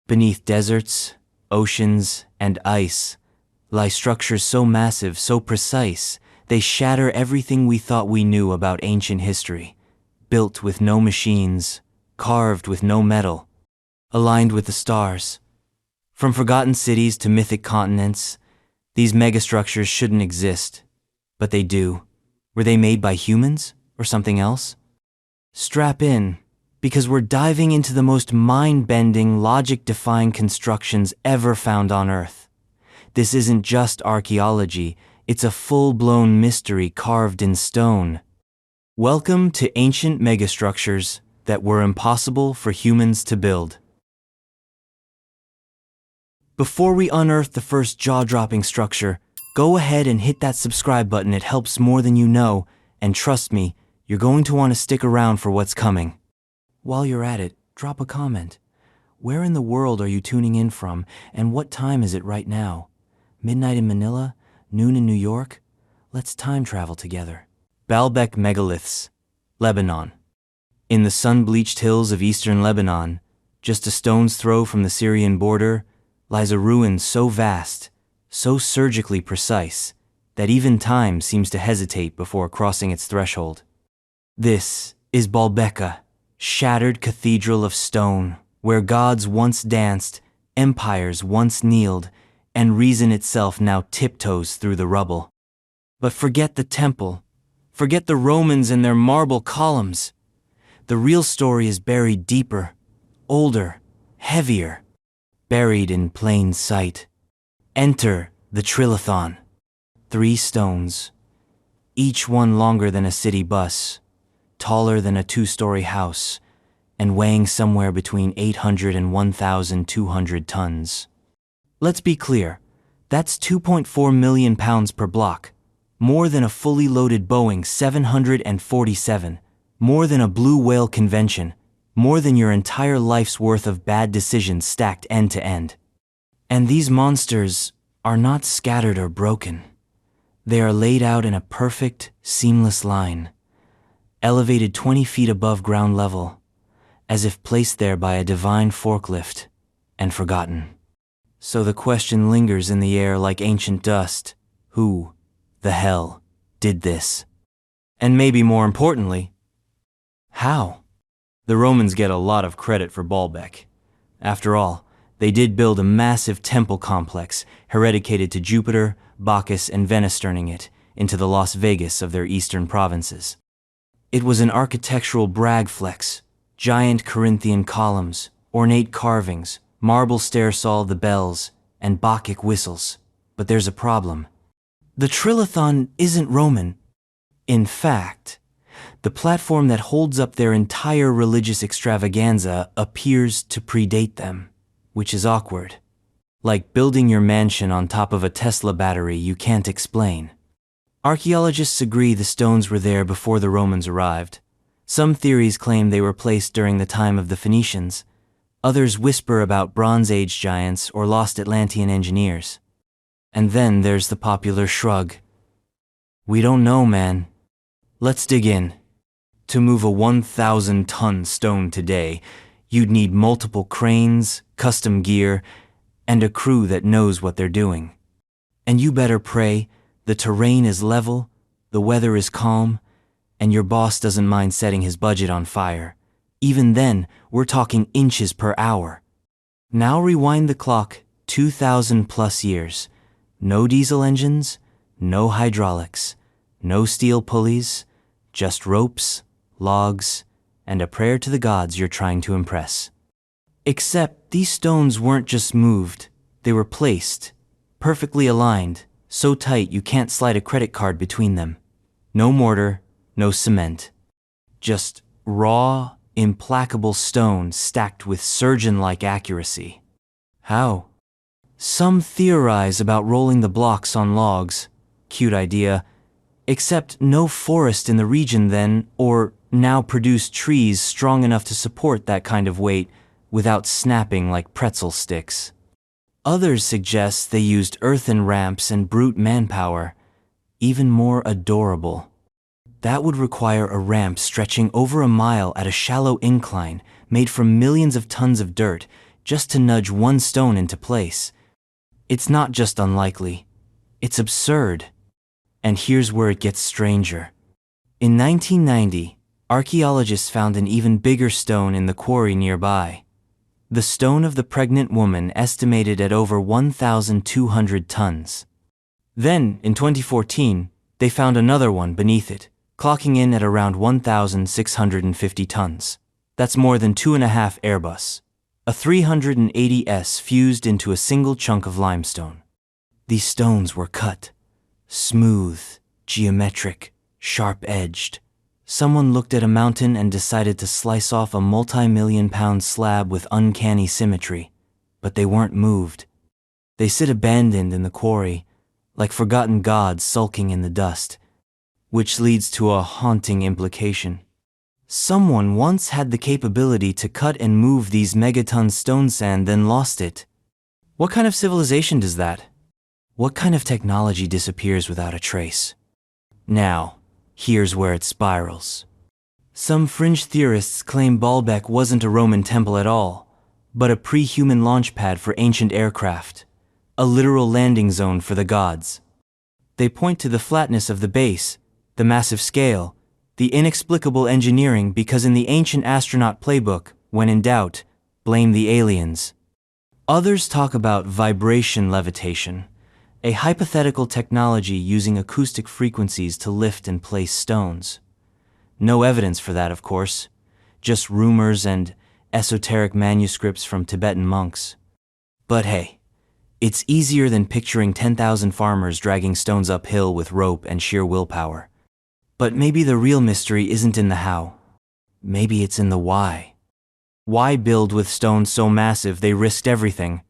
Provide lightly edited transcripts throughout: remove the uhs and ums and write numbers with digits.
Beneath deserts, oceans, and ice lie structures so massive, so precise, they shatter everything we thought we knew about ancient history. Built with no machines, carved with no metal, aligned with the stars. From forgotten cities to mythic continents, these megastructures shouldn't exist, but they do. Were they made by humans or something else? Strap in, because we're diving into the most mind-bending, logic-defying constructions ever found on Earth. This isn't just archaeology, it's a full-blown mystery carved in stone. Welcome to ancient megastructures that were impossible for humans to build. Before we unearth the first jaw-dropping structure, go ahead and hit that subscribe button. It helps more than you know, and trust me, you're going to want to stick around for what's coming. While you're at it, drop a comment. Where in the world are you tuning in from, and what time is it right now? Midnight in Manila? Noon in New York? Let's time travel together. Baalbek megaliths, Lebanon. In the sun-bleached hills of eastern Lebanon, just a stone's throw from the Syrian border, lies a ruin so vast, so surgically precise, that even time seems to hesitate before crossing its threshold. This is Baalbek, shattered cathedral of stone, where gods once danced, empires once kneeled, and reason itself now tiptoes through the rubble. But forget the temple, forget the Romans and their marble columns. The real story is buried deeper, older, heavier, buried in plain sight. Enter the trilithon. 3 stones, each one longer than a city bus, taller than a 2-story house, and weighing somewhere between 800 and 1,200 tons. Let's be clear, that's 2.4 million pounds per block, more than a fully loaded Boeing 747, more than a blue whale convention, more than your entire life's worth of bad decisions stacked end to end. And these monsters are not scattered or broken. They are laid out in a perfect, seamless line, elevated 20 feet above ground level, as if placed there by a divine forklift and forgotten. So the question lingers in the air like ancient dust: who the hell did this? And maybe more importantly, how? The Romans get a lot of credit for Baalbek. After all, they did build a massive temple complex, heredicated to Jupiter, Bacchus, and Venus, turning it into the Las Vegas of their eastern provinces. It was an architectural brag flex: giant Corinthian columns, ornate carvings, marble stairsall, the bells, and Bacchic whistles. But there's a problem. The trilithon isn't Roman. In fact, the platform that holds up their entire religious extravaganza appears to predate them, which is awkward. Like building your mansion on top of a Tesla battery you can't explain. Archaeologists agree the stones were there before the Romans arrived. Some theories claim they were placed during the time of the Phoenicians. Others whisper about Bronze Age giants or lost Atlantean engineers. And then there's the popular shrug. We don't know, man. Let's dig in. To move a 1,000-ton stone today, you'd need multiple cranes, custom gear, and a crew that knows what they're doing. And you better pray the terrain is level, the weather is calm, and your boss doesn't mind setting his budget on fire. Even then, we're talking inches per hour. Now rewind the clock 2,000 plus years. No diesel engines, no hydraulics, no steel pulleys, just ropes, logs, and a prayer to the gods you're trying to impress. Except these stones weren't just moved, they were placed, perfectly aligned, so tight you can't slide a credit card between them. No mortar, no cement. Just raw, implacable stone stacked with surgeon-like accuracy. How? Some theorize about rolling the blocks on logs. Cute idea. Except no forest in the region then, or now produced trees strong enough to support that kind of weight without snapping like pretzel sticks. Others suggest they used earthen ramps and brute manpower, even more adorable. That would require a ramp stretching over a mile at a shallow incline made from millions of tons of dirt, just to nudge one stone into place. It's not just unlikely, it's absurd. And here's where it gets stranger. In 1990, archaeologists found an even bigger stone in the quarry nearby. The stone of the pregnant woman, estimated at over 1,200 tons. Then, in 2014, they found another one beneath it, clocking in at around 1,650 tons. That's more than 2.5 Airbus. A 380S fused into a single chunk of limestone. These stones were cut. Smooth, geometric, sharp-edged. Someone looked at a mountain and decided to slice off a multi-million-pound slab with uncanny symmetry. But they weren't moved. They sit abandoned in the quarry, like forgotten gods sulking in the dust. Which leads to a haunting implication. Someone once had the capability to cut and move these megaton stone sand, then lost it. What kind of civilization does that? What kind of technology disappears without a trace? Now, here's where it spirals. Some fringe theorists claim Baalbek wasn't a Roman temple at all, but a pre-human launch pad for ancient aircraft, a literal landing zone for the gods. They point to the flatness of the base, the massive scale, the inexplicable engineering, because in the ancient astronaut playbook, when in doubt, blame the aliens. Others talk about vibration levitation, a hypothetical technology using acoustic frequencies to lift and place stones. No evidence for that, of course, just rumors and esoteric manuscripts from Tibetan monks. But hey, it's easier than picturing 10,000 farmers dragging stones uphill with rope and sheer willpower. But maybe the real mystery isn't in the how. Maybe it's in the why. Why build with stones so massive they risked everything?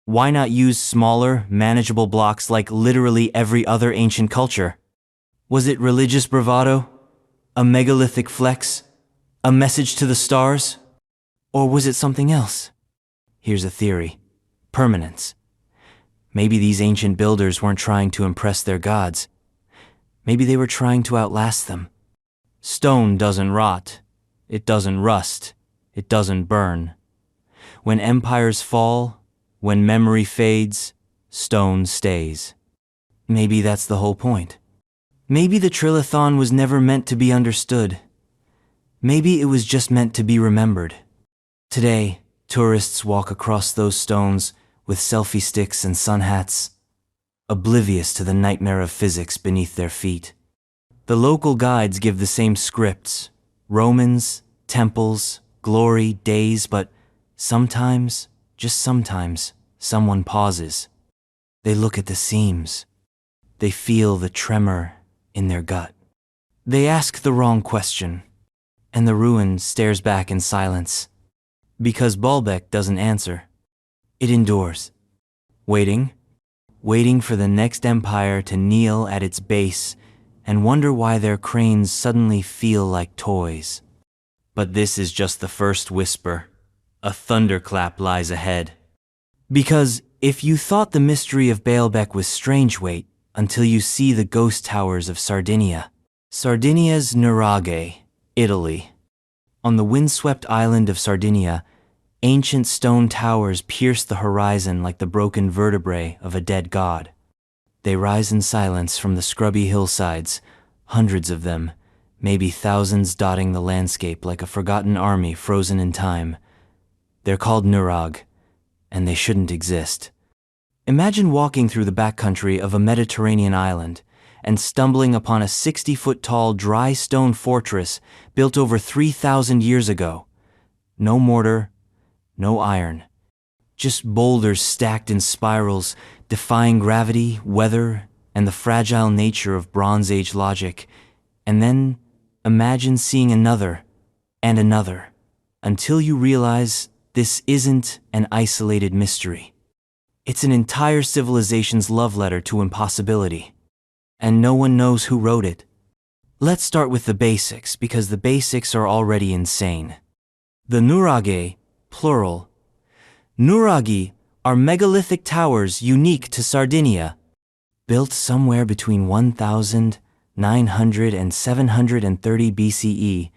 Why not use smaller, manageable blocks like literally every other ancient culture? Was it religious bravado? A megalithic flex? A message to the stars? Or was it something else? Here's a theory. Permanence. Maybe these ancient builders weren't trying to impress their gods. Maybe they were trying to outlast them. Stone doesn't rot. It doesn't rust. It doesn't burn. When empires fall, when memory fades, stone stays. Maybe that's the whole point. Maybe the trilithon was never meant to be understood. Maybe it was just meant to be remembered. Today, tourists walk across those stones with selfie sticks and sun hats, oblivious to the nightmare of physics beneath their feet. The local guides give the same scripts: Romans, temples, glory, days, but sometimes, just sometimes, someone pauses. They look at the seams. They feel the tremor in their gut. They ask the wrong question, and the ruin stares back in silence. Because Baalbek doesn't answer. It endures, waiting for the next empire to kneel at its base and wonder why their cranes suddenly feel like toys. But this is just the first whisper. A thunderclap lies ahead. Because if you thought the mystery of Baalbek was strange, wait until you see the ghost towers of Sardinia. Sardinia's Nuraghe, Italy. On the windswept island of Sardinia, ancient stone towers pierce the horizon like the broken vertebrae of a dead god. They rise in silence from the scrubby hillsides, hundreds of them, maybe thousands dotting the landscape like a forgotten army frozen in time. They're called nuraghe, and they shouldn't exist. Imagine walking through the backcountry of a Mediterranean island and stumbling upon a 60-foot-tall dry stone fortress built over 3,000 years ago. No mortar, no iron. Just boulders stacked in spirals, defying gravity, weather, and the fragile nature of Bronze Age logic. And then imagine seeing another and another, until you realize this isn't an isolated mystery. It's an entire civilization's love letter to impossibility. And no one knows who wrote it. Let's start with the basics, because the basics are already insane. The nuraghe, plural. Nuraghe are megalithic towers unique to Sardinia. Built somewhere between 1,900 and 730 BCE,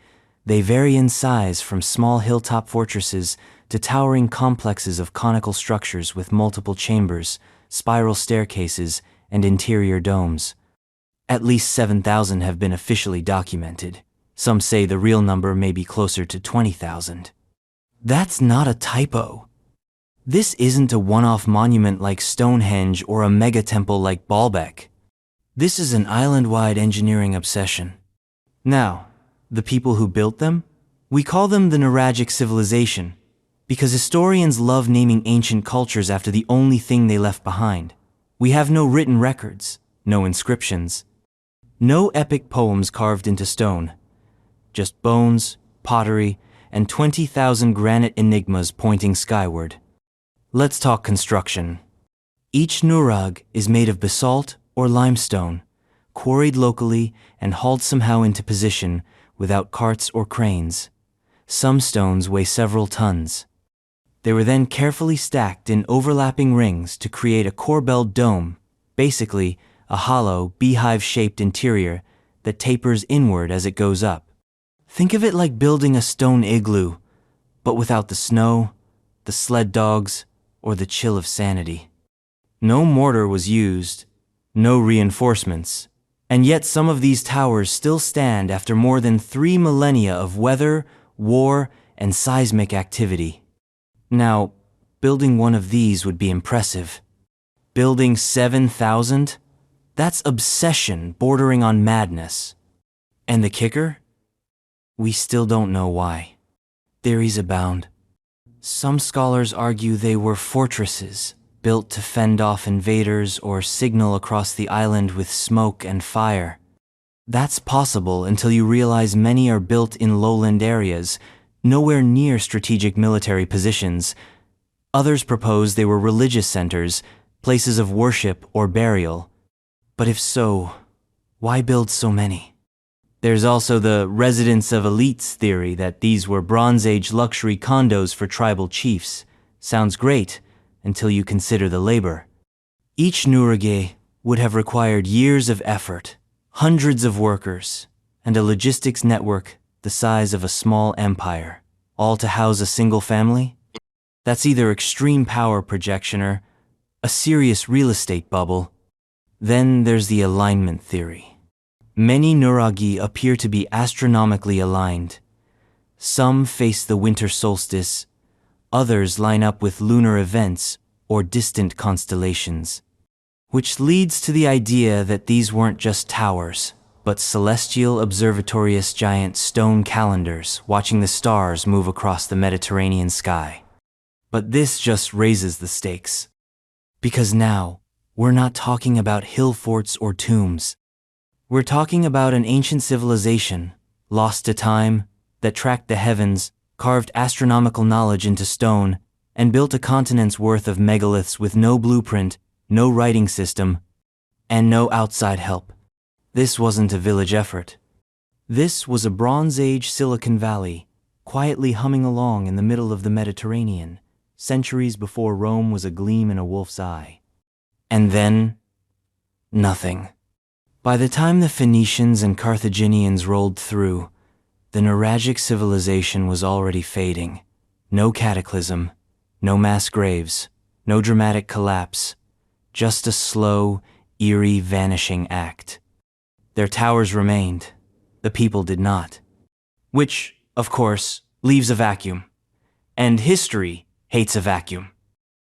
they vary in size from small hilltop fortresses to towering complexes of conical structures with multiple chambers, spiral staircases, and interior domes. At least 7,000 have been officially documented. Some say the real number may be closer to 20,000. That's not a typo. This isn't a one-off monument like Stonehenge or a mega-temple like Baalbek. This is an island-wide engineering obsession. Now, the people who built them? We call them the nuraghic civilization, because historians love naming ancient cultures after the only thing they left behind. We have no written records, no inscriptions, no epic poems carved into stone, just bones, pottery, and 20,000 granite enigmas pointing skyward. Let's talk construction. Each nuraghe is made of basalt or limestone, quarried locally and hauled somehow into position without carts or cranes. Some stones weigh several tons. They were then carefully stacked in overlapping rings to create a corbelled dome, basically a hollow, beehive-shaped interior that tapers inward as it goes up. Think of it like building a stone igloo, but without the snow, the sled dogs, or the chill of sanity. No mortar was used, no reinforcements, and yet some of these towers still stand after more than 3 millennia of weather, war, and seismic activity. Now, building one of these would be impressive. Building 7,000? That's obsession bordering on madness. And the kicker? We still don't know why. Theories abound. Some scholars argue they were fortresses, built to fend off invaders or signal across the island with smoke and fire. That's possible until you realize many are built in lowland areas, nowhere near strategic military positions. Others propose they were religious centers, places of worship or burial. But if so, why build so many? There's also the residence of elites theory that these were Bronze Age luxury condos for tribal chiefs. Sounds great, until you consider the labor. Each nuraghe would have required years of effort, hundreds of workers, and a logistics network the size of a small empire, all to house a single family? That's either extreme power projection or a serious real estate bubble. Then there's the alignment theory. Many nuraghe appear to be astronomically aligned. Some face the winter solstice, others line up with lunar events or distant constellations, which leads to the idea that these weren't just towers, but celestial observatorious giant stone calendars watching the stars move across the Mediterranean sky. But this just raises the stakes. Because now, we're not talking about hill forts or tombs. We're talking about an ancient civilization, lost to time, that tracked the heavens, carved astronomical knowledge into stone, and built a continent's worth of megaliths with no blueprint, no writing system, and no outside help. This wasn't a village effort. This was a Bronze Age Silicon Valley, quietly humming along in the middle of the Mediterranean, centuries before Rome was a gleam in a wolf's eye. And then, nothing. By the time the Phoenicians and Carthaginians rolled through, the nuraghic civilization was already fading. No cataclysm, no mass graves, no dramatic collapse, just a slow, eerie vanishing act. Their towers remained, the people did not. Which, of course, leaves a vacuum. And history hates a vacuum.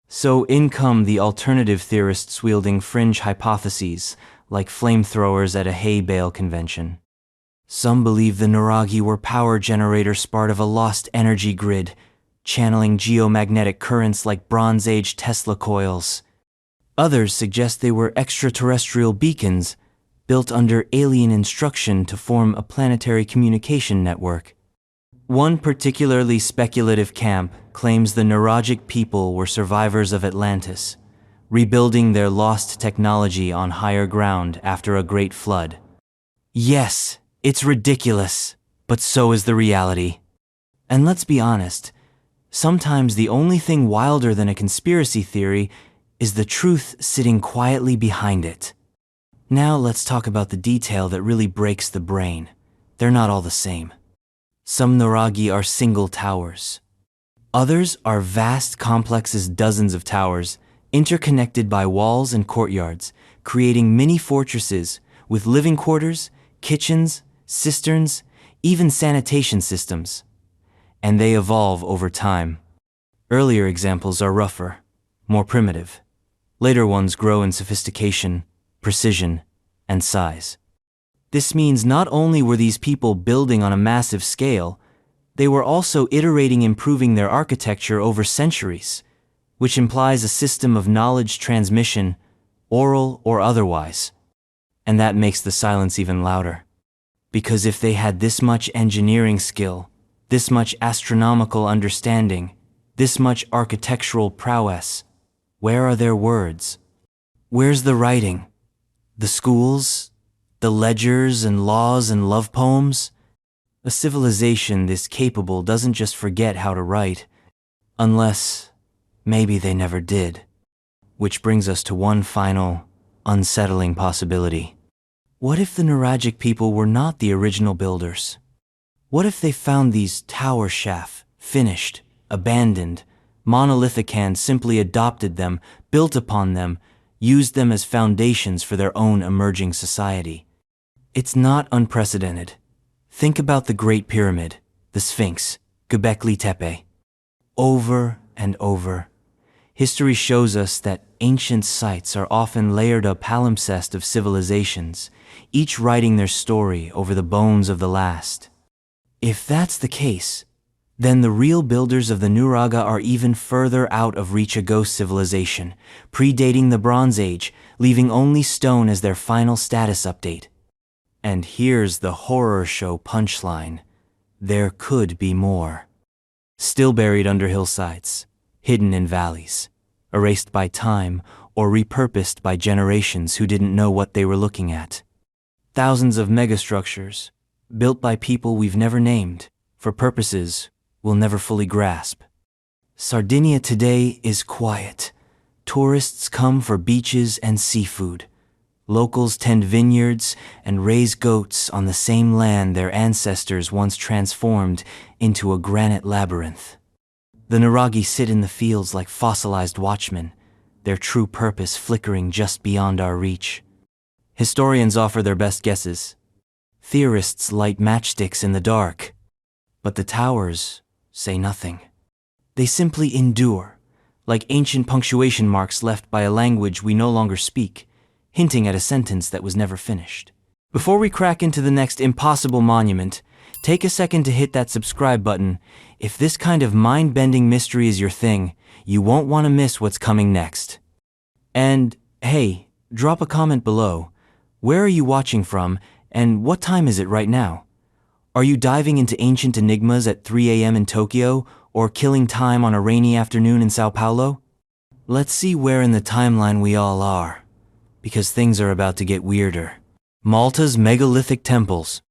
So in come the alternative theorists wielding fringe hypotheses, like flamethrowers at a hay bale convention. Some believe the nuraghe were power generators part of a lost energy grid, channeling geomagnetic currents like Bronze Age Tesla coils. Others suggest they were extraterrestrial beacons, built under alien instruction to form a planetary communication network. One particularly speculative camp claims the nuraghic people were survivors of Atlantis, rebuilding their lost technology on higher ground after a great flood. Yes, it's ridiculous, but so is the reality. And let's be honest, sometimes the only thing wilder than a conspiracy theory is the truth sitting quietly behind it. Now let's talk about the detail that really breaks the brain. They're not all the same. Some nuraghe are single towers. Others are vast complexes, dozens of towers, interconnected by walls and courtyards, creating mini fortresses with living quarters, kitchens, cisterns, even sanitation systems. And they evolve over time. Earlier examples are rougher, more primitive. Later ones grow in sophistication, precision, and size. This means not only were these people building on a massive scale, they were also iterating, improving their architecture over centuries, which implies a system of knowledge transmission, oral or otherwise. And that makes the silence even louder. Because if they had this much engineering skill, this much astronomical understanding, this much architectural prowess, where are their words? Where's the writing? The schools? The ledgers and laws and love poems? A civilization this capable doesn't just forget how to write, unless maybe they never did. Which brings us to one final, unsettling possibility. What if the nuraghic people were not the original builders? What if they found these tower shafts, finished, abandoned, monolithic hands simply adopted them, built upon them, used them as foundations for their own emerging society? It's not unprecedented. Think about the Great Pyramid, the Sphinx, Göbekli Tepe. Over and over, history shows us that ancient sites are often layered up palimpsest of civilizations, each writing their story over the bones of the last. If that's the case, then the real builders of the nuraghe are even further out of reach, a ghost civilization, predating the Bronze Age, leaving only stone as their final status update. And here's the horror show punchline. There could be more. Still buried under hillsides, hidden in valleys, erased by time or repurposed by generations who didn't know what they were looking at. Thousands of megastructures, built by people we've never named, for purposes we'll never fully grasp. Sardinia today is quiet. Tourists come for beaches and seafood. Locals tend vineyards and raise goats on the same land their ancestors once transformed into a granite labyrinth. The nuraghe sit in the fields like fossilized watchmen, their true purpose flickering just beyond our reach. Historians offer their best guesses. Theorists light matchsticks in the dark. But the towers say nothing. They simply endure, like ancient punctuation marks left by a language we no longer speak, hinting at a sentence that was never finished. Before we crack into the next impossible monument, take a second to hit that subscribe button. If this kind of mind-bending mystery is your thing, you won't want to miss what's coming next. And, hey, drop a comment below. Where are you watching from, and what time is it right now? Are you diving into ancient enigmas at 3 a.m. in Tokyo, or killing time on a rainy afternoon in Sao Paulo? Let's see where in the timeline we all are, because things are about to get weirder. Malta's megalithic temples.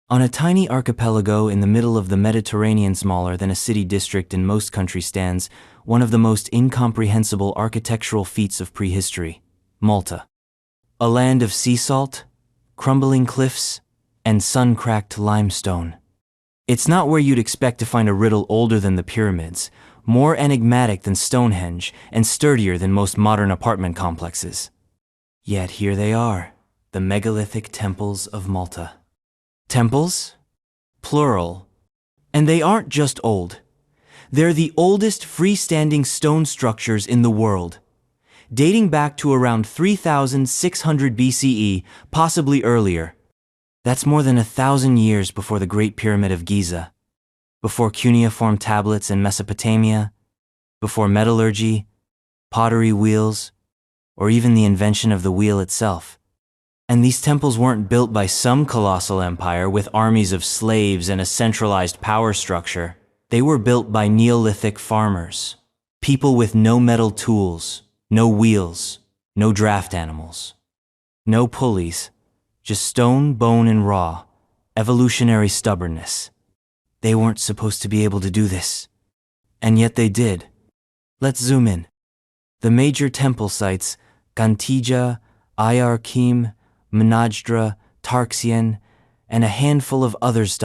On a tiny archipelago in the middle of the Mediterranean, smaller than a city district in most countries, stands one of the most incomprehensible architectural feats of prehistory, Malta. A land of sea salt, crumbling cliffs, and sun-cracked limestone. It's not where you'd expect to find a riddle older than the pyramids, more enigmatic than Stonehenge, and sturdier than most modern apartment complexes. Yet here they are, the megalithic temples of Malta. Temples? Plural. And they aren't just old. They're the oldest freestanding stone structures in the world, dating back to around 3600 BCE, possibly earlier. That's more than 1,000 years before the Great Pyramid of Giza, before cuneiform tablets in Mesopotamia, before metallurgy, pottery wheels, or even the invention of the wheel itself. And these temples weren't built by some colossal empire with armies of slaves and a centralized power structure. They were built by Neolithic farmers, people with no metal tools, no wheels, no draft animals, no pulleys, just stone, bone, and raw, evolutionary stubbornness. They weren't supposed to be able to do this, and yet they did. Let's zoom in. The major temple sites, Gantija, Ayarkim, Menajdra, Tarxian, and a handful of others.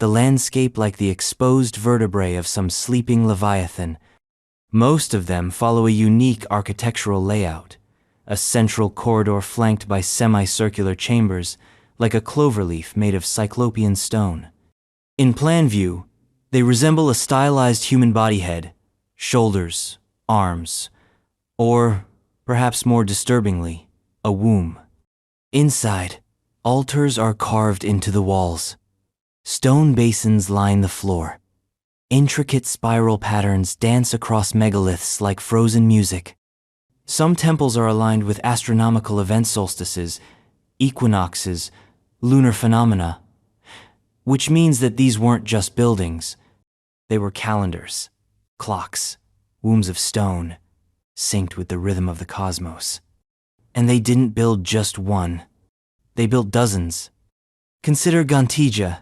the landscape like the exposed vertebrae of some sleeping leviathan. Most of them follow a unique architectural layout, a central corridor flanked by semicircular chambers, like a cloverleaf made of Cyclopean stone. In plan view, they resemble a stylized human body head, shoulders, arms, or, perhaps more disturbingly, a womb. Inside, altars are carved into the walls. Stone basins line the floor. Intricate spiral patterns dance across megaliths like frozen music. Some temples are aligned with astronomical event solstices, equinoxes, lunar phenomena, which means that these weren't just buildings. They were calendars, clocks, wombs of stone, synced with the rhythm of the cosmos. And they didn't build just one. They built dozens. Consider Gantija.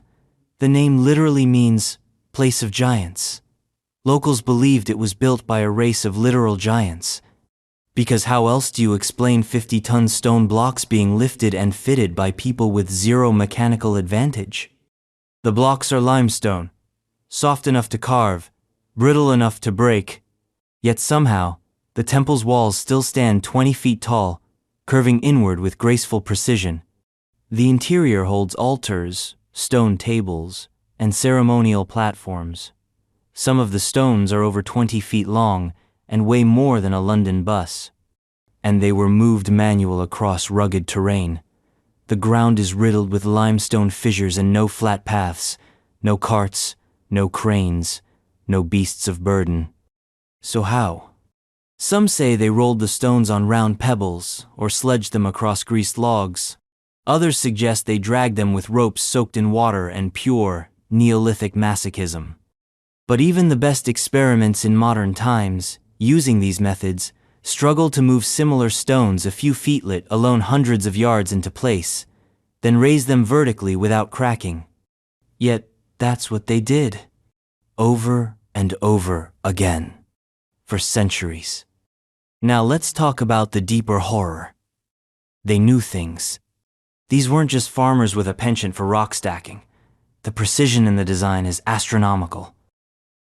The name literally means place of giants. Locals believed it was built by a race of literal giants. Because how else do you explain 50-ton stone blocks being lifted and fitted by people with zero mechanical advantage? The blocks are limestone, soft enough to carve, brittle enough to break. Yet somehow, the temple's walls still stand 20 feet tall, curving inward with graceful precision. The interior holds altars, stone tables, and ceremonial platforms. Some of the stones are over 20 feet long and weigh more than a London bus. And they were moved manual across rugged terrain. The ground is riddled with limestone fissures and no flat paths, no carts, no cranes, no beasts of burden. So how? Some say they rolled the stones on round pebbles or sledged them across greased logs. Others suggest they dragged them with ropes soaked in water and pure, Neolithic masochism. But even the best experiments in modern times, using these methods, struggle to move similar stones a few feet let alone hundreds of yards into place, then raise them vertically without cracking. Yet that's what they did, over and over again, for centuries. Now let's talk about the deeper horror. They knew things. These weren't just farmers with a penchant for rock stacking. The precision in the design is astronomical.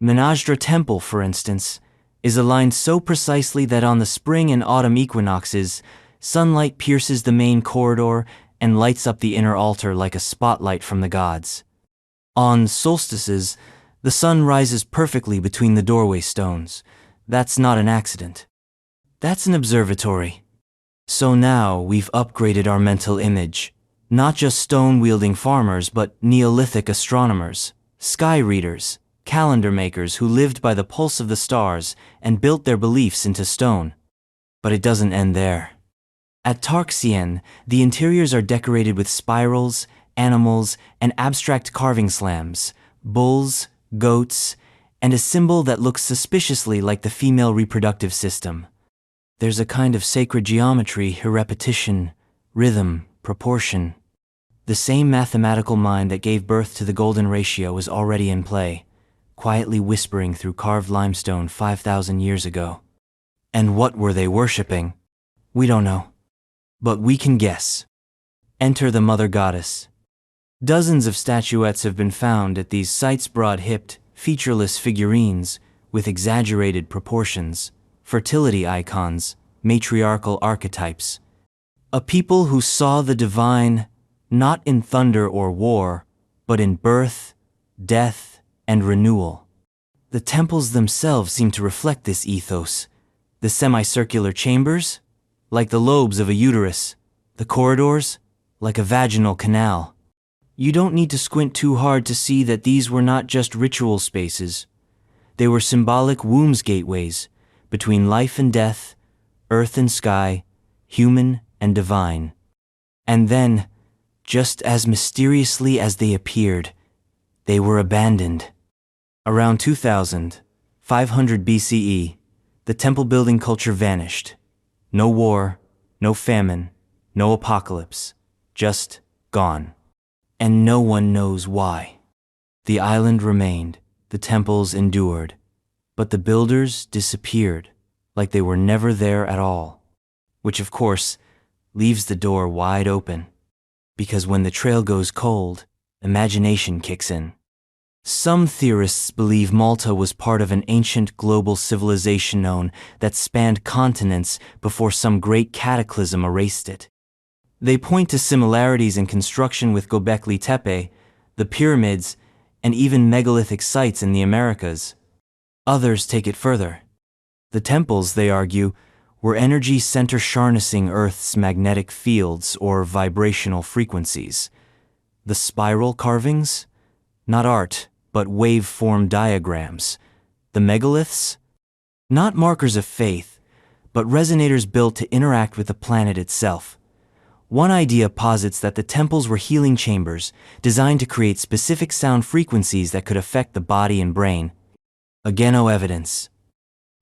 Minajra Temple, for instance, is aligned so precisely that on the spring and autumn equinoxes, sunlight pierces the main corridor and lights up the inner altar like a spotlight from the gods. On solstices, the sun rises perfectly between the doorway stones. That's not an accident. That's an observatory. So now we've upgraded our mental image. Not just stone-wielding farmers, but Neolithic astronomers, sky readers, calendar makers who lived by the pulse of the stars and built their beliefs into stone. But it doesn't end there. At Tarxien, the interiors are decorated with spirals, animals, and abstract carving slams, bulls, goats, and a symbol that looks suspiciously like the female reproductive system. There's a kind of sacred geometry, repetition, rhythm, proportion. The same mathematical mind that gave birth to the golden ratio was already in play, quietly whispering through carved limestone 5,000 years ago. And what were they worshipping? We don't know. But we can guess. Enter the mother goddess. Dozens of statuettes have been found at these sites, broad-hipped, featureless figurines with exaggerated proportions, fertility icons, matriarchal archetypes. A people who saw the divine not in thunder or war, but in birth, death, and renewal. The temples themselves seem to reflect this ethos. The semicircular chambers, like the lobes of a uterus, the corridors, like a vaginal canal. You don't need to squint too hard to see that these were not just ritual spaces. They were symbolic wombs gateways between life and death, earth and sky, human and divine. And then, just as mysteriously as they appeared, they were abandoned. Around 2500 BCE, the temple building culture vanished. No war, no famine, no apocalypse, just gone. And no one knows why. The island remained, the temples endured, but the builders disappeared, like they were never there at all. Which, of course, leaves the door wide open. Because when the trail goes cold, imagination kicks in. Some theorists believe Malta was part of an ancient global civilization known that spanned continents before some great cataclysm erased it. They point to similarities in construction with Göbekli Tepe, the pyramids, and even megalithic sites in the Americas. Others take it further. The temples, they argue, were energy center harnessing Earth's magnetic fields or vibrational frequencies. The spiral carvings? Not art, but waveform diagrams. The megaliths? Not markers of faith, but resonators built to interact with the planet itself. One idea posits that the temples were healing chambers designed to create specific sound frequencies that could affect the body and brain. Again, no evidence.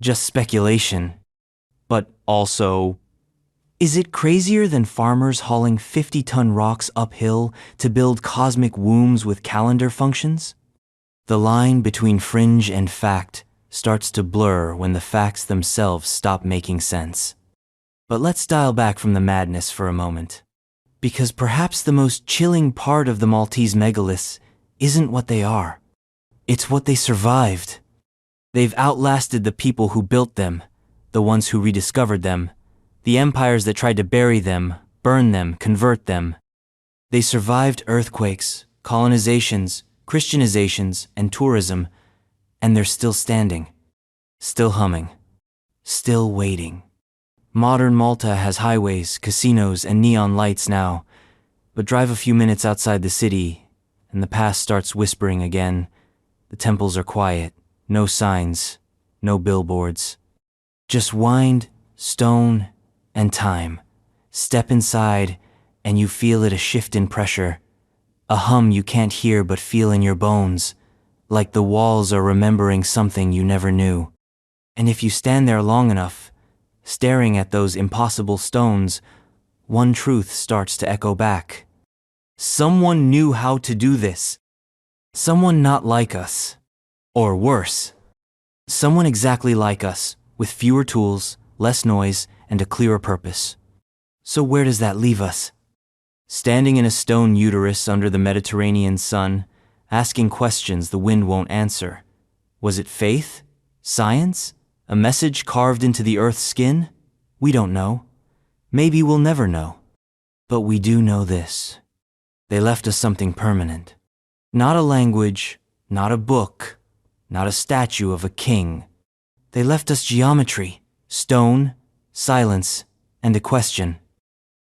Just speculation. But also, is it crazier than farmers hauling 50-ton rocks uphill to build cosmic wombs with calendar functions? The line between fringe and fact starts to blur when the facts themselves stop making sense. But let's dial back from the madness for a moment. Because perhaps the most chilling part of the Maltese megaliths isn't what they are. It's what they survived. They've outlasted the people who built them, the ones who rediscovered them, the empires that tried to bury them, burn them, convert them. They survived earthquakes, colonizations, Christianizations, and tourism, and they're still standing, still humming, still waiting. Modern Malta has highways, casinos, and neon lights now, but drive a few minutes outside the city, and the past starts whispering again. The temples are quiet, no signs, no billboards. Just wind, stone, and time. Step inside, and you feel it, a shift in pressure. A hum you can't hear but feel in your bones, like the walls are remembering something you never knew. And if you stand there long enough, staring at those impossible stones, one truth starts to echo back. Someone knew how to do this. Someone not like us. Or worse. Someone exactly like us, with fewer tools, less noise, and a clearer purpose. So where does that leave us? Standing in a stone uterus under the Mediterranean sun, asking questions the wind won't answer. Was it faith? Science? A message carved into the earth's skin? We don't know. Maybe we'll never know. But we do know this. They left us something permanent. Not a language, not a book, not a statue of a king. They left us geometry, stone, silence, and a question.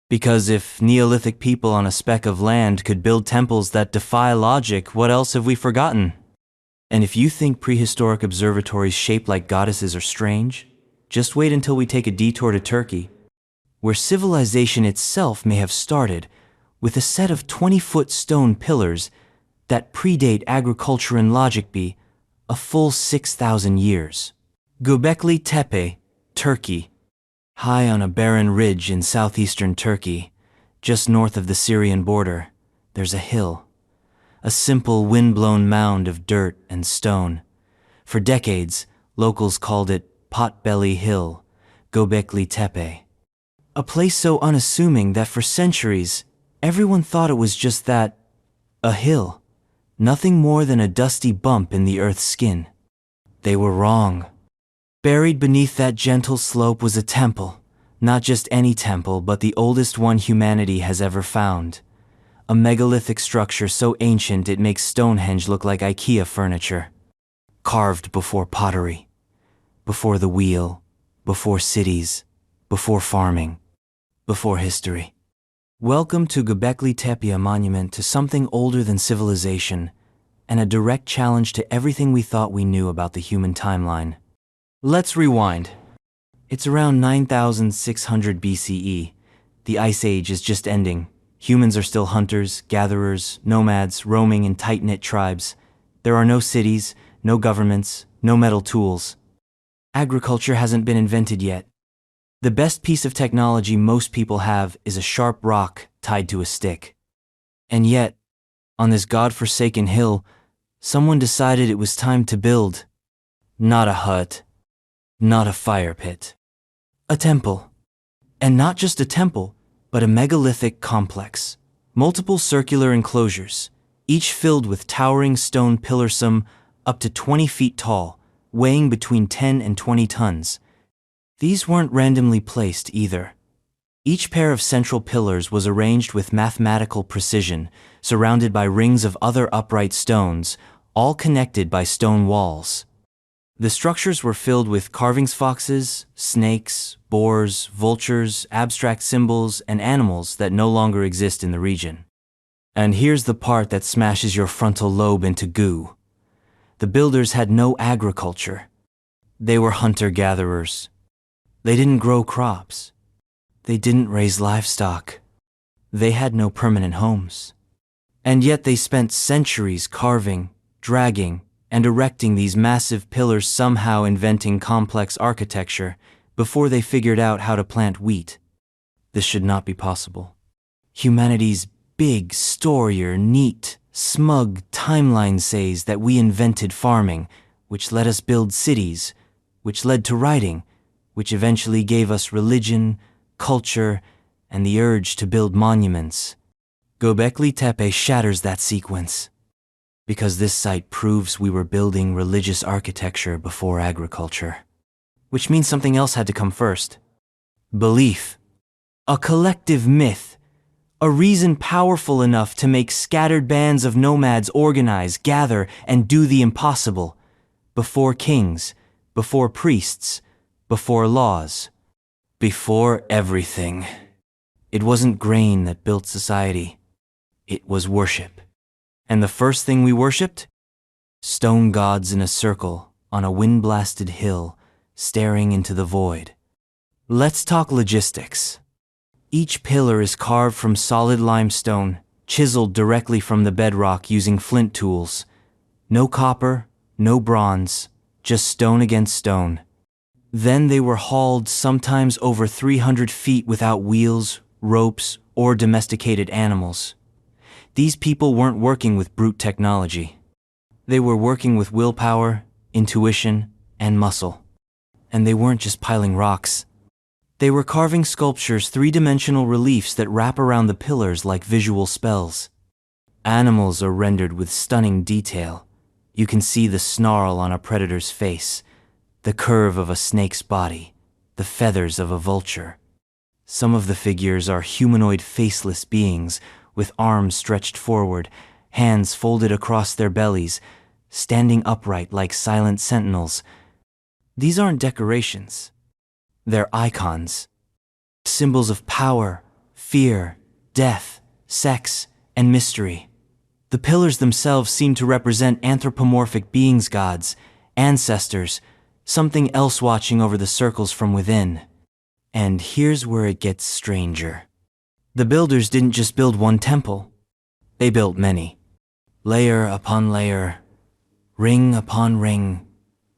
Because if Neolithic people on a speck of land could build temples that defy logic, what else have we forgotten? And if you think prehistoric observatories shaped like goddesses are strange, just wait until we take a detour to Turkey, where civilization itself may have started with a set of 20-foot stone pillars that predate agriculture and logic be a full 6,000 years. Göbekli Tepe, Turkey. High on a barren ridge in southeastern Turkey, just north of the Syrian border, there's a hill. A simple wind-blown mound of dirt and stone. For decades, locals called it Potbelly Hill, Göbekli Tepe. A place so unassuming that for centuries, everyone thought it was just that, a hill. Nothing more than a dusty bump in the earth's skin. They were wrong. Buried beneath that gentle slope was a temple, not just any temple, but the oldest one humanity has ever found. A megalithic structure so ancient it makes Stonehenge look like IKEA furniture. Carved before pottery, before the wheel, before cities, before farming, before history. Welcome to Göbekli Tepe, a monument to something older than civilization, and a direct challenge to everything we thought we knew about the human timeline. Let's rewind. It's around 9,600 BCE. The Ice Age is just ending. Humans are still hunters, gatherers, nomads, roaming in tight-knit tribes. There are no cities, no governments, no metal tools. Agriculture hasn't been invented yet. The best piece of technology most people have is a sharp rock tied to a stick. And yet, on this god-forsaken hill, someone decided it was time to build. Not a hut. Not a fire pit. A temple. And not just a temple, but a megalithic complex. Multiple circular enclosures, each filled with towering stone pillars, some up to 20 feet tall, weighing between 10 and 20 tons. These weren't randomly placed either. Each pair of central pillars was arranged with mathematical precision, surrounded by rings of other upright stones, all connected by stone walls. The structures were filled with carvings, foxes, snakes, boars, vultures, abstract symbols, and animals that no longer exist in the region. And here's the part that smashes your frontal lobe into goo. The builders had no agriculture. They were hunter-gatherers. They didn't grow crops. They didn't raise livestock. They had no permanent homes. And yet they spent centuries carving, dragging, and erecting these massive pillars, somehow inventing complex architecture before they figured out how to plant wheat. This should not be possible. Humanity's big, storier, neat, smug timeline says that we invented farming, which let us build cities, which led to writing, which eventually gave us religion, culture, and the urge to build monuments. Göbekli Tepe shatters that sequence, because this site proves we were building religious architecture before agriculture. Which means something else had to come first. Belief. A collective myth. A reason powerful enough to make scattered bands of nomads organize, gather, and do the impossible. Before kings, before priests, before laws, before everything. It wasn't grain that built society. It was worship. And the first thing we worshipped? Stone gods in a circle on a wind-blasted hill, staring into the void. Let's talk logistics. Each pillar is carved from solid limestone, chiseled directly from the bedrock using flint tools. No copper, no bronze, just stone against stone. Then they were hauled sometimes over 300 feet without wheels, ropes, or domesticated animals. These people weren't working with brute technology. They were working with willpower, intuition, and muscle. And they weren't just piling rocks. They were carving sculptures, three-dimensional reliefs that wrap around the pillars like visual spells. Animals are rendered with stunning detail. You can see the snarl on a predator's face, the curve of a snake's body, the feathers of a vulture. Some of the figures are humanoid faceless beings with arms stretched forward, hands folded across their bellies, standing upright like silent sentinels. These aren't decorations. They're icons. Symbols of power, fear, death, sex, and mystery. The pillars themselves seem to represent anthropomorphic beings, gods, ancestors, something else watching over the circles from within. And here's where it gets stranger. The builders didn't just build one temple. They built many. Layer upon layer, ring upon ring,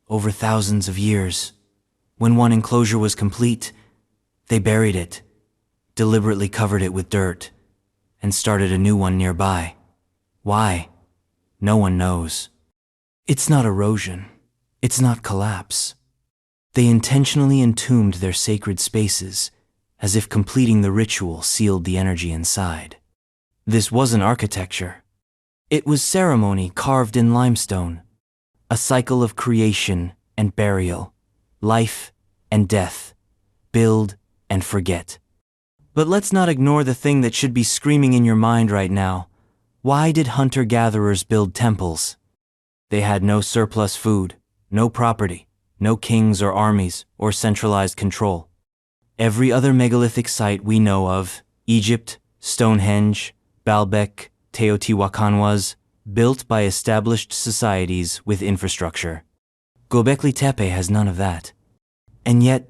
over thousands of years. When one enclosure was complete, they buried it, deliberately covered it with dirt, and started a new one nearby. Why? No one knows. It's not erosion. It's not collapse. They intentionally entombed their sacred spaces, as if completing the ritual sealed the energy inside. This wasn't architecture. It was ceremony carved in limestone, a cycle of creation and burial, life and death, build and forget. But let's not ignore the thing that should be screaming in your mind right now. Why did hunter-gatherers build temples? They had no surplus food, no property, no kings or armies or centralized control. Every other megalithic site we know of, Egypt, Stonehenge, Baalbek, Teotihuacan, was built by established societies with infrastructure. Göbekli Tepe has none of that. And yet,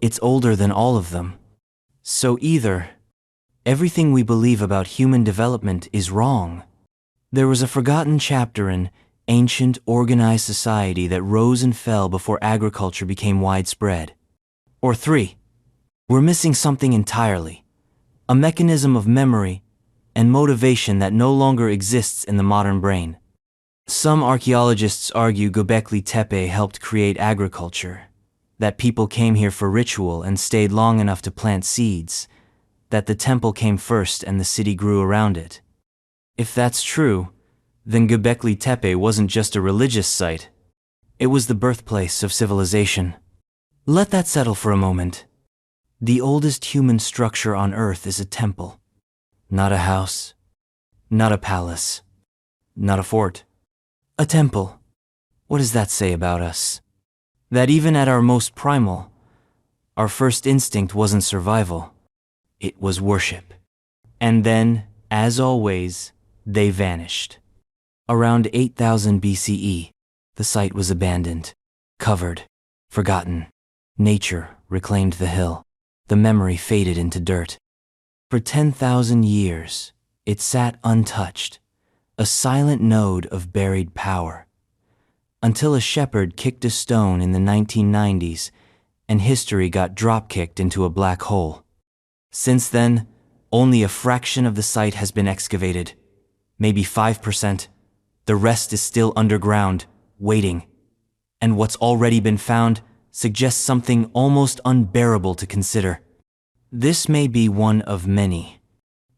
it's older than all of them. So either everything we believe about human development is wrong. There was a forgotten chapter in ancient, organized society that rose and fell before agriculture became widespread. Or 3, we're missing something entirely. A mechanism of memory and motivation that no longer exists in the modern brain. Some archaeologists argue Göbekli Tepe helped create agriculture, that people came here for ritual and stayed long enough to plant seeds, that the temple came first and the city grew around it. If that's true, then Göbekli Tepe wasn't just a religious site. It was the birthplace of civilization. Let that settle for a moment. The oldest human structure on Earth is a temple. Not a house. Not a palace. Not a fort. A temple. What does that say about us? That even at our most primal, our first instinct wasn't survival. It was worship. And then, as always, they vanished. Around 8000 BCE, the site was abandoned, covered, forgotten. Nature reclaimed the hill. The memory faded into dirt. For 10,000 years, it sat untouched, a silent node of buried power. Until a shepherd kicked a stone in the 1990s, and history got drop-kicked into a black hole. Since then, only a fraction of the site has been excavated, maybe 5%. The rest is still underground, waiting. And what's already been found suggests something almost unbearable to consider. This may be one of many.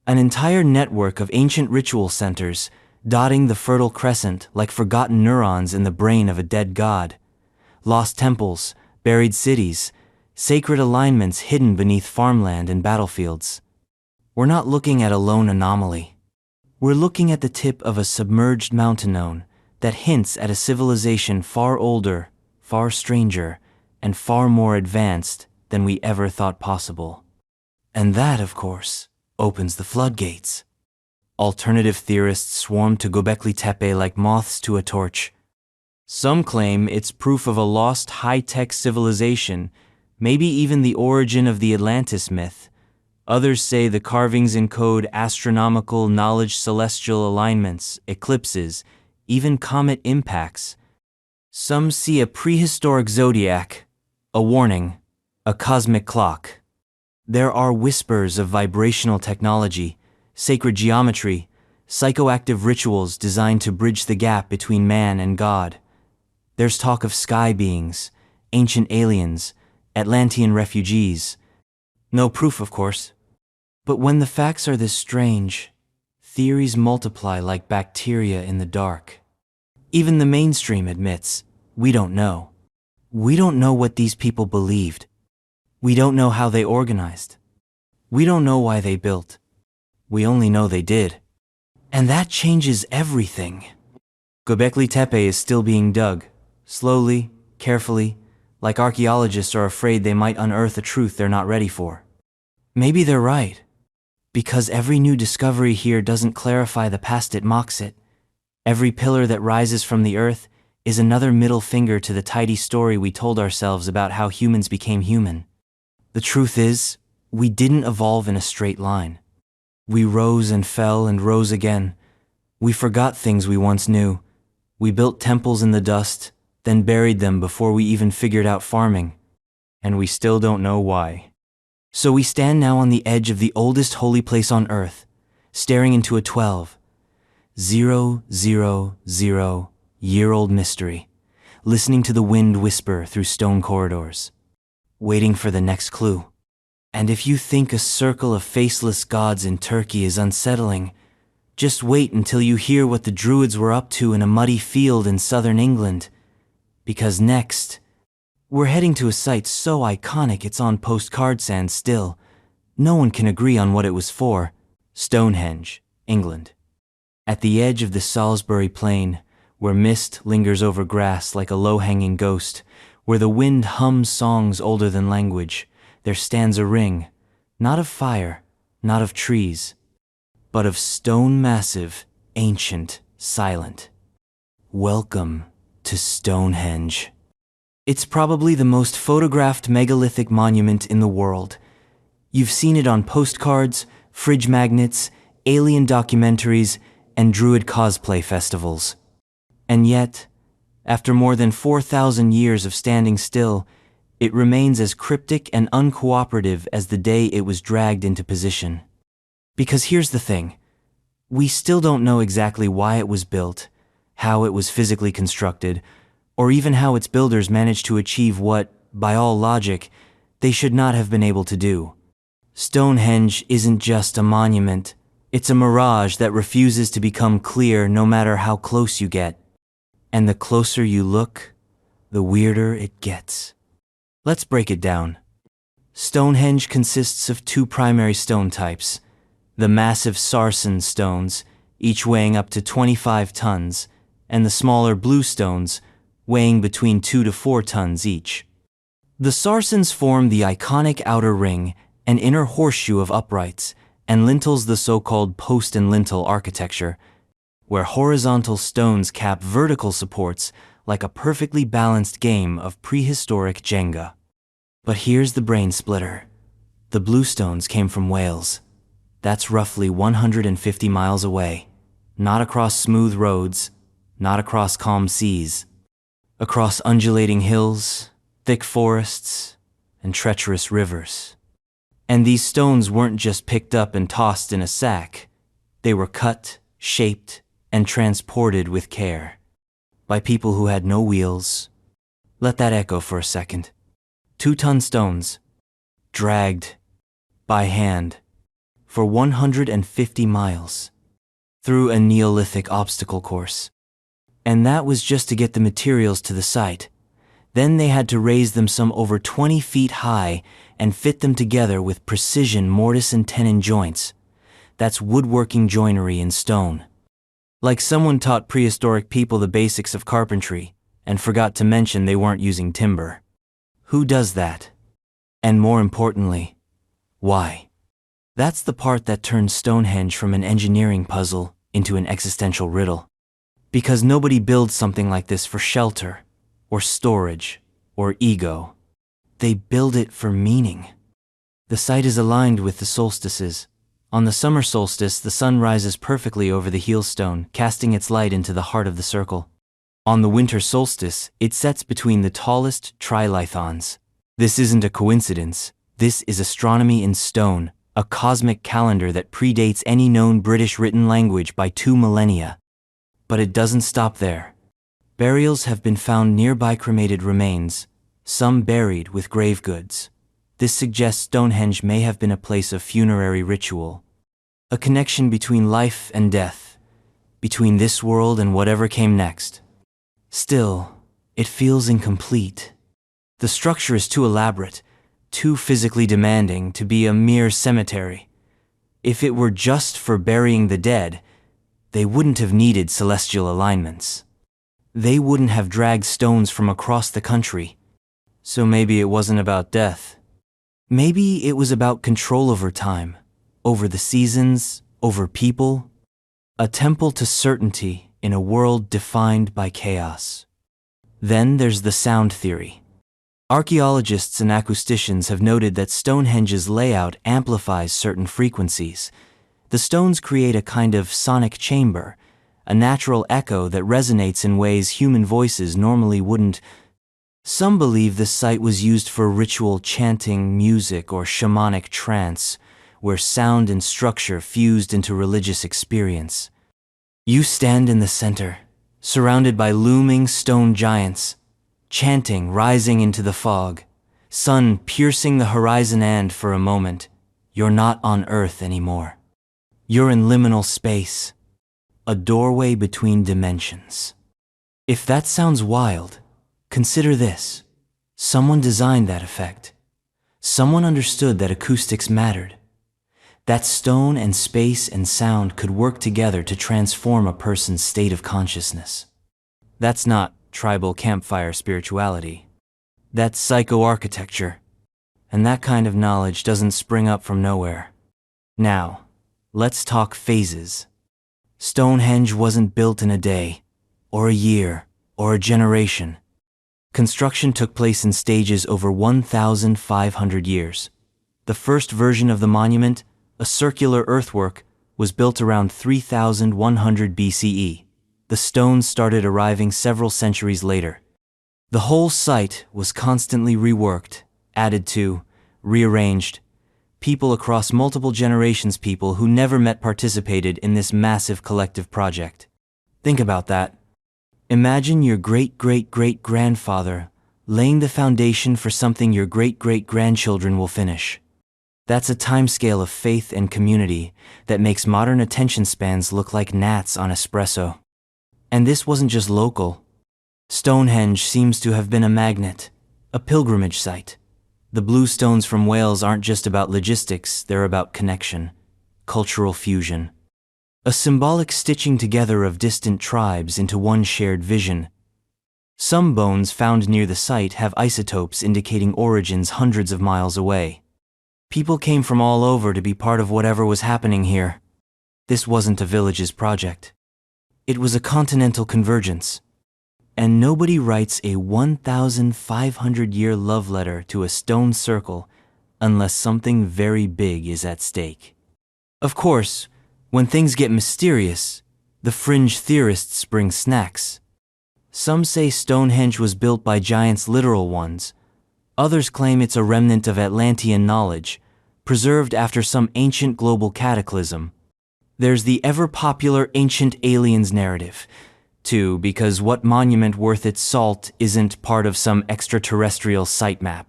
An entire network of ancient ritual centers dotting the Fertile Crescent like forgotten neurons in the brain of a dead god. Lost temples, buried cities, sacred alignments hidden beneath farmland and battlefields. We're not looking at a lone anomaly. We're looking at the tip of a submerged mountain known that hints at a civilization far older, far stranger, and far more advanced than we ever thought possible. And that, of course, opens the floodgates. Alternative theorists swarm to Göbekli Tepe like moths to a torch. Some claim it's proof of a lost high-tech civilization, maybe even the origin of the Atlantis myth. Others say the carvings encode astronomical knowledge, celestial alignments, eclipses, even comet impacts. Some see a prehistoric zodiac, a warning, a cosmic clock. There are whispers of vibrational technology, sacred geometry, psychoactive rituals designed to bridge the gap between man and God. There's talk of sky beings, ancient aliens, Atlantean refugees. No proof, of course. But when the facts are this strange, theories multiply like bacteria in the dark. Even the mainstream admits, we don't know. We don't know what these people believed. We don't know how they organized. We don't know why they built. We only know they did. And that changes everything. Göbekli Tepe is still being dug, slowly, carefully, like archaeologists are afraid they might unearth a truth they're not ready for. Maybe they're right, because every new discovery here doesn't clarify the past, it mocks it. Every pillar that rises from the earth is another middle finger to the tidy story we told ourselves about how humans became human. The truth is, we didn't evolve in a straight line. We rose and fell and rose again. We forgot things we once knew. We built temples in the dust, then buried them before we even figured out farming. And we still don't know why. So we stand now on the edge of the oldest holy place on earth, staring into a 12,000-year-old mystery, listening to the wind whisper through stone corridors, waiting for the next clue. And if you think a circle of faceless gods in Turkey is unsettling, just wait until you hear what the Druids were up to in a muddy field in southern England. Because next, we're heading to a site so iconic it's on postcard sand still. No one can agree on what it was for. Stonehenge, England. At the edge of the Salisbury Plain, where mist lingers over grass like a low-hanging ghost, where the wind hums songs older than language, there stands a ring, not of fire, not of trees, but of stone massive, ancient, silent. Welcome to Stonehenge. It's probably the most photographed megalithic monument in the world. You've seen it on postcards, fridge magnets, alien documentaries, and Druid cosplay festivals. And yet, after more than 4,000 years of standing still, it remains as cryptic and uncooperative as the day it was dragged into position. Because here's the thing. We still don't know exactly why it was built, how it was physically constructed, or even how its builders managed to achieve what, by all logic, they should not have been able to do. Stonehenge isn't just a monument, It's a mirage that refuses to become clear no matter how close you get. And the closer you look, the weirder it gets. Let's break it down. Stonehenge consists of two primary stone types: the massive sarsen stones, each weighing up to 25 tons, and the smaller blue stones, weighing between 2 to 4 tons each. The sarsens form the iconic outer ring and inner horseshoe of uprights, and lintels the so-called post and lintel architecture, where horizontal stones cap vertical supports like a perfectly balanced game of prehistoric Jenga. But here's the brain splitter. The blue stones came from Wales. That's roughly 150 miles away, not across smooth roads, not across calm seas, across undulating hills, thick forests, and treacherous rivers. And these stones weren't just picked up and tossed in a sack. They were cut, shaped, and transported with care by people who had no wheels. Let that echo for a second. 2-ton stones, dragged by hand for 150 miles through a Neolithic obstacle course. And that was just to get the materials to the site. Then they had to raise them some over 20 feet high and fit them together with precision mortise and tenon joints. That's woodworking joinery in stone. Like someone taught prehistoric people the basics of carpentry and forgot to mention they weren't using timber. Who does that? And more importantly, why? That's the part that turns Stonehenge from an engineering puzzle into an existential riddle. Because nobody builds something like this for shelter, or storage, or ego. They build it for meaning. The site is aligned with the solstices. On the summer solstice, the sun rises perfectly over the heel stone, casting its light into the heart of the circle. On the winter solstice, it sets between the tallest trilithons. This isn't a coincidence. This is astronomy in stone, a cosmic calendar that predates any known British written language by 2 millennia. But it doesn't stop there. Burials have been found nearby cremated remains, some buried with grave goods. This suggests Stonehenge may have been a place of funerary ritual, a connection between life and death, between this world and whatever came next. Still, it feels incomplete. The structure is too elaborate, too physically demanding to be a mere cemetery. If it were just for burying the dead, they wouldn't have needed celestial alignments. They wouldn't have dragged stones from across the country. So maybe it wasn't about death. Maybe it was about control over time, over the seasons, over people. A temple to certainty in a world defined by chaos. Then there's the sound theory. Archaeologists and acousticians have noted that Stonehenge's layout amplifies certain frequencies. The stones create a kind of sonic chamber, a natural echo that resonates in ways human voices normally wouldn't. Some believe this site was used for ritual chanting, music, or shamanic trance, where sound and structure fused into religious experience. You stand in the center, surrounded by looming stone giants, chanting rising into the fog, sun piercing the horizon, and for a moment, you're not on Earth anymore. You're in liminal space, a doorway between dimensions. If that sounds wild, consider this. Someone designed that effect. Someone understood that acoustics mattered. That stone and space and sound could work together to transform a person's state of consciousness. That's not tribal campfire spirituality. That's psycho-architecture. And that kind of knowledge doesn't spring up from nowhere. Now, let's talk phases. Stonehenge wasn't built in a day, or a year, or a generation. Construction took place in stages over 1,500 years. The first version of the monument, a circular earthwork, was built around 3,100 BCE. The stones started arriving several centuries later. The whole site was constantly reworked, added to, rearranged. People across multiple generations, people who never met, participated in this massive collective project. Think about that. Imagine your great-great-great-grandfather laying the foundation for something your great-great-grandchildren will finish. That's a timescale of faith and community that makes modern attention spans look like gnats on espresso. And this wasn't just local. Stonehenge seems to have been a magnet, a pilgrimage site. The blue stones from Wales aren't just about logistics, they're about connection, cultural fusion. A symbolic stitching together of distant tribes into one shared vision. Some bones found near the site have isotopes indicating origins hundreds of miles away. People came from all over to be part of whatever was happening here. This wasn't a village's project. It was a continental convergence. And nobody writes a 1,500-year love letter to a stone circle unless something very big is at stake. Of course, when things get mysterious, the fringe theorists bring snacks. Some say Stonehenge was built by giants, literal ones. Others claim it's a remnant of Atlantean knowledge, preserved after some ancient global cataclysm. There's the ever-popular ancient aliens narrative, too, because what monument worth its salt isn't part of some extraterrestrial sitemap?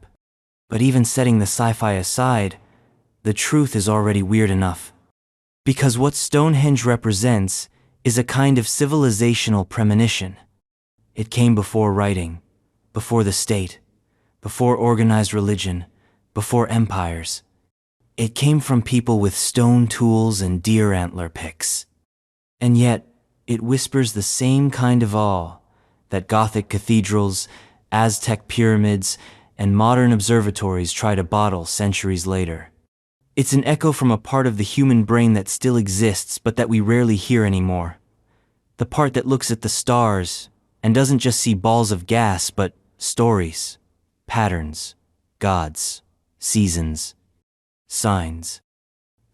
But even setting the sci-fi aside, the truth is already weird enough. Because what Stonehenge represents is a kind of civilizational premonition. It came before writing, before the state, before organized religion, before empires. It came from people with stone tools and deer antler picks. And yet, it whispers the same kind of awe that Gothic cathedrals, Aztec pyramids, and modern observatories try to bottle centuries later. It's an echo from a part of the human brain that still exists but that we rarely hear anymore. The part that looks at the stars and doesn't just see balls of gas but stories, patterns, gods, seasons, signs.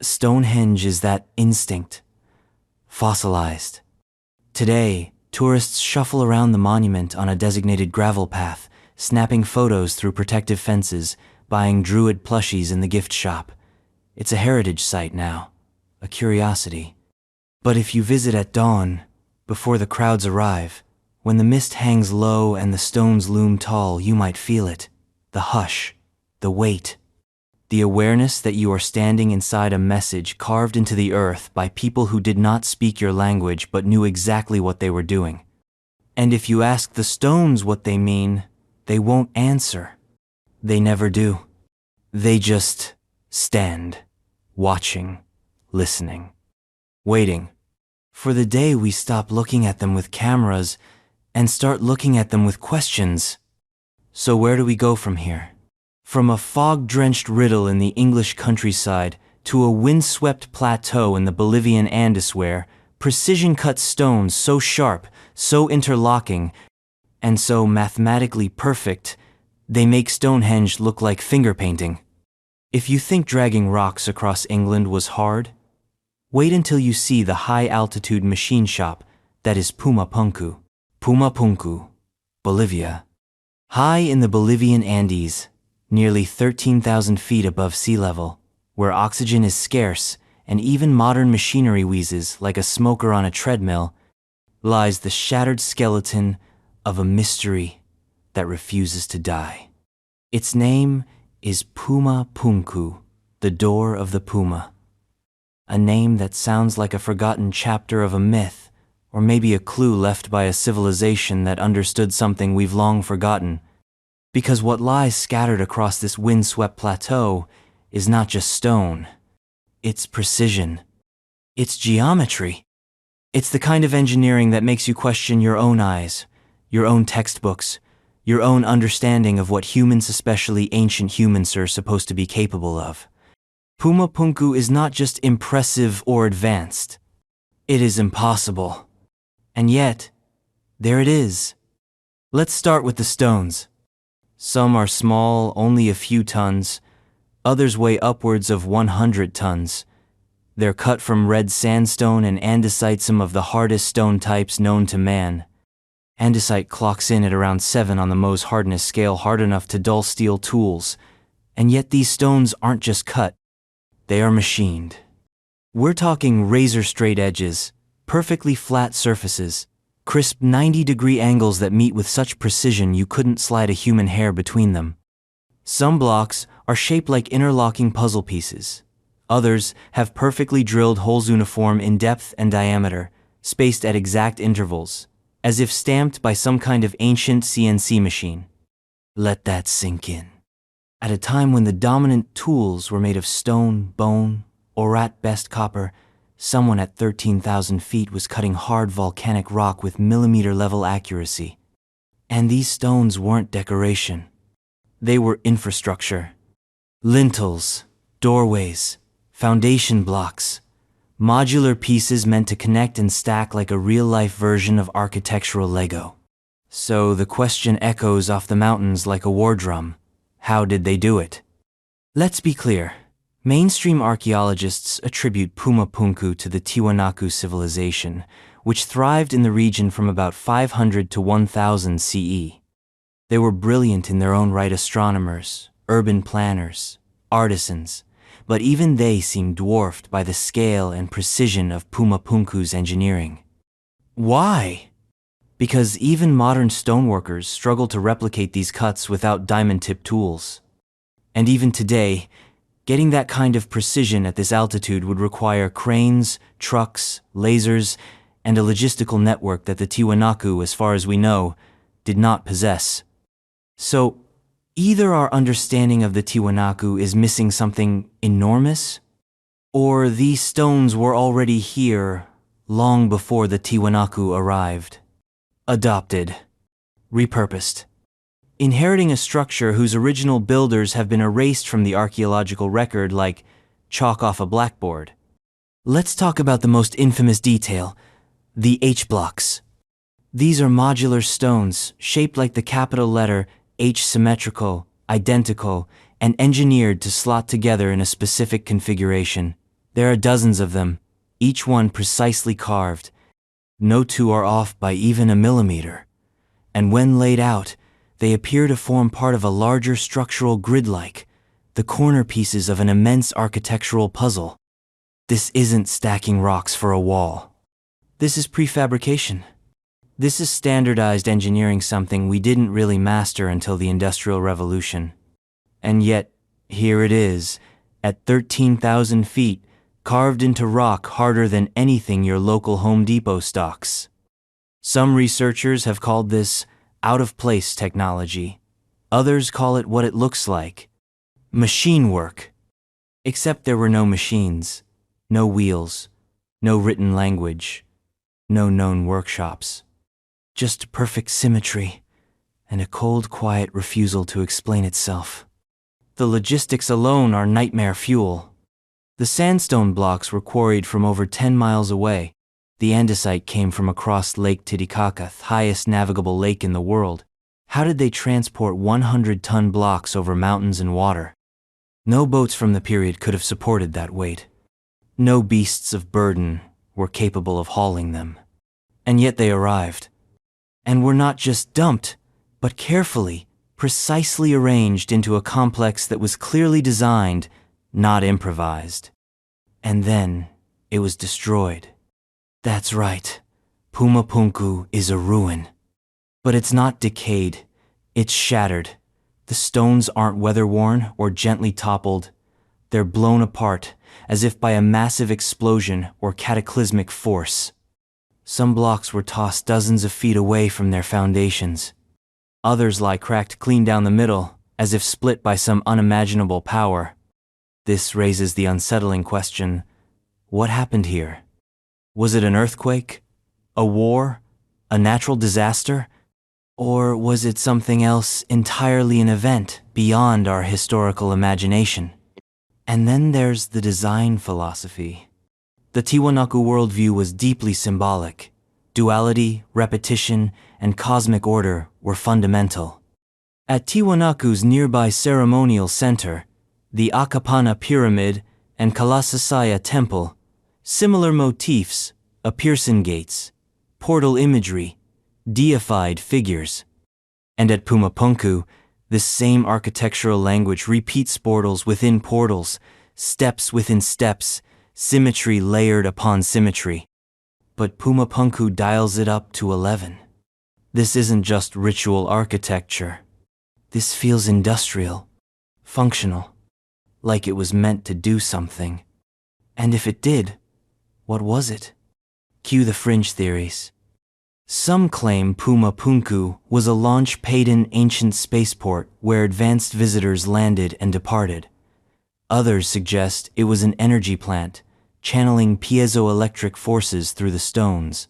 Stonehenge is that instinct, fossilized. Today, tourists shuffle around the monument on a designated gravel path, snapping photos through protective fences, buying druid plushies in the gift shop. It's a heritage site now, a curiosity. But if you visit at dawn, before the crowds arrive, when the mist hangs low and the stones loom tall, you might feel it. The hush, the weight. The awareness that you are standing inside a message carved into the earth by people who did not speak your language but knew exactly what they were doing. And if you ask the stones what they mean, they won't answer. They never do. They just stand, watching, listening, waiting for the day we stop looking at them with cameras and start looking at them with questions. So where do we go from here? From a fog-drenched riddle in the English countryside to a windswept plateau in the Bolivian Andes where precision-cut stones so sharp, so interlocking, and so mathematically perfect, they make Stonehenge look like finger painting. If you think dragging rocks across England was hard, wait until you see the high-altitude machine shop that is Puma Punku. Puma Punku, Bolivia. High in the Bolivian Andes, nearly 13,000 feet above sea level, where oxygen is scarce and even modern machinery wheezes like a smoker on a treadmill, lies the shattered skeleton of a mystery that refuses to die. Its name is Puma Punku, the door of the puma. A name that sounds like a forgotten chapter of a myth, or maybe a clue left by a civilization that understood something we've long forgotten. Because what lies scattered across this windswept plateau is not just stone. It's precision. It's geometry. It's the kind of engineering that makes you question your own eyes, your own textbooks, your own understanding of what humans, especially ancient humans, are supposed to be capable of. Puma Punku is not just impressive or advanced. It is impossible. And yet, there it is. Let's start with the stones. Some are small, only a few tons. Others weigh upwards of 100 tons. They're cut from red sandstone and andesite, some of the hardest stone types known to man. Andesite clocks in at around 7 on the Mohs hardness scale, hard enough to dull steel tools. And yet these stones aren't just cut. They are machined. We're talking razor-straight edges, perfectly flat surfaces, crisp 90-degree angles that meet with such precision you couldn't slide a human hair between them. Some blocks are are shaped like interlocking puzzle pieces. Others have perfectly drilled holes uniform in depth and diameter, spaced at exact intervals, as if stamped by some kind of ancient CNC machine. Let that sink in. At a time when the dominant tools were made of stone, bone, or at best copper, someone at 13,000 feet was cutting hard volcanic rock with millimeter-level accuracy. And these stones weren't decoration. They were infrastructure. Lintels, doorways, foundation blocks, modular pieces meant to connect and stack like a real-life version of architectural Lego. So the question echoes off the mountains like a war drum. How did they do it? Let's be clear. Mainstream archaeologists attribute Puma Punku to the Tiwanaku civilization, which thrived in the region from about 500 to 1000 CE. They were brilliant in their own right, astronomers, urban planners, artisans, but even they seemed dwarfed by the scale and precision of Puma Punku's engineering. Why? Because even modern stoneworkers struggle to replicate these cuts without diamond-tipped tools. And even today, getting that kind of precision at this altitude would require cranes, trucks, lasers, and a logistical network that the Tiwanaku, as far as we know, did not possess. So, either our understanding of the Tiwanaku is missing something enormous, or these stones were already here long before the Tiwanaku arrived. Adopted. Repurposed. Inheriting a structure whose original builders have been erased from the archaeological record like chalk off a blackboard. Let's talk about the most infamous detail, the H-blocks. These are modular stones shaped like the capital letter H, symmetrical, identical, and engineered to slot together in a specific configuration. There are dozens of them, each one precisely carved. No two are off by even a millimeter. And when laid out, they appear to form part of a larger structural grid-like, the corner pieces of an immense architectural puzzle. This isn't stacking rocks for a wall. This is prefabrication. This is standardized engineering, something we didn't really master until the Industrial Revolution. And yet, here it is, at 13,000 feet, carved into rock harder than anything your local Home Depot stocks. Some researchers have called this out-of-place technology. Others call it what it looks like. Machine work. Except there were no machines, no wheels, no written language, no known workshops. Just perfect symmetry and a cold, quiet refusal to explain itself. The logistics alone are nightmare fuel. The sandstone blocks were quarried from over 10 miles away. The andesite came from across Lake Titicaca, the highest navigable lake in the world. How did they transport 100-ton blocks over mountains and water? No boats from the period could have supported that weight. No beasts of burden were capable of hauling them. And yet they arrived. And were not just dumped, but carefully, precisely arranged into a complex that was clearly designed, not improvised. And then it was destroyed. That's right. Puma Punku is a ruin. But it's not decayed. It's shattered. The stones aren't weather-worn or gently toppled. They're blown apart, as if by a massive explosion or cataclysmic force. Some blocks were tossed dozens of feet away from their foundations. Others lie cracked clean down the middle, as if split by some unimaginable power. This raises the unsettling question, what happened here? Was it an earthquake? A war? A natural disaster? Or was it something else entirely, an event beyond our historical imagination? And then there's the design philosophy. The Tiwanaku worldview was deeply symbolic. Duality, repetition, and cosmic order were fundamental. At Tiwanaku's nearby ceremonial center, the Akapana Pyramid and Kalasasaya Temple, similar motifs, a Pearson gates, portal imagery, deified figures. And at Puma Punku, this same architectural language repeats portals within portals, steps within steps, symmetry layered upon symmetry. But Puma Punku dials it up to 11. This isn't just ritual architecture. This feels industrial, functional. like it was meant to do something. And if it did, what was it? Cue the fringe theories. Some claim Puma Punku was a launch-paid-in ancient spaceport where advanced visitors landed and departed. Others suggest it was an energy plant, channeling piezoelectric forces through the stones.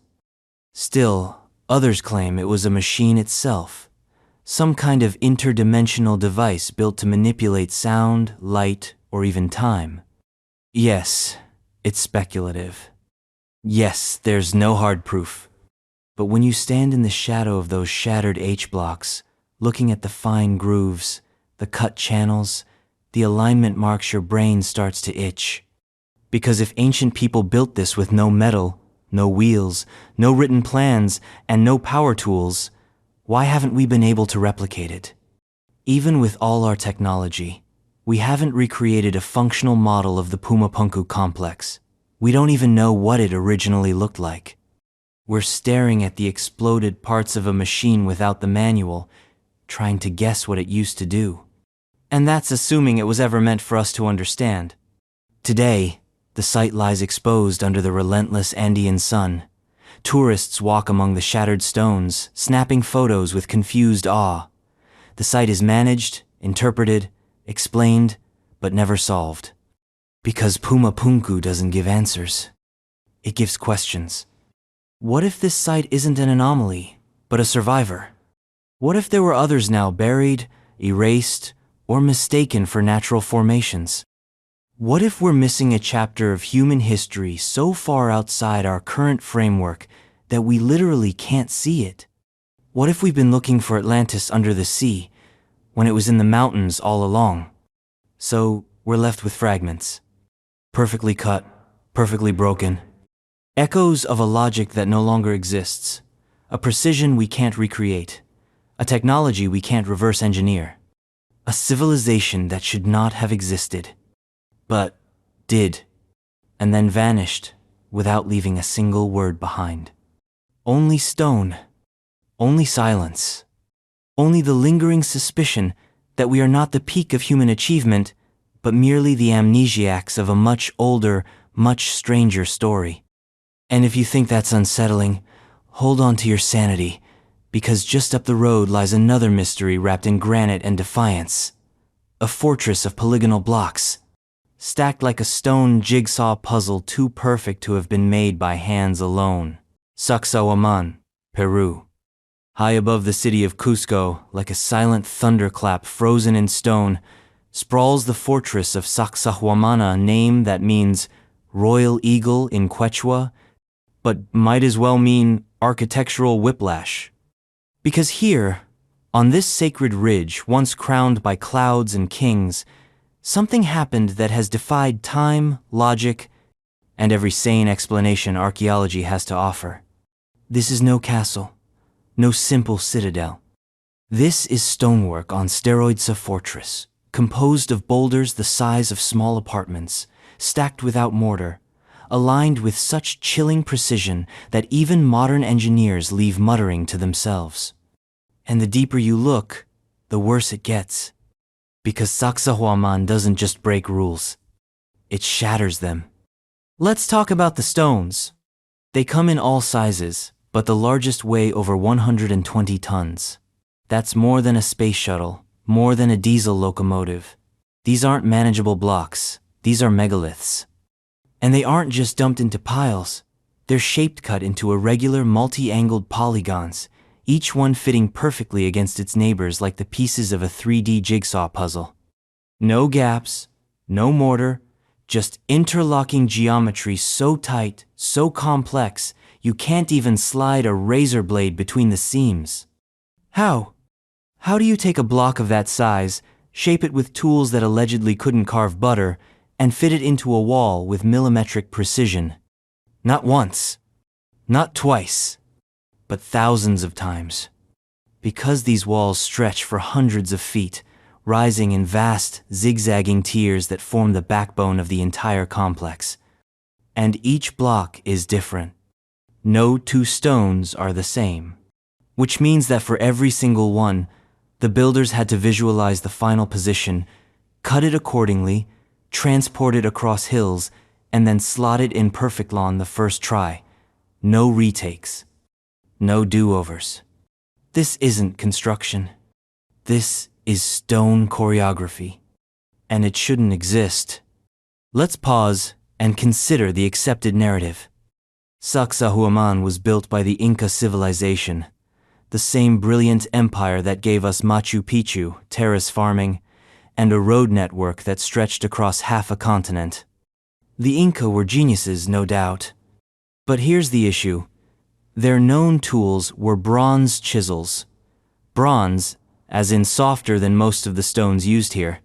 Still, others claim it was a machine itself, some kind of interdimensional device built to manipulate sound, light, or even time. Yes, it's speculative. Yes, there's no hard proof. But when you stand in the shadow of those shattered H-blocks, looking at the fine grooves, the cut channels, the alignment marks, your brain starts to itch. Because if ancient people built this with no metal, no wheels, no written plans, and no power tools, why haven't we been able to replicate it? Even with all our technology, we haven't recreated a functional model of the Puma Punku complex. We don't even know what it originally looked like. We're staring at the exploded parts of a machine without the manual, trying to guess what it used to do. And that's assuming it was ever meant for us to understand. Today, the site lies exposed under the relentless Andean sun. Tourists walk among the shattered stones, snapping photos with confused awe. The site is managed, interpreted, explained, but never solved. Because Puma Punku doesn't give answers. It gives questions. What if this site isn't an anomaly, but a survivor? What if there were others now buried, erased, or mistaken for natural formations? What if we're missing a chapter of human history so far outside our current framework that we literally can't see it? What if we've been looking for Atlantis under the sea when it was in the mountains all along? So we're left with fragments. Perfectly cut, perfectly broken. Echoes of a logic that no longer exists, a precision we can't recreate, a technology we can't reverse engineer, a civilization that should not have existed, but did, and then vanished without leaving a single word behind. Only stone, only silence, only the lingering suspicion that we are not the peak of human achievement, but merely the amnesiacs of a much older, much stranger story. And if you think that's unsettling, hold on to your sanity, because just up the road lies another mystery wrapped in granite and defiance. A fortress of polygonal blocks, stacked like a stone jigsaw puzzle too perfect to have been made by hands alone. Sacsahuamán, Peru. High above the city of Cusco, like a silent thunderclap frozen in stone, sprawls the fortress of Sacsahuamán, a name that means royal eagle in Quechua, but might as well mean architectural whiplash. Because here, on this sacred ridge once crowned by clouds and kings, something happened that has defied time, logic, and every sane explanation archaeology has to offer. This is no castle, no simple citadel. This is stonework on steroids, a fortress, composed of boulders the size of small apartments, stacked without mortar, aligned with such chilling precision that even modern engineers leave muttering to themselves. And the deeper you look, the worse it gets. Because Sacsahuamán doesn't just break rules, it shatters them. Let's talk about the stones. They come in all sizes, but the largest weigh over 120 tons. That's more than a space shuttle, more than a diesel locomotive. These aren't manageable blocks, these are megaliths. And they aren't just dumped into piles, they're shaped cut into irregular multi-angled polygons, each one fitting perfectly against its neighbors like the pieces of a 3D jigsaw puzzle. No gaps, no mortar, just interlocking geometry so tight, so complex, you can't even slide a razor blade between the seams. How? How do you take a block of that size, shape it with tools that allegedly couldn't carve butter, and fit it into a wall with millimetric precision? Not once, not twice, but thousands of times. Because these walls stretch for hundreds of feet, rising in vast, zigzagging tiers that form the backbone of the entire complex. And each block is different. No two stones are the same. Which means that for every single one, the builders had to visualize the final position, cut it accordingly, transported across hills, and then slotted in perfectly on the first try. No retakes. No do-overs. This isn't construction. This is stone choreography. And it shouldn't exist. Let's pause and consider the accepted narrative. Sacsahuamán was built by the Inca civilization, the same brilliant empire that gave us Machu Picchu, terrace farming, and a road network that stretched across half a continent. The Inca were geniuses, no doubt. But here's the issue. Their known tools were bronze chisels. Bronze, as in softer than most of the stones used here.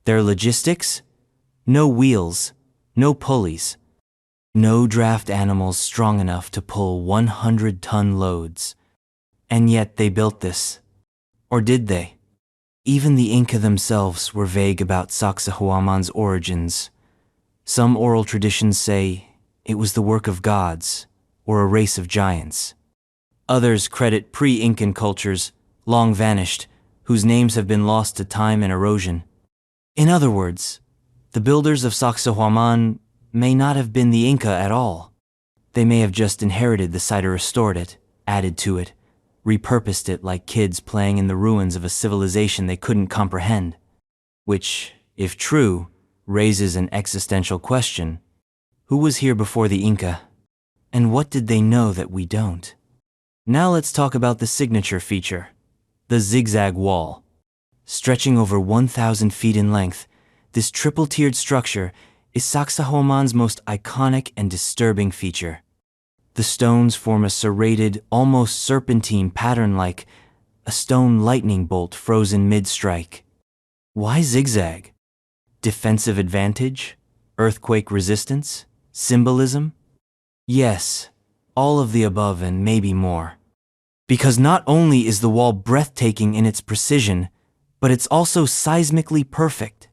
Their logistics? No wheels, no pulleys. No draft animals strong enough to pull 100-ton loads. And yet they built this. Or did they? Even the Inca themselves were vague about Sacsahuamán's origins. Some oral traditions say it was the work of gods, or a race of giants. Others credit pre-Incan cultures, long vanished, whose names have been lost to time and erosion. In other words, the builders of Sacsahuamán may not have been the Inca at all. They may have just inherited the site or restored it, added to it, repurposed it like kids playing in the ruins of a civilization they couldn't comprehend. Which, if true, raises an existential question. Who was here before the Inca? And what did they know that we don't? Now let's talk about the signature feature, the zigzag wall. Stretching over 1,000 feet in length, this triple-tiered structure is Sacsahuamán's most iconic and disturbing feature. The stones form a serrated, almost serpentine pattern like a stone lightning bolt frozen mid-strike. Why zigzag? Defensive advantage? Earthquake resistance? Symbolism? Yes, all of the above and maybe more. Because not only is the wall breathtaking in its precision, but it's also seismically perfect.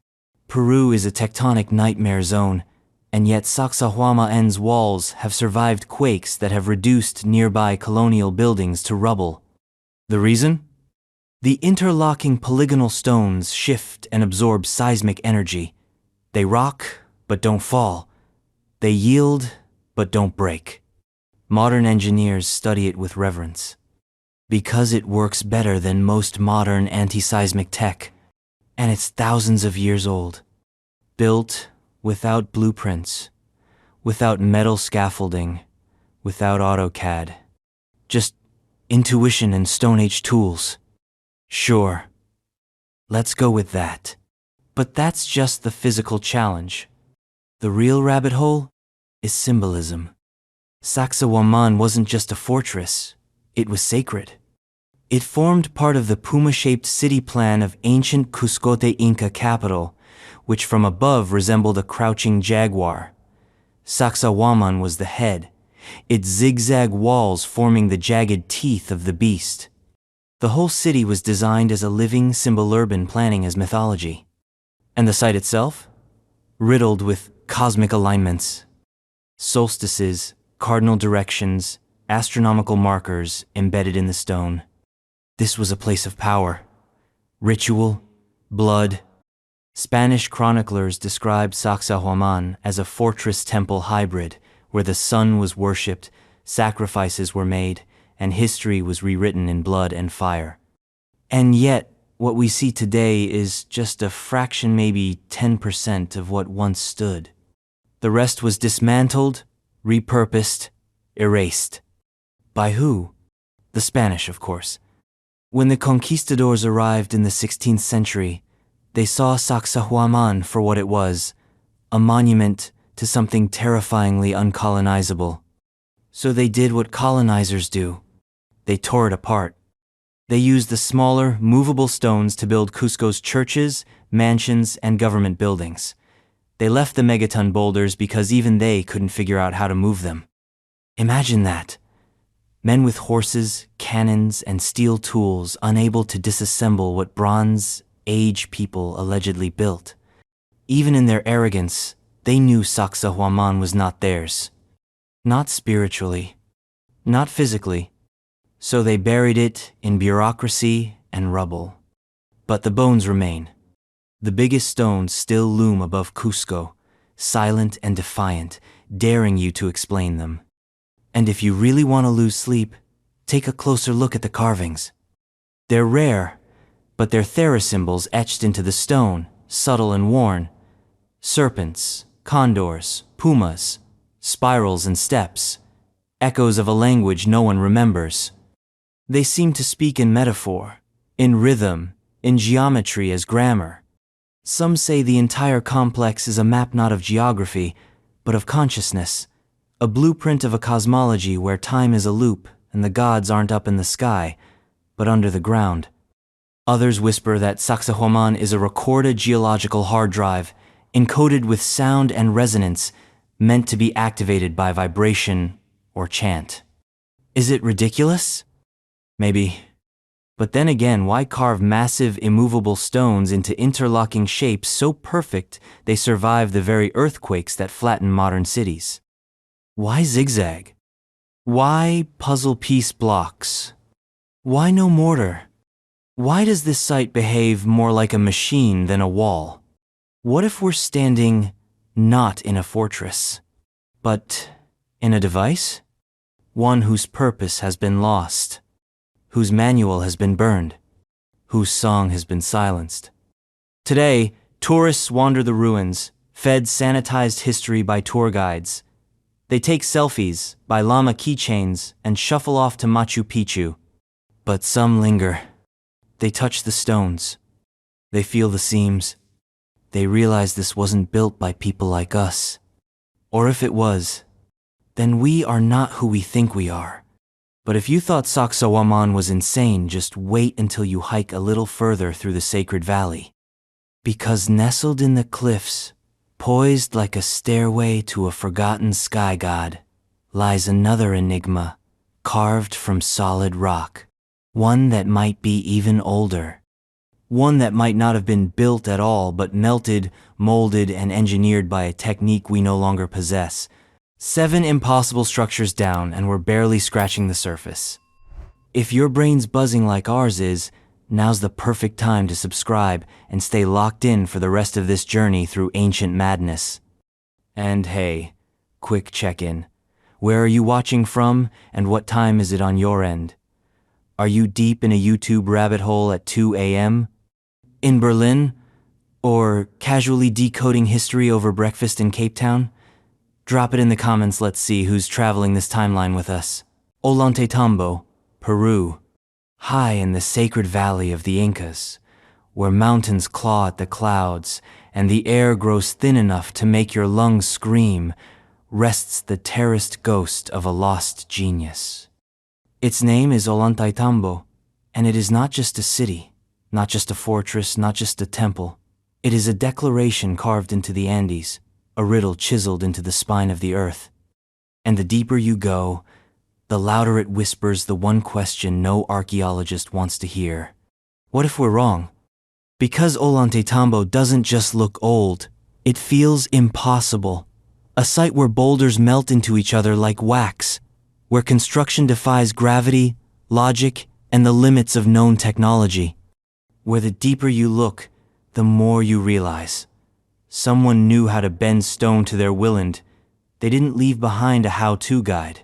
Peru is a tectonic nightmare zone, and yet Sacsahuamán's walls have survived quakes that have reduced nearby colonial buildings to rubble. The reason? The interlocking polygonal stones shift and absorb seismic energy. They rock, but don't fall. They yield, but don't break. Modern engineers study it with reverence. Because it works better than most modern anti-seismic tech, and it's thousands of years old. Built without blueprints, without metal scaffolding, without AutoCAD. Just intuition and Stone Age tools. Sure, let's go with that. But that's just the physical challenge. The real rabbit hole is symbolism. Sacsahuamán wasn't just a fortress, it was sacred. It formed part of the Puma-shaped city plan of ancient Cuscote Inca capital, which from above resembled a crouching jaguar. Sacsahuamán was the head, its zigzag walls forming the jagged teeth of the beast. The whole city was designed as a living symbol, urban planning as mythology. And the site itself? Riddled with cosmic alignments. Solstices, cardinal directions, astronomical markers embedded in the stone. This was a place of power, ritual, blood. Spanish chroniclers described Sacsahuamán as a fortress-temple hybrid, where the sun was worshipped, sacrifices were made, and history was rewritten in blood and fire. And yet, what we see today is just a fraction, maybe 10% of what once stood. The rest was dismantled, repurposed, erased. By who? The Spanish, of course. When the conquistadors arrived in the 16th century, they saw Sacsahuamán for what it was, a monument to something terrifyingly uncolonizable. So they did what colonizers do. They tore it apart. They used the smaller, movable stones to build Cusco's churches, mansions, and government buildings. They left the megaton boulders because even they couldn't figure out how to move them. Imagine that. Men with horses, cannons, and steel tools unable to disassemble what Bronze Age people allegedly built. Even in their arrogance, they knew Sacsahuamán was not theirs. Not spiritually, not physically. So they buried it in bureaucracy and rubble. But the bones remain. The biggest stones still loom above Cusco, silent and defiant, daring you to explain them. And if you really want to lose sleep, take a closer look at the carvings. They're rare, but they're therisymbols etched into the stone, subtle and worn. Serpents, condors, pumas, spirals and steps, echoes of a language no one remembers. They seem to speak in metaphor, in rhythm, in geometry as grammar. Some say the entire complex is a map not of geography, but of consciousness, a blueprint of a cosmology where time is a loop and the gods aren't up in the sky, but under the ground. Others whisper that Sacsahuamán is a recorded geological hard drive, encoded with sound and resonance, meant to be activated by vibration or chant. Is it ridiculous? Maybe. But then again, why carve massive, immovable stones into interlocking shapes so perfect they survive the very earthquakes that flatten modern cities? Why zigzag? Why puzzle piece blocks? Why no mortar? Why does this site behave more like a machine than a wall? What if we're standing not in a fortress, but in a device? One whose purpose has been lost, whose manual has been burned, whose song has been silenced. Today, tourists wander the ruins, fed sanitized history by tour guides. They take selfies, buy llama keychains, and shuffle off to Machu Picchu. But some linger. They touch the stones. They feel the seams. They realize this wasn't built by people like us. Or if it was, then we are not who we think we are. But if you thought Sacsahuamán was insane, just wait until you hike a little further through the sacred valley. Because nestled in the cliffs, poised like a stairway to a forgotten sky god, lies another enigma, carved from solid rock. One that might be even older. One that might not have been built at all, but melted, molded, and engineered by a technique we no longer possess. 7 impossible structures down, and we're barely scratching the surface. If your brain's buzzing like ours is, now's the perfect time to subscribe and stay locked in for the rest of this journey through ancient madness. And hey, quick check-in. Where are you watching from, and what time is it on your end? Are you deep in a YouTube rabbit hole at 2 a.m.? In Berlin? Or casually decoding history over breakfast in Cape Town? Drop it in the comments, let's see who's traveling this timeline with us. Ollantaytambo, Peru. High in the sacred valley of the Incas, where mountains claw at the clouds and the air grows thin enough to make your lungs scream, rests the terraced ghost of a lost genius. Its name is Ollantaytambo, and it is not just a city, not just a fortress, not just a temple. It is a declaration carved into the Andes, a riddle chiseled into the spine of the earth. And the deeper you go, the louder it whispers the one question no archaeologist wants to hear. What if we're wrong? Because Ollantaytambo doesn't just look old, it feels impossible. A site where boulders melt into each other like wax, where construction defies gravity, logic, and the limits of known technology. Where the deeper you look, the more you realize. Someone knew how to bend stone to their will, and they didn't leave behind a how-to guide.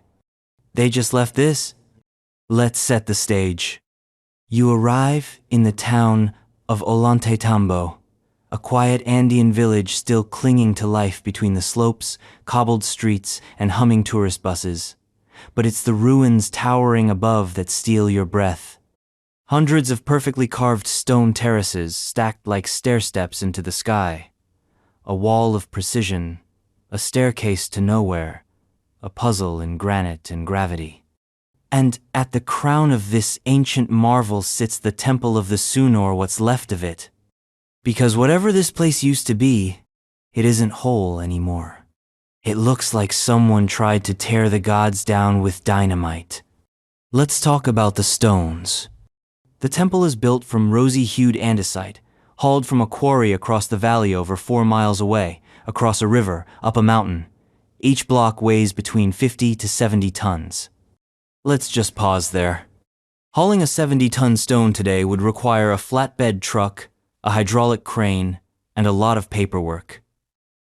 They just left this. Let's set the stage. You arrive in the town of Ollantaytambo, a quiet Andean village still clinging to life between the slopes, cobbled streets, and humming tourist buses. But it's the ruins towering above that steal your breath. Hundreds of perfectly carved stone terraces stacked like stair-steps into the sky. A wall of precision, a staircase to nowhere, a puzzle in granite and gravity. And at the crown of this ancient marvel sits the temple of the Sun, or what's left of it. Because whatever this place used to be, it isn't whole anymore. It looks like someone tried to tear the gods down with dynamite. Let's talk about the stones. The temple is built from rosy-hued andesite, hauled from a quarry across the valley over 4 miles away, across a river, up a mountain. Each block weighs between 50 to 70 tons. Let's just pause there. Hauling a 70-ton stone today would require a flatbed truck, a hydraulic crane, and a lot of paperwork.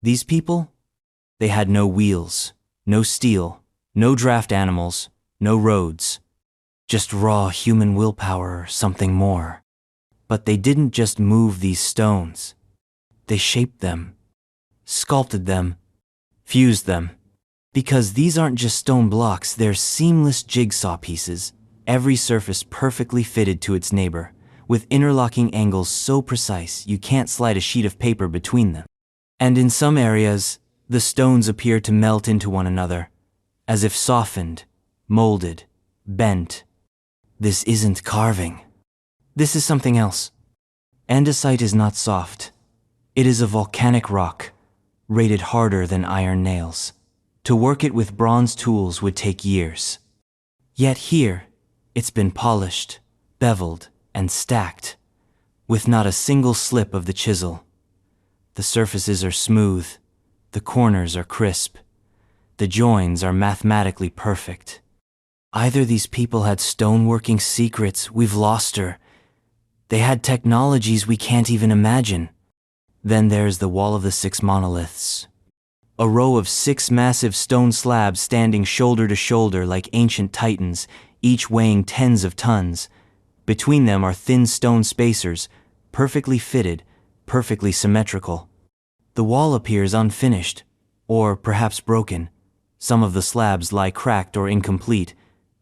These people? They had no wheels, no steel, no draft animals, no roads. Just raw human willpower or something more. But they didn't just move these stones. They shaped them, sculpted them, fused them. Because these aren't just stone blocks, they're seamless jigsaw pieces, every surface perfectly fitted to its neighbor, with interlocking angles so precise you can't slide a sheet of paper between them. And in some areas, the stones appear to melt into one another, as if softened, molded, bent. This isn't carving. This is something else. Andesite is not soft. It is a volcanic rock, rated harder than iron nails. To work it with bronze tools would take years. Yet here, it's been polished, beveled, and stacked, with not a single slip of the chisel. The surfaces are smooth, the corners are crisp, the joins are mathematically perfect. Either these people had stoneworking secrets we've lost, or they had technologies we can't even imagine. Then there's the Wall of the Six Monoliths. A row of 6 massive stone slabs standing shoulder to shoulder like ancient titans, each weighing tens of tons. Between them are thin stone spacers, perfectly fitted, perfectly symmetrical. The wall appears unfinished, or perhaps broken. Some of the slabs lie cracked or incomplete,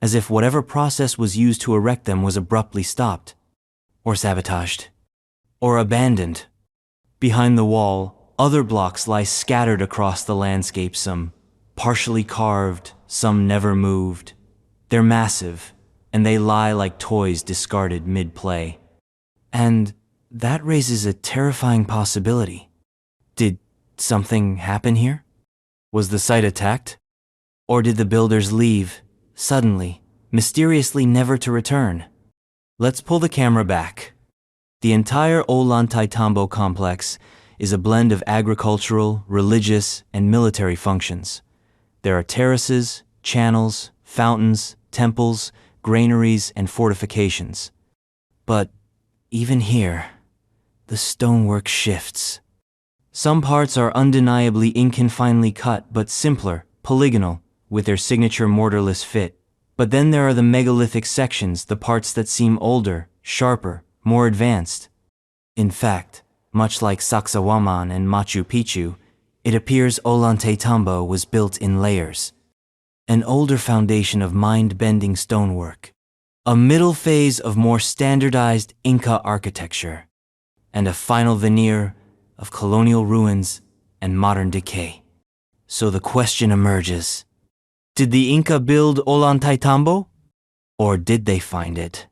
as if whatever process was used to erect them was abruptly stopped, or sabotaged, or abandoned. Behind the wall, other blocks lie scattered across the landscape, some partially carved, some never moved. They're massive, and they lie like toys discarded mid-play. And that raises a terrifying possibility. Did something happen here? Was the site attacked? Or did the builders leave, suddenly, mysteriously never to return? Let's pull the camera back. The entire Ollantaytambo complex is a blend of agricultural, religious, and military functions. There are terraces, channels, fountains, temples, granaries, and fortifications. But even here, the stonework shifts. Some parts are undeniably Incan-finely cut but simpler, polygonal, with their signature mortarless fit. But then there are the megalithic sections, the parts that seem older, sharper, more advanced. In fact, much like Sacsahuamán and Machu Picchu, it appears Ollantaytambo was built in layers. An older foundation of mind-bending stonework, a middle phase of more standardized Inca architecture, and a final veneer of colonial ruins and modern decay. So the question emerges, did the Inca build Ollantaytambo? Or did they find it?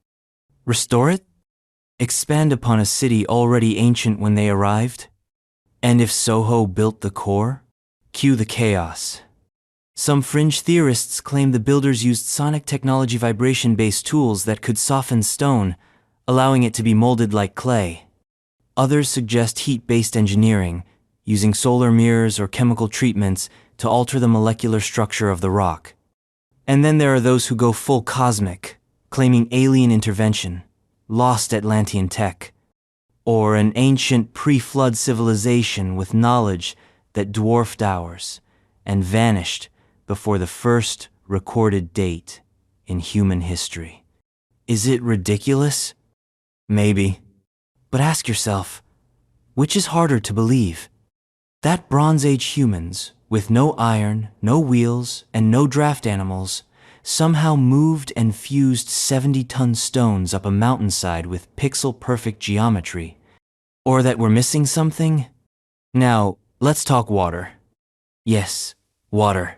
Restore it? Expand upon a city already ancient when they arrived? And if Soho built the core? Cue the chaos. Some fringe theorists claim the builders used sonic technology vibration-based tools that could soften stone, allowing it to be molded like clay. Others suggest heat-based engineering, using solar mirrors or chemical treatments to alter the molecular structure of the rock. And then there are those who go full cosmic, claiming alien intervention, lost Atlantean tech, or an ancient pre-flood civilization with knowledge that dwarfed ours and vanished before the first recorded date in human history. Is it ridiculous? Maybe. But ask yourself, which is harder to believe? That Bronze Age humans, with no iron, no wheels, and no draft animals, somehow moved and fused 70-ton stones up a mountainside with pixel-perfect geometry. Or that we're missing something? Now, let's talk water. Yes, water.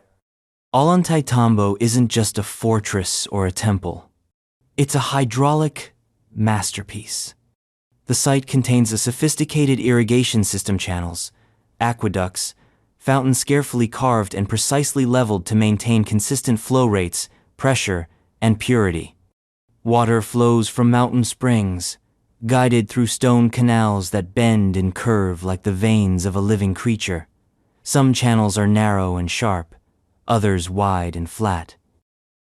Ollantaytambo isn't just a fortress or a temple. It's a hydraulic masterpiece. The site contains a sophisticated irrigation system channels, aqueducts, fountains carefully carved and precisely leveled to maintain consistent flow rates, pressure, and purity. Water flows from mountain springs, guided through stone canals that bend and curve like the veins of a living creature. Some channels are narrow and sharp, others wide and flat.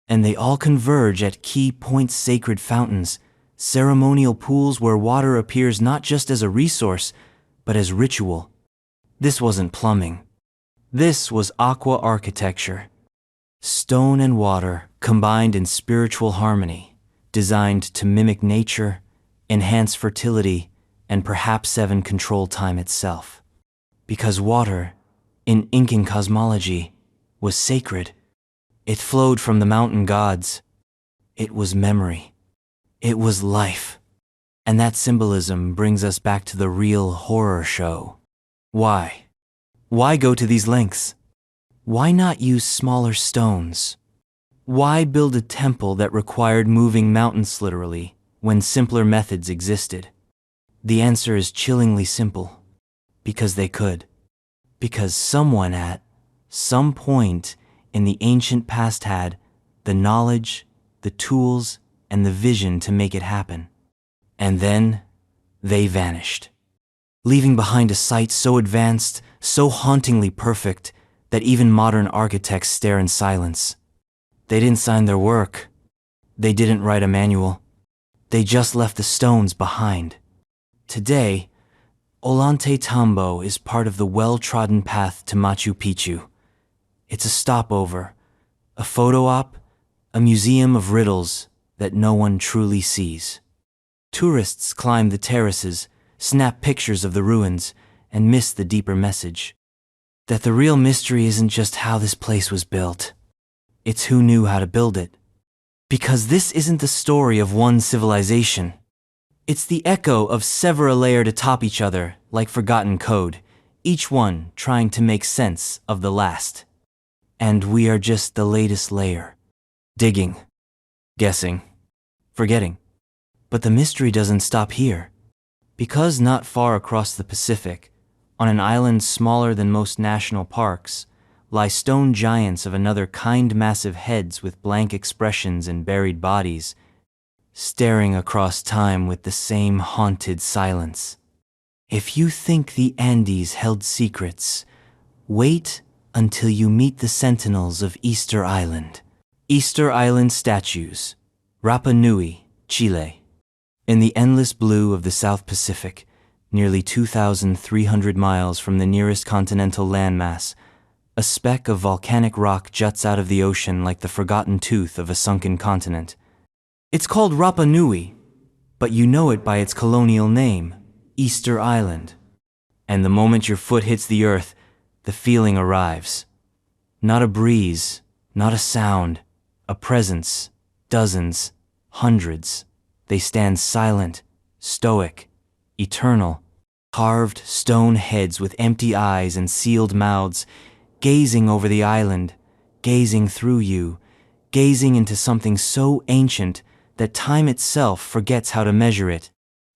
And they all converge at key points: sacred fountains, ceremonial pools where water appears not just as a resource, but as ritual. This wasn't plumbing. This was aqua architecture. Stone and water combined in spiritual harmony, designed to mimic nature, enhance fertility, and perhaps even control time itself. Because water, in Incan cosmology, was sacred. It flowed from the mountain gods. It was memory. It was life. And that symbolism brings us back to the real horror show. Why? Why go to these lengths? Why not use smaller stones? Why build a temple that required moving mountains literally when simpler methods existed? The answer is chillingly simple. Because they could. Because someone at some point in the ancient past had the knowledge, the tools, and the vision to make it happen. And then they vanished, leaving behind a site so advanced, so hauntingly perfect, that even modern architects stare in silence. They didn't sign their work. They didn't write a manual. They just left the stones behind. Today, Ollantaytambo is part of the well-trodden path to Machu Picchu. It's a stopover, a photo op, a museum of riddles that no one truly sees. Tourists climb the terraces, snap pictures of the ruins, and miss the deeper message. That the real mystery isn't just how this place was built. It's who knew how to build it. Because this isn't the story of one civilization. It's the echo of several layers atop each other, like forgotten code, each one trying to make sense of the last. And we are just the latest layer. Digging. Guessing. Forgetting. But the mystery doesn't stop here. Because not far across the Pacific, on an island smaller than most national parks, lie stone giants of another kind, massive heads with blank expressions and buried bodies, staring across time with the same haunted silence. If you think the Andes held secrets, wait until you meet the sentinels of Easter Island. Easter Island statues, Rapa Nui, Chile. In the endless blue of the South Pacific, nearly 2,300 miles from the nearest continental landmass, a speck of volcanic rock juts out of the ocean like the forgotten tooth of a sunken continent. It's called Rapa Nui, but you know it by its colonial name, Easter Island. And the moment your foot hits the earth, the feeling arrives. Not a breeze, not a sound, a presence, dozens, hundreds. They stand silent, stoic, eternal, carved stone heads with empty eyes and sealed mouths, gazing over the island, gazing through you, gazing into something so ancient that time itself forgets how to measure it.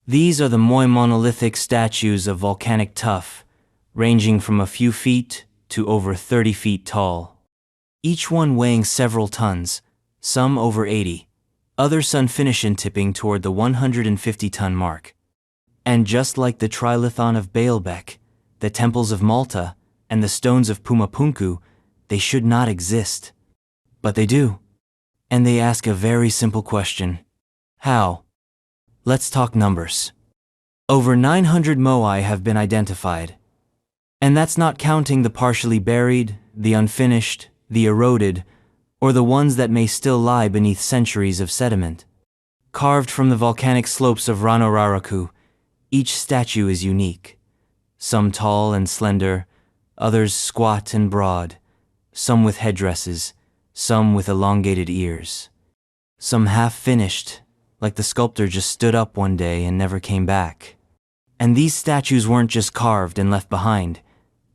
These are the monolithic statues of volcanic tuff, ranging from a few feet to over 30 feet tall. Each one weighing several tons, some over 80, others unfinished tipping toward the 150-ton mark. And just like the trilithon of Baalbek, the temples of Malta, and the stones of Puma Punku, they should not exist. But they do. And they ask a very simple question. How? Let's talk numbers. Over 900 moai have been identified. And that's not counting the partially buried, the unfinished, the eroded, or the ones that may still lie beneath centuries of sediment. Carved from the volcanic slopes of Ranoraraku, each statue is unique. Some tall and slender, others squat and broad, some with headdresses, some with elongated ears. Some half-finished, like the sculptor just stood up one day and never came back. And these statues weren't just carved and left behind.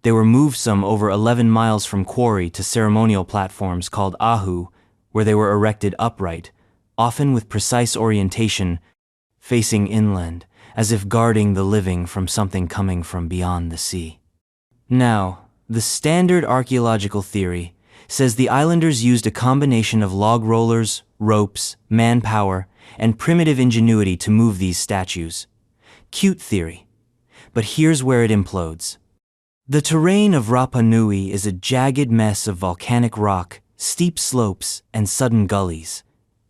They were moved some over 11 miles from quarry to ceremonial platforms called ahu, where they were erected upright, often with precise orientation, facing inland, as if guarding the living from something coming from beyond the sea. Now, the standard archaeological theory says the islanders used a combination of log rollers, ropes, manpower, and primitive ingenuity to move these statues. Cute theory. But here's where it implodes. The terrain of Rapa Nui is a jagged mess of volcanic rock, steep slopes, and sudden gullies.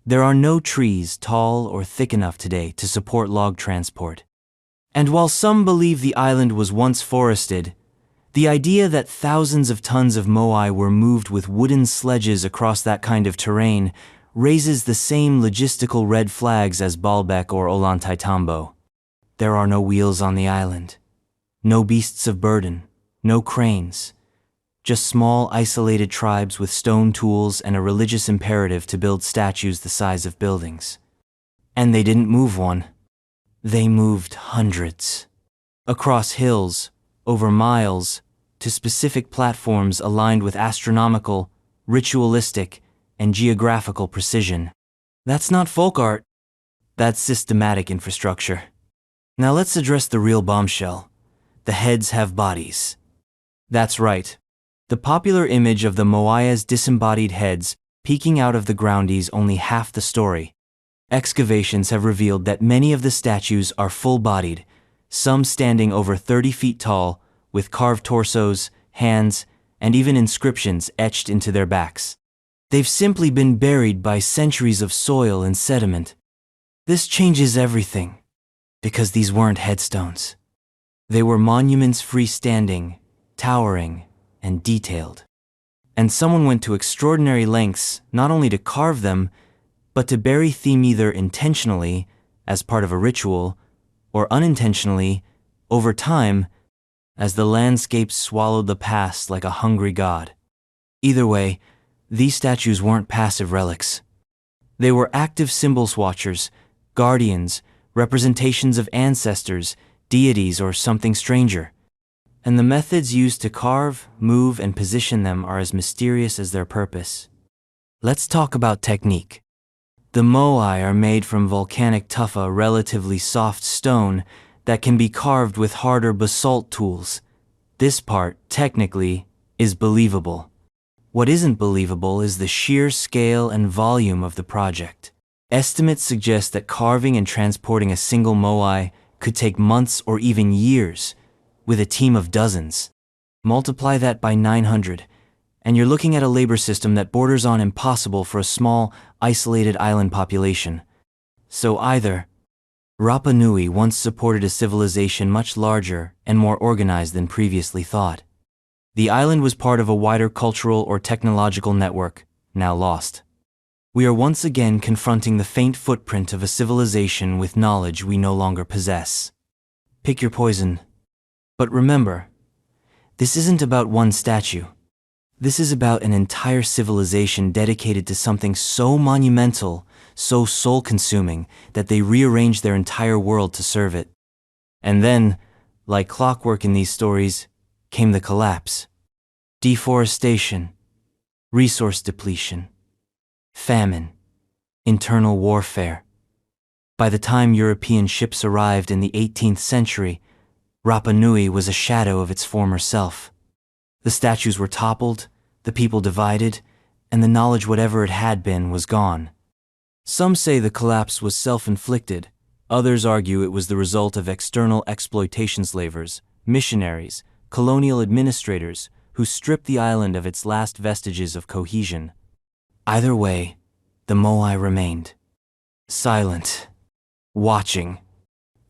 There are no trees tall or thick enough today to support log transport. And while some believe the island was once forested, the idea that thousands of tons of moai were moved with wooden sledges across that kind of terrain raises the same logistical red flags as Baalbek or Ollantaytambo. There are no wheels on the island, no beasts of burden, no cranes, just small isolated tribes with stone tools and a religious imperative to build statues the size of buildings. And they didn't move one. They moved hundreds. Across hills, over miles, to specific platforms aligned with astronomical, ritualistic, and geographical precision. That's not folk art. That's systematic infrastructure. Now let's address the real bombshell. The heads have bodies. That's right. The popular image of the moai's disembodied heads peeking out of the ground is only half the story. Excavations have revealed that many of the statues are full-bodied, some standing over 30 feet tall, with carved torsos, hands, and even inscriptions etched into their backs. They've simply been buried by centuries of soil and sediment. This changes everything, because these weren't headstones. They were monuments freestanding, towering, and detailed. And someone went to extraordinary lengths not only to carve them, but to bury them either intentionally, as part of a ritual, or unintentionally, over time, as the landscape swallowed the past like a hungry god. Either way, these statues weren't passive relics. They were active symbols watchers, guardians, representations of ancestors, deities, or something stranger. And the methods used to carve, move, and position them are as mysterious as their purpose. Let's talk about technique. The moai are made from volcanic tufa, relatively soft stone that can be carved with harder basalt tools. This part, technically, is believable. What isn't believable is the sheer scale and volume of the project. Estimates suggest that carving and transporting a single moai could take months or even years, with a team of dozens. Multiply that by 900, and you're looking at a labor system that borders on impossible for a small, isolated island population. So either Rapa Nui once supported a civilization much larger and more organized than previously thought. The island was part of a wider cultural or technological network, now lost. We are once again confronting the faint footprint of a civilization with knowledge we no longer possess. Pick your poison. But remember, this isn't about one statue. This is about an entire civilization dedicated to something so monumental, so soul-consuming, that they rearranged their entire world to serve it. And then, like clockwork in these stories, came the collapse. Deforestation, resource depletion, famine, internal warfare. By the time European ships arrived in the 18th century, Rapa Nui was a shadow of its former self. The statues were toppled, the people divided, and the knowledge, whatever it had been, was gone. Some say the collapse was self-inflicted. Others argue it was the result of external exploitation slavers, missionaries, colonial administrators who stripped the island of its last vestiges of cohesion. Either way, the moai remained, silent, watching,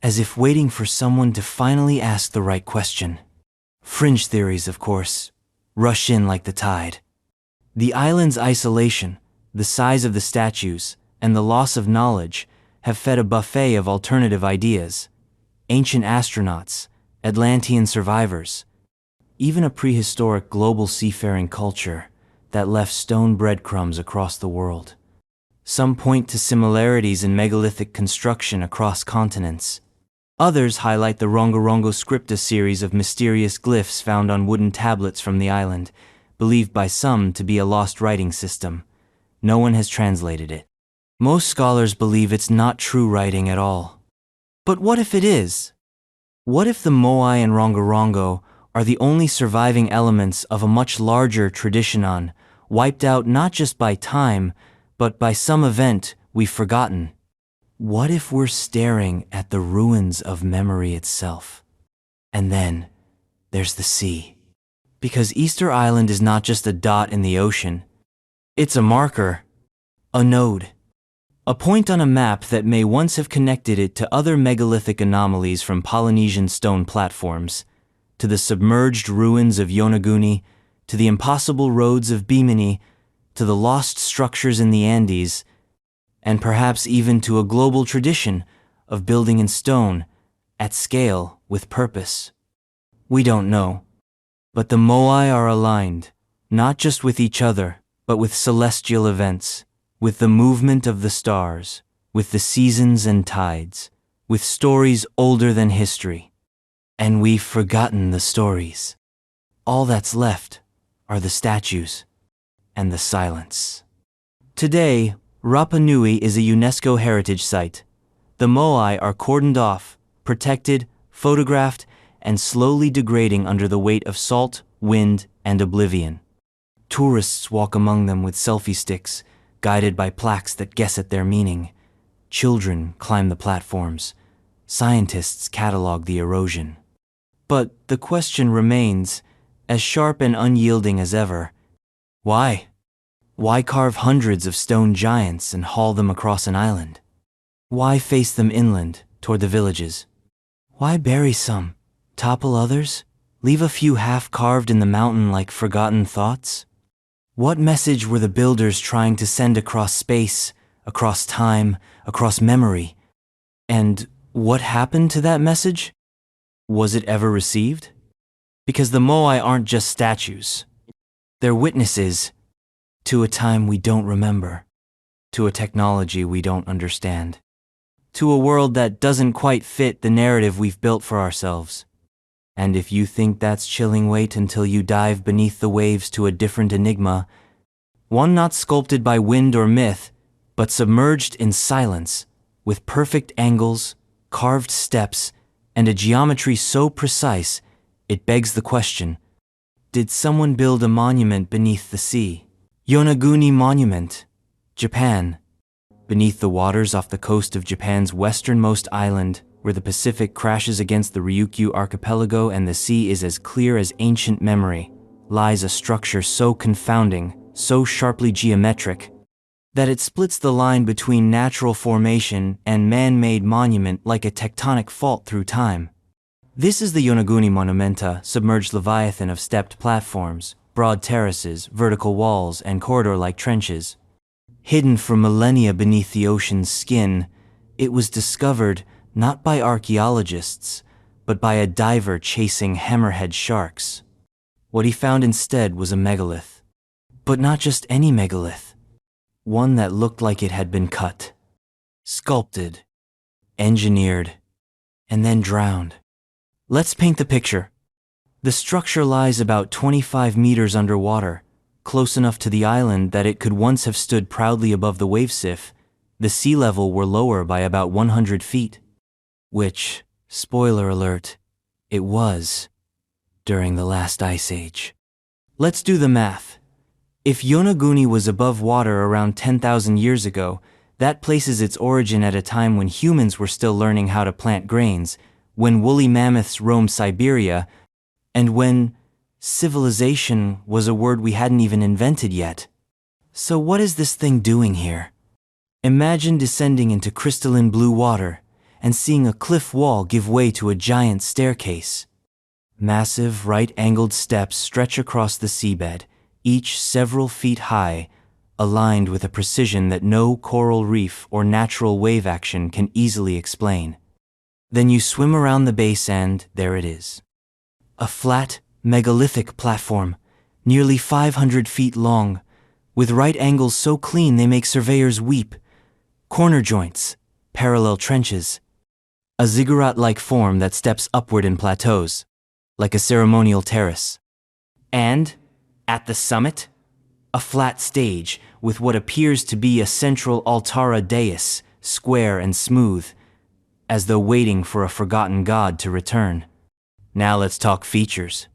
as if waiting for someone to finally ask the right question. Fringe theories, of course, rush in like the tide. The island's isolation, the size of the statues, and the loss of knowledge have fed a buffet of alternative ideas. Ancient astronauts, Atlantean survivors, even a prehistoric global seafaring culture that left stone breadcrumbs across the world. Some point to similarities in megalithic construction across continents. Others highlight the Rongorongo Scripta series of mysterious glyphs found on wooden tablets from the island, believed by some to be a lost writing system. No one has translated it. Most scholars believe it's not true writing at all. But what if it is? What if the moai and Rongorongo are the only surviving elements of a much larger tradition, wiped out not just by time, but by some event we've forgotten? What if we're staring at the ruins of memory itself? And then there's the sea. Because Easter Island is not just a dot in the ocean. It's a marker, a node, a point on a map that may once have connected it to other megalithic anomalies from Polynesian stone platforms, to the submerged ruins of Yonaguni, to the impossible roads of Bimini, to the lost structures in the Andes, and perhaps even to a global tradition of building in stone, at scale, with purpose. We don't know. But the Moai are aligned, not just with each other, but with celestial events, with the movement of the stars, with the seasons and tides, with stories older than history. And we've forgotten the stories. All that's left are the statues and the silence. Today, Rapa Nui is a UNESCO heritage site. The Moai are cordoned off, protected, photographed, and slowly degrading under the weight of salt, wind, and oblivion. Tourists walk among them with selfie sticks, guided by plaques that guess at their meaning. Children climb the platforms. Scientists catalog the erosion. But the question remains, as sharp and unyielding as ever. Why? Why carve hundreds of stone giants and haul them across an island? Why face them inland, toward the villages? Why bury some, topple others, leave a few half-carved in the mountain like forgotten thoughts? What message were the builders trying to send across space, across time, across memory? And what happened to that message? Was it ever received? Because the Moai aren't just statues. They're witnesses to a time we don't remember, to a technology we don't understand, to a world that doesn't quite fit the narrative we've built for ourselves. And if you think that's chilling, wait until you dive beneath the waves to a different enigma, one not sculpted by wind or myth, but submerged in silence, with perfect angles, carved steps, and a geometry so precise, it begs the question, did someone build a monument beneath the sea? Yonaguni Monument, Japan. Beneath the waters off the coast of Japan's westernmost island, where the Pacific crashes against the Ryukyu archipelago and the sea is as clear as ancient memory, lies a structure so confounding, so sharply geometric, that it splits the line between natural formation and man-made monument like a tectonic fault through time. This is the Yonaguni Monumenta, submerged leviathan of stepped platforms, broad terraces, vertical walls, and corridor-like trenches. Hidden for millennia beneath the ocean's skin, it was discovered not by archaeologists, but by a diver chasing hammerhead sharks. What he found instead was a megalith. But not just any megalith. One that looked like it had been cut, sculpted, engineered, and then drowned. Let's paint the picture. The structure lies about 25 meters underwater, close enough to the island that it could once have stood proudly above the wavesif. The sea level were lower by about 100 feet. Which, spoiler alert, it was during the last ice age. Let's do the math. If Yonaguni was above water around 10,000 years ago, that places its origin at a time when humans were still learning how to plant grains, when woolly mammoths roamed Siberia, and when civilization was a word we hadn't even invented yet. So what is this thing doing here? Imagine descending into crystalline blue water and seeing a cliff wall give way to a giant staircase. Massive right-angled steps stretch across the seabed, each several feet high, aligned with a precision that no coral reef or natural wave action can easily explain. Then you swim around the base and there it is. A flat, megalithic platform, nearly 500 feet long, with right angles so clean they make surveyors weep, corner joints, parallel trenches, a ziggurat-like form that steps upward in plateaus, like a ceremonial terrace. And, at the summit, a flat stage with what appears to be a central altara dais, square and smooth, as though waiting for a forgotten god to return. Now let's talk features.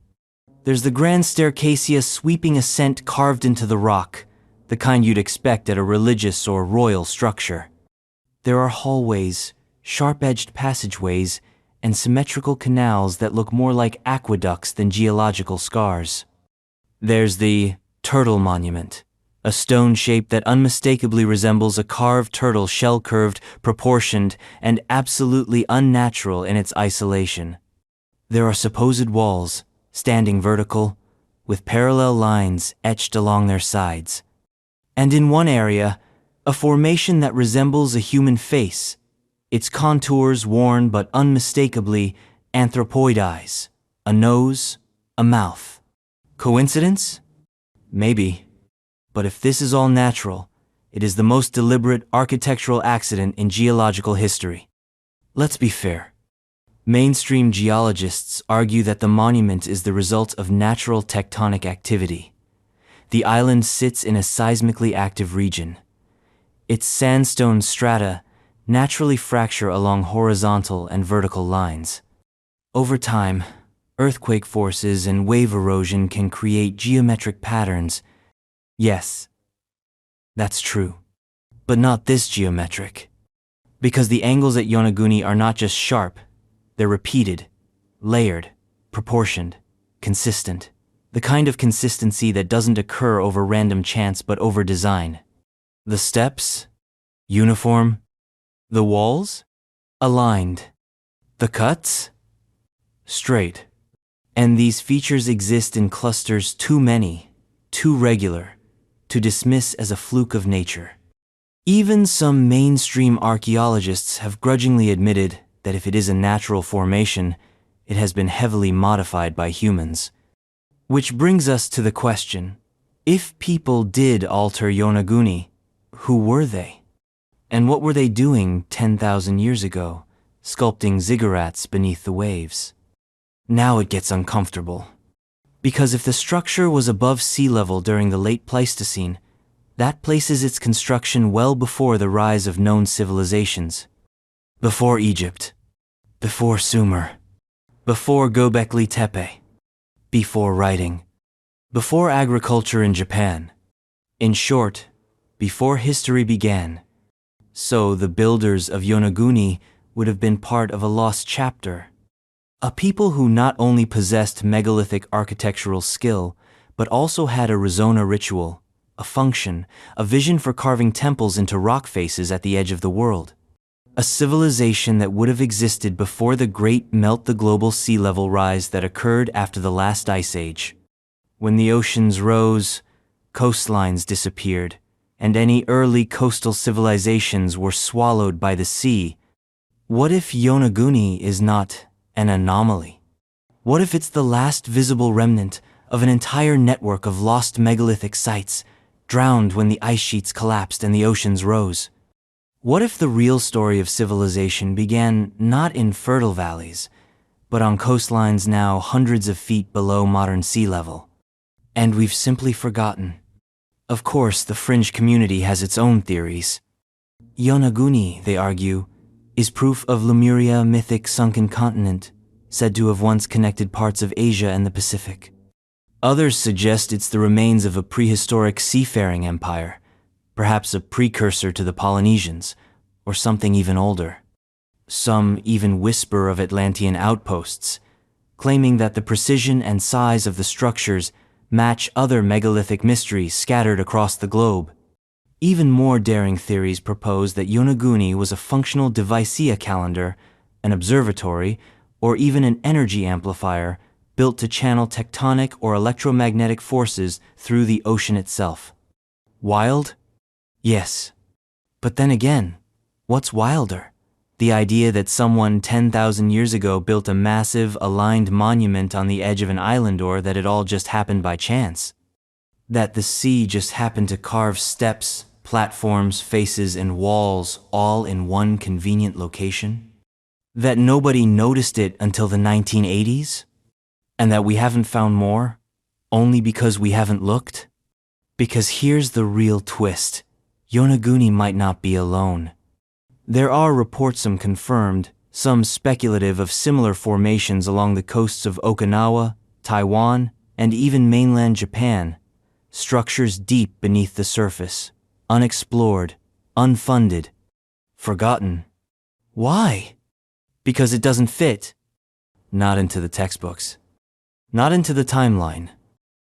There's the grand staircasia sweeping ascent carved into the rock, the kind you'd expect at a religious or royal structure. There are hallways, sharp-edged passageways, and symmetrical canals that look more like aqueducts than geological scars. There's the turtle monument, a stone shape that unmistakably resembles a carved turtle, shell-curved, proportioned, and absolutely unnatural in its isolation. There are supposed walls, standing vertical, with parallel lines etched along their sides. And in one area, a formation that resembles a human face, its contours worn but unmistakably anthropoid eyes, a nose, a mouth. Coincidence? Maybe. But if this is all natural, it is the most deliberate architectural accident in geological history. Let's be fair. Mainstream geologists argue that the monument is the result of natural tectonic activity. The island sits in a seismically active region. Its sandstone strata naturally fracture along horizontal and vertical lines. Over time, earthquake forces and wave erosion can create geometric patterns. Yes, that's true. But not this geometric. Because the angles at Yonaguni are not just sharp, they're repeated, layered, proportioned, consistent. The kind of consistency that doesn't occur over random chance but over design. The steps? Uniform. The walls? Aligned. The cuts? Straight. And these features exist in clusters too many, too regular, to dismiss as a fluke of nature. Even some mainstream archaeologists have grudgingly admitted that if it is a natural formation, it has been heavily modified by humans. Which brings us to the question, if people did alter Yonaguni, who were they? And what were they doing 10,000 years ago, sculpting ziggurats beneath the waves? Now it gets uncomfortable. Because if the structure was above sea level during the late Pleistocene, that places its construction well before the rise of known civilizations. Before Egypt, before Sumer, before Göbekli Tepe, before writing, before agriculture in Japan. In short, before history began. So the builders of Yonaguni would have been part of a lost chapter. A people who not only possessed megalithic architectural skill, but also had a Rizona ritual, a function, a vision for carving temples into rock faces at the edge of the world. A civilization that would have existed before the great melt-the-global sea level rise that occurred after the last ice age. When the oceans rose, coastlines disappeared, and any early coastal civilizations were swallowed by the sea. What if Yonaguni is not an anomaly? What if it's the last visible remnant of an entire network of lost megalithic sites, drowned when the ice sheets collapsed and the oceans rose? What if the real story of civilization began not in fertile valleys, but on coastlines now hundreds of feet below modern sea level? And we've simply forgotten. Of course, the fringe community has its own theories. Yonaguni, they argue, is proof of Lemuria mythic sunken continent, said to have once connected parts of Asia and the Pacific. Others suggest it's the remains of a prehistoric seafaring empire, perhaps a precursor to the Polynesians, or something even older. Some even whisper of Atlantean outposts, claiming that the precision and size of the structures match other megalithic mysteries scattered across the globe. Even more daring theories propose that Yonaguni was a functional devicia calendar, an observatory, or even an energy amplifier built to channel tectonic or electromagnetic forces through the ocean itself. Wild? Yes. But then again, what's wilder? The idea that someone 10,000 years ago built a massive, aligned monument on the edge of an island, or that it all just happened by chance? That the sea just happened to carve steps, platforms, faces, and walls all in one convenient location? That nobody noticed it until the 1980s? And that we haven't found more, only because we haven't looked? Because here's the real twist. Yonaguni might not be alone. There are reports, some confirmed, some speculative, of similar formations along the coasts of Okinawa, Taiwan, and even mainland Japan, structures deep beneath the surface, unexplored, unfunded, forgotten. Why? Because it doesn't fit. Not into the textbooks. Not into the timeline.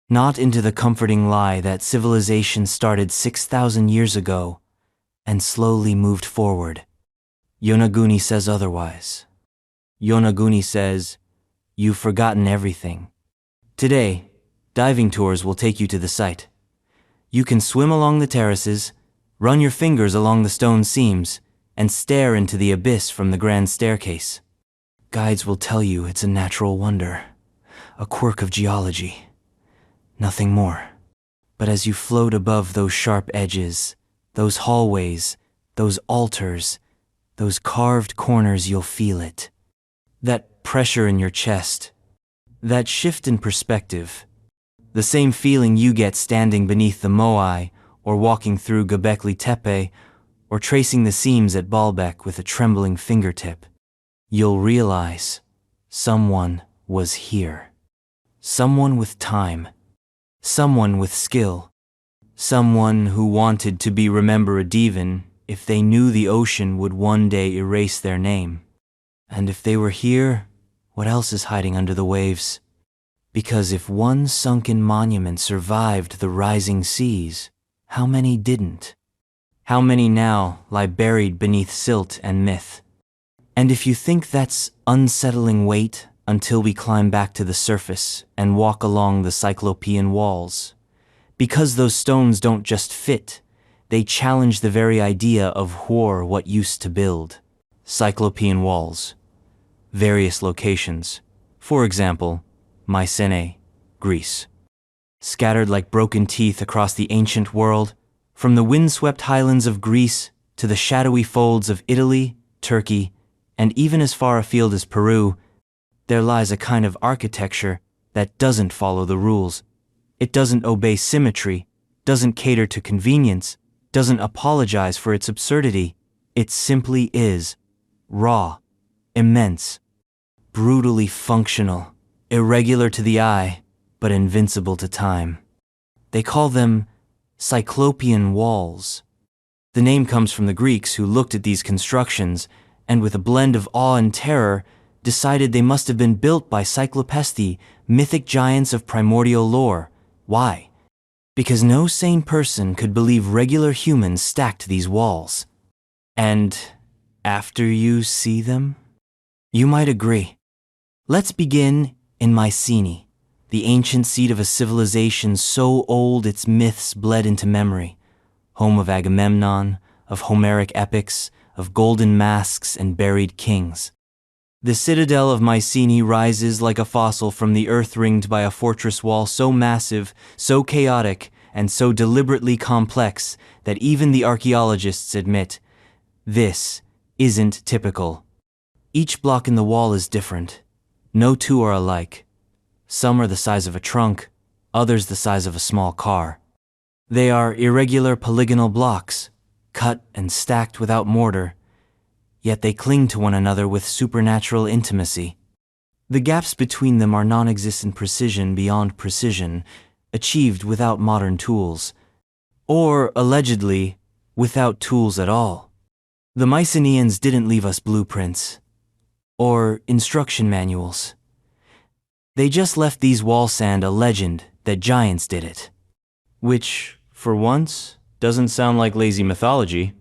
not into the comforting lie that civilization started 6,000 years ago and slowly moved forward. Yonaguni says otherwise. Yonaguni says, "You've forgotten everything." Today, diving tours will take you to the site. You can swim along the terraces, run your fingers along the stone seams, and stare into the abyss from the grand staircase. Guides will tell you it's a natural wonder, a quirk of geology. Nothing more. But as you float above those sharp edges, those hallways, those altars, those carved corners, you'll feel it. That pressure in your chest, that shift in perspective, the same feeling you get standing beneath the moai or walking through Göbekli Tepe or tracing the seams at Baalbek with a trembling fingertip. You'll realize someone was here. Someone with time. Someone with skill. Someone who wanted to be remembered even if they knew the ocean would one day erase their name. And if they were here, what else is hiding under the waves? Because if one sunken monument survived the rising seas, how many didn't? How many now lie buried beneath silt and myth? And if you think that's unsettling, wait until we climb back to the surface and walk along the Cyclopean walls. Because those stones don't just fit, they challenge the very idea of what used to build. Cyclopean walls. Various locations. For example, Mycenae, Greece. Scattered like broken teeth across the ancient world, from the windswept highlands of Greece to the shadowy folds of Italy, Turkey, and even as far afield as Peru, there lies a kind of architecture that doesn't follow the rules. It doesn't obey symmetry, doesn't cater to convenience, doesn't apologize for its absurdity. It simply is raw, immense, brutally functional, irregular to the eye, but invincible to time. They call them Cyclopean walls. The name comes from the Greeks, who looked at these constructions and with a blend of awe and terror decided they must have been built by Cyclopes, mythic giants of primordial lore. Why? Because no sane person could believe regular humans stacked these walls. And after you see them, you might agree. Let's begin in Mycenae, the ancient seat of a civilization so old its myths bled into memory, home of Agamemnon, of Homeric epics, of golden masks and buried kings. The citadel of Mycenae rises like a fossil from the earth, ringed by a fortress wall so massive, so chaotic, and so deliberately complex that even the archaeologists admit, this isn't typical. Each block in the wall is different. No two are alike. Some are the size of a trunk, others the size of a small car. They are irregular polygonal blocks, cut and stacked without mortar, yet they cling to one another with supernatural intimacy. The gaps between them are non-existent precision beyond precision, achieved without modern tools, or, allegedly, without tools at all. The Mycenaeans didn't leave us blueprints or instruction manuals. They just left these wall sand a legend that giants did it. Which, for once, doesn't sound like lazy mythology.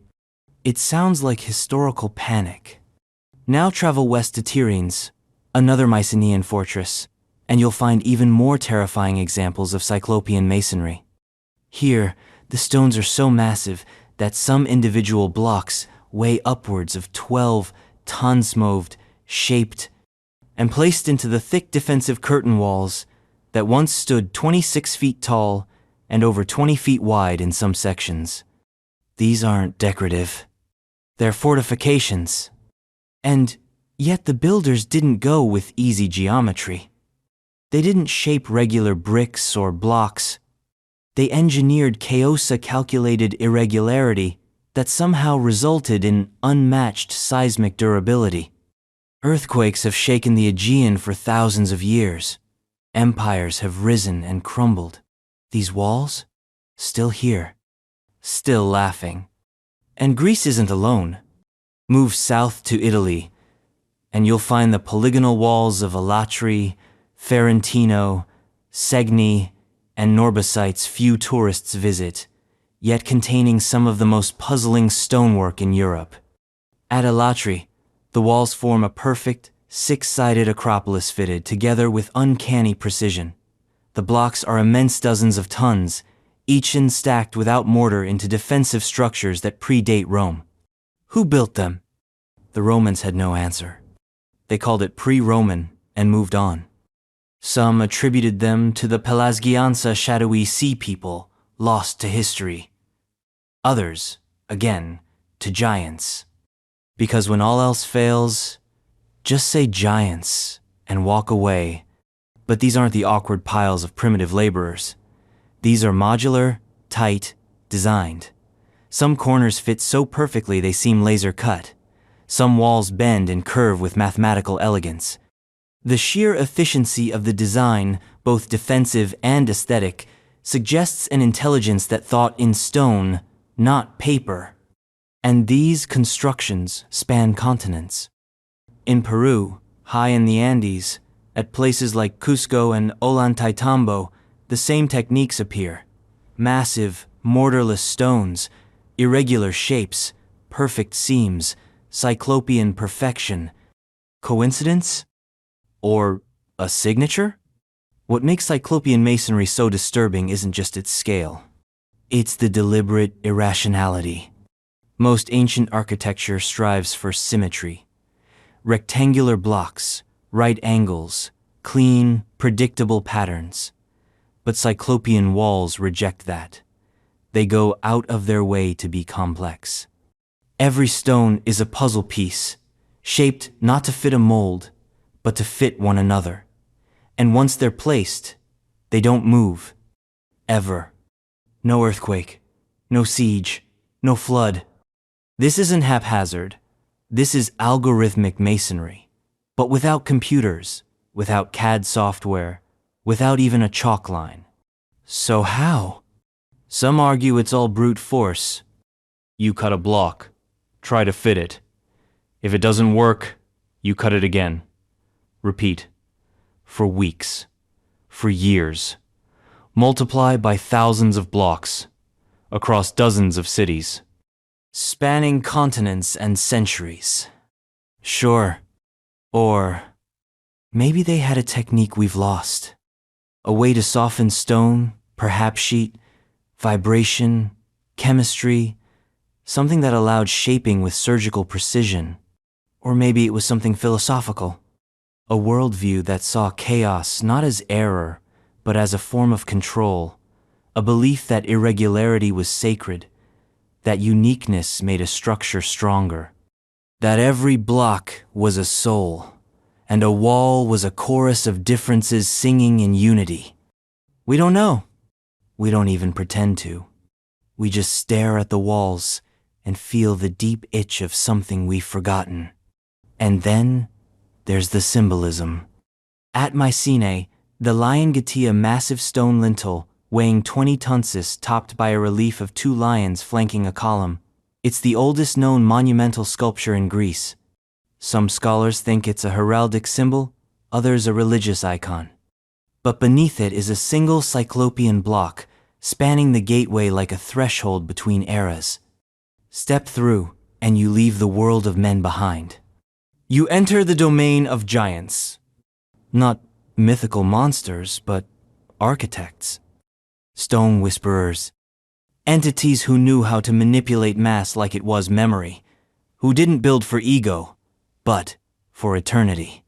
It sounds like historical panic. Now travel west to Tiryns, another Mycenaean fortress, and you'll find even more terrifying examples of Cyclopean masonry. Here, the stones are so massive that some individual blocks weigh upwards of 12 tons, moved, shaped, and placed into the thick defensive curtain walls that once stood 26 feet tall and over 20 feet wide in some sections. These aren't decorative. They're fortifications. And yet the builders didn't go with easy geometry. They didn't shape regular bricks or blocks. They engineered calculated irregularity that somehow resulted in unmatched seismic durability. Earthquakes have shaken the Aegean for thousands of years. Empires have risen and crumbled. These walls? Still here. Still laughing. And Greece isn't alone. Move south to Italy, and you'll find the polygonal walls of Alatri, Ferentino, Segni, and Norba few tourists visit, yet containing some of the most puzzling stonework in Europe. At Alatri, the walls form a perfect, six-sided acropolis fitted together with uncanny precision. The blocks are immense dozens of tons, each stacked without mortar into defensive structures that predate Rome. Who built them? The Romans had no answer. They called it pre-Roman and moved on. Some attributed them to the Pelasgiansa shadowy sea people, lost to history. Others, again, to giants. Because when all else fails, just say giants and walk away. But these aren't the awkward piles of primitive laborers. These are modular, tight, designed. Some corners fit so perfectly they seem laser-cut. Some walls bend and curve with mathematical elegance. The sheer efficiency of the design, both defensive and aesthetic, suggests an intelligence that thought in stone, not paper. And these constructions span continents. In Peru, high in the Andes, at places like Cusco and Ollantaytambo, the same techniques appear. Massive, mortarless stones, irregular shapes, perfect seams, Cyclopean perfection. Coincidence? Or a signature? What makes Cyclopean masonry so disturbing isn't just its scale. It's the deliberate irrationality. Most ancient architecture strives for symmetry. Rectangular blocks, right angles, clean, predictable patterns. But Cyclopean walls reject that. They go out of their way to be complex. Every stone is a puzzle piece, shaped not to fit a mold, but to fit one another. And once they're placed, they don't move. Ever. No earthquake, no siege, no flood. This isn't haphazard. This is algorithmic masonry. But without computers, without CAD software, without even a chalk line. So how? Some argue it's all brute force. You cut a block. Try to fit it. If it doesn't work, you cut it again. Repeat. For weeks. For years. Multiply by thousands of blocks. Across dozens of cities. Spanning continents and centuries. Sure. Or maybe they had a technique we've lost. A way to soften stone, perhaps sheet, vibration, chemistry, something that allowed shaping with surgical precision. Or maybe it was something philosophical. A worldview that saw chaos not as error, but as a form of control. A belief that irregularity was sacred, that uniqueness made a structure stronger. That every block was a soul, and a wall was a chorus of differences singing in unity. We don't know. We don't even pretend to. We just stare at the walls and feel the deep itch of something we've forgotten. And then there's the symbolism. At Mycenae, the lion Gatia massive stone lintel, weighing 20 tonsses topped by a relief of two lions flanking a column. It's the oldest known monumental sculpture in Greece. Some scholars think it's a heraldic symbol, others a religious icon. But beneath it is a single Cyclopean block, spanning the gateway like a threshold between eras. Step through, and you leave the world of men behind. You enter the domain of giants. Not mythical monsters, but architects. Stone whisperers. Entities who knew how to manipulate mass like it was memory. Who didn't build for ego, but for eternity.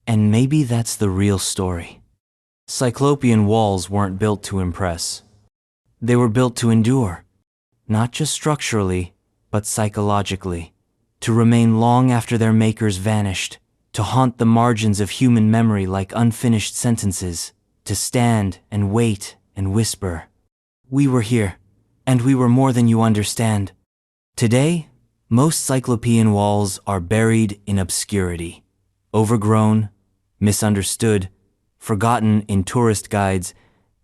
And maybe that's the real story. Cyclopean walls weren't built to impress. They were built to endure. Not just structurally, but psychologically, to remain long after their makers vanished, to haunt the margins of human memory like unfinished sentences, to stand and wait and whisper, "We were here, and we were more than you understand." Today, most Cyclopean walls are buried in obscurity, overgrown, misunderstood, forgotten in tourist guides,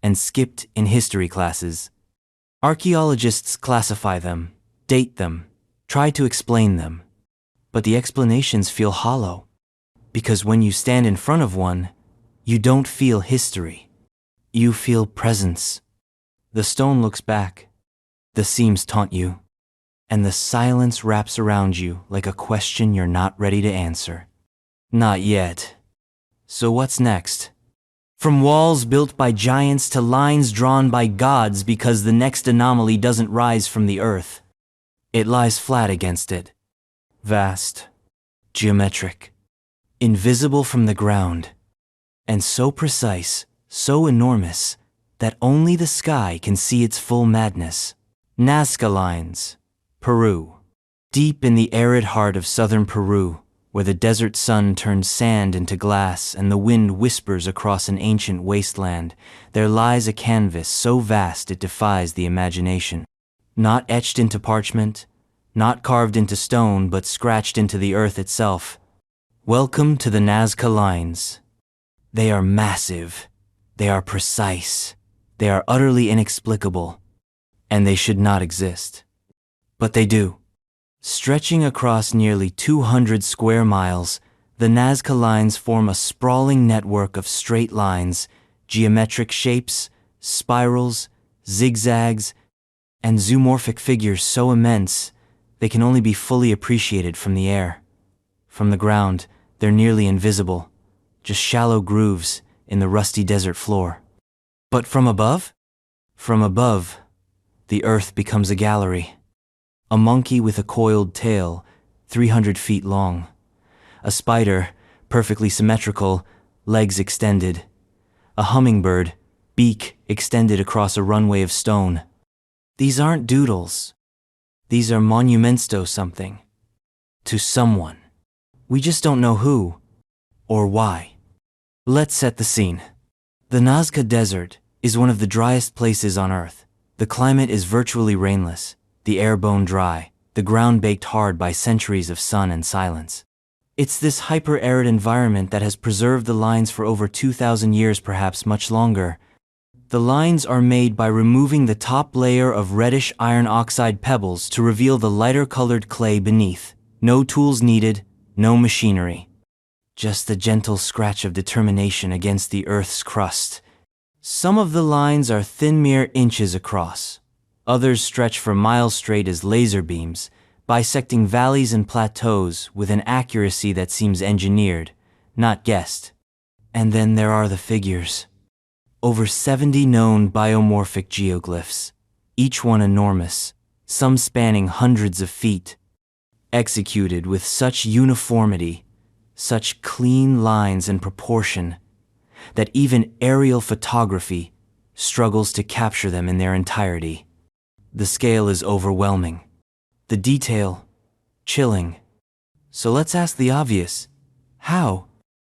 and skipped in history classes. Archaeologists classify them, date them, try to explain them. But the explanations feel hollow, because when you stand in front of one, you don't feel history. You feel presence. The stone looks back. The seams taunt you. And the silence wraps around you like a question you're not ready to answer. Not yet. So what's next? From walls built by giants to lines drawn by gods because the next anomaly doesn't rise from the earth. It lies flat against it. Vast. Geometric. Invisible from the ground. And so precise, so enormous, that only the sky can see its full madness. Nazca lines. Peru. Deep in the arid heart of southern Peru, where the desert sun turns sand into glass and the wind whispers across an ancient wasteland, there lies a canvas so vast it defies the imagination. Not etched into parchment, not carved into stone, but scratched into the earth itself. Welcome to the Nazca lines. They are massive, they are precise, they are utterly inexplicable, and they should not exist. But they do. Stretching across nearly 200 square miles, the Nazca lines form a sprawling network of straight lines, geometric shapes, spirals, zigzags, and zoomorphic figures so immense they can only be fully appreciated from the air. From the ground, they're nearly invisible, just shallow grooves in the rusty desert floor. But from above? From above, the earth becomes a gallery. A monkey with a coiled tail, 300 feet long. A spider, perfectly symmetrical, legs extended. A hummingbird, beak extended across a runway of stone. These aren't doodles. These are monuments to something. To someone. We just don't know who or why. Let's set the scene. The Nazca Desert is one of the driest places on Earth. The climate is virtually rainless. The air bone dry, the ground baked hard by centuries of sun and silence. It's this hyper-arid environment that has preserved the lines for over 2,000 years, perhaps much longer. The lines are made by removing the top layer of reddish iron oxide pebbles to reveal the lighter-colored clay beneath. No tools needed, no machinery. Just the gentle scratch of determination against the Earth's crust. Some of the lines are thin mere inches across. Others stretch for miles straight as laser beams, bisecting valleys and plateaus with an accuracy that seems engineered, not guessed. And then there are the figures. Over 70 known biomorphic geoglyphs, each one enormous, some spanning hundreds of feet, executed with such uniformity, such clean lines and proportion, that even aerial photography struggles to capture them in their entirety. The scale is overwhelming. The detail, chilling. So let's ask the obvious. How?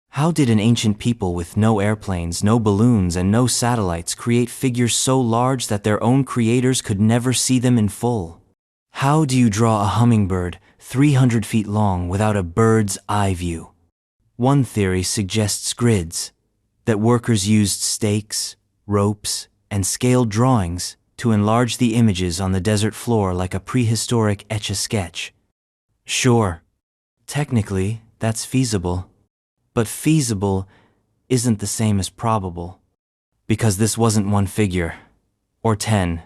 How did an ancient people with no airplanes, no balloons, and no satellites create figures so large that their own creators could never see them in full? How do you draw a hummingbird 300 feet long without a bird's eye view? One theory suggests grids, that workers used stakes, ropes, and scaled drawings to enlarge the images on the desert floor like a prehistoric etch-a-sketch. Sure, technically, that's feasible. But feasible isn't the same as probable. Because this wasn't one figure, or 10.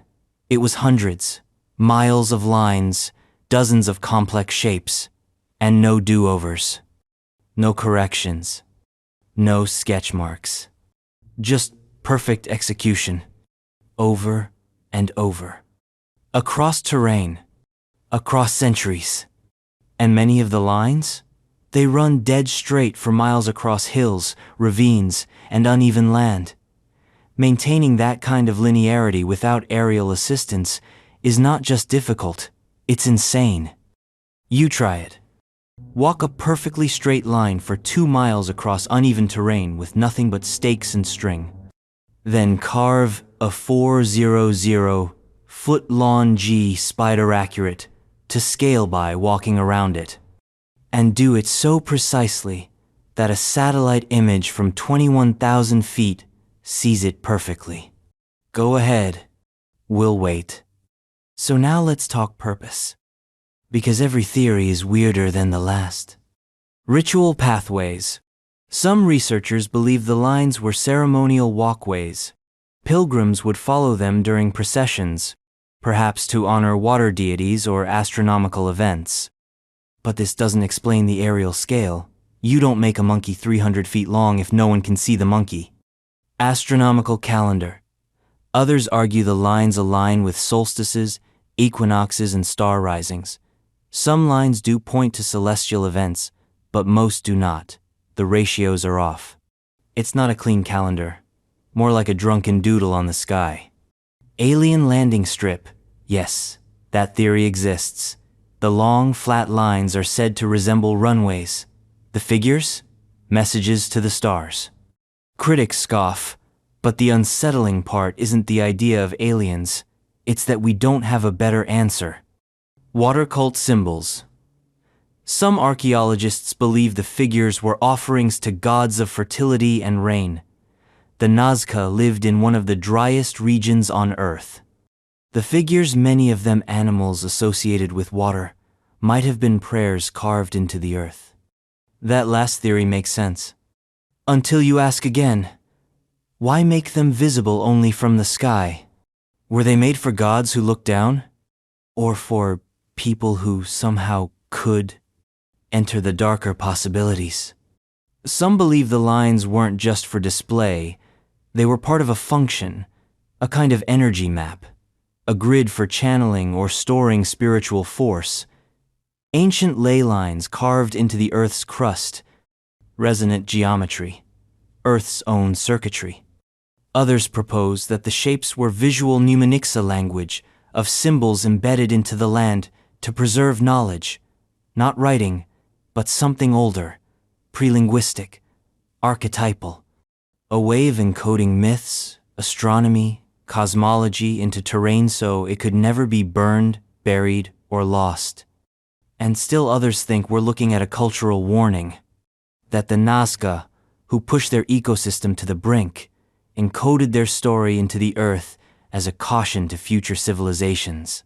It was hundreds, miles of lines, dozens of complex shapes, and no do-overs. No corrections. No sketch marks. Just perfect execution. Over and over. Across terrain. Across centuries. And many of the lines? They run dead straight for miles across hills, ravines, and uneven land. Maintaining that kind of linearity without aerial assistance is not just difficult, it's insane. You try it. Walk a perfectly straight line for 2 miles across uneven terrain with nothing but stakes and string. Then carve a 400-foot long G spider accurate to scale by walking around it. And do it so precisely that a satellite image from 21,000 feet sees it perfectly. Go ahead. We'll wait. So now let's talk purpose. Because every theory is weirder than the last. Ritual pathways. Some researchers believe the lines were ceremonial walkways, Pilgrims would follow them during processions, perhaps to honor water deities or astronomical events. But this doesn't explain the aerial scale. You don't make a monkey 300 feet long if no one can see the monkey. Astronomical calendar. Others argue the lines align with solstices, equinoxes, and star risings. Some lines do point to celestial events, but most do not. The ratios are off. It's not a clean calendar, more like a drunken doodle on the sky. Alien landing strip. Yes, that theory exists. The long, flat lines are said to resemble runways. The figures? Messages to the stars. Critics scoff, but the unsettling part isn't the idea of aliens, it's that we don't have a better answer. Water cult symbols. Some archaeologists believe the figures were offerings to gods of fertility and rain. The Nazca lived in one of the driest regions on Earth. The figures, many of them animals associated with water, might have been prayers carved into the earth. That last theory makes sense. Until you ask again, why make them visible only from the sky? Were they made for gods who look down? Or for people who somehow could enter the darker possibilities? Some believe the lines weren't just for display, they were part of a function, a kind of energy map, a grid for channeling or storing spiritual force. Ancient ley lines carved into the Earth's crust, resonant geometry, Earth's own circuitry. Others propose that the shapes were visual Numanixa language of symbols embedded into the land to preserve knowledge, not writing, but something older, prelinguistic, archetypal, a way of encoding myths, astronomy, cosmology into terrain so it could never be burned, buried, or lost. And still others think we're looking at a cultural warning, that the Nazca, who pushed their ecosystem to the brink, encoded their story into the earth as a caution to future civilizations.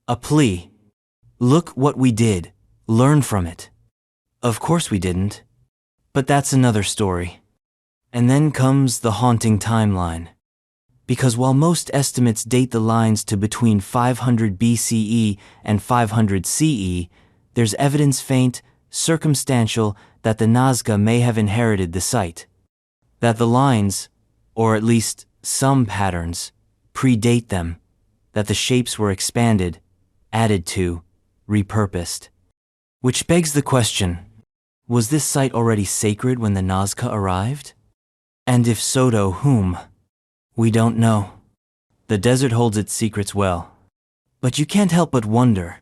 A plea. Look what we did. Learn from it. Of course we didn't. But that's another story. And then comes the haunting timeline. Because while most estimates date the lines to between 500 BCE and 500 CE, there's evidence faint, circumstantial, that the Nazca may have inherited the site. That the lines, or at least some patterns, predate them, that the shapes were expanded, added to, repurposed. Which begs the question, was this site already sacred when the Nazca arrived? And if so, to whom? We don't know. The desert holds its secrets well. But you can't help but wonder,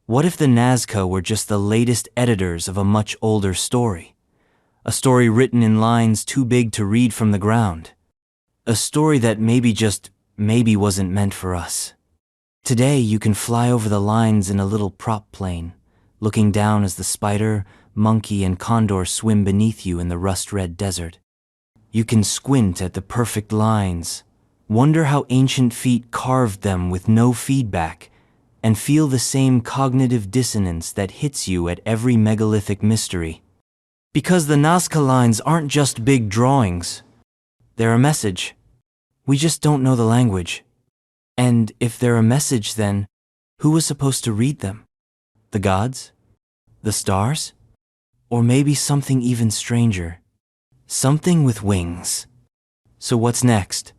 what if the Nazca were just the latest editors of a much older story? A story written in lines too big to read from the ground. A story that maybe wasn't meant for us. Today you can fly over the lines in a little prop plane, looking down as the spider, monkey, and condor swim beneath you in the rust-red desert. You can squint at the perfect lines, wonder how ancient feet carved them with no feedback, and feel the same cognitive dissonance that hits you at every megalithic mystery. Because the Nazca lines aren't just big drawings. They're a message. We just don't know the language. And if they're a message, then who was supposed to read them? The gods? The stars? Or maybe something even stranger. Something with wings. So what's next?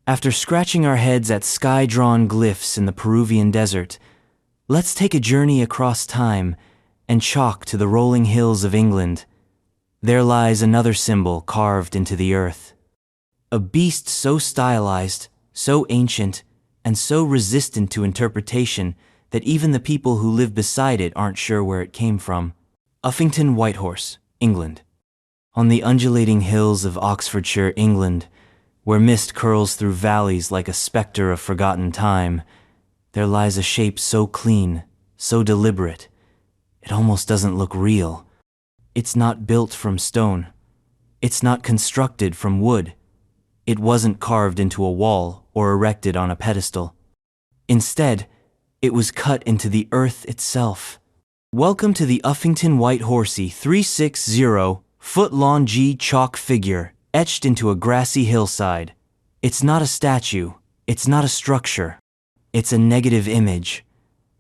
After scratching our heads at sky-drawn glyphs in the Peruvian desert, let's take a journey across time and chalk to the rolling hills of England. There lies another symbol carved into the earth. A beast so stylized, so ancient, and so resistant to interpretation that even the people who live beside it aren't sure where it came from. Uffington Whitehorse, England. On the undulating hills of Oxfordshire, England, where mist curls through valleys like a spectre of forgotten time, there lies a shape so clean, so deliberate, it almost doesn't look real. It's not built from stone. It's not constructed from wood. It wasn't carved into a wall or erected on a pedestal. Instead, it was cut into the earth itself. Welcome to the Uffington Whitehorsey 360 foot long G chalk figure etched into a grassy hillside. It's not a statue, it's not a structure. It's a negative image,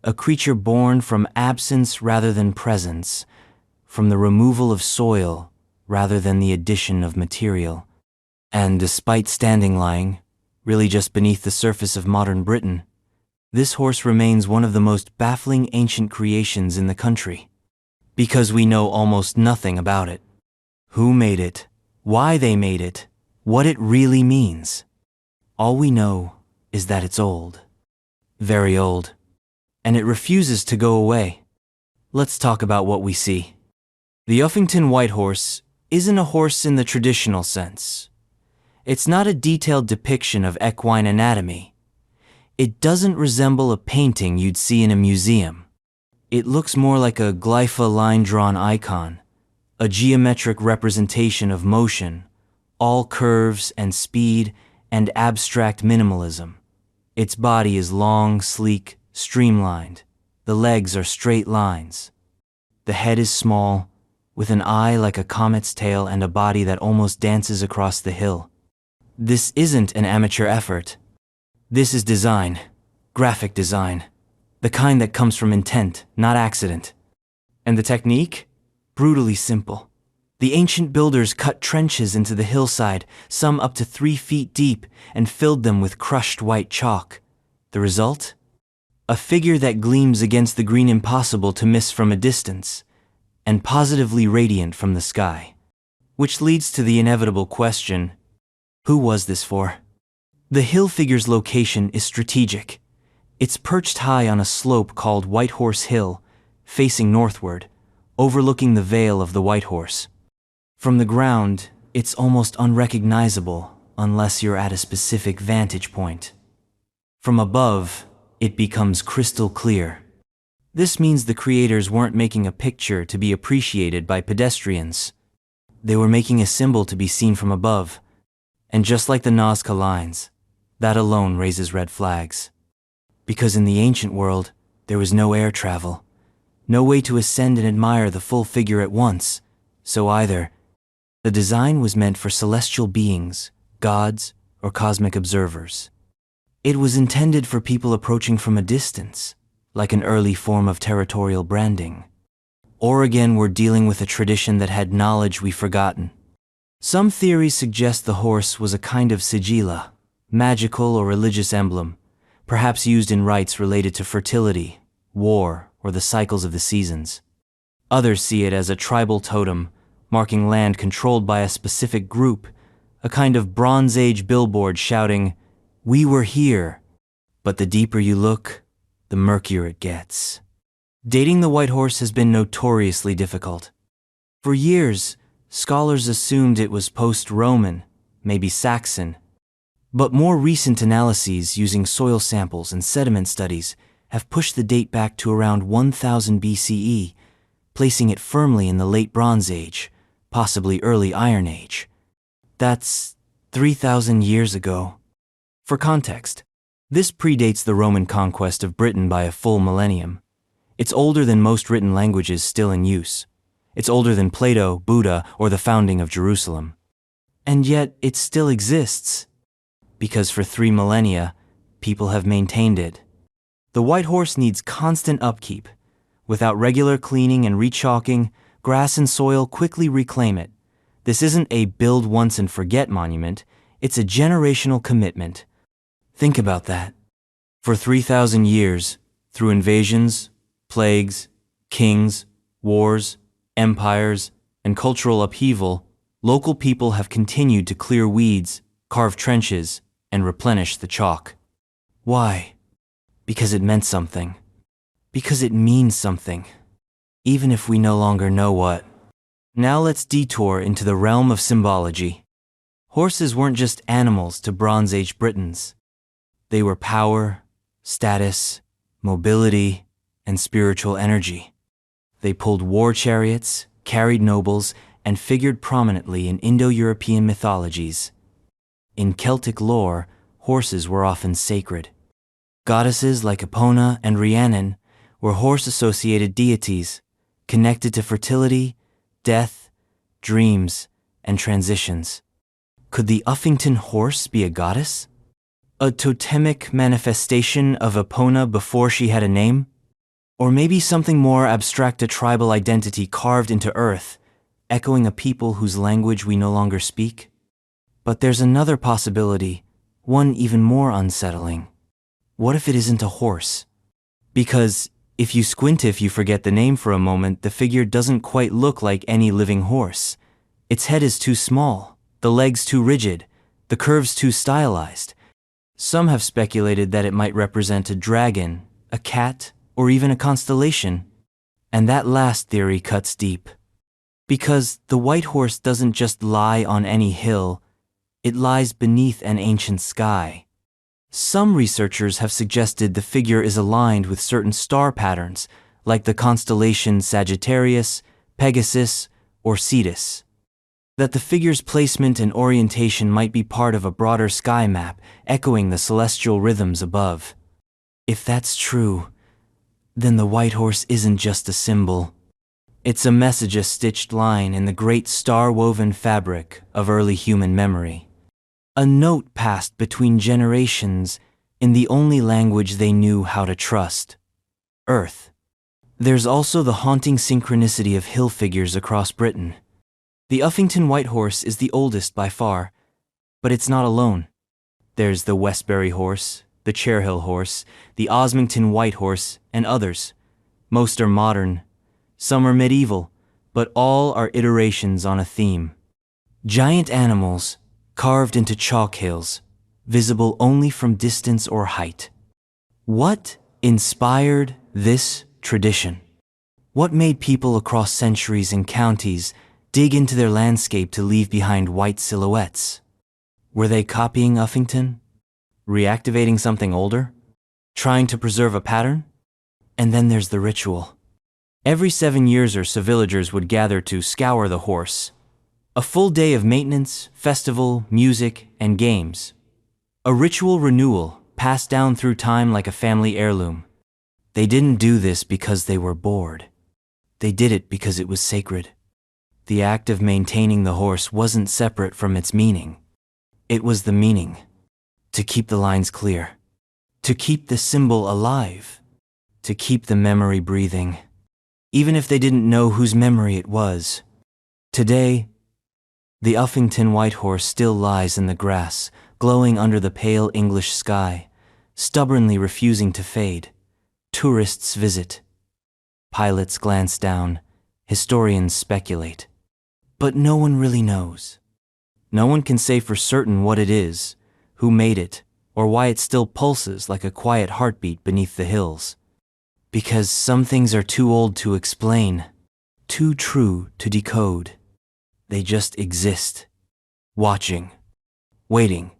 a creature born from absence rather than presence, from the removal of soil rather than the addition of material. And despite standing lying, really just beneath the surface of modern Britain, this horse remains one of the most baffling ancient creations in the country. Because we know almost nothing about it. Who made it? Why they made it? What it really means? All we know is that it's old. Very old. And it refuses to go away. Let's talk about what we see. The Uffington white horse isn't a horse in the traditional sense. It's not a detailed depiction of equine anatomy. It doesn't resemble a painting you'd see in a museum. It looks more like a glypha line-drawn icon, a geometric representation of motion, all curves and speed and abstract minimalism. Its body is long, sleek, streamlined. The legs are straight lines. The head is small, with an eye like a comet's tail and a body that almost dances across the hill. This isn't an amateur effort. This is design, graphic design, the kind that comes from intent, not accident. And the technique? Brutally simple. The ancient builders cut trenches into the hillside, some up to 3 feet deep, and filled them with crushed white chalk. The result? A figure that gleams against the green impossible to miss from a distance, and positively radiant from the sky. Which leads to the inevitable question, who was this for? The hill figure's location is strategic. It's perched high on a slope called White Horse Hill, facing northward, overlooking the Vale of the White Horse. From the ground, it's almost unrecognizable unless you're at a specific vantage point. From above, it becomes crystal clear. This means the creators weren't making a picture to be appreciated by pedestrians. They were making a symbol to be seen from above. And just like the Nazca lines, that alone raises red flags. Because in the ancient world, there was no air travel, no way to ascend and admire the full figure at once, so either the design was meant for celestial beings, gods, or cosmic observers. It was intended for people approaching from a distance, like an early form of territorial branding. Or again, we're dealing with a tradition that had knowledge we've forgotten. Some theories suggest the horse was a kind of sigilla, magical or religious emblem, perhaps used in rites related to fertility, war, or the cycles of the seasons. Others see it as a tribal totem, marking land controlled by a specific group, a kind of Bronze Age billboard shouting, "We were here." But the deeper you look, the murkier it gets. Dating the white horse has been notoriously difficult. For years, scholars assumed it was post-Roman, maybe Saxon. But more recent analyses using soil samples and sediment studies have pushed the date back to around 1000 BCE, placing it firmly in the late Bronze Age, possibly early Iron Age. That's 3,000 years ago. For context, this predates the Roman conquest of Britain by a full millennium. It's older than most written languages still in use. It's older than Plato, Buddha, or the founding of Jerusalem. And yet, it still exists. Because for 3 millennia, people have maintained it. The white horse needs constant upkeep. Without regular cleaning and rechalking, grass and soil quickly reclaim it. This isn't a build once and forget monument, it's a generational commitment. Think about that. For 3,000 years, through invasions, plagues, kings, wars, empires, and cultural upheaval, local people have continued to clear weeds, carve trenches, and replenish the chalk. Why? Because it meant something. Because it means something, even if we no longer know what. Now let's detour into the realm of symbology. Horses weren't just animals to Bronze Age Britons. They were power, status, mobility, and spiritual energy. They pulled war chariots, carried nobles, and figured prominently in Indo-European mythologies. In Celtic lore, horses were often sacred. Goddesses like Epona and Rhiannon were horse-associated deities, connected to fertility, death, dreams, and transitions. Could the Uffington horse be a goddess? A totemic manifestation of Epona before she had a name? Or maybe something more abstract, a tribal identity carved into earth, echoing a people whose language we no longer speak? But there's another possibility, one even more unsettling. What if it isn't a horse? Because if you squint, if you forget the name for a moment, the figure doesn't quite look like any living horse. Its head is too small, the legs too rigid, the curves too stylized. Some have speculated that it might represent a dragon, a cat, or even a constellation. And that last theory cuts deep. Because the white horse doesn't just lie on any hill, it lies beneath an ancient sky. Some researchers have suggested the figure is aligned with certain star patterns, like the constellations Sagittarius, Pegasus, or Cetus. That the figure's placement and orientation might be part of a broader sky map, echoing the celestial rhythms above. If that's true, then the white horse isn't just a symbol. It's a message, a stitched line in the great star-woven fabric of early human memory. A note passed between generations in the only language they knew how to trust: Earth. There's also the haunting synchronicity of hill figures across Britain. The Uffington White Horse is the oldest by far, but it's not alone. There's the Westbury Horse, the Chairhill Horse, the Osmington White Horse, and others. Most are modern, some are medieval, but all are iterations on a theme. Giant animals, carved into chalk hills, visible only from distance or height. What inspired this tradition? What made people across centuries and counties dig into their landscape to leave behind white silhouettes? Were they copying Uffington? Reactivating something older? Trying to preserve a pattern? And then there's the ritual. Every 7 years or so, villagers would gather to scour the horse. A full day of maintenance, festival, music, and games. A ritual renewal passed down through time like a family heirloom. They didn't do this because they were bored. They did it because it was sacred. The act of maintaining the horse wasn't separate from its meaning. It was the meaning. To keep the lines clear. To keep the symbol alive. To keep the memory breathing. Even if they didn't know whose memory it was. Today, the Uffington White Horse still lies in the grass, glowing under the pale English sky, stubbornly refusing to fade. Tourists visit. Pilots glance down. Historians speculate. But no one really knows. No one can say for certain what it is, who made it, or why it still pulses like a quiet heartbeat beneath the hills. Because some things are too old to explain, too true to decode. They just exist, watching, waiting,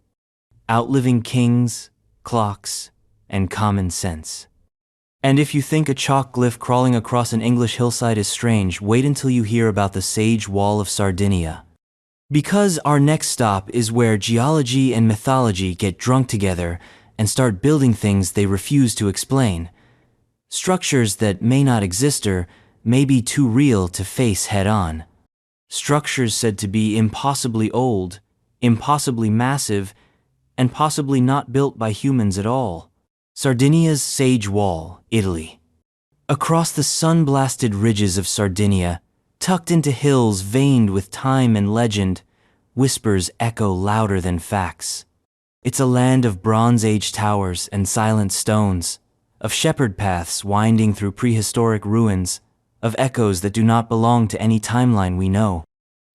outliving kings, clocks, and common sense. And if you think a chalk glyph crawling across an English hillside is strange, wait until you hear about the Sage Wall of Sardinia. Because our next stop is where geology and mythology get drunk together and start building things they refuse to explain. Structures that may not exist or may be too real to face head-on. Structures said to be impossibly old, impossibly massive, and possibly not built by humans at all. Sardinia's Sage Wall, Italy. Across the sun-blasted ridges of Sardinia, tucked into hills veined with time and legend, whispers echo louder than facts. It's a land of Bronze Age towers and silent stones, of shepherd paths winding through prehistoric ruins, of echoes that do not belong to any timeline we know.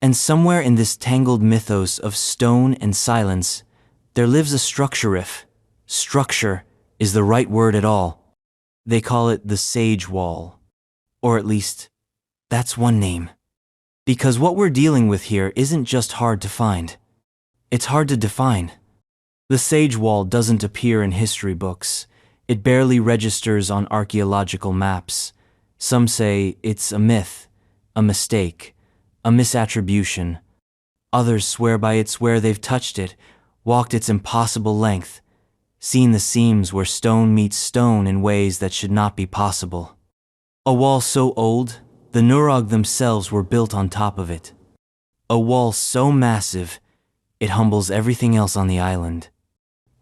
And somewhere in this tangled mythos of stone and silence, there lives a structure if structure is the right word at all. They call it the Sage Wall. Or at least, that's one name. Because what we're dealing with here isn't just hard to find. It's hard to define. The Sage Wall doesn't appear in history books. It barely registers on archaeological maps. Some say it's a myth, a mistake, a misattribution. Others swear by it, swear they've touched it, walked its impossible length, seen the seams where stone meets stone in ways that should not be possible. A wall so old, the nuraghe themselves were built on top of it. A wall so massive, It humbles everything else on the island.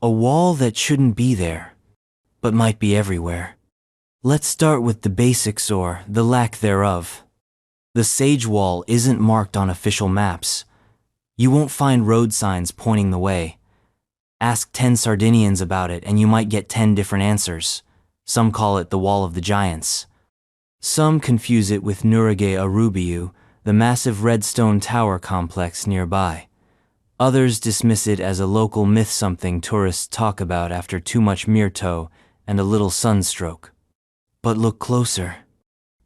A wall that shouldn't be there, but might be everywhere. Let's start with the basics, or the lack thereof. The Sage Wall isn't marked on official maps. You won't find road signs pointing the way. Ask 10 Sardinians about it and you might get 10 different answers. Some call it the Wall of the Giants. Some confuse it with Nuraghe Arubiu, the massive red stone tower complex nearby. Others dismiss it as a local myth, something tourists talk about after too much Myrto and a little sunstroke. But look closer.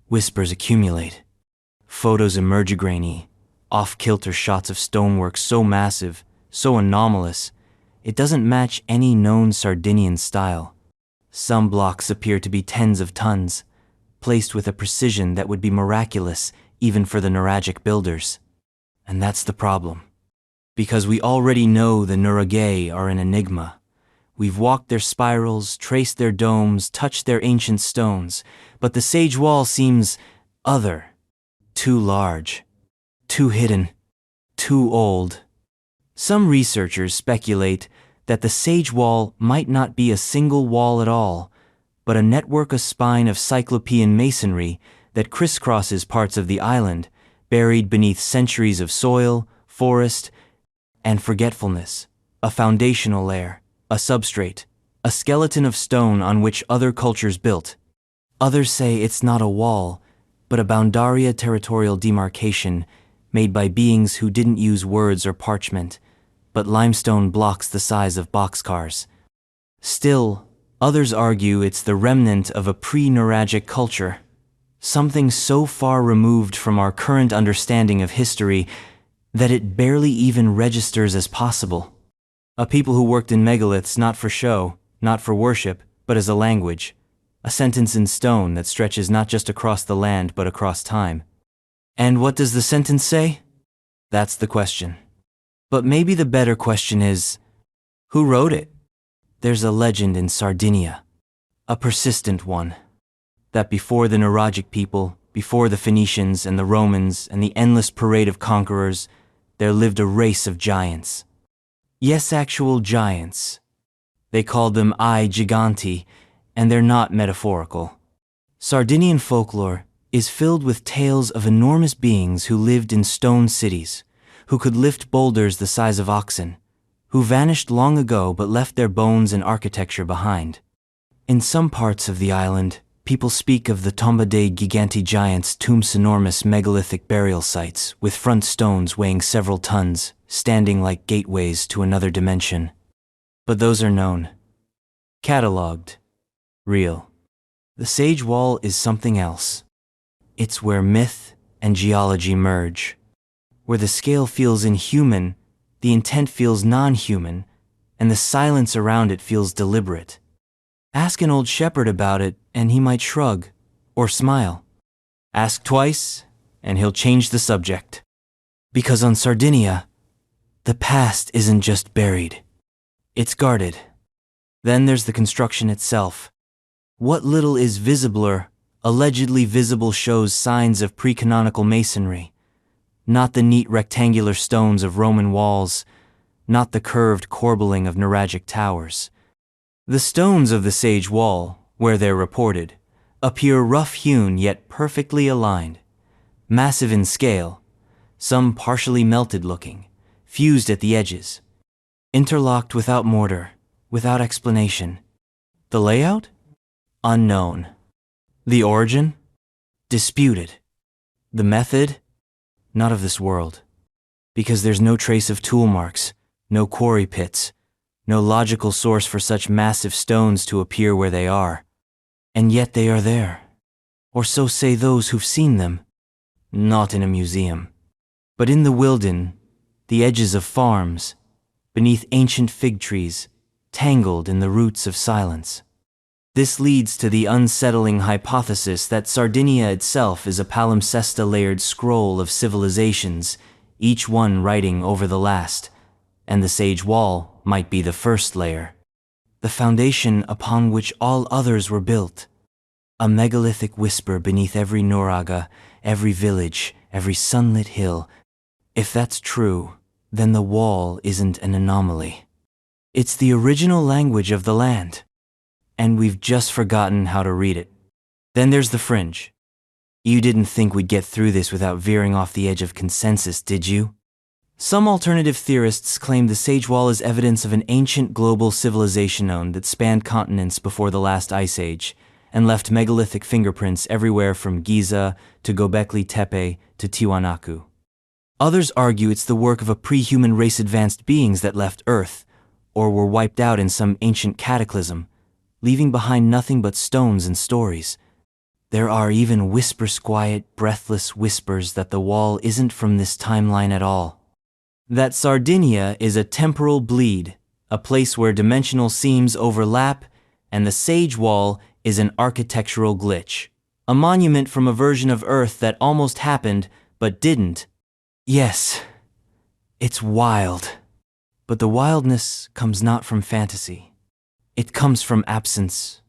Whispers accumulate. Photos emerge grainy, off-kilter shots of stonework so massive, so anomalous, it doesn't match any known Sardinian style. Some blocks appear to be tens of tons, placed with a precision that would be miraculous even for the nuraghic builders. And that's the problem. Because we already know the nuraghe are an enigma. We've walked their spirals, traced their domes, touched their ancient stones, but the Sage Wall seems other, too large, too hidden, too old. Some researchers speculate that the Sage Wall might not be a single wall at all, but a network, a spine of Cyclopean masonry that crisscrosses parts of the island, buried beneath centuries of soil, forest, and forgetfulness. A foundational layer, a substrate, a skeleton of stone on which other cultures built. Others say it's not a wall, but a boundaria, territorial demarcation made by beings who didn't use words or parchment, but limestone blocks the size of boxcars. Still, others argue it's the remnant of a pre-nuraghic culture, something so far removed from our current understanding of history that it barely even registers as possible. A people who worked in megaliths not for show, not for worship, but as a language, a sentence in stone that stretches not just across the land but across time. And what does the sentence say? That's the question. But maybe the better question is, who wrote it? There's a legend in Sardinia, a persistent one, that before the nuraghic people, before the Phoenicians and the Romans and the endless parade of conquerors, there lived a race of giants. Yes, actual giants. They called them I giganti, and they're not metaphorical. Sardinian folklore is filled with tales of enormous beings who lived in stone cities, who could lift boulders the size of oxen, who vanished long ago but left their bones and architecture behind. In some parts of the island, people speak of the Tomba dei Giganti giants, tombs, enormous megalithic burial sites with front stones weighing several tons, standing like gateways to another dimension. But those are known, catalogued, real. The Sage Wall is something else. It's where myth and geology merge, where the scale feels inhuman, the intent feels non-human, and the silence around it feels deliberate. Ask an old shepherd about it, and he might shrug, or smile. Ask twice, and he'll change the subject. Because on Sardinia, the past isn't just buried. It's guarded. Then there's the construction itself. What little is visible or allegedly visible shows signs of pre-canonical masonry. Not the neat rectangular stones of Roman walls, not the curved corbelling of nuraghic towers. The stones of the Sage Wall, where they're reported, appear rough-hewn yet perfectly aligned, massive in scale, some partially melted-looking, fused at the edges, interlocked without mortar, without explanation. The layout? Unknown. The origin? Disputed. The method? Not of this world. Because there's no trace of tool marks, no quarry pits, no logical source for such massive stones to appear where they are. And yet they are there. Or so say those who've seen them. Not in a museum, but in the Wilden, the edges of farms, beneath ancient fig trees, tangled in the roots of silence. This leads to the unsettling hypothesis that Sardinia itself is a palimpsesta-layered scroll of civilizations, each one writing over the last, and the Sage Wall might be the first layer, the foundation upon which all others were built. A megalithic whisper beneath every nuraghe, every village, every sunlit hill. If that's true, then the wall isn't an anomaly. It's the original language of the land. And we've just forgotten how to read it. Then there's the fringe. You didn't think we'd get through this without veering off the edge of consensus, did you? Some alternative theorists claim the Sage Wall is evidence of an ancient global civilization known that spanned continents before the last ice age and left megalithic fingerprints everywhere from Giza to Göbekli Tepe to Tiwanaku. Others argue it's the work of a pre-human race advanced beings that left Earth, or were wiped out in some ancient cataclysm, leaving behind nothing but stones and stories. There are even quiet, breathless whispers that the wall isn't from this timeline at all. That Sardinia is a temporal bleed, a place where dimensional seams overlap, and the Sage Wall is an architectural glitch, a monument from a version of Earth that almost happened but didn't. Yes, it's wild. But the wildness comes not from fantasy. It comes from absence.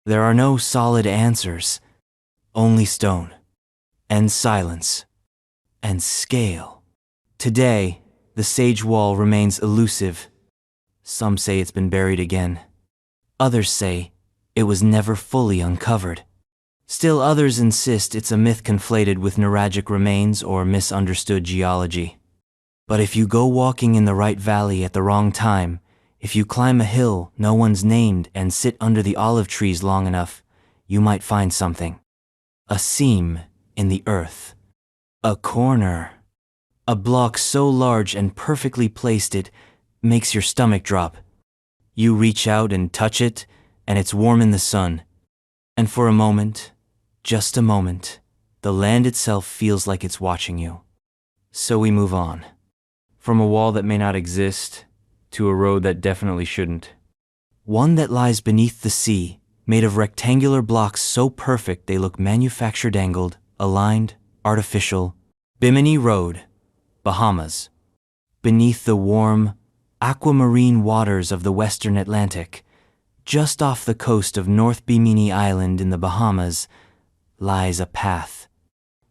There are no solid answers, only stone, and silence, and scale. Today, the Sage Wall remains elusive. Some say it's been buried again. Others say it was never fully uncovered. Still others insist it's a myth conflated with nuragic remains or misunderstood geology. But if you go walking in the right valley at the wrong time, if you climb a hill no one's named and sit under the olive trees long enough, you might find something. A seam in the earth. A corner. A block so large and perfectly placed it makes your stomach drop. You reach out and touch it, and it's warm in the sun. And for a moment, just a moment, the land itself feels like it's watching you. So we move on. From a wall that may not exist, to a road that definitely shouldn't. One that lies beneath the sea, made of rectangular blocks so perfect they look manufactured angled, aligned, artificial. Bimini Road, Bahamas. Beneath the warm, aquamarine waters of the western Atlantic, just off the coast of North Bimini Island in the Bahamas, lies a path.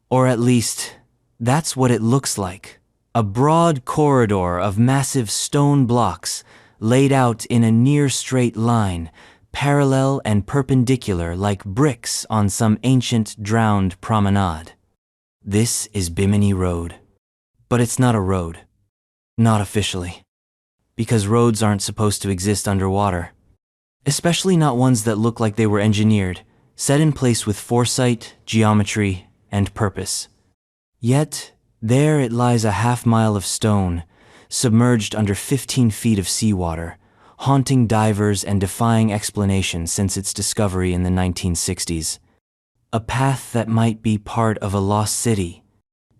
Or at least, that's what it looks like. A broad corridor of massive stone blocks laid out in a near straight line, parallel and perpendicular like bricks on some ancient drowned promenade. This is Bimini Road. But it's not a road. Not officially. Because roads aren't supposed to exist underwater. Especially not ones that look like they were engineered, set in place with foresight, geometry, and purpose. Yet, there it lies a half-mile of stone, submerged under 15 feet of seawater, haunting divers and defying explanation since its discovery in the 1960s. A path that might be part of a lost city.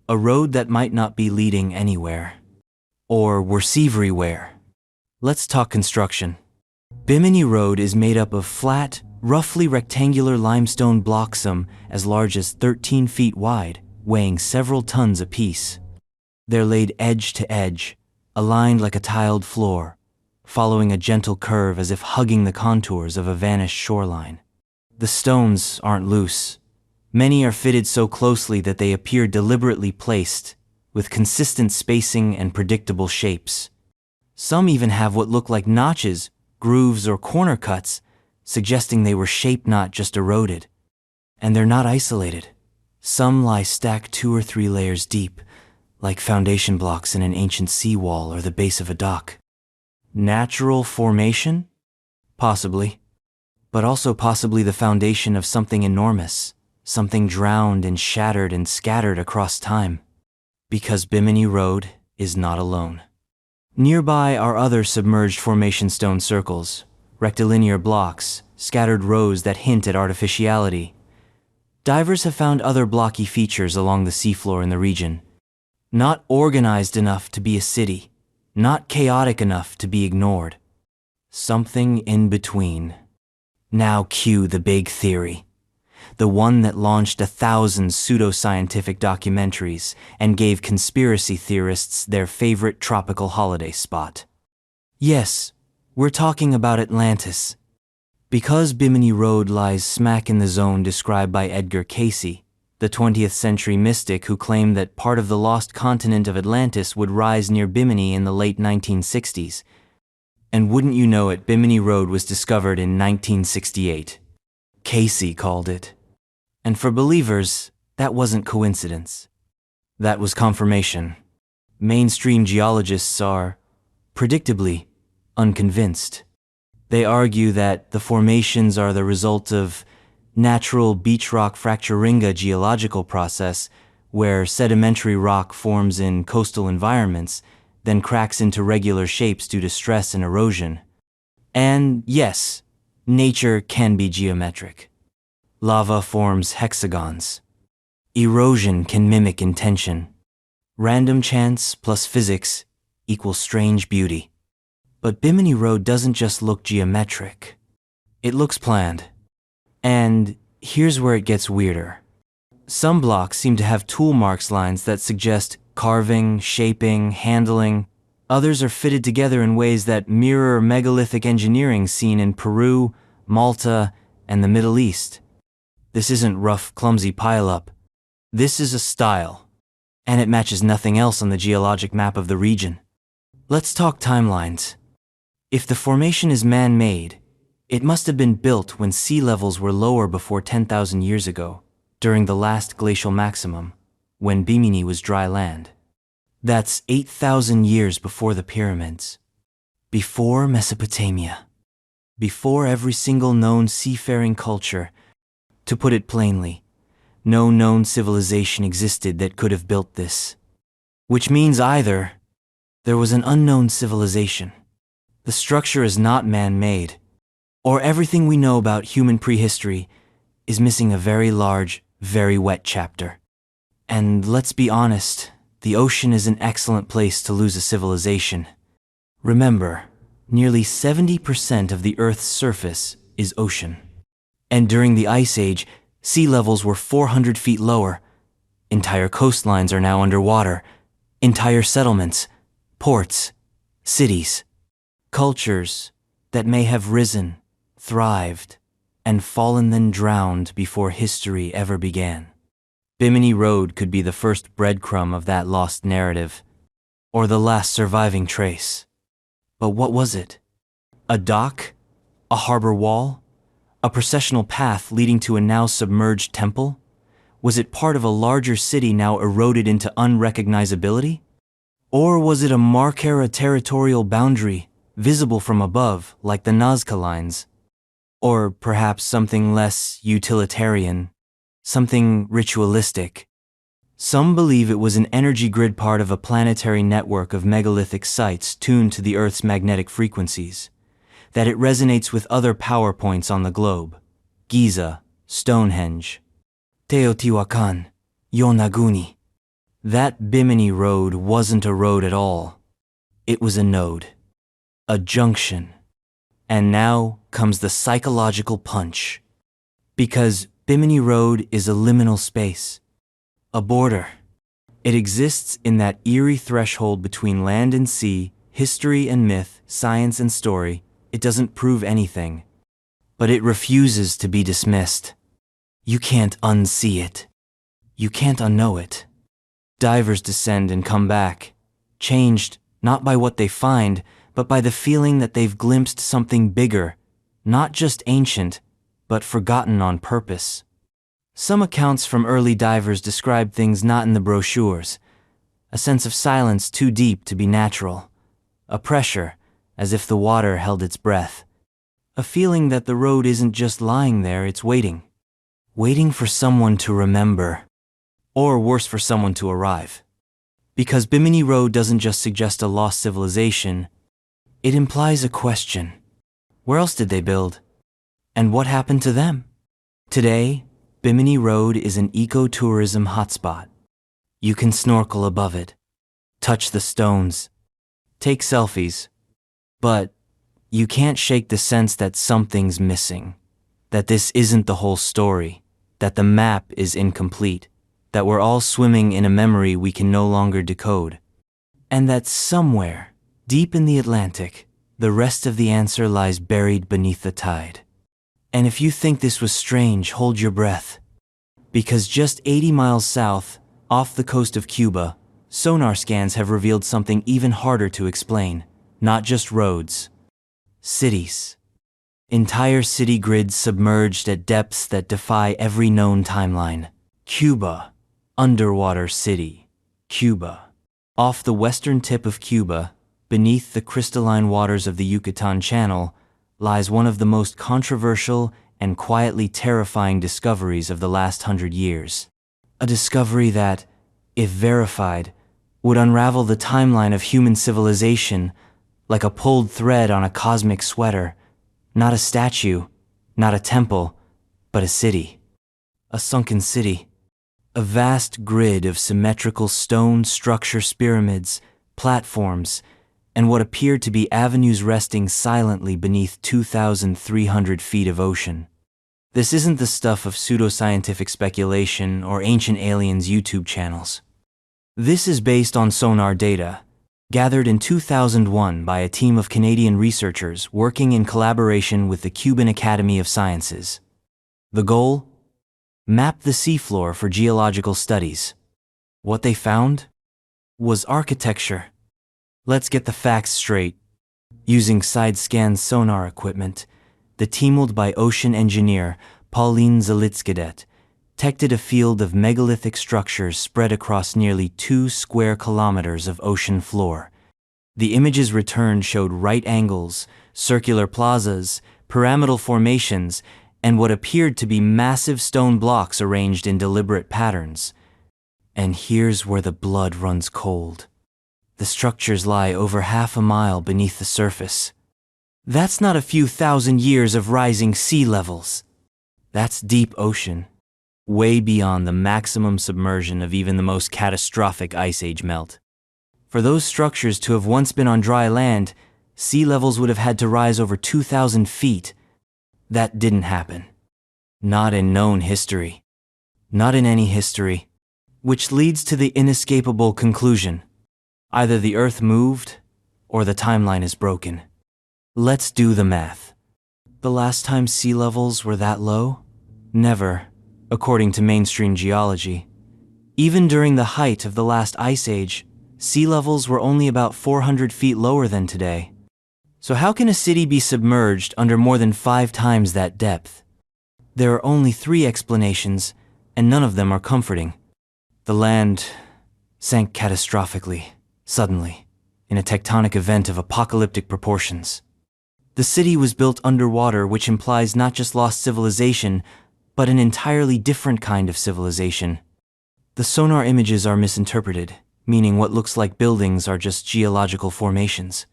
A road that might not be leading anywhere. Or worse everywhere. Let's talk construction. Bimini Road is made up of flat, roughly rectangular limestone blocks some as large as 13 feet wide, weighing several tons apiece. They're laid edge to edge, aligned like a tiled floor, following a gentle curve as if hugging the contours of a vanished shoreline. The stones aren't loose. Many are fitted so closely that they appear deliberately placed, with consistent spacing and predictable shapes. Some even have what look like notches, grooves, or corner cuts, suggesting they were shaped, not just eroded. And they're not isolated. Some lie stacked 2 or 3 layers deep, like foundation blocks in an ancient seawall or the base of a dock. Natural formation? Possibly. But also possibly the foundation of something enormous, something drowned and shattered and scattered across time. Because Bimini Road is not alone. Nearby are other submerged formation stone circles, rectilinear blocks, scattered rows that hint at artificiality. Divers have found other blocky features along the seafloor in the region. Not organized enough to be a city, not chaotic enough to be ignored. Something in between. Now cue the big theory. The one that launched 1,000 pseudoscientific documentaries and gave conspiracy theorists their favorite tropical holiday spot. Yes, we're talking about Atlantis. Because Bimini Road lies smack in the zone described by Edgar Cayce, the 20th century mystic who claimed that part of the lost continent of Atlantis would rise near Bimini in the late 1960s. And wouldn't you know it, Bimini Road was discovered in 1968. Casey called it. And for believers, that wasn't coincidence. That was confirmation. Mainstream geologists are, predictably, unconvinced. They argue that the formations are the result of natural beach rock fracturing, a geological process where sedimentary rock forms in coastal environments, then cracks into regular shapes due to stress and erosion. And yes, nature can be geometric. Lava forms hexagons. Erosion can mimic intention. Random chance plus physics equals strange beauty. But Bimini Road doesn't just look geometric. It looks planned. And here's where it gets weirder. Some blocks seem to have tool marks lines that suggest carving, shaping, handling. Others are fitted together in ways that mirror megalithic engineering seen in Peru, Malta, and the Middle East. This isn't rough, clumsy pileup. This is a style, and it matches nothing else on the geologic map of the region. Let's talk timelines. If the formation is man-made, it must have been built when sea levels were lower before 10,000 years ago, during the last glacial maximum, when Bimini was dry land. That's 8,000 years before the pyramids. Before Mesopotamia. Before every single known seafaring culture. To put it plainly, no known civilization existed that could have built this. Which means either there was an unknown civilization, the structure is not man-made, or everything we know about human prehistory is missing a very large, very wet chapter. And let's be honest, the ocean is an excellent place to lose a civilization. Remember, nearly 70% of the Earth's surface is ocean. And during the Ice Age, sea levels were 400 feet lower. Entire coastlines are now underwater. Entire settlements, ports, cities, cultures that may have risen, thrived, and fallen then drowned before history ever began. Bimini Road could be the first breadcrumb of that lost narrative, or the last surviving trace. But what was it? A dock? A harbor wall? A processional path leading to a now submerged temple? Was it part of a larger city now eroded into unrecognizability? Or was it a marker, a territorial boundary, visible from above, like the Nazca lines? Or perhaps something less utilitarian, something ritualistic? Some believe it was an energy grid, part of a planetary network of megalithic sites tuned to the Earth's magnetic frequencies, that it resonates with other power points on the globe: Giza, Stonehenge, Teotihuacan, Yonaguni. That Bimini Road wasn't a road at all. It was a node, a junction. And now comes the psychological punch. Because Bimini Road is a liminal space, a border. It exists in that eerie threshold between land and sea, history and myth, science and story. It doesn't prove anything, but it refuses to be dismissed. You can't unsee it. You can't unknow it. Divers descend and come back, changed not by what they find, but by the feeling that they've glimpsed something bigger, not just ancient, but forgotten on purpose. Some accounts from early divers describe things not in the brochures: a sense of silence too deep to be natural, a pressure, as if the water held its breath. A feeling that the road isn't just lying there, it's waiting. Waiting for someone to remember. Or worse, for someone to arrive. Because Bimini Road doesn't just suggest a lost civilization, it implies a question. Where else did they build? And what happened to them? Today, Bimini Road is an ecotourism hotspot. You can snorkel above it, touch the stones, take selfies, but you can't shake the sense that something's missing, that this isn't the whole story, that the map is incomplete, that we're all swimming in a memory we can no longer decode, and that somewhere, deep in the Atlantic, the rest of the answer lies buried beneath the tide. And if you think this was strange, hold your breath. Because just 80 miles south, off the coast of Cuba, sonar scans have revealed something even harder to explain. Not just roads. Cities. Entire city grids submerged at depths that defy every known timeline. Cuba. Underwater city. Cuba. Off the western tip of Cuba, beneath the crystalline waters of the Yucatan Channel, lies one of the most controversial and quietly terrifying discoveries of the last 100 years. A discovery that, if verified, would unravel the timeline of human civilization like a pulled thread on a cosmic sweater. Not a statue, not a temple, but a city. A sunken city. A vast grid of symmetrical stone structures, pyramids, platforms, and what appeared to be avenues resting silently beneath 2,300 feet of ocean. This isn't the stuff of pseudoscientific speculation or ancient aliens YouTube channels. This is based on sonar data, gathered in 2001 by a team of Canadian researchers working in collaboration with the Cuban Academy of Sciences. The goal? Map the seafloor for geological studies. What they found? Was architecture. Let's get the facts straight. Using side-scan sonar equipment, the team led by ocean engineer Pauline Zalitskadet detected a field of megalithic structures spread across nearly 2 square kilometers of ocean floor. The images returned showed right angles, circular plazas, pyramidal formations, and what appeared to be massive stone blocks arranged in deliberate patterns. And here's where the blood runs cold. The structures lie over half a mile beneath the surface. That's not a few thousand years of rising sea levels. That's deep ocean, way beyond the maximum submersion of even the most catastrophic ice age melt. For those structures to have once been on dry land, sea levels would have had to rise over 2,000 feet. That didn't happen. Not in known history. Not in any history. Which leads to the inescapable conclusion. Either the Earth moved, or the timeline is broken. Let's do the math. The last time sea levels were that low? Never, according to mainstream geology. Even during the height of the last ice age, sea levels were only about 400 feet lower than today. So how can a city be submerged under more than 5 times that depth? There are only 3 explanations, and none of them are comforting. The land sank catastrophically, suddenly, in a tectonic event of apocalyptic proportions. The city was built underwater, which implies not just lost civilization, but an entirely different kind of civilization. The sonar images are misinterpreted, meaning what looks like buildings are just geological formations.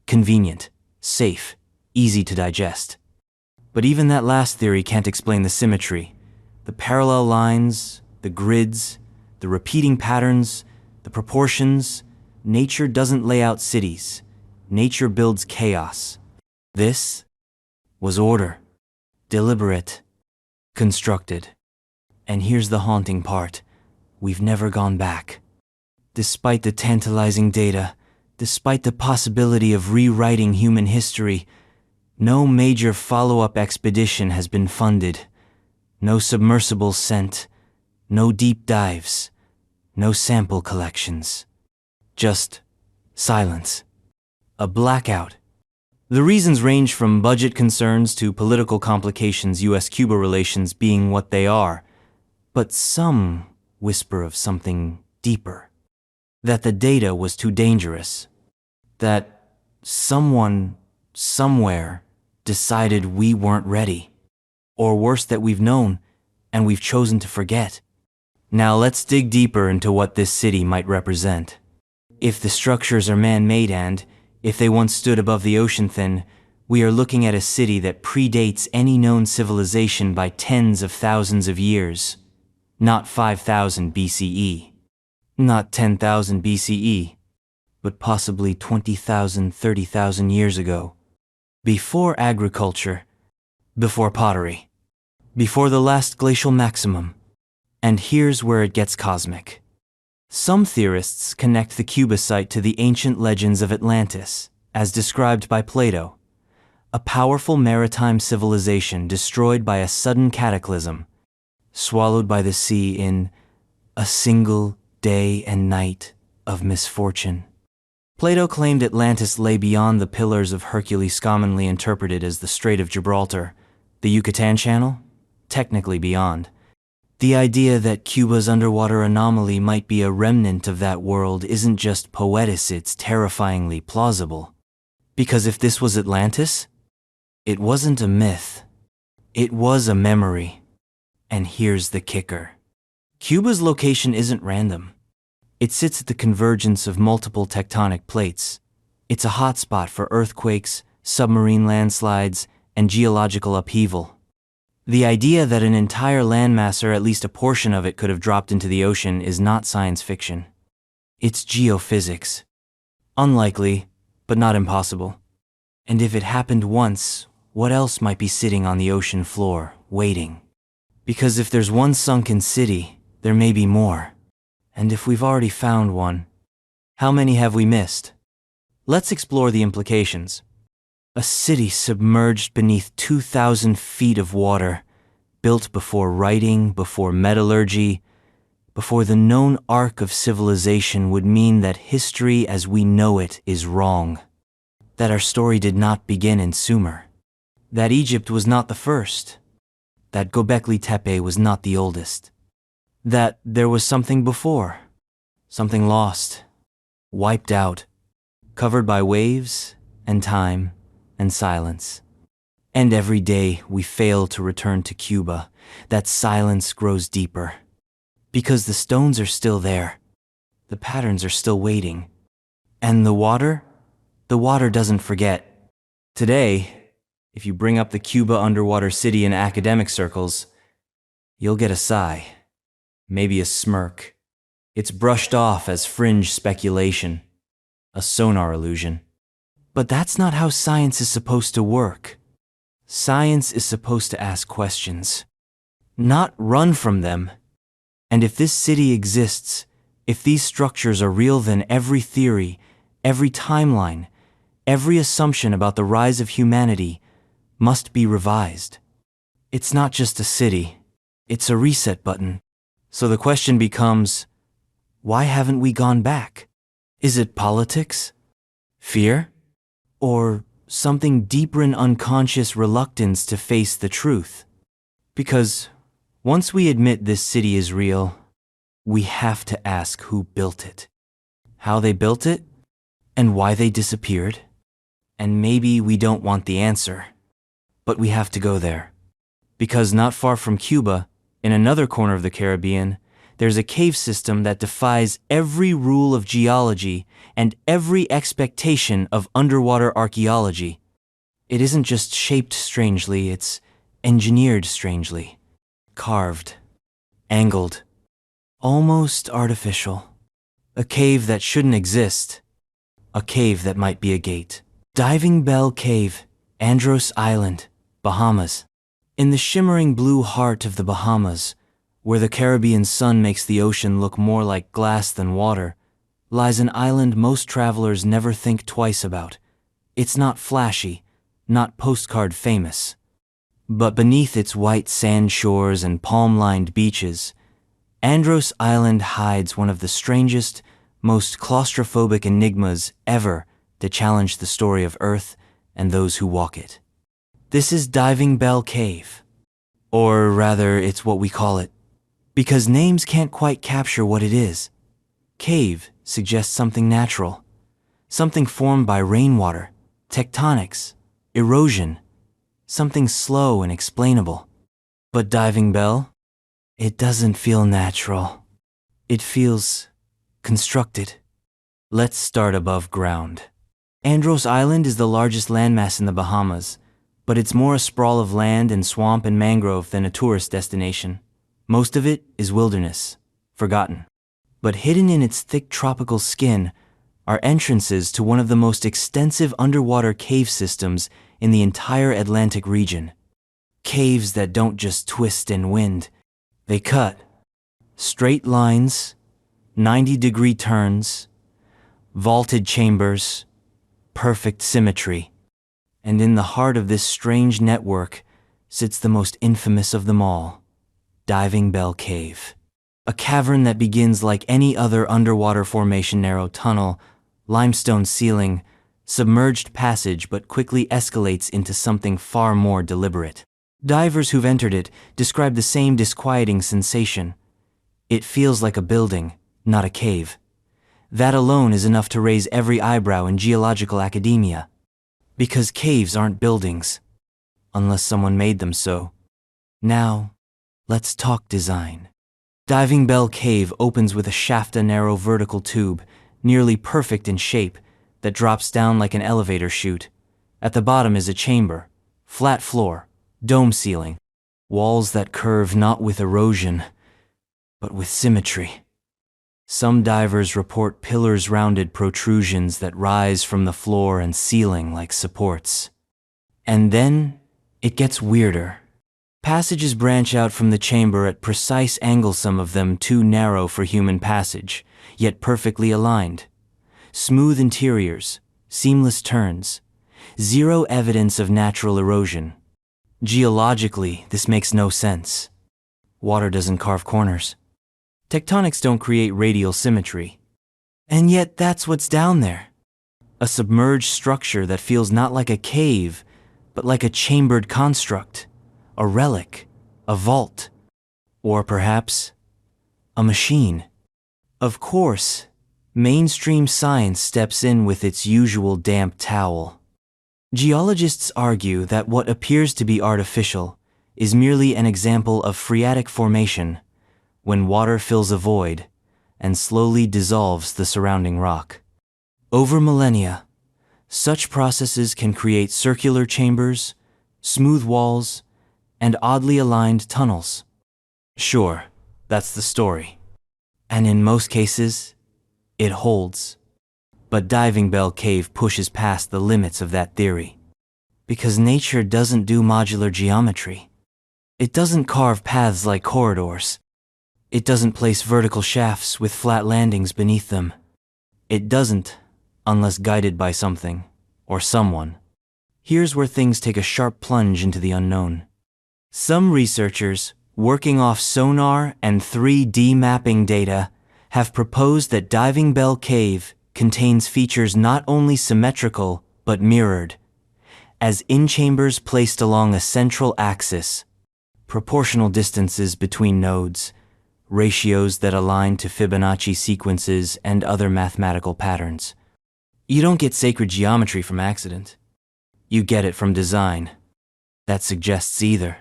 Convenient, safe, easy to digest. But even that last theory can't explain the symmetry. The parallel lines, the grids, the repeating patterns, the proportions. Nature doesn't lay out cities. Nature builds chaos. This was order. Deliberate. Constructed. And here's the haunting part. We've never gone back. Despite the tantalizing data, despite the possibility of rewriting human history, no major follow-up expedition has been funded. No submersibles sent. No deep dives. No sample collections. Just silence. A blackout. The reasons range from budget concerns to political complications, US-Cuba relations being what they are, but some whisper of something deeper. That the data was too dangerous. That someone, somewhere, decided we weren't ready. Or worse, that we've known, and we've chosen to forget. Now let's dig deeper into what this city might represent. If the structures are man-made and, if they once stood above the ocean, then we are looking at a city that predates any known civilization by tens of thousands of years. Not 5,000 BCE. Not 10,000 BCE. But possibly 20,000, 30,000 years ago. Before agriculture. Before pottery. Before the last glacial maximum. And here's where it gets cosmic. Some theorists connect the Cuba site to the ancient legends of Atlantis, as described by Plato, a powerful maritime civilization destroyed by a sudden cataclysm. swallowed by the sea in a single day and night of misfortune. Plato claimed Atlantis lay beyond the Pillars of Hercules, commonly interpreted as the Strait of Gibraltar, the Yucatan Channel, technically beyond. The idea that Cuba's underwater anomaly might be a remnant of that world isn't just poetic, it's terrifyingly plausible. Because if this was Atlantis, it wasn't a myth. It was a memory. And here's the kicker. Cuba's location isn't random. It sits at the convergence of multiple tectonic plates. It's a hotspot for earthquakes, submarine landslides, and geological upheaval. The idea that an entire landmass, or at least a portion of it, could have dropped into the ocean is not science fiction. It's geophysics. Unlikely, but not impossible. And if it happened once, what else might be sitting on the ocean floor, waiting? Because if there's one sunken city, there may be more. And if we've already found one, how many have we missed? Let's explore the implications. A city submerged beneath 2,000 feet of water, built before writing, before metallurgy, before the known arc of civilization, would mean that history as we know it is wrong. That our story did not begin in Sumer. That Egypt was not the first. That Göbekli Tepe was not the oldest. That there was something before. Something lost. Wiped out. Covered by waves and time and silence. And every day we fail to return to Cuba, that silence grows deeper. Because the stones are still there. The patterns are still waiting. And the water doesn't forget. Today, if you bring up the Cuba underwater city in academic circles, you'll get a sigh, maybe a smirk. It's brushed off as fringe speculation, a sonar illusion. But that's not how science is supposed to work. Science is supposed to ask questions, not run from them. And if this city exists, if these structures are real, then every theory, every timeline, every assumption about the rise of humanity must be revised. It's not just a city, it's a reset button. So the question becomes, why haven't we gone back? Is it politics? Fear? Or something deeper, in unconscious reluctance to face the truth? Because once we admit this city is real, we have to ask who built it, how they built it, and why they disappeared. And maybe we don't want the answer, but we have to go there. Because not far from Cuba, in another corner of the Caribbean, there's a cave system that defies every rule of geology and every expectation of underwater archaeology. It isn't just shaped strangely, it's engineered strangely. Carved, angled, almost artificial. A cave that shouldn't exist. A cave that might be a gate. Diving Bell Cave, Andros Island, Bahamas. In the shimmering blue heart of the Bahamas, where the Caribbean sun makes the ocean look more like glass than water, lies an island most travelers never think twice about. It's not flashy, not postcard famous. But beneath its white sand shores and palm-lined beaches, Andros Island hides one of the strangest, most claustrophobic enigmas ever to challenge the story of Earth and those who walk it. This is Diving Bell Cave. Or rather, it's what we call it. Because names can't quite capture what it is. Cave suggests something natural, something formed by rainwater, tectonics, erosion, something slow and explainable. But Diving Bell? It doesn't feel natural. It feels constructed. Let's start above ground. Andros Island is the largest landmass in the Bahamas, but it's more a sprawl of land and swamp and mangrove than a tourist destination. Most of it is wilderness, forgotten. But hidden in its thick tropical skin are entrances to one of the most extensive underwater cave systems in the entire Atlantic region. Caves that don't just twist and wind, they cut. Straight lines, 90-degree turns, vaulted chambers, perfect symmetry. And in the heart of this strange network sits the most infamous of them all, Diving Bell Cave. A cavern that begins like any other underwater formation: narrow tunnel, limestone ceiling, submerged passage, but quickly escalates into something far more deliberate. Divers who've entered it describe the same disquieting sensation. It feels like a building, not a cave. That alone is enough to raise every eyebrow in geological academia. Because caves aren't buildings, unless someone made them so. Now, let's talk design. Diving Bell Cave opens with a shaft, a narrow vertical tube, nearly perfect in shape, that drops down like an elevator chute. At the bottom is a chamber, flat floor, dome ceiling, walls that curve not with erosion, but with symmetry. Some divers report pillars, rounded protrusions that rise from the floor and ceiling like supports. And then it gets weirder. Passages branch out from the chamber at precise angles, some of them too narrow for human passage, yet perfectly aligned. Smooth interiors, seamless turns, zero evidence of natural erosion. Geologically, this makes no sense. Water doesn't carve corners. Tectonics don't create radial symmetry. And yet that's what's down there. A submerged structure that feels not like a cave, but like a chambered construct, a relic, a vault, or perhaps a machine. Of course, mainstream science steps in with its usual damp towel. Geologists argue that what appears to be artificial is merely an example of phreatic formation, when water fills a void and slowly dissolves the surrounding rock. Over millennia, such processes can create circular chambers, smooth walls, and oddly aligned tunnels. Sure, that's the story. And in most cases, it holds. But Diving Bell Cave pushes past the limits of that theory. Because nature doesn't do modular geometry. It doesn't carve paths like corridors. It doesn't place vertical shafts with flat landings beneath them. It doesn't, unless guided by something, or someone. Here's where things take a sharp plunge into the unknown. Some researchers, working off sonar and 3D mapping data, have proposed that Diving Bell Cave contains features not only symmetrical, but mirrored, as in-chambers placed along a central axis, proportional distances between nodes, ratios that align to Fibonacci sequences and other mathematical patterns. You don't get sacred geometry from accident. You get it from design. That suggests either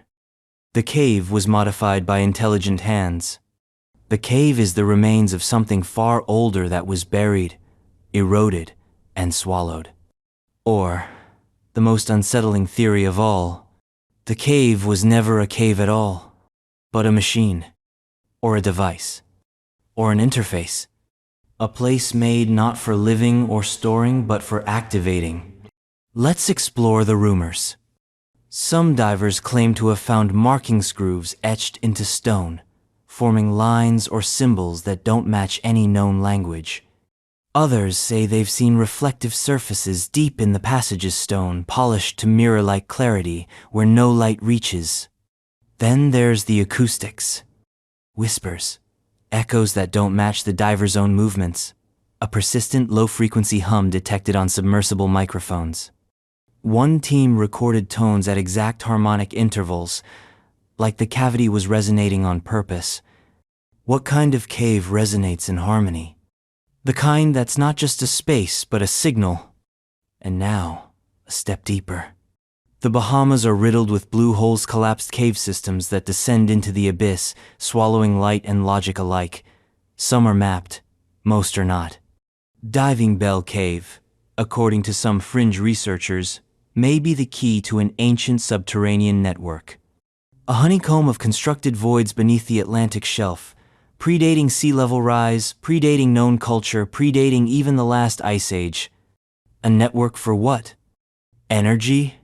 the cave was modified by intelligent hands. The cave is the remains of something far older that was buried, eroded, and swallowed. Or, the most unsettling theory of all, the cave was never a cave at all, but a machine, or a device, or an interface. A place made not for living or storing, but for activating. Let's explore the rumors. Some divers claim to have found marking grooves etched into stone, forming lines or symbols that don't match any known language. Others say they've seen reflective surfaces deep in the passage's stone, polished to mirror-like clarity where no light reaches. Then there's the acoustics. Whispers, echoes that don't match the diver's own movements, a persistent low-frequency hum detected on submersible microphones. One team recorded tones at exact harmonic intervals, like the cavity was resonating on purpose. What kind of cave resonates in harmony? The kind that's not just a space, but a signal. And now, a step deeper. The Bahamas are riddled with blue holes, collapsed cave systems that descend into the abyss, swallowing light and logic alike. Some are mapped, most are not. Diving Bell Cave, according to some fringe researchers, may be the key to an ancient subterranean network. A honeycomb of constructed voids beneath the Atlantic shelf, predating sea level rise, predating known culture, predating even the last ice age. A network for what? Energy?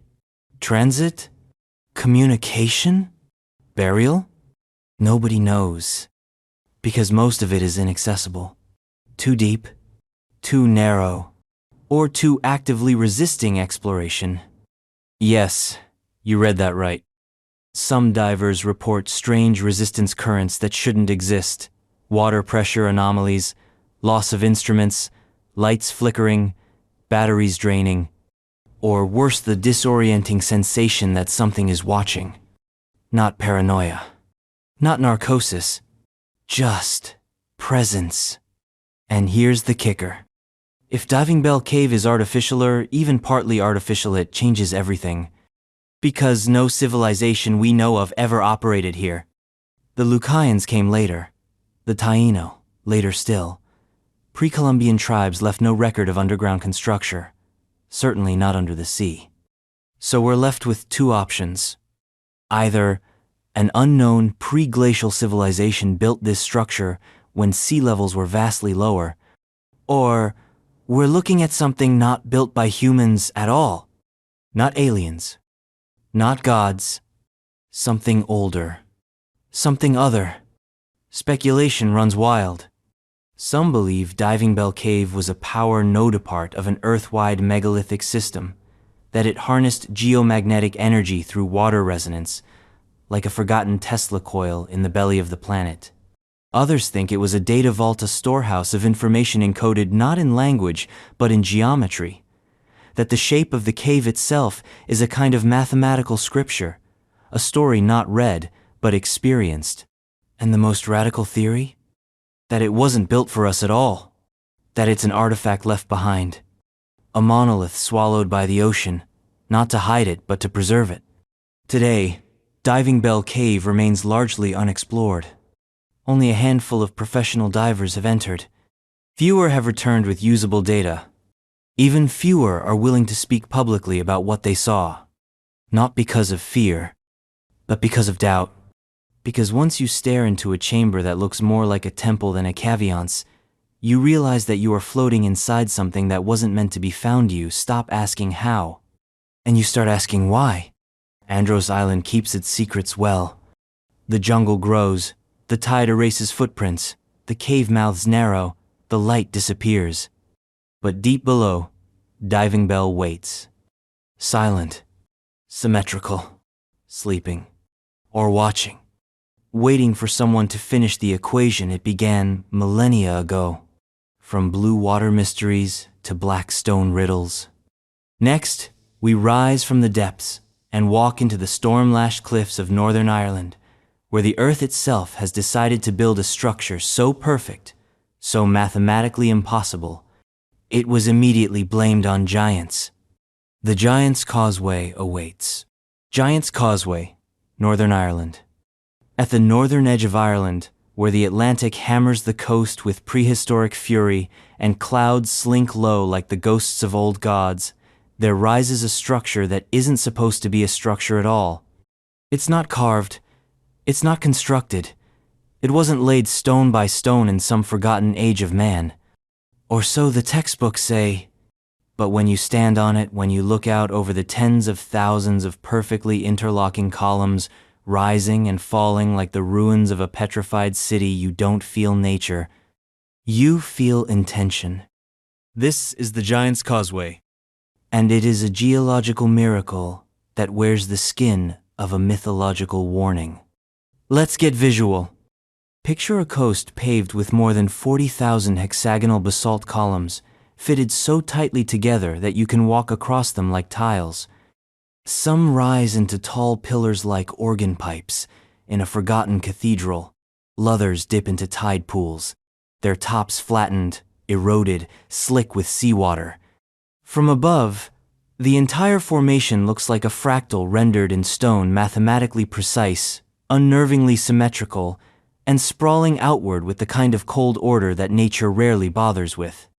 Transit? Communication? Burial? Nobody knows. Because most of it is inaccessible. Too deep, too narrow, or too actively resisting exploration. Yes, you read that right. Some divers report strange resistance currents that shouldn't exist, water pressure anomalies, loss of instruments, lights flickering, batteries draining, or worse, the disorienting sensation that something is watching. Not paranoia, not narcosis, just presence. And here's the kicker. If Diving Bell Cave is artificial or even partly artificial, it changes everything. Because no civilization we know of ever operated here. The Lucayans came later. The Taino, later still. Pre-Columbian tribes left no record of underground construction, certainly not under the sea. So we're left with two options. Either an unknown pre-glacial civilization built this structure when sea levels were vastly lower, or we're looking at something not built by humans at all. Not aliens. Not gods. Something older. Something other. Speculation runs wild. Some believe Diving Bell Cave was a power node part of an Earth-wide megalithic system, that it harnessed geomagnetic energy through water resonance, like a forgotten Tesla coil in the belly of the planet. Others think it was a data vault, a storehouse of information encoded not in language, but in geometry. That the shape of the cave itself is a kind of mathematical scripture, a story not read, but experienced. And the most radical theory? That it wasn't built for us at all. That it's an artifact left behind. A monolith swallowed by the ocean, not to hide it, but to preserve it. Today, Diving Bell Cave remains largely unexplored. Only a handful of professional divers have entered. Fewer have returned with usable data. Even fewer are willing to speak publicly about what they saw. Not because of fear, but because of doubt. Because once you stare into a chamber that looks more like a temple than a caveance, you realize that you are floating inside something that wasn't meant to be found. You stop asking how, and you start asking why. Andros Island keeps its secrets well. The jungle grows, the tide erases footprints, the cave mouths narrow, the light disappears. But deep below, Diving Bell waits. Silent, symmetrical, sleeping, or watching. Waiting for someone to finish the equation it began millennia ago. From blue water mysteries to black stone riddles. Next, we rise from the depths and walk into the storm-lashed cliffs of Northern Ireland, where the earth itself has decided to build a structure so perfect, so mathematically impossible, it was immediately blamed on giants. The Giant's Causeway awaits. Giant's Causeway, Northern Ireland. At the northern edge of Ireland, where the Atlantic hammers the coast with prehistoric fury and clouds slink low like the ghosts of old gods, there rises a structure that isn't supposed to be a structure at all. It's not carved. It's not constructed. It wasn't laid stone by stone in some forgotten age of man. Or so the textbooks say. But when you stand on it, when you look out over the tens of thousands of perfectly interlocking columns, rising and falling like the ruins of a petrified city, you don't feel nature. You feel intention. This is the Giant's Causeway. And it is a geological miracle that wears the skin of a mythological warning. Let's get visual. Picture a coast paved with more than 40,000 hexagonal basalt columns, fitted so tightly together that you can walk across them like tiles. Some rise into tall pillars like organ pipes in a forgotten cathedral. Others dip into tide pools, their tops flattened, eroded, slick with seawater. From above, the entire formation looks like a fractal rendered in stone, mathematically precise, unnervingly symmetrical, and sprawling outward with the kind of cold order that nature rarely bothers with.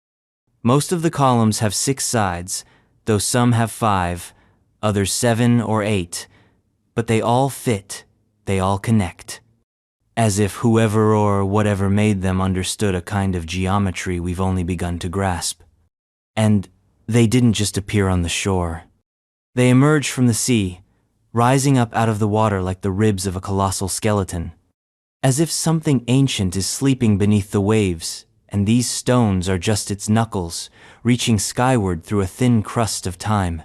Most of the columns have 6 sides, though some have 5, others 7 or 8, but they all fit, they all connect. As if whoever or whatever made them understood a kind of geometry we've only begun to grasp. And they didn't just appear on the shore. They emerged from the sea, rising up out of the water like the ribs of a colossal skeleton. As if something ancient is sleeping beneath the waves, and these stones are just its knuckles, reaching skyward through a thin crust of time.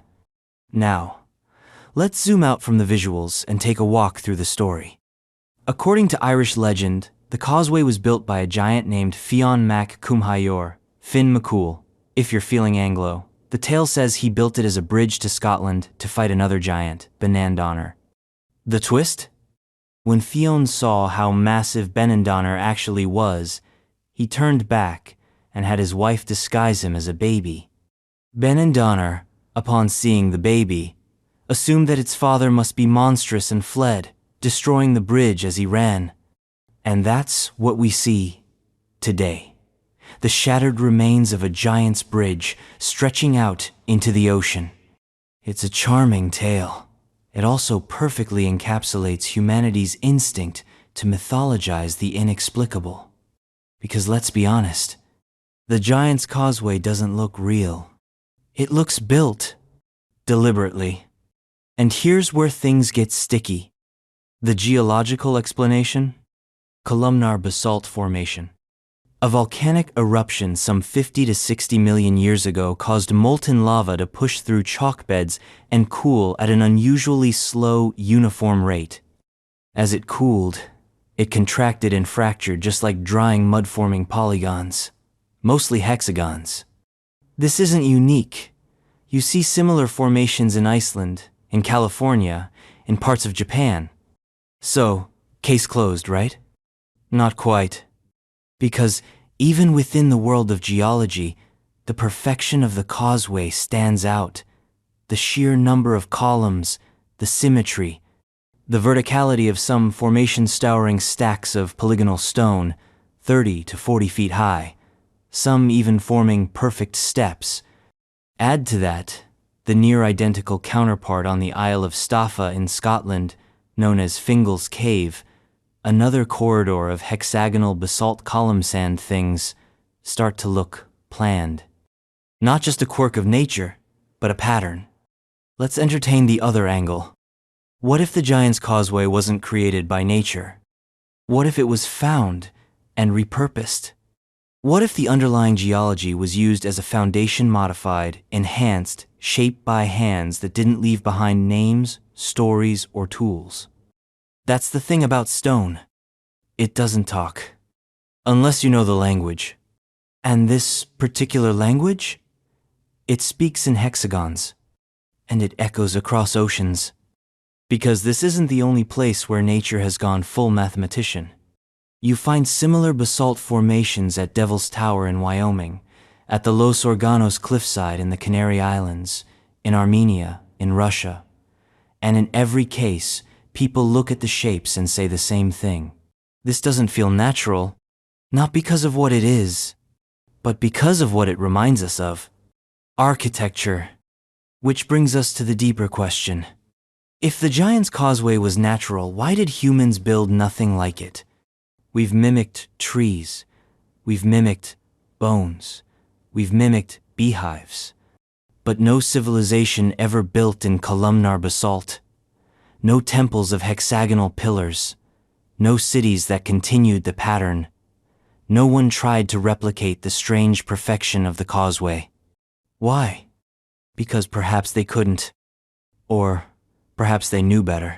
Now, let's zoom out from the visuals and take a walk through the story. According to Irish legend, the causeway was built by a giant named Fionn mac Cumhaior, Finn McCool. If you're feeling Anglo, the tale says he built it as a bridge to Scotland to fight another giant, Benandonner. The twist? When Fionn saw how massive Benandonner actually was, he turned back and had his wife disguise him as a baby. Benandonner, upon seeing the baby, assumed that its father must be monstrous and fled, destroying the bridge as he ran. And that's what we see today. The shattered remains of a giant's bridge stretching out into the ocean. It's a charming tale. It also perfectly encapsulates humanity's instinct to mythologize the inexplicable. Because let's be honest, the Giant's Causeway doesn't look real. It looks built, deliberately. And here's where things get sticky. The geological explanation? Columnar basalt formation. A volcanic eruption some 50 to 60 million years ago caused molten lava to push through chalk beds and cool at an unusually slow, uniform rate. As it cooled, it contracted and fractured just like drying mud-forming polygons, mostly hexagons. This isn't unique. You see similar formations in Iceland, in California, in parts of Japan. So, case closed, right? Not quite. Because even within the world of geology, the perfection of the causeway stands out. The sheer number of columns, the symmetry, the verticality of some formations towering stacks of polygonal stone, 30 to 40 feet high, some even forming perfect steps. Add to that the near-identical counterpart on the Isle of Staffa in Scotland, known as Fingal's Cave. Another corridor of hexagonal basalt column sand things start to look planned. Not just a quirk of nature, but a pattern. Let's entertain the other angle. What if the Giant's Causeway wasn't created by nature? What if it was found and repurposed? What if the underlying geology was used as a foundation-modified, enhanced, shaped by hands that didn't leave behind names, stories, or tools? That's the thing about stone. It doesn't talk. Unless you know the language. And this particular language? It speaks in hexagons. And it echoes across oceans. Because this isn't the only place where nature has gone full mathematician. You find similar basalt formations at Devil's Tower in Wyoming, at the Los Organos cliffside in the Canary Islands, in Armenia, in Russia. And in every case, people look at the shapes and say the same thing. This doesn't feel natural, not because of what it is, but because of what it reminds us of. Architecture. Which brings us to the deeper question. If the Giant's Causeway was natural, why did humans build nothing like it? We've mimicked trees. We've mimicked bones. We've mimicked beehives. But no civilization ever built in columnar basalt. No temples of hexagonal pillars, no cities that continued the pattern. No one tried to replicate the strange perfection of the causeway. Why? Because perhaps they couldn't. Or perhaps they knew better.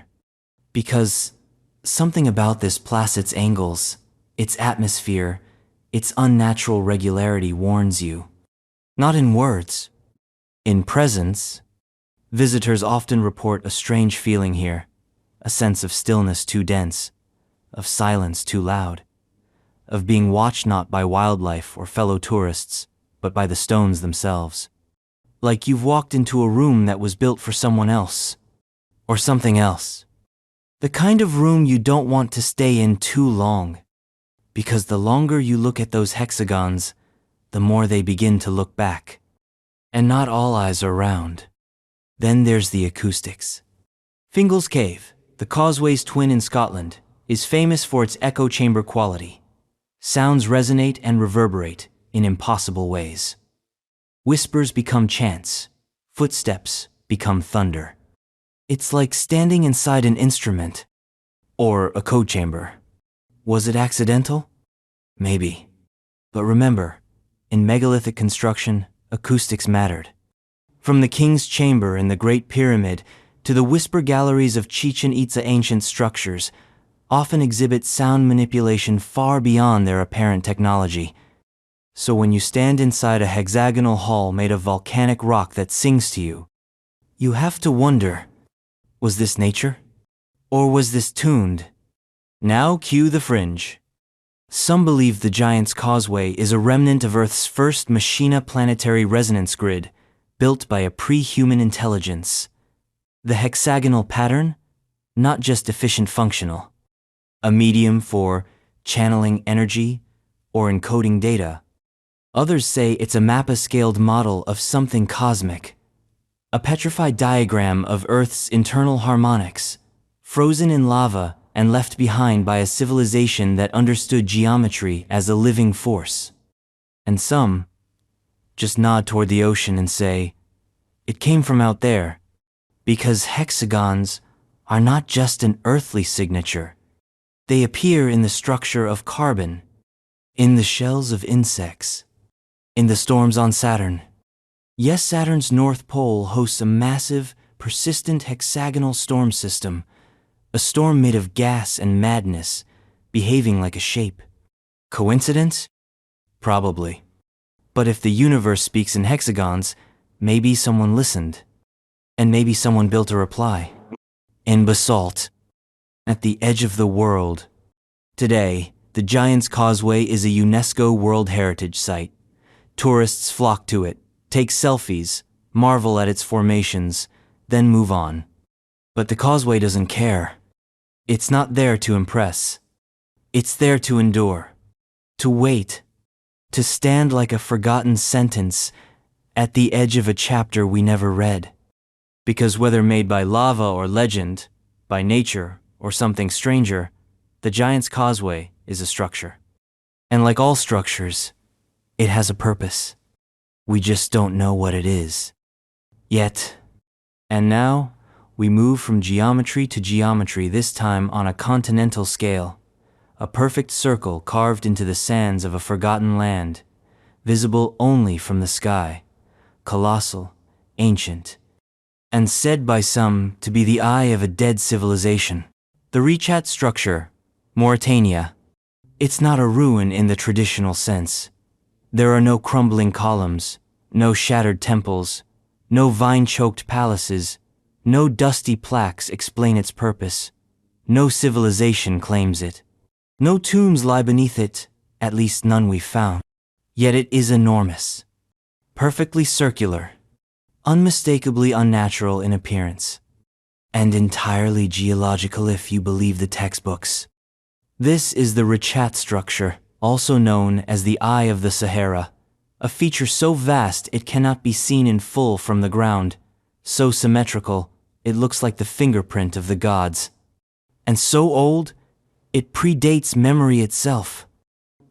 Because something about this plus its angles, its atmosphere, its unnatural regularity warns you. Not in words, in presence. Visitors often report a strange feeling here, a sense of stillness too dense, of silence too loud, of being watched not by wildlife or fellow tourists, but by the stones themselves. Like you've walked into a room that was built for someone else, or something else. The kind of room you don't want to stay in too long, because the longer you look at those hexagons, the more they begin to look back. And not all eyes are round. Then there's the acoustics. Fingal's Cave, the causeway's twin in Scotland, is famous for its echo chamber quality. Sounds resonate and reverberate in impossible ways. Whispers become chants. Footsteps become thunder. It's like standing inside an instrument. Or a code chamber. Was it accidental? Maybe. But remember, in megalithic construction, acoustics mattered. From the king's chamber in the Great Pyramid to the whisper galleries of Chichen Itza. Ancient structures often exhibit sound manipulation far beyond their apparent technology. So when you stand inside a hexagonal hall made of volcanic rock that sings to you, you have to wonder, was this nature? Or was this tuned? Now cue the fringe. Some believe the Giant's Causeway is a remnant of Earth's first machina planetary resonance grid, built by a pre-human intelligence. The hexagonal pattern? Not just efficient functional. A medium for channeling energy or encoding data. Others say it's a mappa-scaled model of something cosmic. A petrified diagram of Earth's internal harmonics, frozen in lava and left behind by a civilization that understood geometry as a living force. And some just nod toward the ocean and say, it came from out there, because hexagons are not just an earthly signature. They appear in the structure of carbon, in the shells of insects, in the storms on Saturn. Yes, Saturn's North Pole hosts a massive, persistent hexagonal storm system, a storm made of gas and madness, behaving like a shape. Coincidence? Probably. But if the universe speaks in hexagons, maybe someone listened. And maybe someone built a reply. In basalt. At the edge of the world. Today, the Giant's Causeway is a UNESCO World Heritage Site. Tourists flock to it, take selfies, marvel at its formations, then move on. But the Causeway doesn't care. It's not there to impress. It's there to endure, to wait, to stand like a forgotten sentence at the edge of a chapter we never read. Because whether made by lava or legend, by nature or something stranger, the Giant's Causeway is a structure. And like all structures, it has a purpose. We just don't know what it is. Yet. And now, we move from geometry to geometry, this time on a continental scale. A perfect circle carved into the sands of a forgotten land, visible only from the sky, colossal, ancient, and said by some to be the eye of a dead civilization. The Richat structure, Mauritania. It's not a ruin in the traditional sense. There are no crumbling columns, no shattered temples, no vine-choked palaces, no dusty plaques explain its purpose. No civilization claims it. No tombs lie beneath it, at least none we've found. Yet it is enormous. Perfectly circular, unmistakably unnatural in appearance, and entirely geological if you believe the textbooks. This is the Richat structure, also known as the Eye of the Sahara, a feature so vast it cannot be seen in full from the ground, so symmetrical it looks like the fingerprint of the gods, and so old it predates memory itself.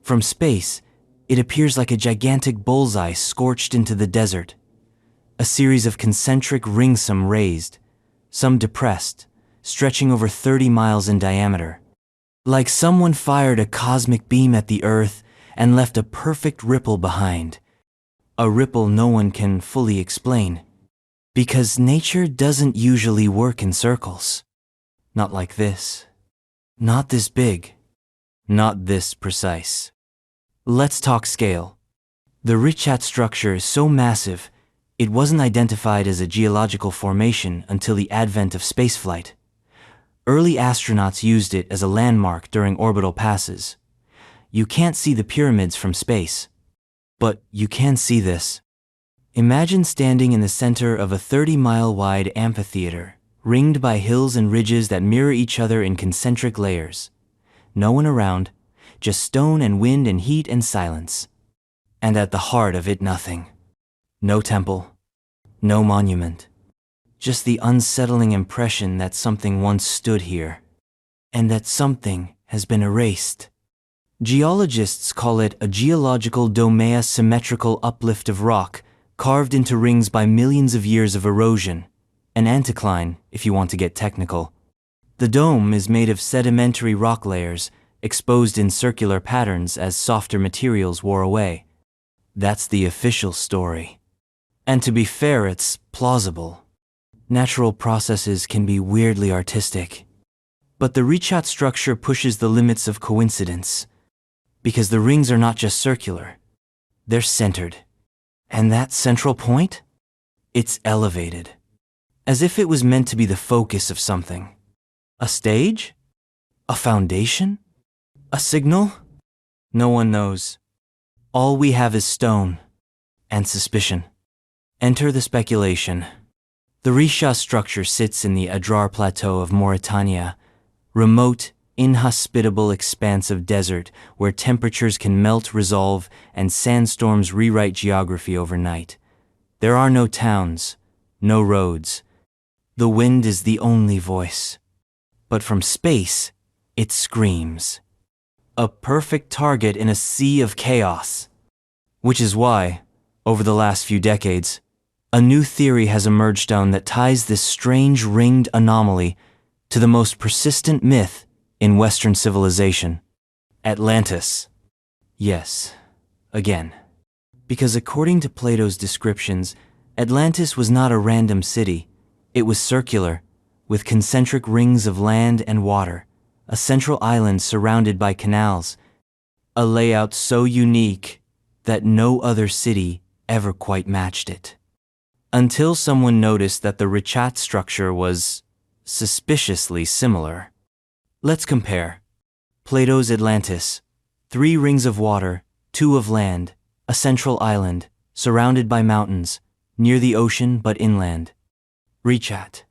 From space, it appears like a gigantic bullseye scorched into the desert, a series of concentric rings, some raised, some depressed, stretching over 30 miles in diameter. Like someone fired a cosmic beam at the earth and left a perfect ripple behind. A ripple no one can fully explain. Because nature doesn't usually work in circles. Not like this. Not this big. Not this precise. Let's talk scale. The Richat structure is so massive, it wasn't identified as a geological formation until the advent of spaceflight. Early astronauts used it as a landmark during orbital passes. You can't see the pyramids from space. But you can see this. Imagine standing in the center of a 30-mile-wide amphitheater, ringed by hills and ridges that mirror each other in concentric layers. No one around, just stone and wind and heat and silence. And at the heart of it, nothing. No temple, no monument. Just the unsettling impression that something once stood here, and that something has been erased. Geologists call it a geological domea, symmetrical uplift of rock, carved into rings by millions of years of erosion, an anticline, if you want to get technical. The dome is made of sedimentary rock layers, exposed in circular patterns as softer materials wore away. That's the official story. And to be fair, it's plausible. Natural processes can be weirdly artistic. But the Richat structure pushes the limits of coincidence, because the rings are not just circular, they're centered. And that central point? It's elevated, as if it was meant to be the focus of something. A stage? A foundation? A signal? No one knows. All we have is stone and suspicion. Enter the speculation. The Richat structure sits in the Adrar Plateau of Mauritania, remote, inhospitable expanse of desert where temperatures can melt, resolve, and sandstorms rewrite geography overnight. There are no towns, no roads. The wind is the only voice. But from space, it screams. A perfect target in a sea of chaos. Which is why, over the last few decades, a new theory has emerged that ties this strange ringed anomaly to the most persistent myth in Western civilization, Atlantis. Yes, again. Because according to Plato's descriptions, Atlantis was not a random city. It was circular, with concentric rings of land and water, a central island surrounded by canals, a layout so unique that no other city ever quite matched it. Until someone noticed that the Richat structure was suspiciously similar. Let's compare. Plato's Atlantis, 3 rings of water, 2 of land, a central island, surrounded by mountains, near the ocean but inland. Richat,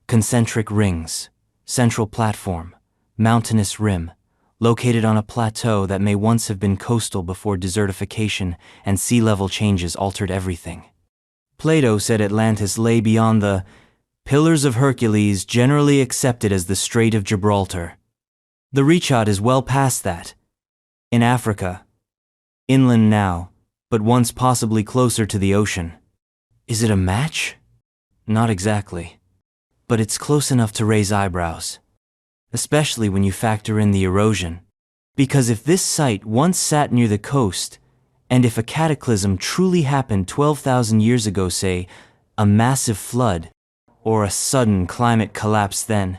concentric rings, central platform, mountainous rim, located on a plateau that may once have been coastal before desertification and sea level changes altered everything. Plato said Atlantis lay beyond the Pillars of Hercules, generally accepted as the Strait of Gibraltar. The Richat is well past that. In Africa. Inland now, but once possibly closer to the ocean. Is it a match? Not exactly. But it's close enough to raise eyebrows. Especially when you factor in the erosion. Because if this site once sat near the coast, and if a cataclysm truly happened 12,000 years ago, say, a massive flood, or a sudden climate collapse, then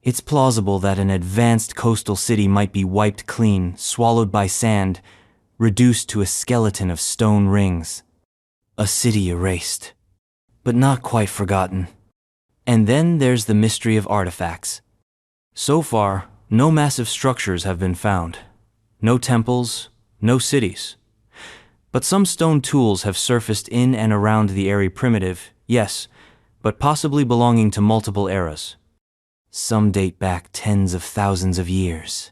it's plausible that an advanced coastal city might be wiped clean, swallowed by sand, reduced to a skeleton of stone rings. A city erased, but not quite forgotten. And then there's the mystery of artifacts. So far, no massive structures have been found. No temples, no cities. But some stone tools have surfaced in and around the area. Primitive, yes, but possibly belonging to multiple eras. Some date back tens of thousands of years.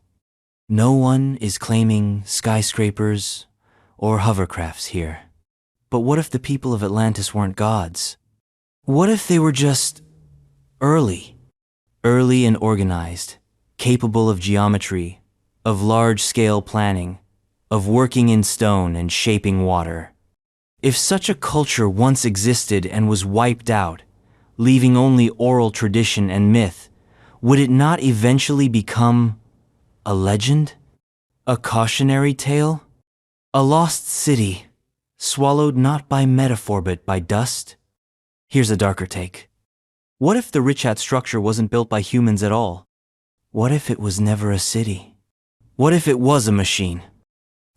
No one is claiming skyscrapers or hovercrafts here. But what if the people of Atlantis weren't gods? What if they were just early and organized, capable of geometry, of large-scale planning, of working in stone and shaping water? If such a culture once existed and was wiped out, leaving only oral tradition and myth, would it not eventually become a legend? A cautionary tale? A lost city, swallowed not by metaphor but by dust? Here's a darker take. What if the Richat structure wasn't built by humans at all? What if it was never a city? What if it was a machine?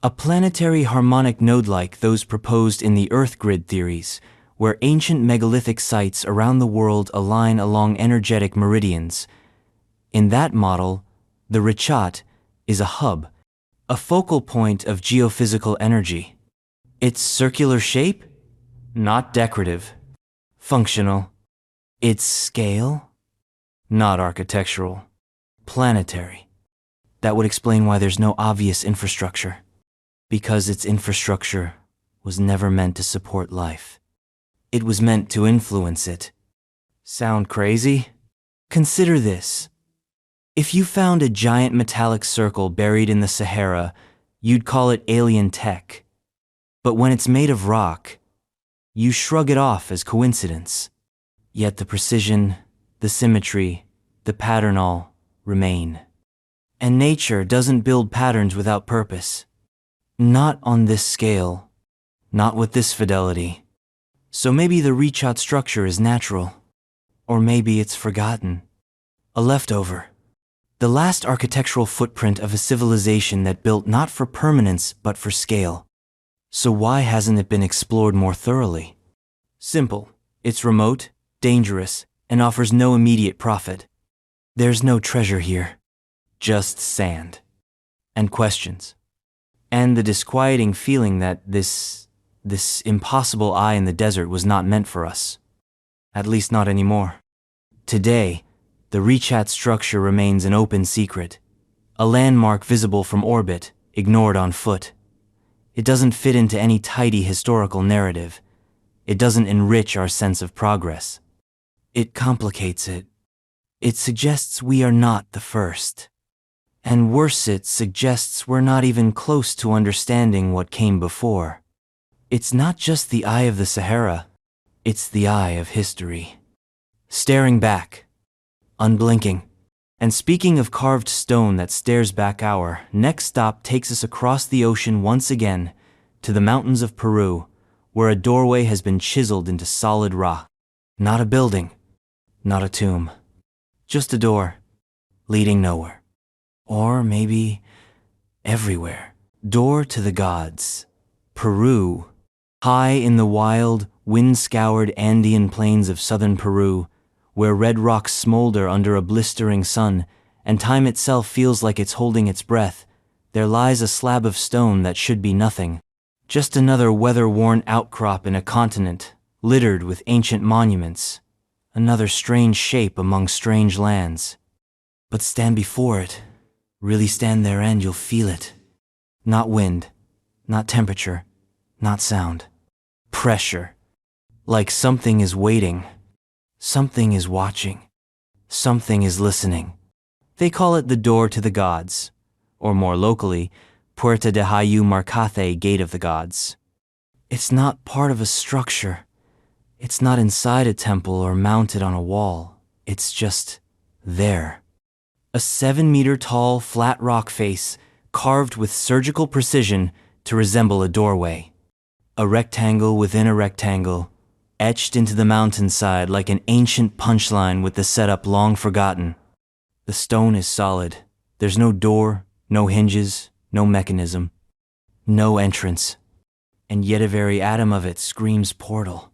A planetary harmonic node like those proposed in the Earth grid theories, where ancient megalithic sites around the world align along energetic meridians. In that model, the Richat is a hub, a focal point of geophysical energy. Its circular shape? Not decorative. Functional. Its scale? Not architectural. Planetary. That would explain why there's no obvious infrastructure. Because its infrastructure was never meant to support life. It was meant to influence it. Sound crazy? Consider this. If you found a giant metallic circle buried in the Sahara, you'd call it alien tech. But when it's made of rock, you shrug it off as coincidence. Yet the precision, the symmetry, the pattern all remain. And nature doesn't build patterns without purpose. Not on this scale, not with this fidelity. So maybe the Richat structure is natural. Or maybe it's forgotten. A leftover. The last architectural footprint of a civilization that built not for permanence but for scale. So why hasn't it been explored more thoroughly? Simple. It's remote, dangerous, and offers no immediate profit. There's no treasure here. Just sand. And questions. And the disquieting feeling that this impossible eye in the desert was not meant for us. At least not anymore. Today, the Richat structure remains an open secret, a landmark visible from orbit, ignored on foot. It doesn't fit into any tidy historical narrative. It doesn't enrich our sense of progress. It complicates it. It suggests we are not the first. And worse, it suggests we're not even close to understanding what came before. It's not just the eye of the Sahara, it's the eye of history. Staring back. Unblinking. And speaking of carved stone that stares back, our next stop takes us across the ocean once again to the mountains of Peru, where a doorway has been chiseled into solid rock. Not a building, not a tomb, just a door leading nowhere. Or maybe everywhere. Door to the gods. Peru. High in the wild, wind-scoured Andean plains of southern Peru, where red rocks smolder under a blistering sun, and time itself feels like it's holding its breath, there lies a slab of stone that should be nothing. Just another weather-worn outcrop in a continent, littered with ancient monuments. Another strange shape among strange lands. But stand before it. Really stand there and you'll feel it. Not wind, not temperature, not sound. Pressure. Like something is waiting. Something is watching. Something is listening. They call it the door to the gods, or more locally, Puerta de Hayu Marcathe, Gate of the Gods. It's not part of a structure. It's not inside a temple or mounted on a wall. It's just there. A 7-meter-tall flat rock face carved with surgical precision to resemble a doorway. A rectangle within a rectangle, etched into the mountainside like an ancient punchline with the setup long forgotten. The stone is solid. There's no door, no hinges, no mechanism, no entrance. And yet a very atom of it screams portal.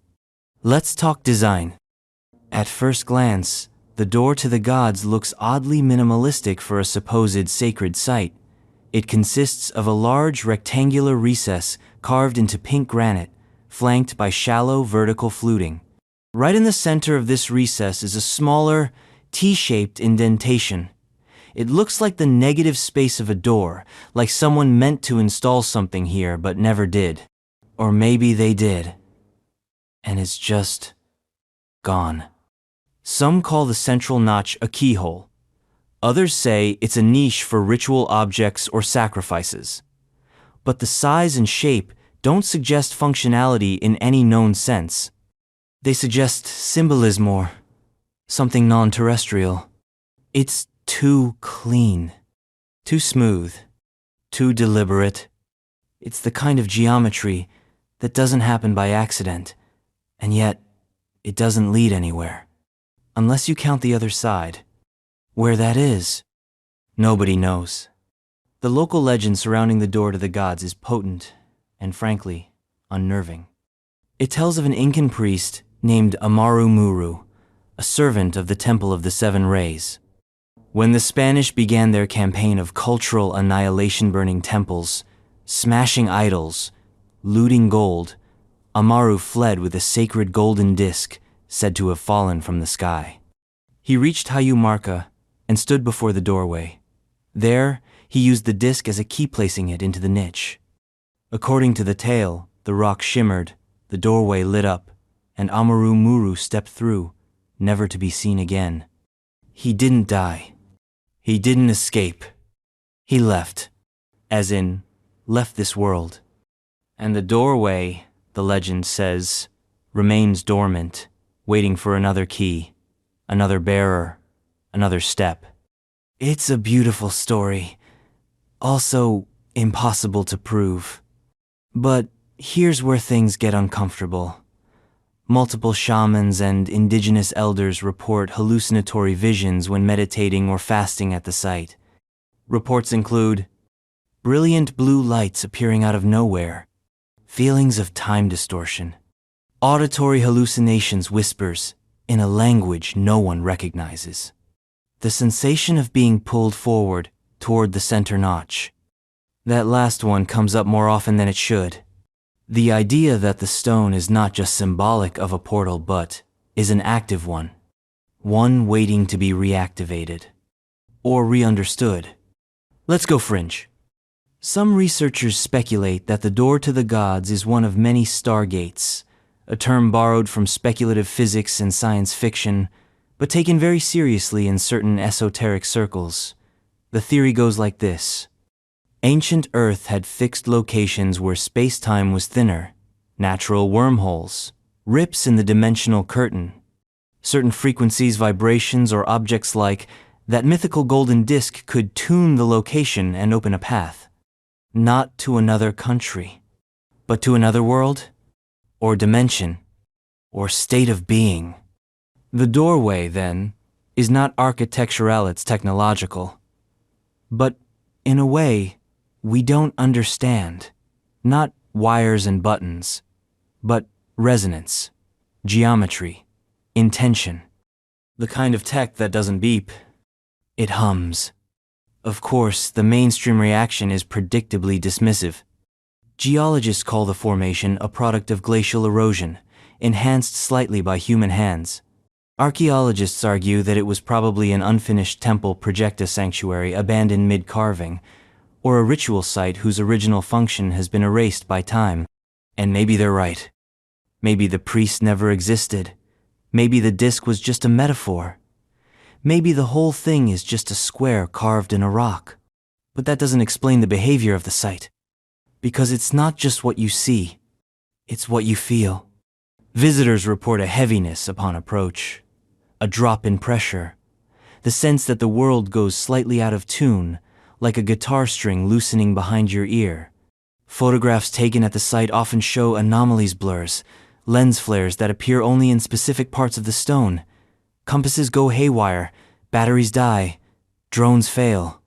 Let's talk design. At first glance, the door to the gods looks oddly minimalistic for a supposed sacred site. It consists of a large rectangular recess carved into pink granite, flanked by shallow vertical fluting. Right in the center of this recess is a smaller, T-shaped indentation. It looks like the negative space of a door, like someone meant to install something here but never did. Or maybe they did. And it's just gone. Some call the central notch a keyhole. Others say it's a niche for ritual objects or sacrifices. But the size and shape don't suggest functionality in any known sense. They suggest symbolism or something non-terrestrial. It's too clean, too smooth, too deliberate. It's the kind of geometry that doesn't happen by accident, and yet it doesn't lead anywhere. Unless you count the other side. Where that is, nobody knows. The local legend surrounding the door to the gods is potent and, frankly, unnerving. It tells of an Incan priest named Amaru Muru, a servant of the Temple of the Seven Rays. When the Spanish began their campaign of cultural annihilation, burning temples, smashing idols, looting gold, Amaru fled with a sacred golden disc said to have fallen from the sky. He reached Hayu Marca and stood before the doorway. There, he used the disc as a key, placing it into the niche. According to the tale, the rock shimmered, the doorway lit up, and Amaru Muru stepped through, never to be seen again. He didn't die. He didn't escape. He left, as in, left this world. And the doorway, the legend says, remains dormant, waiting for another key, another bearer, another step. It's a beautiful story, also impossible to prove. But here's where things get uncomfortable. Multiple shamans and indigenous elders report hallucinatory visions when meditating or fasting at the site. Reports include brilliant blue lights appearing out of nowhere, feelings of time distortion, auditory hallucinations, whispers in a language no one recognizes, the sensation of being pulled forward toward the center notch. That last one comes up more often than it should. The idea that the stone is not just symbolic of a portal but is an active one waiting to be reactivated or re-understood. Let's go fringe. Some researchers speculate that the door to the gods is one of many stargates, a term borrowed from speculative physics and science fiction, but taken very seriously in certain esoteric circles. The theory goes like this. Ancient Earth had fixed locations where space-time was thinner, natural wormholes, rips in the dimensional curtain. Certain frequencies, vibrations, or objects like that mythical golden disk could tune the location and open a path. Not to another country, but to another world, or dimension, or state of being. The doorway, then, is not architectural, it's technological. But, in a way, we don't understand. Not wires and buttons, but resonance, geometry, intention. The kind of tech that doesn't beep. It hums. Of course, the mainstream reaction is predictably dismissive. Geologists call the formation a product of glacial erosion, enhanced slightly by human hands. Archaeologists argue that it was probably an unfinished temple projecta sanctuary abandoned mid-carving, or a ritual site whose original function has been erased by time. And maybe they're right. Maybe the priest never existed. Maybe the disc was just a metaphor. Maybe the whole thing is just a square carved in a rock. But that doesn't explain the behavior of the site. Because it's not just what you see, it's what you feel. Visitors report a heaviness upon approach, a drop in pressure, the sense that the world goes slightly out of tune, like a guitar string loosening behind your ear. Photographs taken at the site often show anomalies, blurs, lens flares that appear only in specific parts of the stone. Compasses go haywire, batteries die, drones fail.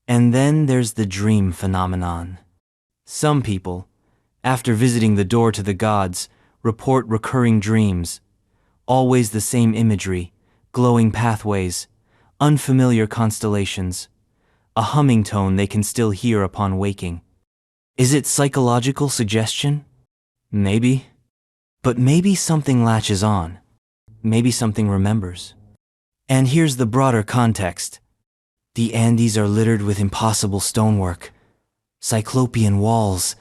And then there's the dream phenomenon. Some people, after visiting the door to the gods, report recurring dreams. Always the same imagery, glowing pathways, unfamiliar constellations, a humming tone they can still hear upon waking. Is it psychological suggestion? Maybe. But maybe something latches on. Maybe something remembers. And here's the broader context. The Andes are littered with impossible stonework, Cyclopean walls,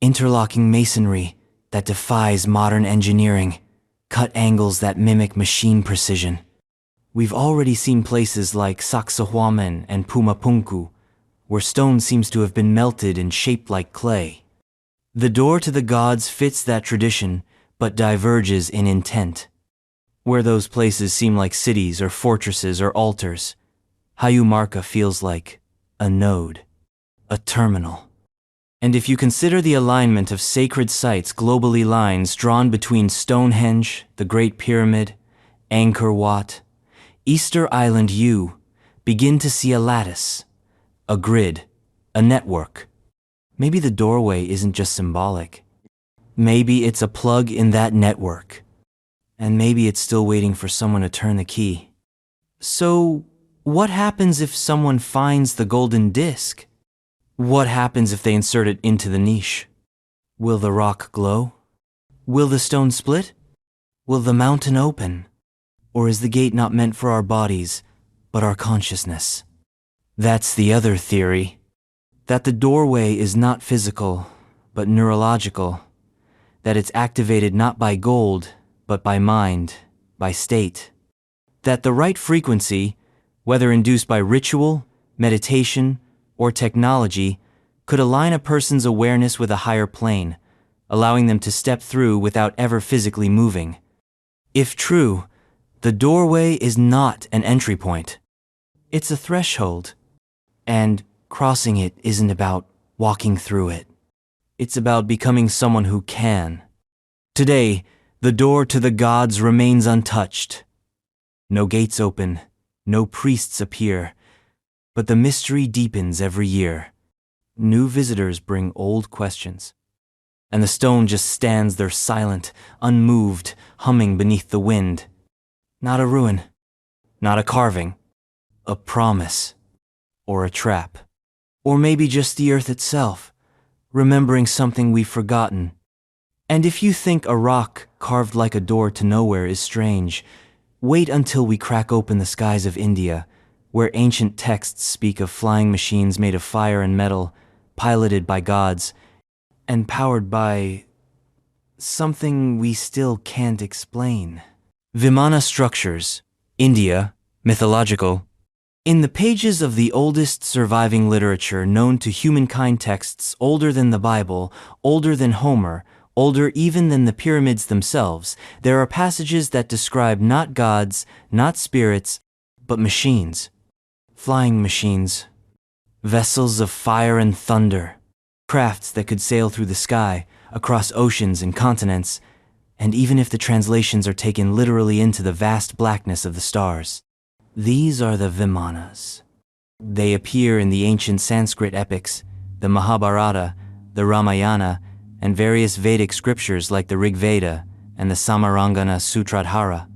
interlocking masonry that defies modern engineering, cut angles that mimic machine precision. We've already seen places like Sacsahuamán and Puma Punku, where stone seems to have been melted and shaped like clay. The door to the gods fits that tradition, but diverges in intent. Where those places seem like cities or fortresses or altars, Hyperborea feels like a node, a terminal. And if you consider the alignment of sacred sites, globally lines drawn between Stonehenge, the Great Pyramid, Angkor Wat, Easter Island, you begin to see a lattice, a grid, a network. Maybe the doorway isn't just symbolic. Maybe it's a plug in that network. And maybe it's still waiting for someone to turn the key. So, what happens if someone finds the golden disc? What happens if they insert it into the niche? Will the rock glow? Will the stone split? Will the mountain open? Or is the gate not meant for our bodies, but our consciousness? That's the other theory. That the doorway is not physical, but neurological. That it's activated not by gold, but by mind, by state. That the right frequency, whether induced by ritual, meditation, or technology, could align a person's awareness with a higher plane, allowing them to step through without ever physically moving. If true, the doorway is not an entry point. It's a threshold. And crossing it isn't about walking through it. It's about becoming someone who can. Today, The door to the gods remains untouched. No gates open, no priests appear, but the mystery deepens every year. New visitors bring old questions, and the stone just stands there silent, unmoved, humming beneath the wind. Not a ruin, not a carving, a promise, or a trap. Or maybe just the earth itself, remembering something we've forgotten. And if you think a rock carved like a door to nowhere is strange, wait until we crack open the skies of India, where ancient texts speak of flying machines made of fire and metal, piloted by gods, and powered by something we still can't explain. Vimana structures, India, mythological. In the pages of the oldest surviving literature known to humankind, texts older than the Bible, older than Homer, older even than the pyramids themselves, there are passages that describe not gods, not spirits, but machines. Flying machines. Vessels of fire and thunder. Crafts that could sail through the sky, across oceans and continents, and even if the translations are taken literally into the vast blackness of the stars. These are the Vimanas. They appear in the ancient Sanskrit epics, the Mahabharata, the Ramayana, and various Vedic scriptures like the Rig Veda and the Samarangana Sutradhara.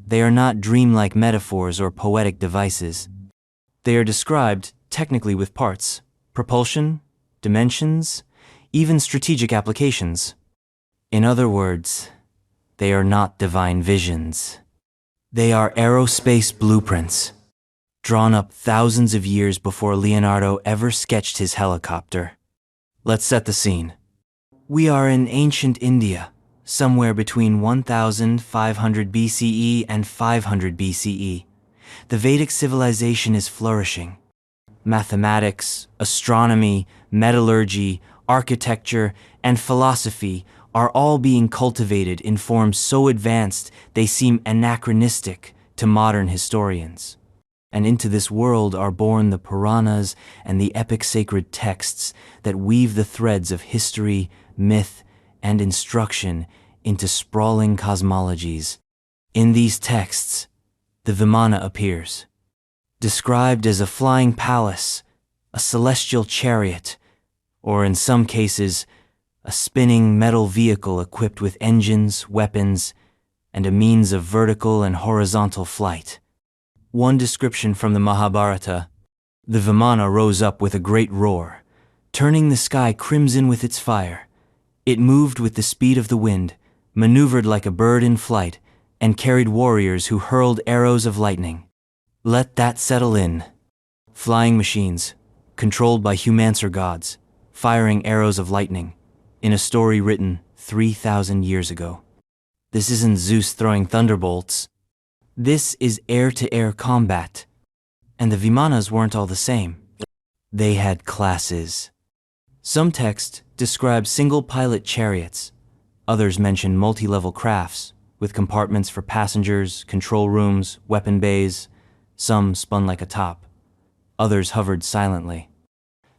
They are not dreamlike metaphors or poetic devices. They are described technically with parts, propulsion, dimensions, even strategic applications. In other words, they are not divine visions. They are aerospace blueprints, drawn up thousands of years before Leonardo ever sketched his helicopter. Let's set the scene. We are in ancient India, somewhere between 1500 BCE and 500 BCE. The Vedic civilization is flourishing. Mathematics, astronomy, metallurgy, architecture, and philosophy are all being cultivated in forms so advanced they seem anachronistic to modern historians. And into this world are born the Puranas and the epic sacred texts that weave the threads of history, myth, and instruction into sprawling cosmologies. In these texts, the Vimana appears, described as a flying palace, a celestial chariot, or in some cases, a spinning metal vehicle equipped with engines, weapons, and a means of vertical and horizontal flight. One description from the Mahabharata: the Vimana rose up with a great roar, turning the sky crimson with its fire. It moved with the speed of the wind, maneuvered like a bird in flight, and carried warriors who hurled arrows of lightning. Let that settle in. Flying machines, controlled by humancer gods, firing arrows of lightning, in a story written 3,000 years ago. This isn't Zeus throwing thunderbolts. This is air-to-air combat. And the Vimanas weren't all the same. They had classes. Some text describe single-pilot chariots. Others mention multi-level crafts, with compartments for passengers, control rooms, weapon bays. Some spun like a top. Others hovered silently.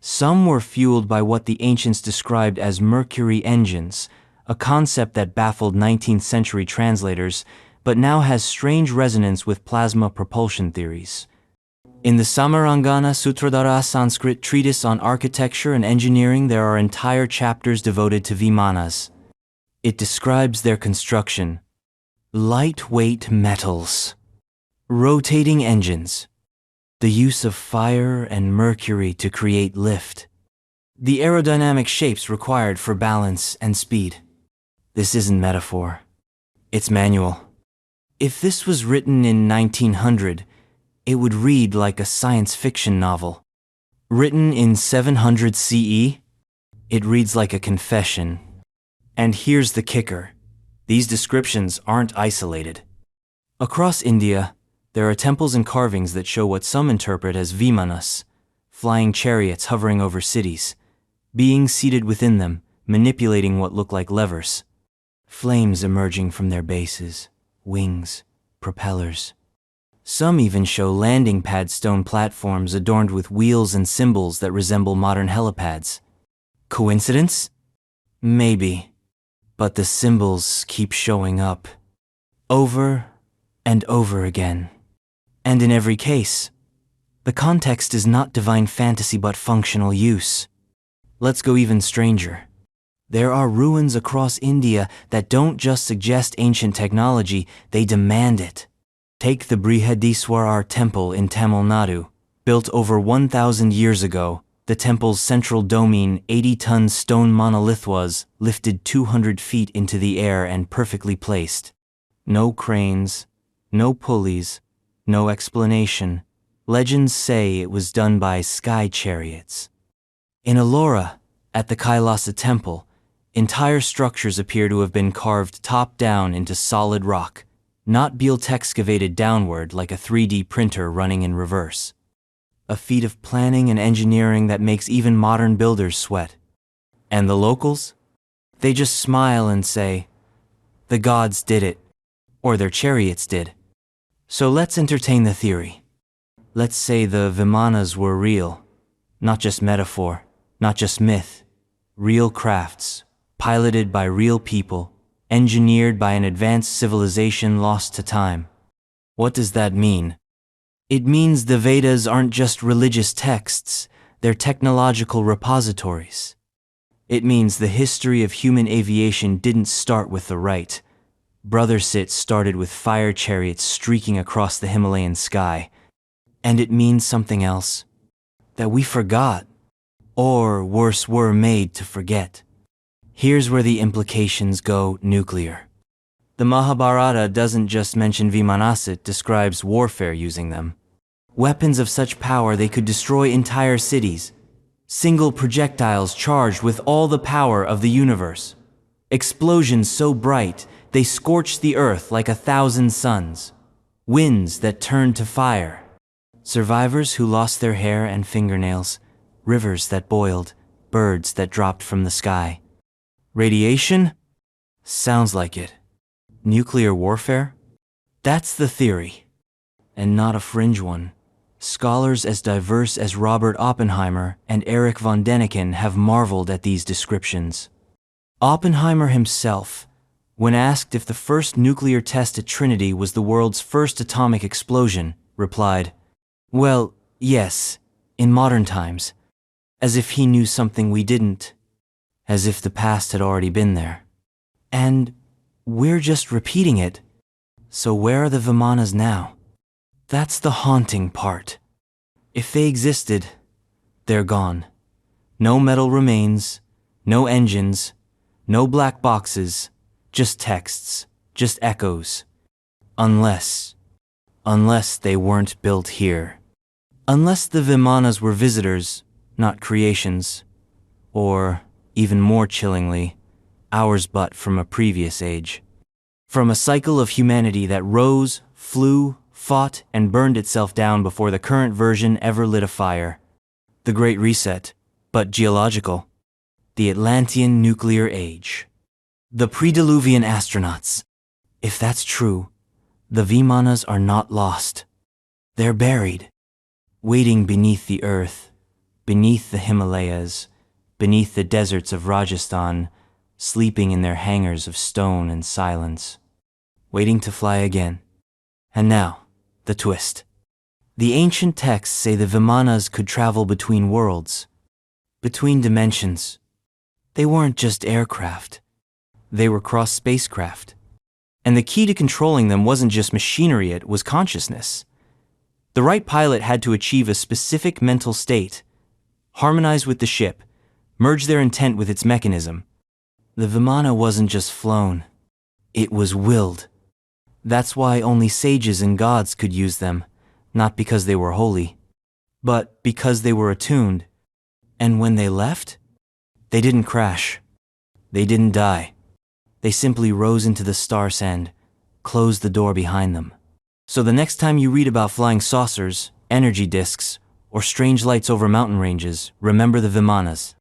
Some were fueled by what the ancients described as Mercury engines, a concept that baffled 19th century translators, but now has strange resonance with plasma propulsion theories. In the Samarangana Sutradhara Sanskrit treatise on architecture and engineering, there are entire chapters devoted to Vimanas. It describes their construction: lightweight metals, rotating engines, the use of fire and mercury to create lift, the aerodynamic shapes required for balance and speed. This isn't metaphor. It's manual. If this was written in 1900, it would read like a science fiction novel. Written in 700 CE, it reads like a confession. And here's the kicker: these descriptions aren't isolated. Across India, there are temples and carvings that show what some interpret as Vimanas, flying chariots hovering over cities, beings seated within them, manipulating what look like levers, flames emerging from their bases, wings, propellers. Some even show landing pad stone platforms adorned with wheels and symbols that resemble modern helipads. Coincidence? Maybe. But the symbols keep showing up, over and over again. And in every case, the context is not divine fantasy but functional use. Let's go even stranger. There are ruins across India that don't just suggest ancient technology, they demand it. Take the Brihadiswarar temple in Tamil Nadu, built over 1,000 years ago. The temple's central domain, 80-ton stone monolith was lifted 200 feet into the air and perfectly placed. No cranes, no pulleys, no explanation. Legends say it was done by sky chariots. In Ellora, at the Kailasa temple, entire structures appear to have been carved top-down into solid rock, not built excavated downward like a 3D printer running in reverse. A feat of planning and engineering that makes even modern builders sweat. And the locals? They just smile and say, "The gods did it," or their chariots did. So let's entertain the theory. Let's say the Vimanas were real, not just metaphor, not just myth, real crafts, piloted by real people, engineered by an advanced civilization lost to time. What does that mean? It means the Vedas aren't just religious texts, they're technological repositories. It means the history of human aviation didn't start with the right. Brother Sit started with fire chariots streaking across the Himalayan sky. And it means something else, that we forgot, or worse, were made to forget. Here's where the implications go nuclear. The Mahabharata doesn't just mention Vimanas, it describes warfare using them. Weapons of such power they could destroy entire cities. Single projectiles charged with all the power of the universe. Explosions so bright they scorched the earth like 1,000 suns. Winds that turned to fire. Survivors who lost their hair and fingernails. Rivers that boiled. Birds that dropped from the sky. Radiation? Sounds like it. Nuclear warfare? That's the theory. And not a fringe one. Scholars as diverse as Robert Oppenheimer and Erich von Däniken have marveled at these descriptions. Oppenheimer himself, when asked if the first nuclear test at Trinity was the world's first atomic explosion, replied, "Well, yes, in modern times. As if he knew something we didn't. As if the past had already been there. And we're just repeating it. So where are the Vimanas now? That's the haunting part. If they existed, they're gone. No metal remains, no engines, no black boxes, just texts, just echoes. Unless they weren't built here. Unless the Vimanas were visitors, not creations. Or, even more chillingly, ours but from a previous age. From a cycle of humanity that rose, flew, fought, and burned itself down before the current version ever lit a fire. The Great Reset, but geological. The Atlantean Nuclear Age. The Pre-Diluvian astronauts. If that's true, the Vimanas are not lost. They're buried, waiting beneath the earth, beneath the Himalayas, beneath the deserts of Rajasthan, sleeping in their hangars of stone and silence, waiting to fly again. And now, the twist. The ancient texts say the Vimanas could travel between worlds, between dimensions. They weren't just aircraft. They were cross-spacecraft. And the key to controlling them wasn't just machinery, it was consciousness. The right pilot had to achieve a specific mental state, harmonize with the ship, merge their intent with its mechanism. The Vimana wasn't just flown, it was willed. That's why only sages and gods could use them, not because they were holy, but because they were attuned. And when they left, they didn't crash. They didn't die. They simply rose into the star sand, closed the door behind them. So the next time you read about flying saucers, energy disks, or strange lights over mountain ranges, remember the Vimanas.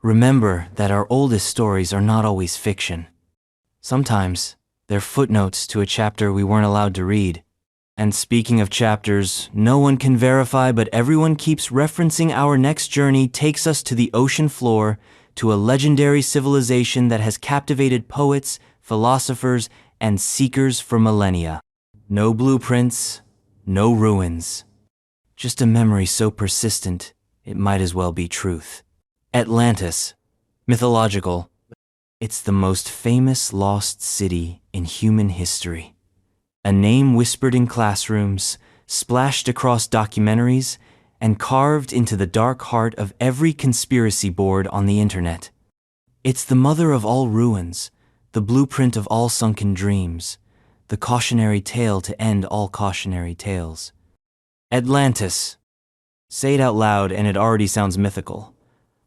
Remember that our oldest stories are not always fiction. Sometimes, they're footnotes to a chapter we weren't allowed to read. And speaking of chapters, no one can verify, but everyone keeps referencing our next journey takes us to the ocean floor, to a legendary civilization that has captivated poets, philosophers, and seekers for millennia. No blueprints, no ruins. Just a memory so persistent, it might as well be truth. Atlantis. Mythological. It's the most famous lost city in human history. A name whispered in classrooms, splashed across documentaries, and carved into the dark heart of every conspiracy board on the internet. It's the mother of all ruins, the blueprint of all sunken dreams, the cautionary tale to end all cautionary tales. Atlantis. Say it out loud and it already sounds mythical.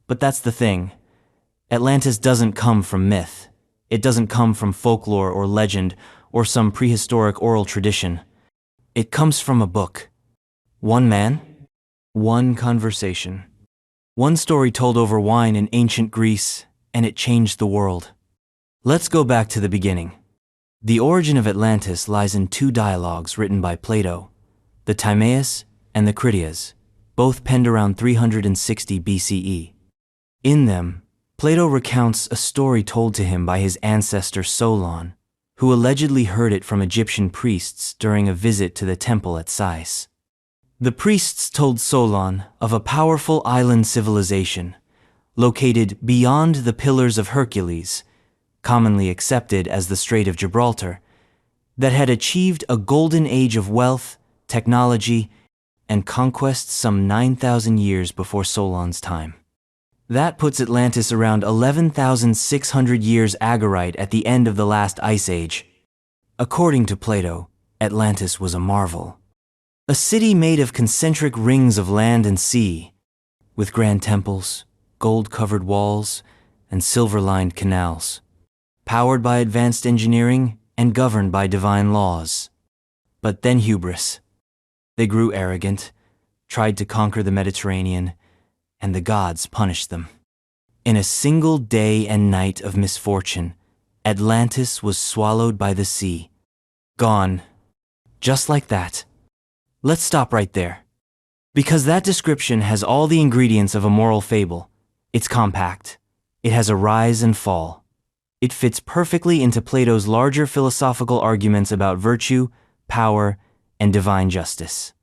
But that's the thing. Atlantis doesn't come from myth. It doesn't come from folklore or legend or some prehistoric oral tradition. It comes from a book. One man, one conversation. One story told over wine in ancient Greece, and it changed the world. Let's go back to the beginning. The origin of Atlantis lies in two dialogues written by Plato, the Timaeus and the Critias, both penned around 360 BCE. In them, Plato recounts a story told to him by his ancestor Solon, who allegedly heard it from Egyptian priests during a visit to the temple at Sais. The priests told Solon of a powerful island civilization located beyond the Pillars of Hercules, commonly accepted as the Strait of Gibraltar, that had achieved a golden age of wealth, technology, and conquest some 9,000 years before Solon's time. That puts Atlantis around 11,600 years Agorite at the end of the last ice age. According to Plato, Atlantis was a marvel. A city made of concentric rings of land and sea, with grand temples, gold-covered walls, and silver-lined canals, powered by advanced engineering and governed by divine laws. But then hubris. They grew arrogant, tried to conquer the Mediterranean, and the gods punished them. In a single day and night of misfortune, Atlantis was swallowed by the sea. Gone. Just like that. Let's stop right there. Because that description has all the ingredients of a moral fable. It's compact. It has a rise and fall. It fits perfectly into Plato's larger philosophical arguments about virtue, power, and divine justice.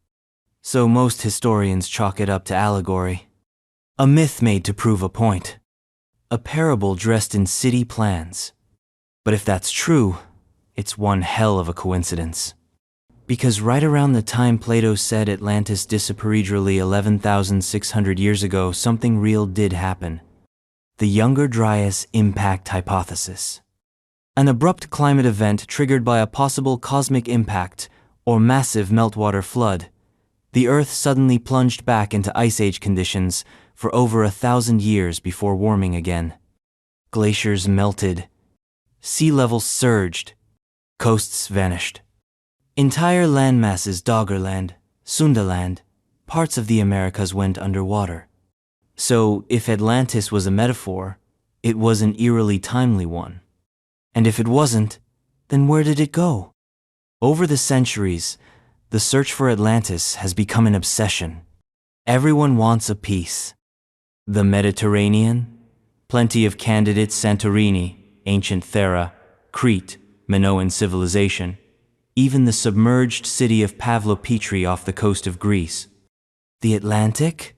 So most historians chalk it up to allegory. A myth made to prove a point. A parable dressed in city plans. But if that's true, it's one hell of a coincidence. Because right around the time Plato said Atlantis disappeared 11,600 years ago, something real did happen. The Younger Dryas Impact Hypothesis. An abrupt climate event triggered by a possible cosmic impact or massive meltwater flood. The Earth suddenly plunged back into Ice Age conditions for over 1,000 years before warming again. Glaciers melted. Sea levels surged. Coasts vanished. Entire landmasses, Doggerland, Sundaland, parts of the Americas went underwater. So, if Atlantis was a metaphor, it was an eerily timely one. And if it wasn't, then where did it go? Over the centuries, the search for Atlantis has become an obsession. Everyone wants a piece. The Mediterranean? Plenty of candidates: Santorini, ancient Thera, Crete, Minoan civilization, even the submerged city of Pavlopetri off the coast of Greece. The Atlantic?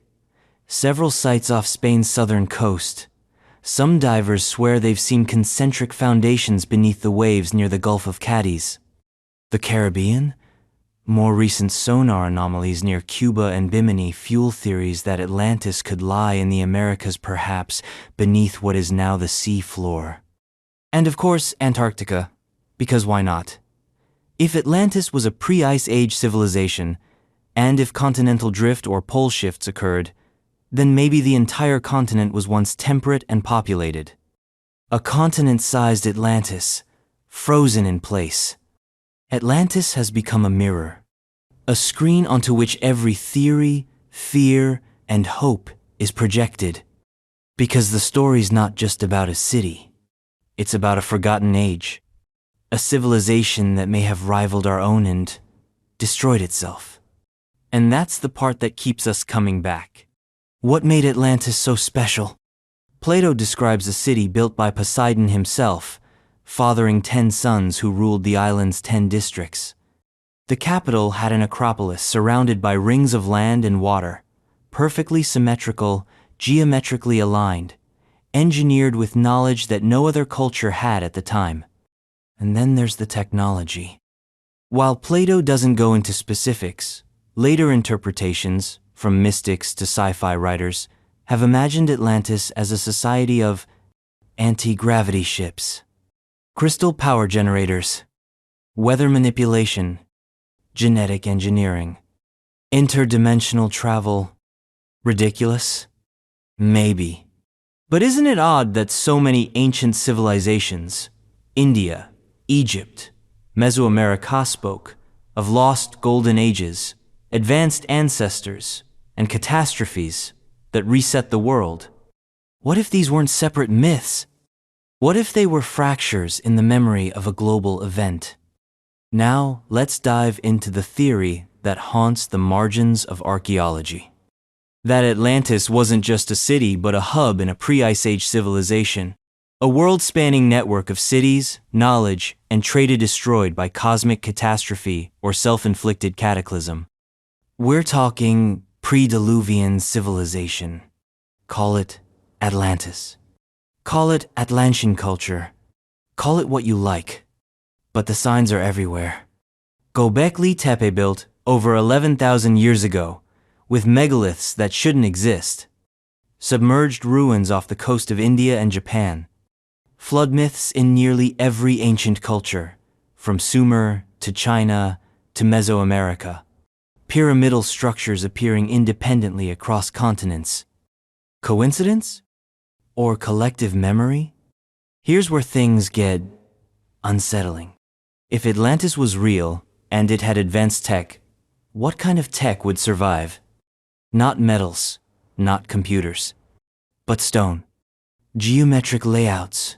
Several sites off Spain's southern coast. Some divers swear they've seen concentric foundations beneath the waves near the Gulf of Cadiz. The Caribbean? More recent sonar anomalies near Cuba and Bimini fuel theories that Atlantis could lie in the Americas, perhaps beneath what is now the sea floor. And of course, Antarctica, because why not? If Atlantis was a pre-Ice Age civilization, and if continental drift or pole shifts occurred, then maybe the entire continent was once temperate and populated. A continent-sized Atlantis, frozen in place. Atlantis has become a mirror, a screen onto which every theory, fear, and hope is projected. Because the story's not just about a city. It's about a forgotten age. A civilization that may have rivaled our own and destroyed itself. And that's the part that keeps us coming back. What made Atlantis so special? Plato describes a city built by Poseidon himself, fathering 10 sons who ruled the island's 10 districts. The capital had an acropolis surrounded by rings of land and water, perfectly symmetrical, geometrically aligned, engineered with knowledge that no other culture had at the time. And then there's the technology. While Plato doesn't go into specifics, later interpretations, from mystics to sci-fi writers, have imagined Atlantis as a society of anti-gravity ships, crystal power generators, weather manipulation, genetic engineering, interdimensional travel. Ridiculous? Maybe. But isn't it odd that so many ancient civilizations, India, Egypt, Mesoamerica, spoke of lost golden ages, advanced ancestors, and catastrophes that reset the world? What if these weren't separate myths? What if they were fractures in the memory of a global event? Now, let's dive into the theory that haunts the margins of archaeology. That Atlantis wasn't just a city but a hub in a pre-Ice Age civilization, a world-spanning network of cities, knowledge, and trade destroyed by cosmic catastrophe or self-inflicted cataclysm. We're talking pre-Diluvian civilization. Call it Atlantis. Call it Atlantean culture. Call it what you like. But the signs are everywhere. Göbekli Tepe, built over 11,000 years ago, with megaliths that shouldn't exist. Submerged ruins off the coast of India and Japan. Flood myths in nearly every ancient culture, from Sumer to China to Mesoamerica. Pyramidal structures appearing independently across continents. Coincidence? Or collective memory? Here's where things get unsettling. If Atlantis was real, and it had advanced tech, what kind of tech would survive? Not metals, not computers, but stone. Geometric layouts,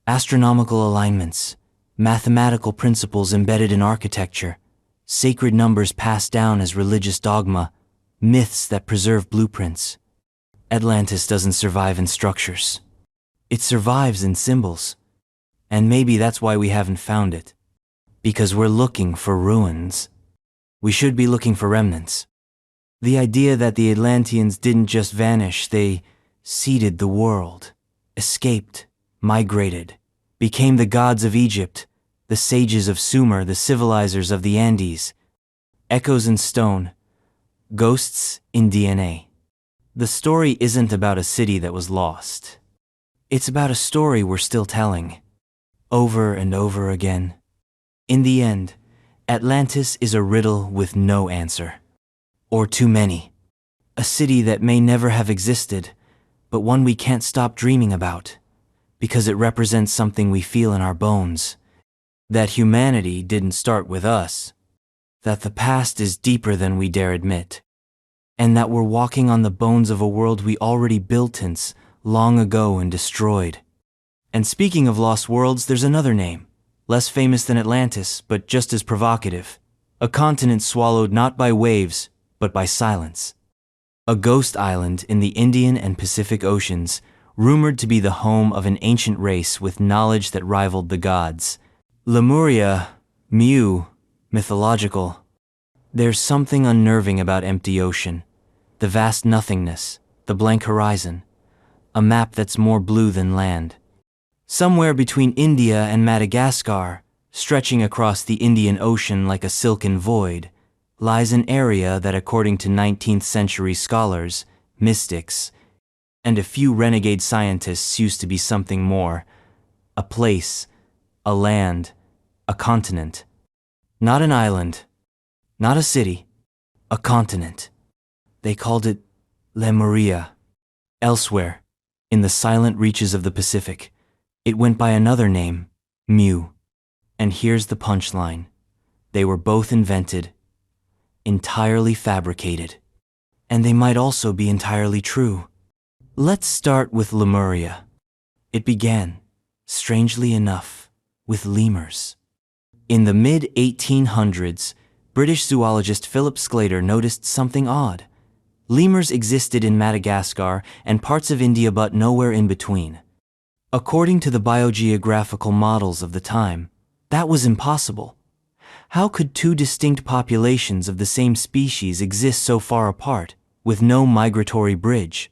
astronomical alignments, mathematical principles embedded in architecture, sacred numbers passed down as religious dogma, myths that preserve blueprints. Atlantis doesn't survive in structures. It survives in symbols. And maybe that's why we haven't found it. Because we're looking for ruins. We should be looking for remnants. The idea that the Atlanteans didn't just vanish, they seeded the world, escaped, migrated, became the gods of Egypt, the sages of Sumer, the civilizers of the Andes. Echoes in stone, ghosts in DNA. The story isn't about a city that was lost. It's about a story we're still telling, over and over again. In the end, Atlantis is a riddle with no answer. Or too many. A city that may never have existed, but one we can't stop dreaming about, because it represents something we feel in our bones. That humanity didn't start with us. That the past is deeper than we dare admit. And that we're walking on the bones of a world we already built since long ago and destroyed. And speaking of lost worlds, there's another name, less famous than Atlantis, but just as provocative. A continent swallowed not by waves, but by silence. A ghost island in the Indian and Pacific Oceans, rumored to be the home of an ancient race with knowledge that rivaled the gods. Lemuria, Mu, mythological. There's something unnerving about empty ocean, the vast nothingness, the blank horizon, a map that's more blue than land. Somewhere between India and Madagascar, stretching across the Indian Ocean like a silken void, lies an area that, according to 19th century scholars, mystics, and a few renegade scientists, used to be something more. A place, a land, a continent. Not an island, not a city, a continent. They called it Lemuria. Elsewhere, in the silent reaches of the Pacific, it went by another name, Mu. And here's the punchline. They were both invented, entirely fabricated. And they might also be entirely true. Let's start with Lemuria. It began, strangely enough, with lemurs. In the mid-1800s, British zoologist Philip Sclater noticed something odd. Lemurs existed in Madagascar and parts of India but nowhere in between. According to the biogeographical models of the time, that was impossible. How could two distinct populations of the same species exist so far apart, with no migratory bridge?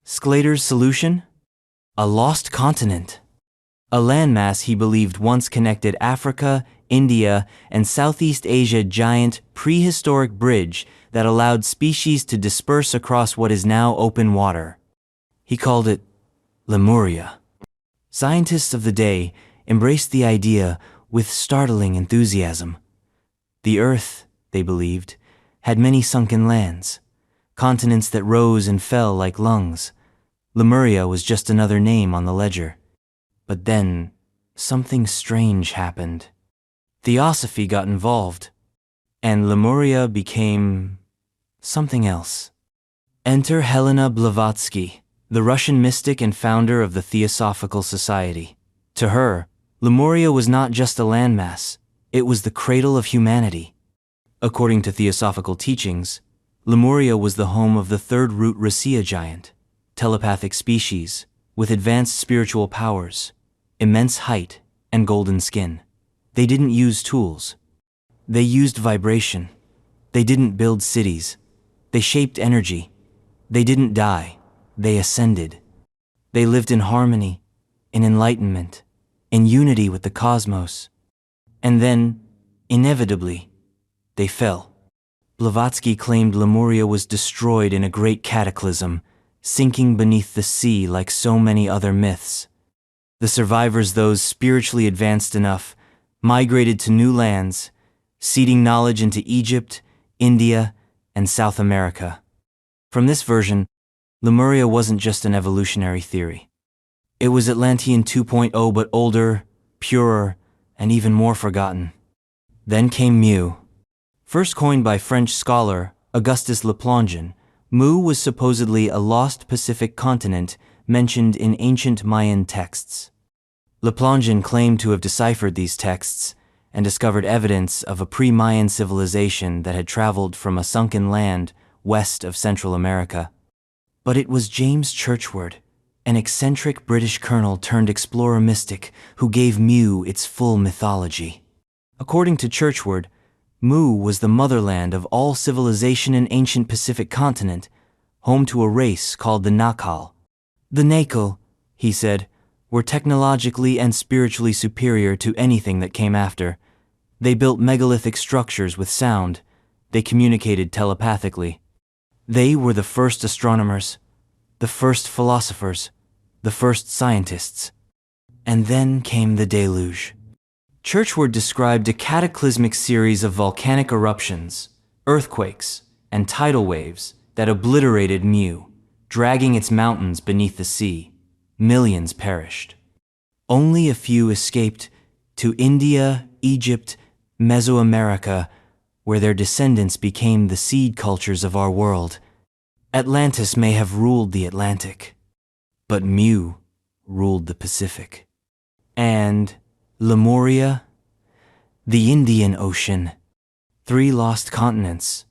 Sclater's solution? A lost continent. A landmass he believed once connected Africa, India, and Southeast Asia, giant, prehistoric bridge that allowed species to disperse across what is now open water. He called it Lemuria. Scientists of the day embraced the idea with startling enthusiasm. The Earth, they believed, had many sunken lands, continents that rose and fell like lungs. Lemuria was just another name on the ledger. But then, something strange happened. Theosophy got involved, and Lemuria became something else. Enter Helena Blavatsky, the Russian mystic and founder of the Theosophical Society. To her, Lemuria was not just a landmass, it was the cradle of humanity. According to theosophical teachings, Lemuria was the home of the third root Rasia giant, telepathic species with advanced spiritual powers, immense height, and golden skin. They didn't use tools. They used vibration. They didn't build cities. They shaped energy. They didn't die. They ascended. They lived in harmony, in enlightenment, in unity with the cosmos. And then, inevitably, they fell. Blavatsky claimed Lemuria was destroyed in a great cataclysm, sinking beneath the sea like so many other myths. The survivors, those spiritually advanced enough, migrated to new lands, seeding knowledge into Egypt, India, and South America. From this version, Lemuria wasn't just an evolutionary theory. It was Atlantean 2.0, but older, purer, and even more forgotten. Then came Mu. First coined by French scholar Auguste Le Plongeon, Mu was supposedly a lost Pacific continent mentioned in ancient Mayan texts. Le Plongeon claimed to have deciphered these texts and discovered evidence of a pre-Mayan civilization that had traveled from a sunken land west of Central America. But it was James Churchward, an eccentric British colonel turned explorer mystic, who gave Mu its full mythology. According to Churchward, Mu was the motherland of all civilization in ancient Pacific continent, home to a race called the Nakal. The Nakal, he said, were technologically and spiritually superior to anything that came after. They built megalithic structures with sound. They communicated telepathically. They were the first astronomers, the first philosophers, the first scientists. And then came the deluge. Churchward described a cataclysmic series of volcanic eruptions, earthquakes, and tidal waves that obliterated Mu, dragging its mountains beneath the sea. Millions perished. Only a few escaped to India, Egypt, Mesoamerica, where their descendants became the seed cultures of our world. Atlantis may have ruled the Atlantic, but Mu ruled the Pacific. And Lemuria, the Indian Ocean, 3 lost continents,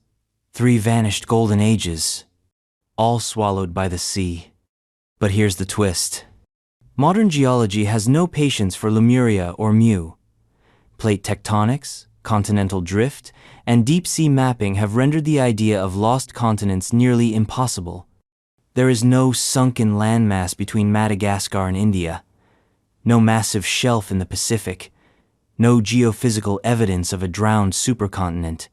3 vanished golden ages, all swallowed by the sea. But here's the twist. Modern geology has no patience for Lemuria or Mu. Plate tectonics, continental drift, and deep-sea mapping have rendered the idea of lost continents nearly impossible. There is no sunken landmass between Madagascar and India, no massive shelf in the Pacific, no geophysical evidence of a drowned supercontinent.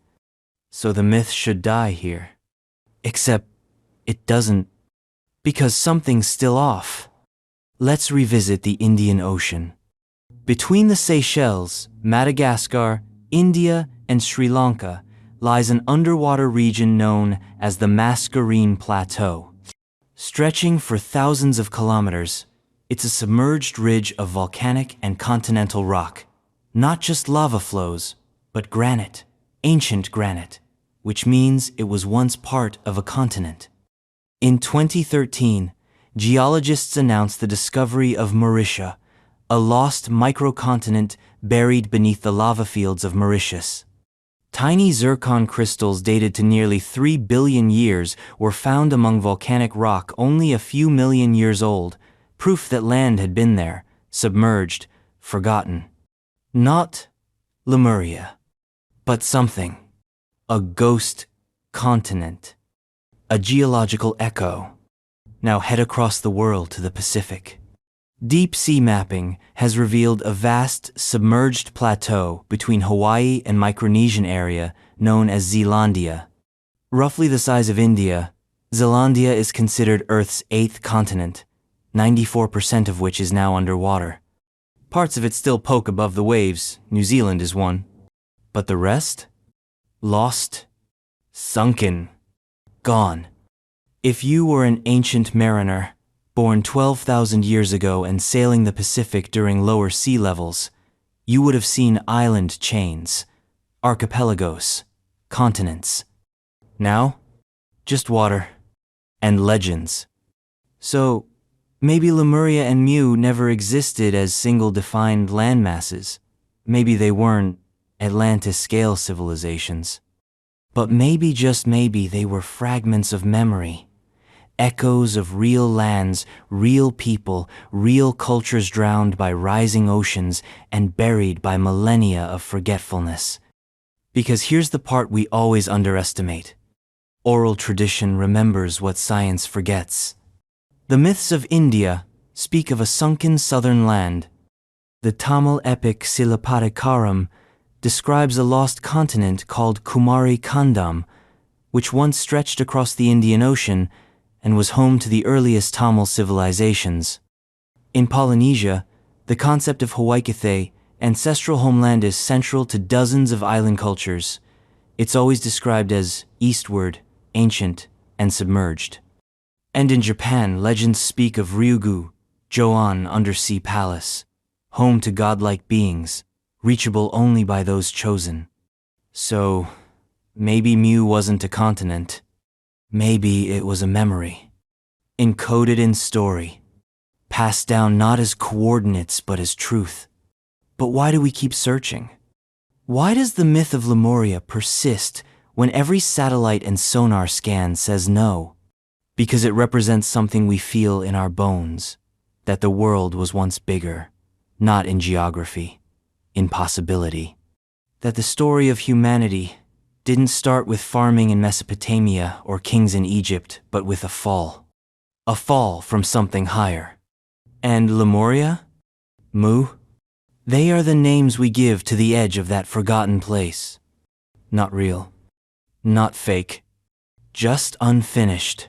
So the myth should die here. Except it doesn't, because something's still off. Let's revisit the Indian Ocean. Between the Seychelles, Madagascar, India, and Sri Lanka lies an underwater region known as the Mascarene Plateau. Stretching for thousands of kilometers, it's a submerged ridge of volcanic and continental rock. Not just lava flows, but granite, ancient granite, which means it was once part of a continent. In 2013, geologists announced the discovery of Mauritia, a lost microcontinent buried beneath the lava fields of Mauritius. Tiny zircon crystals dated to nearly 3 billion years were found among volcanic rock only a few million years old, proof that land had been there, submerged, forgotten. Not Lemuria, but something. A ghost continent. A geological echo. Now head across the world to the Pacific. Deep sea mapping has revealed a vast, submerged plateau between Hawaii and Micronesian area known as Zealandia. Roughly the size of India, Zealandia is considered Earth's 8th continent, 94% of which is now underwater. Parts of it still poke above the waves, New Zealand is one. But the rest? Lost, sunken, gone. If you were an ancient mariner, born 12,000 years ago and sailing the Pacific during lower sea levels, you would have seen island chains, archipelagos, continents. Now, just water and legends. So, maybe Lemuria and Mu never existed as single defined landmasses. Maybe they weren't Atlantis-scale civilizations. But maybe, just maybe, they were fragments of memory. Echoes of real lands, real people, real cultures drowned by rising oceans and buried by millennia of forgetfulness. Because here's the part we always underestimate. Oral tradition remembers what science forgets. The myths of India speak of a sunken southern land. The Tamil epic Silappatikaram describes a lost continent called Kumari Kandam, which once stretched across the Indian Ocean and was home to the earliest Tamil civilizations. In Polynesia, the concept of Hawaii, ancestral homeland, is central to dozens of island cultures. It's always described as eastward, ancient, and submerged. And in Japan, legends speak of Ryugu, Joan undersea palace, home to godlike beings, reachable only by those chosen. So, maybe Mu wasn't a continent. Maybe it was a memory, encoded in story, passed down not as coordinates but as truth. But why do we keep searching? Why does the myth of Lemuria persist when every satellite and sonar scan says no? Because it represents something we feel in our bones, that the world was once bigger, not in geography, in possibility. That the story of humanity didn't start with farming in Mesopotamia or kings in Egypt, but with a fall. A fall from something higher. And Lemuria? Mu? They are the names we give to the edge of that forgotten place. Not real. Not fake. Just unfinished.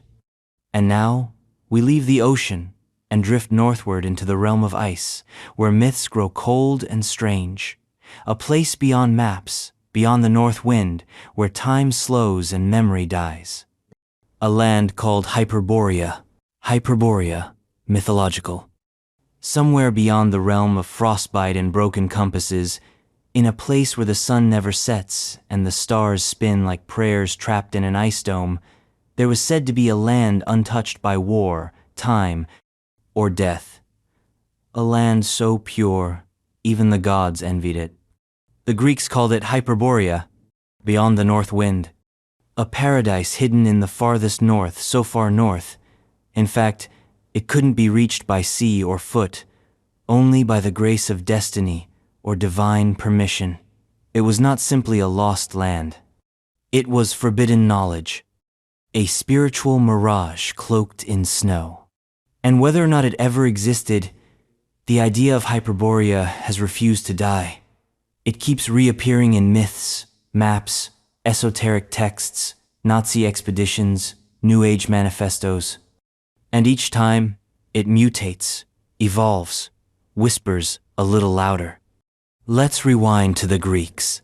And now, we leave the ocean and drift northward into the realm of ice, where myths grow cold and strange. A place beyond maps, beyond the north wind, where time slows and memory dies. A land called Hyperborea. Hyperborea, mythological. Somewhere beyond the realm of frostbite and broken compasses, in a place where the sun never sets and the stars spin like prayers trapped in an ice dome, there was said to be a land untouched by war, time, or death. A land so pure, even the gods envied it. The Greeks called it Hyperborea, beyond the north wind. A paradise hidden in the farthest north, so far north. In fact, it couldn't be reached by sea or foot, only by the grace of destiny or divine permission. It was not simply a lost land. It was forbidden knowledge, a spiritual mirage cloaked in snow. And whether or not it ever existed, the idea of Hyperborea has refused to die. It keeps reappearing in myths, maps, esoteric texts, Nazi expeditions, New Age manifestos. And each time, it mutates, evolves, whispers a little louder. Let's rewind to the Greeks.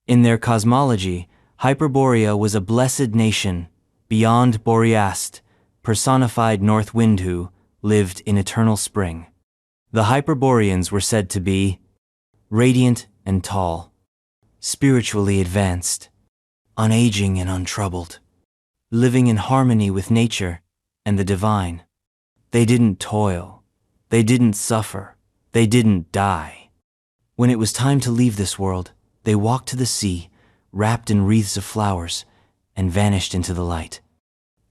In their cosmology, Hyperborea was a blessed nation, beyond Boreast, personified north wind who lived in eternal spring. The Hyperboreans were said to be radiant and tall, spiritually advanced, unaging and untroubled, living in harmony with nature and the divine. They didn't toil, they didn't suffer, they didn't die. When it was time to leave this world, they walked to the sea, wrapped in wreaths of flowers, and vanished into the light.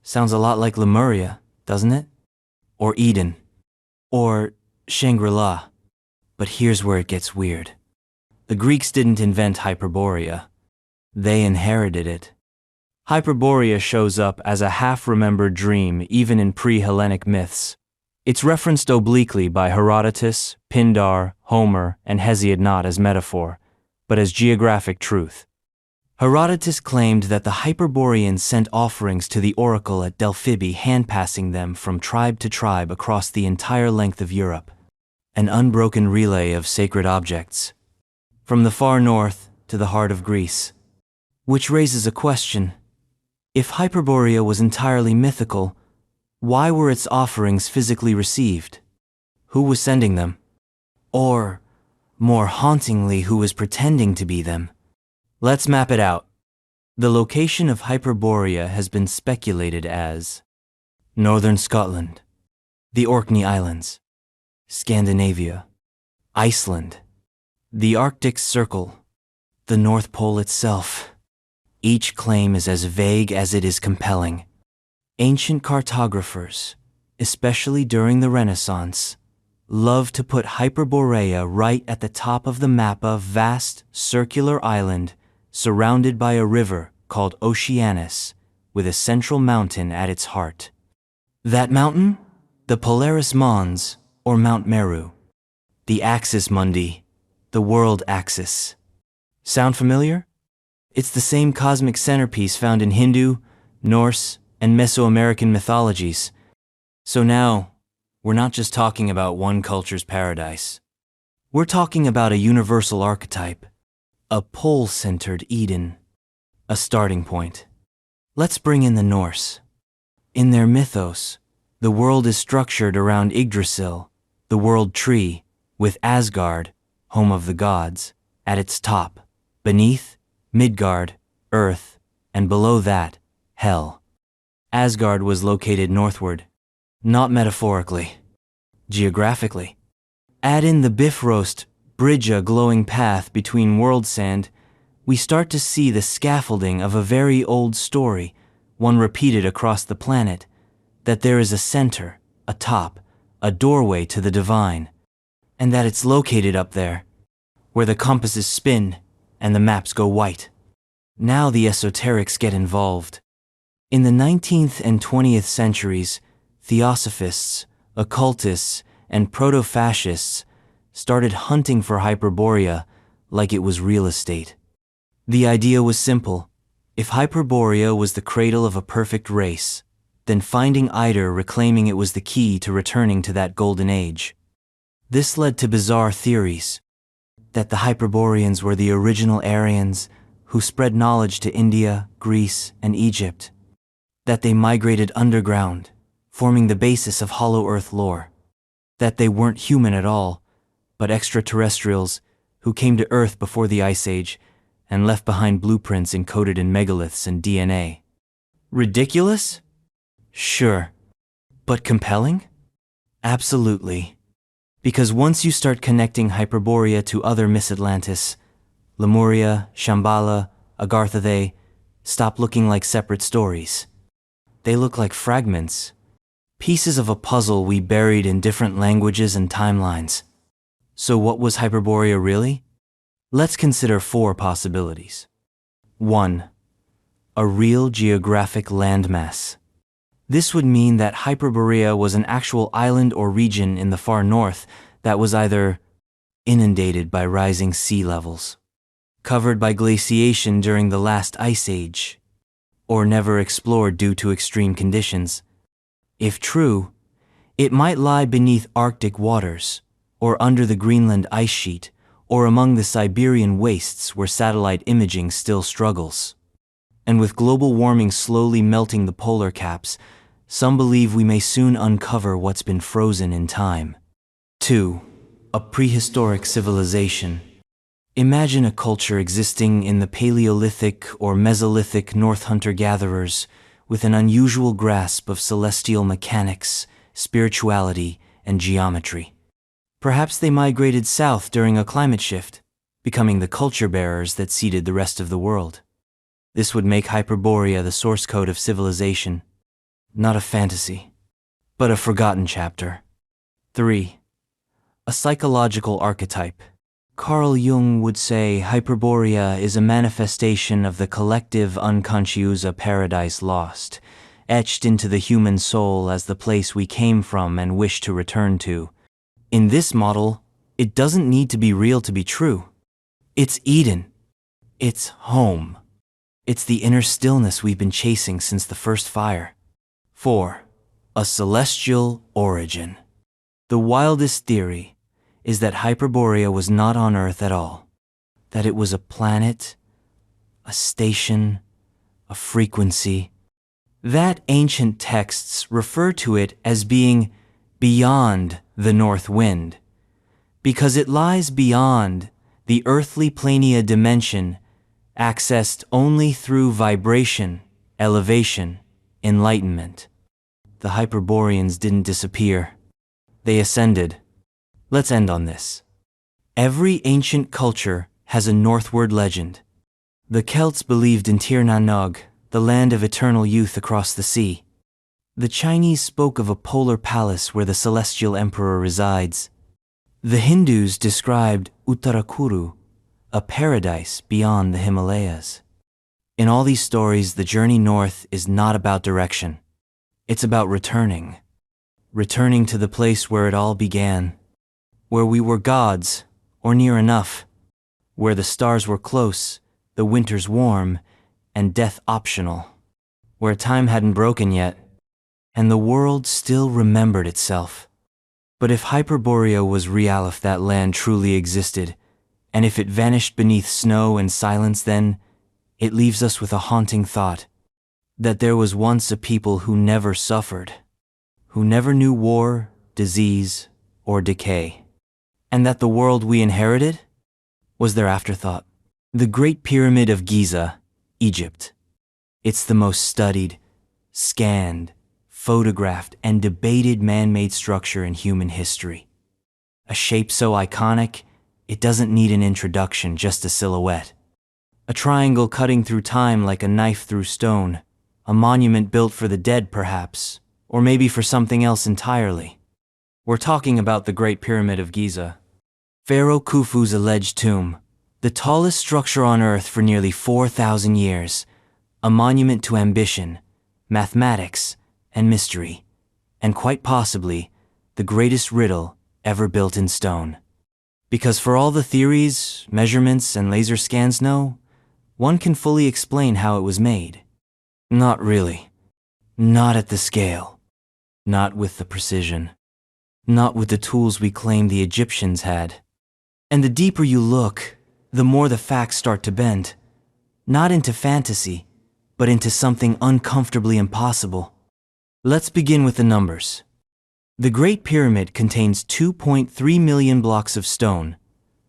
Sounds a lot like Lemuria, doesn't it? Or Eden. Or Shangri-La. But here's where it gets weird. The Greeks didn't invent Hyperborea. They inherited it. Hyperborea shows up as a half-remembered dream even in pre-Hellenic myths. It's referenced obliquely by Herodotus, Pindar, Homer, and Hesiod not as metaphor, but as geographic truth. Herodotus claimed that the Hyperboreans sent offerings to the oracle at Delphi, hand-passing them from tribe to tribe across the entire length of Europe. An unbroken relay of sacred objects. From the far north to the heart of Greece. Which raises a question. If Hyperborea was entirely mythical, why were its offerings physically received? Who was sending them? Or, more hauntingly, who was pretending to be them? Let's map it out. The location of Hyperborea has been speculated as northern Scotland, the Orkney Islands, Scandinavia, Iceland, the Arctic Circle, the North Pole itself. Each claim is as vague as it is compelling. Ancient cartographers, especially during the Renaissance, loved to put Hyperborea right at the top of the map of vast, circular island surrounded by a river called Oceanus, with a central mountain at its heart. That mountain? The Polaris Mons, or Mount Meru. The Axis Mundi, the world axis. Sound familiar? It's the same cosmic centerpiece found in Hindu, Norse, and Mesoamerican mythologies. So now, we're not just talking about one culture's paradise. We're talking about a universal archetype, a pole-centered Eden, a starting point. Let's bring in the Norse. In their mythos, the world is structured around Yggdrasil, the world tree, with Asgard, home of the gods, at its top. Beneath, Midgard, Earth, and below that, Hell. Asgard was located northward, not metaphorically, geographically. Add in the Bifrost, bridge a glowing path between world sand, we start to see the scaffolding of a very old story, one repeated across the planet, that there is a center, a top, a doorway to the divine, and that it's located up there, where the compasses spin and the maps go white. Now the esoterics get involved. In the 19th and 20th centuries, theosophists, occultists, and proto-fascists started hunting for Hyperborea like it was real estate. The idea was simple. If Hyperborea was the cradle of a perfect race, then finding Eider reclaiming it was the key to returning to that golden age. This led to bizarre theories. That the Hyperboreans were the original Aryans who spread knowledge to India, Greece, and Egypt. That they migrated underground, forming the basis of Hollow Earth lore. That they weren't human at all, but extraterrestrials who came to Earth before the Ice Age and left behind blueprints encoded in megaliths and DNA. Ridiculous? Sure. But compelling? Absolutely. Because once you start connecting Hyperborea to other Miss Atlantis, Lemuria, Shambhala, Agartha, they stop looking like separate stories. They look like fragments, pieces of a puzzle we buried in different languages and timelines. So what was Hyperborea really? Let's consider 4 possibilities. 1. A real geographic landmass. This would mean that Hyperborea was an actual island or region in the far north that was either inundated by rising sea levels, covered by glaciation during the last ice age, or never explored due to extreme conditions. If true, it might lie beneath Arctic waters, or under the Greenland ice sheet, or among the Siberian wastes where satellite imaging still struggles. And with global warming slowly melting the polar caps, some believe we may soon uncover what's been frozen in time. 2. A prehistoric civilization. Imagine a culture existing in the Paleolithic or Mesolithic North hunter-gatherers with an unusual grasp of celestial mechanics, spirituality, and geometry. Perhaps they migrated south during a climate shift, becoming the culture bearers that seeded the rest of the world. This would make Hyperborea the source code of civilization. Not a fantasy, but a forgotten chapter. 3. A psychological archetype. Carl Jung would say Hyperborea is a manifestation of the collective unconscious paradise lost, etched into the human soul as the place we came from and wish to return to. In this model, it doesn't need to be real to be true. It's Eden. It's home. It's the inner stillness we've been chasing since the first fire. 4. A celestial origin. The wildest theory is that Hyperborea was not on Earth at all, that it was a planet, a station, a frequency. That ancient texts refer to it as being beyond the north wind, because it lies beyond the earthly plania dimension, accessed only through vibration, elevation, enlightenment. The Hyperboreans didn't disappear. They ascended. Let's end on this. Every ancient culture has a northward legend. The Celts believed in Tir na Nog, the land of eternal youth across the sea. The Chinese spoke of a polar palace where the celestial emperor resides. The Hindus described Uttarakuru, a paradise beyond the Himalayas. In all these stories, the journey north is not about direction. It's about returning. Returning to the place where it all began, where we were gods, or near enough, where the stars were close, the winters warm, and death optional, where time hadn't broken yet, and the world still remembered itself. But if Hyperborea was real, if that land truly existed, and if it vanished beneath snow and silence, then it leaves us with a haunting thought, that there was once a people who never suffered, who never knew war, disease, or decay, and that the world we inherited was their afterthought. The Great Pyramid of Giza, Egypt. It's the most studied, scanned, photographed, and debated man-made structure in human history. A shape so iconic, it doesn't need an introduction, just a silhouette. A triangle cutting through time like a knife through stone. A monument built for the dead, perhaps, or maybe for something else entirely. We're talking about the Great Pyramid of Giza. Pharaoh Khufu's alleged tomb, the tallest structure on Earth for nearly 4,000 years, a monument to ambition, mathematics, and mystery, and quite possibly the greatest riddle ever built in stone. Because for all the theories, measurements, and laser scans know, one can fully explain how it was made. Not really. Not at the scale. Not with the precision. Not with the tools we claim the Egyptians had. And the deeper you look, the more the facts start to bend. Not into fantasy, but into something uncomfortably impossible. Let's begin with the numbers. The Great Pyramid contains 2.3 million blocks of stone.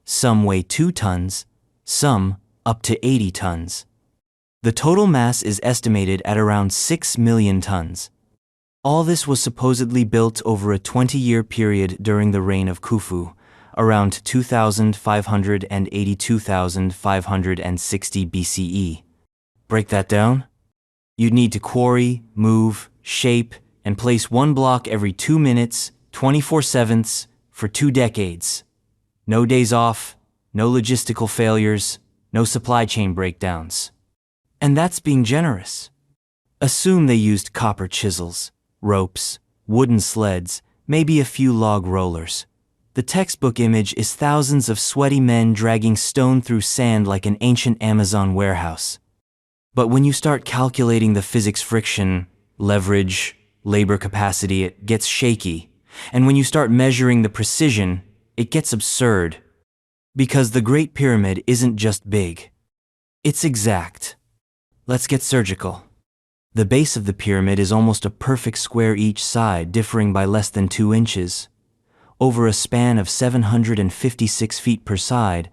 Some weigh 2 tons, some up to 80 tons. The total mass is estimated at around 6 million tons. All this was supposedly built over a 20-year period during the reign of Khufu, around 2,580 to 2,560 BCE. Break that down? You'd need to quarry, move, shape, and place one block every 2 minutes, 24/7 for 2 decades. No days off, no logistical failures, no supply chain breakdowns. And that's being generous. Assume they used copper chisels, ropes, wooden sleds, maybe a few log rollers. The textbook image is thousands of sweaty men dragging stone through sand like an ancient Amazon warehouse. But when you start calculating the physics, friction, leverage, labor capacity, it gets shaky. And when you start measuring the precision, it gets absurd. Because the Great Pyramid isn't just big. It's exact. Let's get surgical. The base of the pyramid is almost a perfect square each side, differing by less than 2 inches. Over a span of 756 feet per side,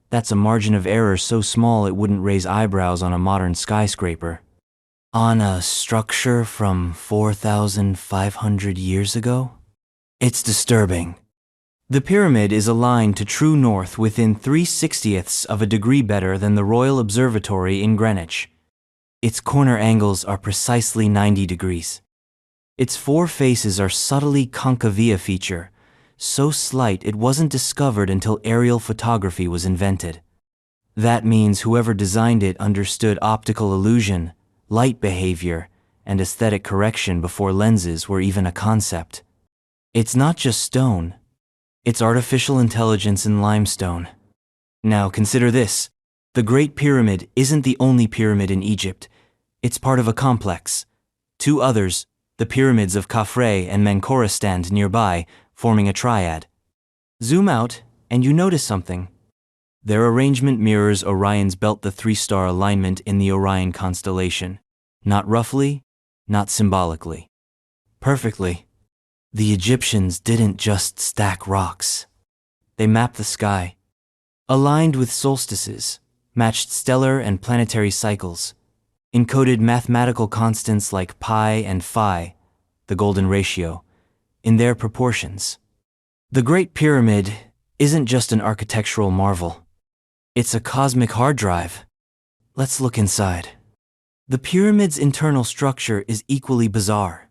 that's a margin of error so small it wouldn't raise eyebrows on a modern skyscraper. On a structure from 4,500 years ago? It's disturbing. The pyramid is aligned to true north within 3/60ths of a degree better than the Royal Observatory in Greenwich. Its corner angles are precisely 90 degrees. Its four faces are subtly concavia feature, so slight it wasn't discovered until aerial photography was invented. That means whoever designed it understood optical illusion, light behavior, and aesthetic correction before lenses were even a concept. It's not just stone. It's artificial intelligence in limestone. Now consider this. The Great Pyramid isn't the only pyramid in Egypt. It's part of a complex. Two others, the pyramids of Khafre and Menkaure, stand nearby, forming a triad. Zoom out, and you notice something. Their arrangement mirrors Orion's belt, the three-star alignment in the Orion constellation. Not roughly, not symbolically. Perfectly. The Egyptians didn't just stack rocks. They mapped the sky, aligned with solstices, matched stellar and planetary cycles, encoded mathematical constants like pi and phi, the golden ratio, in their proportions. The Great Pyramid isn't just an architectural marvel. It's a cosmic hard drive. Let's look inside. The pyramid's internal structure is equally bizarre.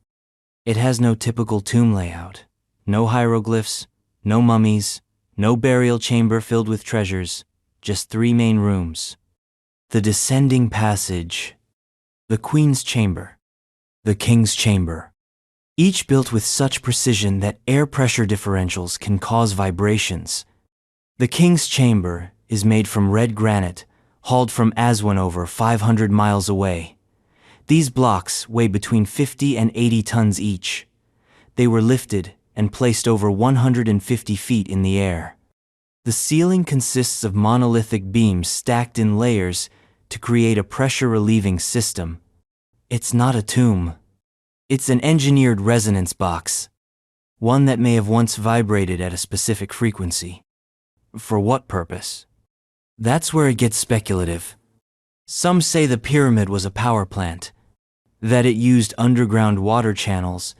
It has no typical tomb layout, no hieroglyphs, no mummies, no burial chamber filled with treasures, just three main rooms. The descending passage, the Queen's Chamber, the King's Chamber, each built with such precision that air pressure differentials can cause vibrations. The King's Chamber is made from red granite, hauled from Aswan over 500 miles away. These blocks weigh between 50 and 80 tons each. They were lifted and placed over 150 feet in the air. The ceiling consists of monolithic beams stacked in layers to create a pressure-relieving system. It's not a tomb. It's an engineered resonance box, one that may have once vibrated at a specific frequency. For what purpose? That's where it gets speculative. Some say the pyramid was a power plant, that it used underground water channels,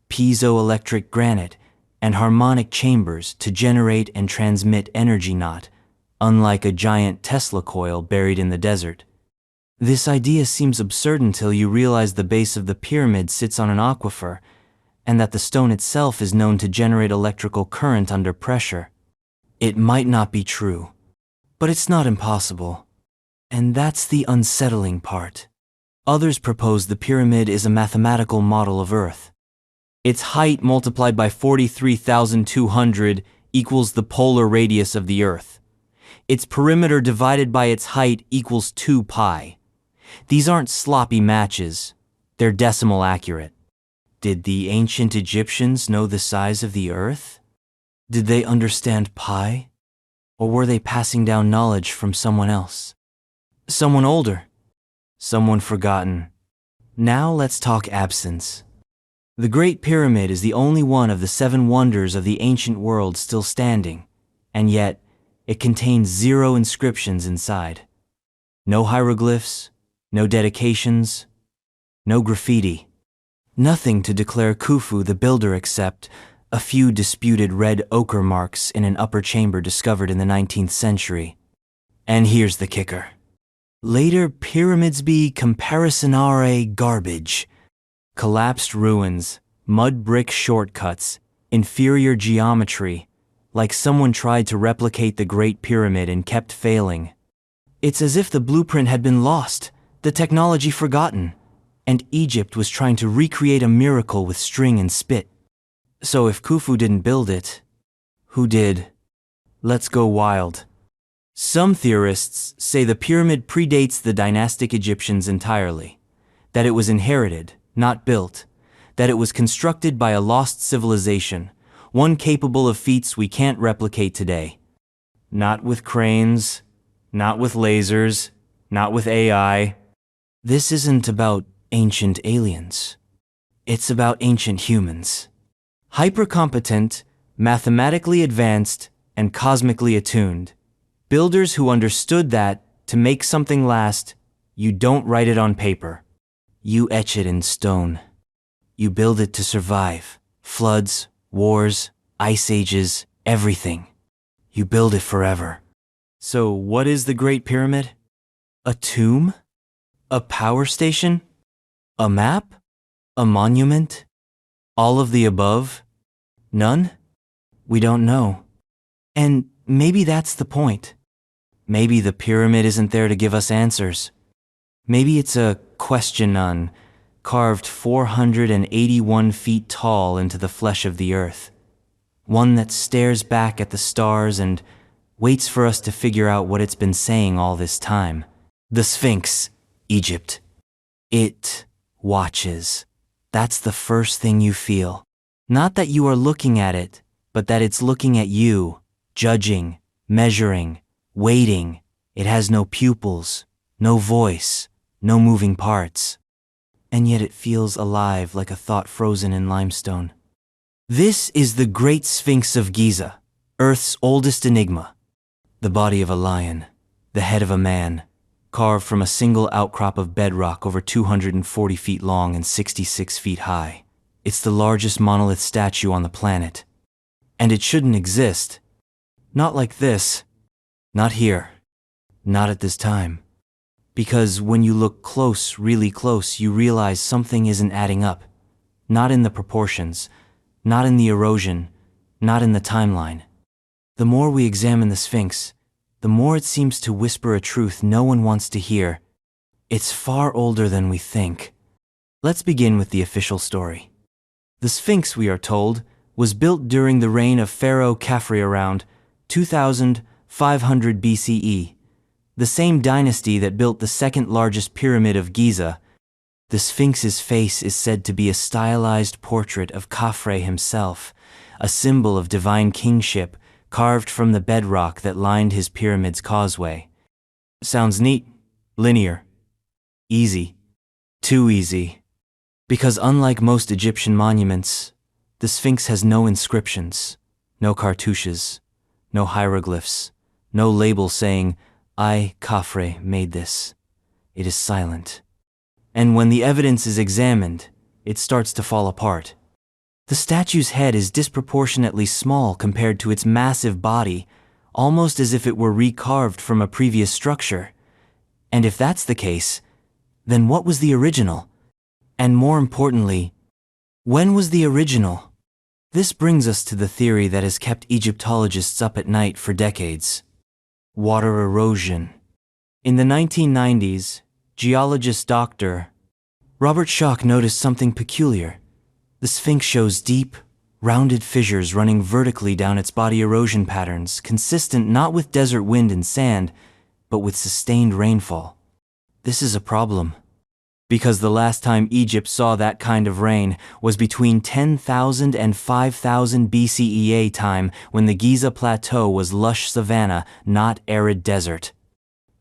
piezoelectric granite, and harmonic chambers to generate and transmit energy, not unlike a giant Tesla coil buried in the desert. This idea seems absurd until you realize the base of the pyramid sits on an aquifer, and that the stone itself is known to generate electrical current under pressure. It might not be true, but it's not impossible. And that's the unsettling part. Others propose the pyramid is a mathematical model of Earth. Its height multiplied by 43,200 equals the polar radius of the Earth. Its perimeter divided by its height equals 2 pi. These aren't sloppy matches. They're decimal accurate. Did the ancient Egyptians know the size of the Earth? Did they understand pi? Or were they passing down knowledge from someone else? Someone older? Someone forgotten? Now let's talk absence. The Great Pyramid is the only one of the 7 wonders of the ancient world still standing, and yet it contains 0 inscriptions inside. No hieroglyphs, no dedications, no graffiti. Nothing to declare Khufu the builder except a few disputed red ochre marks in an upper chamber discovered in the 19th century. And here's the kicker. Later pyramids be comparisonare garbage. Collapsed ruins, mud brick shortcuts, inferior geometry, like someone tried to replicate the Great Pyramid and kept failing. It's as if the blueprint had been lost, the technology forgotten, and Egypt was trying to recreate a miracle with string and spit. So if Khufu didn't build it, who did? Let's go wild. Some theorists say the pyramid predates the dynastic Egyptians entirely, that it was inherited, not built, that it was constructed by a lost civilization, one capable of feats we can't replicate today. Not with cranes, not with lasers, not with AI. This isn't about ancient aliens. It's about ancient humans. Hypercompetent, mathematically advanced, and cosmically attuned. Builders who understood that, to make something last, you don't write it on paper. You etch it in stone. You build it to survive. Floods, wars, ice ages, everything. You build it forever. So what is the Great Pyramid? A tomb? A power station? A map? A monument? All of the above? None? We don't know. And maybe that's the point. Maybe the pyramid isn't there to give us answers. Maybe it's a question nun, carved 481 feet tall into the flesh of the earth. One that stares back at the stars and waits for us to figure out what it's been saying all this time. The Sphinx, Egypt. It watches. That's the first thing you feel. Not that you are looking at it, but that it's looking at you, judging, measuring, waiting. It has no pupils, no voice, no moving parts. And yet it feels alive like a thought frozen in limestone. This is the Great Sphinx of Giza, Earth's oldest enigma. The body of a lion, the head of a man, carved from a single outcrop of bedrock over 240 feet long and 66 feet high. It's the largest monolith statue on the planet. And it shouldn't exist. Not like this. Not here. Not at this time. Because when you look close, really close, you realize something isn't adding up. Not in the proportions, not in the erosion, not in the timeline. The more we examine the Sphinx, the more it seems to whisper a truth no one wants to hear. It's far older than we think. Let's begin with the official story. The Sphinx, we are told, was built during the reign of Pharaoh Khafre around 2500 BCE, the same dynasty that built the second largest pyramid of Giza. The Sphinx's face is said to be a stylized portrait of Khafre himself, a symbol of divine kingship carved from the bedrock that lined his pyramid's causeway. Sounds neat, linear, easy, too easy. Because unlike most Egyptian monuments, the Sphinx has no inscriptions, no cartouches, no hieroglyphs, no label saying, "I, Khafre, made this." It is silent. And when the evidence is examined, it starts to fall apart. The statue's head is disproportionately small compared to its massive body, almost as if it were recarved from a previous structure. And if that's the case, then what was the original? And more importantly, when was the original? This brings us to the theory that has kept Egyptologists up at night for decades. Water erosion. In the 1990s, geologist Dr. Robert Schoch noticed something peculiar. The Sphinx shows deep, rounded fissures running vertically down its body, erosion patterns consistent not with desert wind and sand, but with sustained rainfall. This is a problem, because the last time Egypt saw that kind of rain was between 10,000 and 5,000 BCEA time, when the Giza Plateau was lush savanna, not arid desert.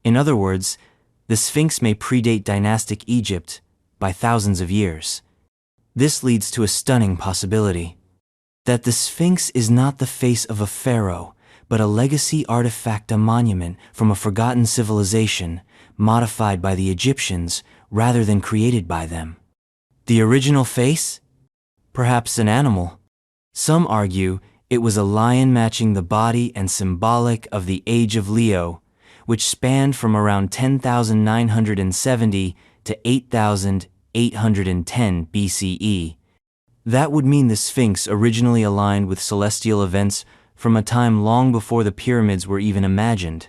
In other words, the Sphinx may predate dynastic Egypt by thousands of years. This leads to a stunning possibility: that the Sphinx is not the face of a pharaoh, but a legacy artifact, a monument from a forgotten civilization, modified by the Egyptians rather than created by them. The original face? Perhaps an animal. Some argue it was a lion, matching the body and symbolic of the Age of Leo, which spanned from around 10,970 to 8,810 BCE. That would mean the Sphinx originally aligned with celestial events from a time long before the pyramids were even imagined.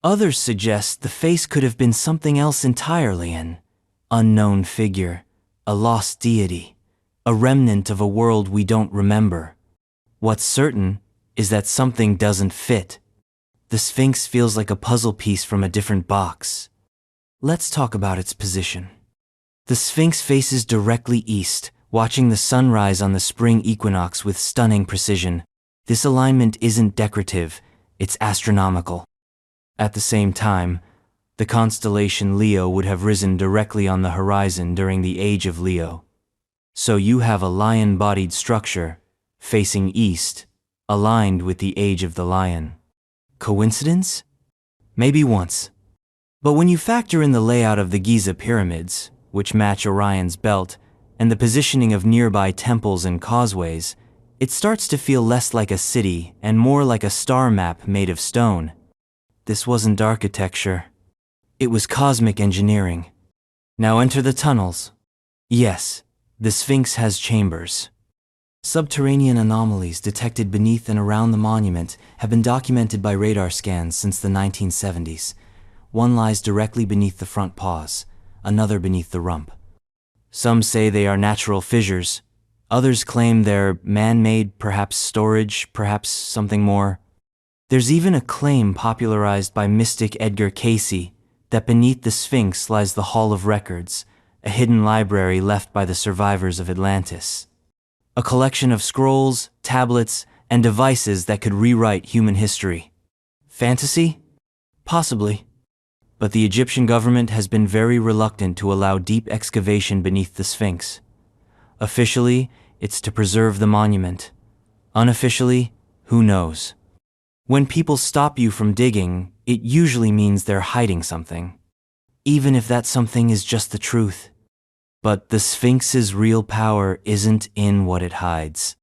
Others suggest the face could have been something else entirely: an unknown figure, a lost deity, a remnant of a world we don't remember. What's certain is that something doesn't fit. The Sphinx feels like a puzzle piece from a different box. Let's talk about its position. The Sphinx faces directly east, watching the sunrise on the spring equinox with stunning precision. This alignment isn't decorative, it's astronomical. At the same time, the constellation Leo would have risen directly on the horizon during the Age of Leo. So you have a lion-bodied structure, facing east, aligned with the Age of the Lion. Coincidence? Maybe once. But when you factor in the layout of the Giza pyramids, which match Orion's belt, and the positioning of nearby temples and causeways, it starts to feel less like a city and more like a star map made of stone. This wasn't architecture. It was cosmic engineering. Now enter the tunnels. Yes, the Sphinx has chambers. Subterranean anomalies detected beneath and around the monument have been documented by radar scans since the 1970s. One lies directly beneath the front paws, another beneath the rump. Some say they are natural fissures. Others claim they're man-made, perhaps storage, perhaps something more. There's even a claim popularized by mystic Edgar Cayce that beneath the Sphinx lies the Hall of Records, a hidden library left by the survivors of Atlantis. A collection of scrolls, tablets, and devices that could rewrite human history. Fantasy? Possibly. But the Egyptian government has been very reluctant to allow deep excavation beneath the Sphinx. Officially, it's to preserve the monument. Unofficially, who knows? When people stop you from digging, it usually means they're hiding something. Even if that something is just the truth. But the Sphinx's real power isn't in what it hides.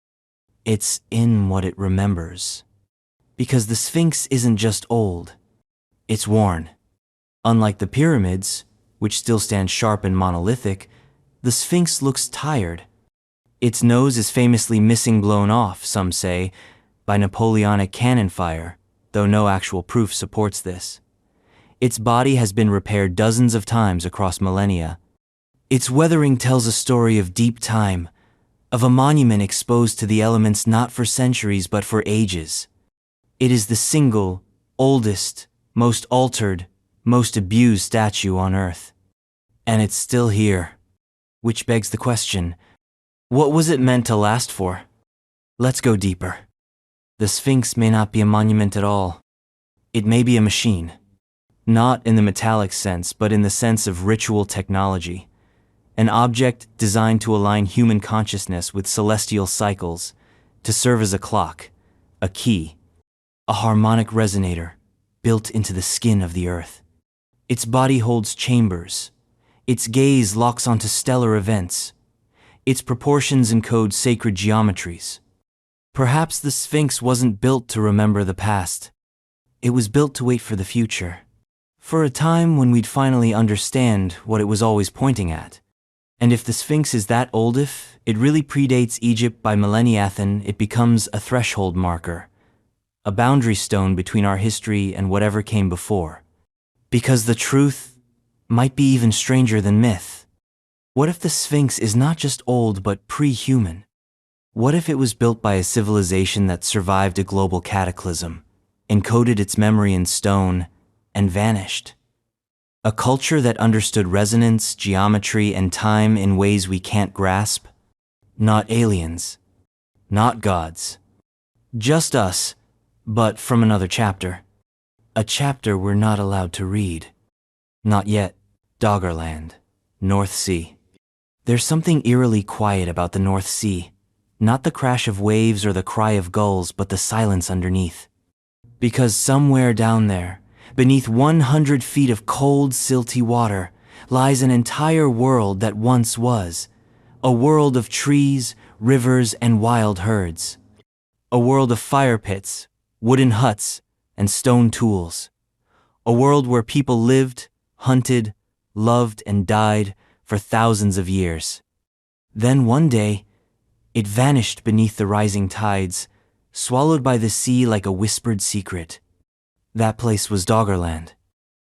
It's in what it remembers. Because the Sphinx isn't just old. It's worn. Unlike the pyramids, which still stand sharp and monolithic, the Sphinx looks tired. Its nose is famously missing, blown off, some say, by Napoleonic cannon fire, though no actual proof supports this. Its body has been repaired dozens of times across millennia. Its weathering tells a story of deep time, of a monument exposed to the elements not for centuries but for ages. It is the single, oldest, most altered, most abused statue on Earth. And it's still here. Which begs the question, what was it meant to last for? Let's go deeper. The Sphinx may not be a monument at all. It may be a machine. Not in the metallic sense, but in the sense of ritual technology. An object designed to align human consciousness with celestial cycles, to serve as a clock, a key, a harmonic resonator built into the skin of the Earth. Its body holds chambers. Its gaze locks onto stellar events. Its proportions encode sacred geometries. Perhaps the Sphinx wasn't built to remember the past. It was built to wait for the future. For a time when we'd finally understand what it was always pointing at. And if the Sphinx is that old, if it really predates Egypt by millennia, then it becomes a threshold marker, a boundary stone between our history and whatever came before. Because the truth might be even stranger than myth. What if the Sphinx is not just old but pre-human? What if it was built by a civilization that survived a global cataclysm, encoded its memory in stone, and vanished? A culture that understood resonance, geometry, and time in ways we can't grasp? Not aliens. Not gods. Just us, but from another chapter. A chapter we're not allowed to read. Not yet. Doggerland, North Sea. There's something eerily quiet about the North Sea. Not the crash of waves or the cry of gulls, but the silence underneath. Because somewhere down there, beneath 100 feet of cold, silty water, lies an entire world that once was. A world of trees, rivers, and wild herds. A world of fire pits, wooden huts, and stone tools. A world where people lived, hunted, loved, and died for thousands of years. Then one day, it vanished beneath the rising tides, swallowed by the sea like a whispered secret. That place was Doggerland.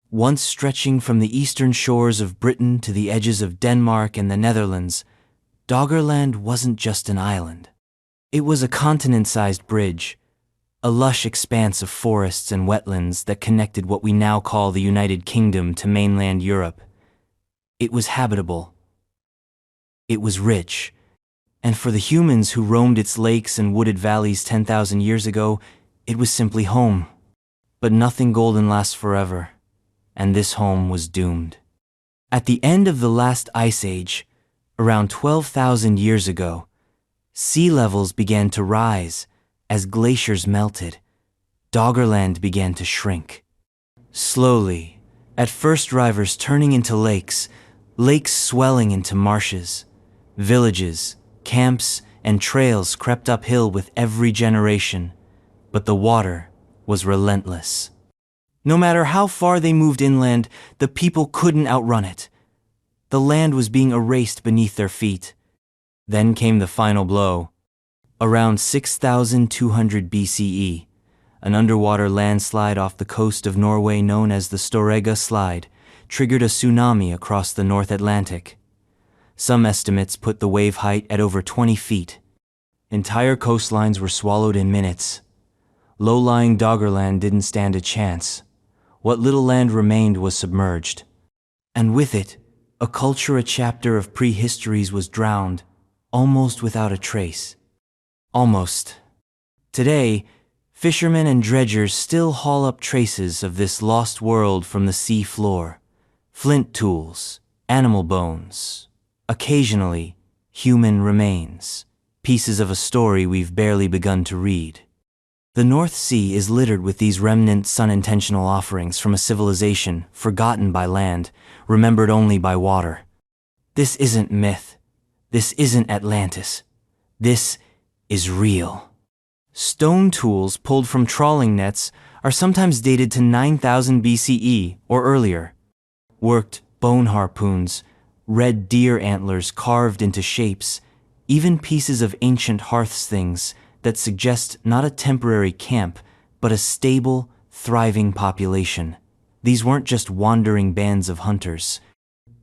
Once stretching from the eastern shores of Britain to the edges of Denmark and the Netherlands, Doggerland wasn't just an island. It was a continent-sized bridge, a lush expanse of forests and wetlands that connected what we now call the United Kingdom to mainland Europe. It was habitable. It was rich. And for the humans who roamed its lakes and wooded valleys 10,000 years ago, it was simply home. But nothing golden lasts forever, and this home was doomed. At the end of the last ice age, around 12,000 years ago, sea levels began to rise as glaciers melted. Doggerland began to shrink. Slowly, at first rivers turning into lakes, lakes swelling into marshes. Villages, camps, and trails crept uphill with every generation, but the water was relentless. No matter how far they moved inland, the people couldn't outrun it. The land was being erased beneath their feet. Then came the final blow. Around 6,200 BCE, an underwater landslide off the coast of Norway known as the Storegga Slide triggered a tsunami across the North Atlantic. Some estimates put the wave height at over 20 feet. Entire coastlines were swallowed in minutes. Low-lying Doggerland didn't stand a chance. What little land remained was submerged. And with it, a culture, a chapter of prehistories was drowned, almost without a trace. Almost. Today, fishermen and dredgers still haul up traces of this lost world from the sea floor. Flint tools, animal bones, occasionally, human remains, pieces of a story we've barely begun to read. The North Sea is littered with these remnants, unintentional offerings from a civilization forgotten by land, remembered only by water. This isn't myth. This isn't Atlantis. This is real. Stone tools pulled from trawling nets are sometimes dated to 9,000 BCE or earlier. Worked bone harpoons, red deer antlers carved into shapes, even pieces of ancient hearths things that suggest not a temporary camp, but a stable, thriving population. These weren't just wandering bands of hunters.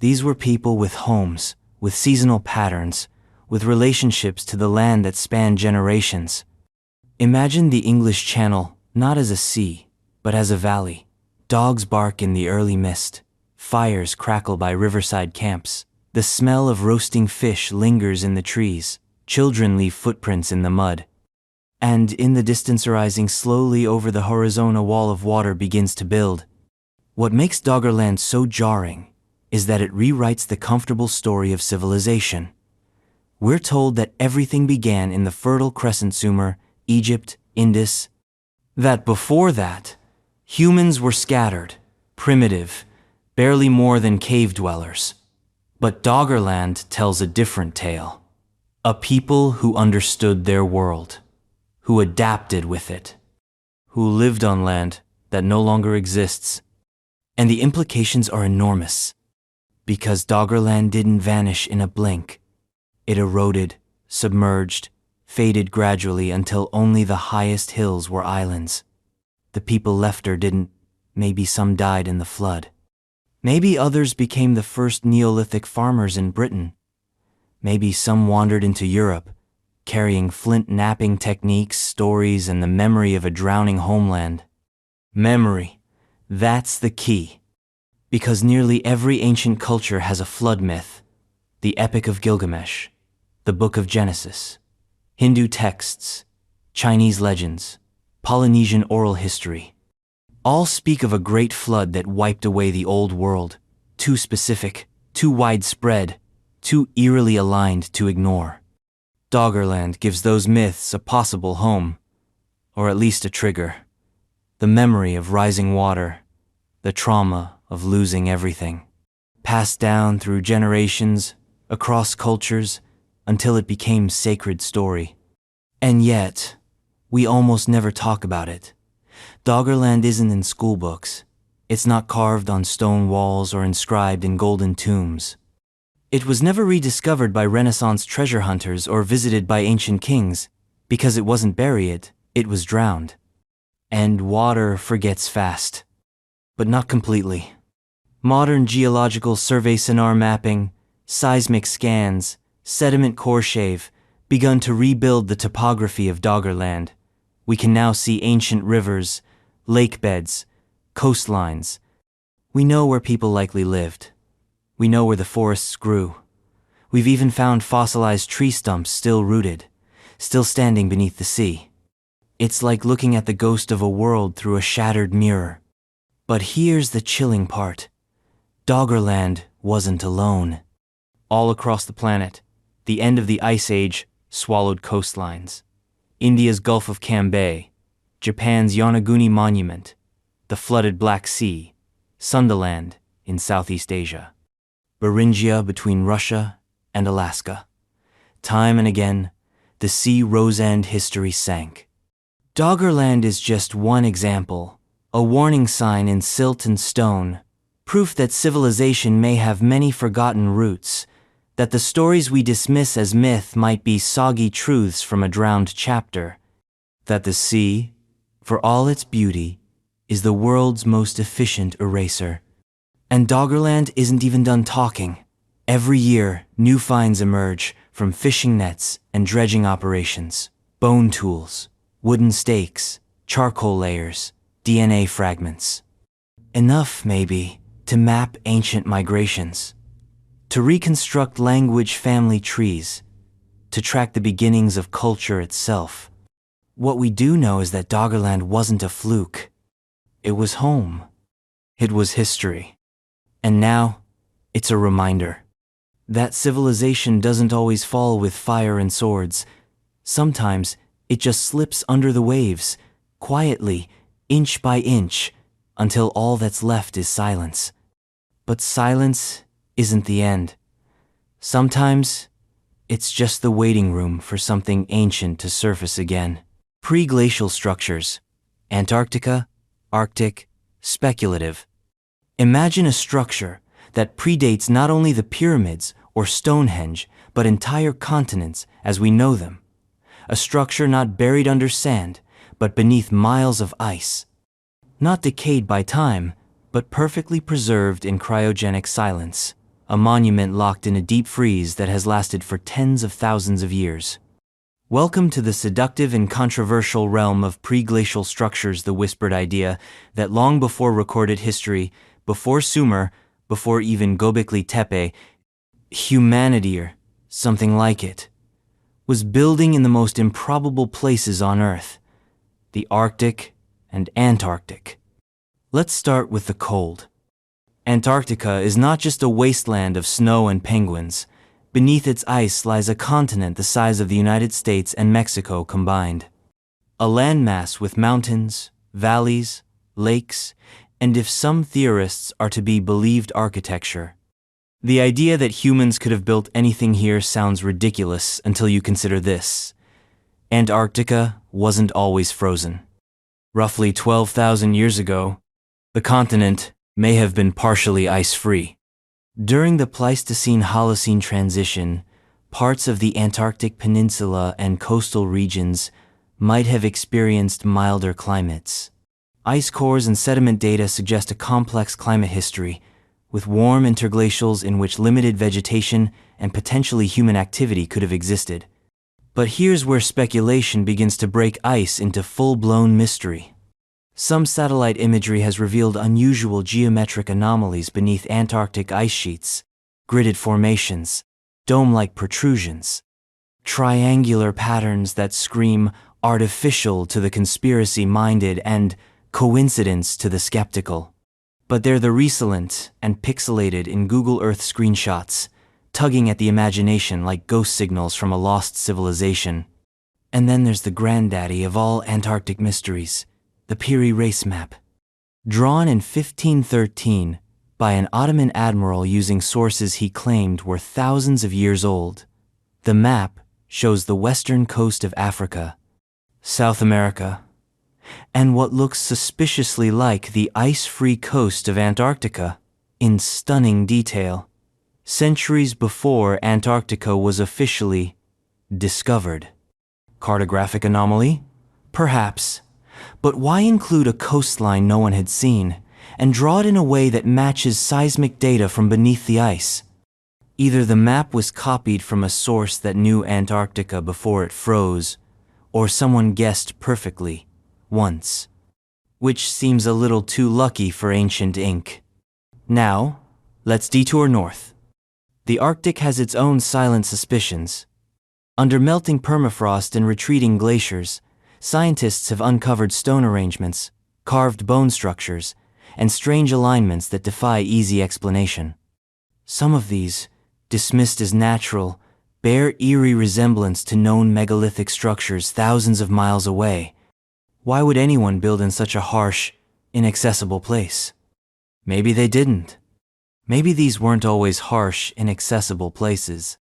These were people with homes, with seasonal patterns, with relationships to the land that spanned generations. Imagine the English Channel not as a sea, but as a valley. Dogs bark in the early mist. Fires crackle by riverside camps. The smell of roasting fish lingers in the trees. Children leave footprints in the mud. And in the distance, rising slowly over the horizon, a wall of water begins to build. What makes Doggerland so jarring is that it rewrites the comfortable story of civilization. We're told that everything began in the Fertile Crescent, Sumer, Egypt, Indus. That before that, humans were scattered, primitive, barely more than cave dwellers. But Doggerland tells a different tale. A people who understood their world, who adapted with it, who lived on land that no longer exists. And the implications are enormous, because Doggerland didn't vanish in a blink. It eroded, submerged, faded gradually until only the highest hills were islands. The people left her didn't. Maybe some died in the flood. Maybe others became the first Neolithic farmers in Britain. Maybe some wandered into Europe, carrying flint knapping techniques, stories, and the memory of a drowning homeland. Memory. That's the key. Because nearly every ancient culture has a flood myth. The Epic of Gilgamesh, the Book of Genesis, Hindu texts, Chinese legends, Polynesian oral history. All speak of a great flood that wiped away the old world, too specific, too widespread, too eerily aligned to ignore. Doggerland gives those myths a possible home, or at least a trigger. The memory of rising water, the trauma of losing everything, passed down through generations, across cultures, until it became sacred story. And yet, we almost never talk about it. Doggerland isn't in school books. It's not carved on stone walls or inscribed in golden tombs. It was never rediscovered by Renaissance treasure hunters or visited by ancient kings, because it wasn't buried, it was drowned. And water forgets fast. But not completely. Modern geological survey sonar mapping, seismic scans, sediment core shave begun to rebuild the topography of Doggerland. We can now see ancient rivers, lake beds, coastlines. We know where people likely lived. We know where the forests grew. We've even found fossilized tree stumps still rooted, still standing beneath the sea. It's like looking at the ghost of a world through a shattered mirror. But here's the chilling part. Doggerland wasn't alone. All across the planet, the end of the Ice Age swallowed coastlines. India's Gulf of Cambay, Japan's Yonaguni Monument, the flooded Black Sea, Sundaland in Southeast Asia, Beringia between Russia and Alaska. Time and again, the sea rose and history sank. Doggerland is just one example, a warning sign in silt and stone, Proof that civilization may have many forgotten roots, that the stories we dismiss as myth might be soggy truths from a drowned chapter, that the sea, for all its beauty, is the world's most efficient eraser. And Doggerland isn't even done talking. Every year, new finds emerge from fishing nets and dredging operations, bone tools, wooden stakes, charcoal layers, DNA fragments. Enough, maybe, to map ancient migrations, to reconstruct language family trees, to track the beginnings of culture itself. What we do know is that Doggerland wasn't a fluke. It was home. It was history. And now, it's a reminder that civilization doesn't always fall with fire and swords. Sometimes, it just slips under the waves, quietly, inch by inch, until all that's left is silence. But silence isn't the end. Sometimes, it's just the waiting room for something ancient to surface again. Preglacial structures. Antarctica, Arctic, speculative. Imagine a structure that predates not only the pyramids or Stonehenge, but entire continents as we know them. A structure not buried under sand, but beneath miles of ice. Not decayed by time, but perfectly preserved in cryogenic silence. A monument locked in a deep freeze that has lasted for tens of thousands of years. Welcome to the seductive and controversial realm of preglacial structures, the whispered idea that long before recorded history, before Sumer, before even Göbekli Tepe, humanity, or something like it, was building in the most improbable places on Earth, the Arctic and Antarctic. Let's start with the cold. Antarctica is not just a wasteland of snow and penguins. Beneath its ice lies a continent the size of the United States and Mexico combined. A landmass with mountains, valleys, lakes, and if some theorists are to be believed, architecture. The idea that humans could have built anything here sounds ridiculous until you consider this. Antarctica wasn't always frozen. Roughly 12,000 years ago, the continent may have been partially ice-free. During the Pleistocene-Holocene transition, parts of the Antarctic Peninsula and coastal regions might have experienced milder climates. Ice cores and sediment data suggest a complex climate history, with warm interglacials in which limited vegetation and potentially human activity could have existed. But here's where speculation begins to break ice into full-blown mystery. Some satellite imagery has revealed unusual geometric anomalies beneath Antarctic ice sheets, gridded formations, dome-like protrusions, triangular patterns that scream artificial to the conspiracy-minded and coincidence to the skeptical. But they're the recent and pixelated in Google Earth screenshots, tugging at the imagination like ghost signals from a lost civilization. And then there's the granddaddy of all Antarctic mysteries, the Piri Reis map. Drawn in 1513 by an Ottoman admiral using sources he claimed were thousands of years old, the map shows the western coast of Africa, South America, and what looks suspiciously like the ice-free coast of Antarctica, in stunning detail, centuries before Antarctica was officially discovered. Cartographic anomaly? Perhaps. But why include a coastline no one had seen, and draw it in a way that matches seismic data from beneath the ice? Either the map was copied from a source that knew Antarctica before it froze, or someone guessed perfectly, once. Which seems a little too lucky for ancient ink. Now, let's detour north. The Arctic has its own silent suspicions. Under melting permafrost and retreating glaciers, scientists have uncovered stone arrangements, carved bone structures, and strange alignments that defy easy explanation. Some of these, dismissed as natural, bear eerie resemblance to known megalithic structures thousands of miles away. Why would anyone build in such a harsh, inaccessible place? Maybe they didn't. Maybe these weren't always harsh, inaccessible places.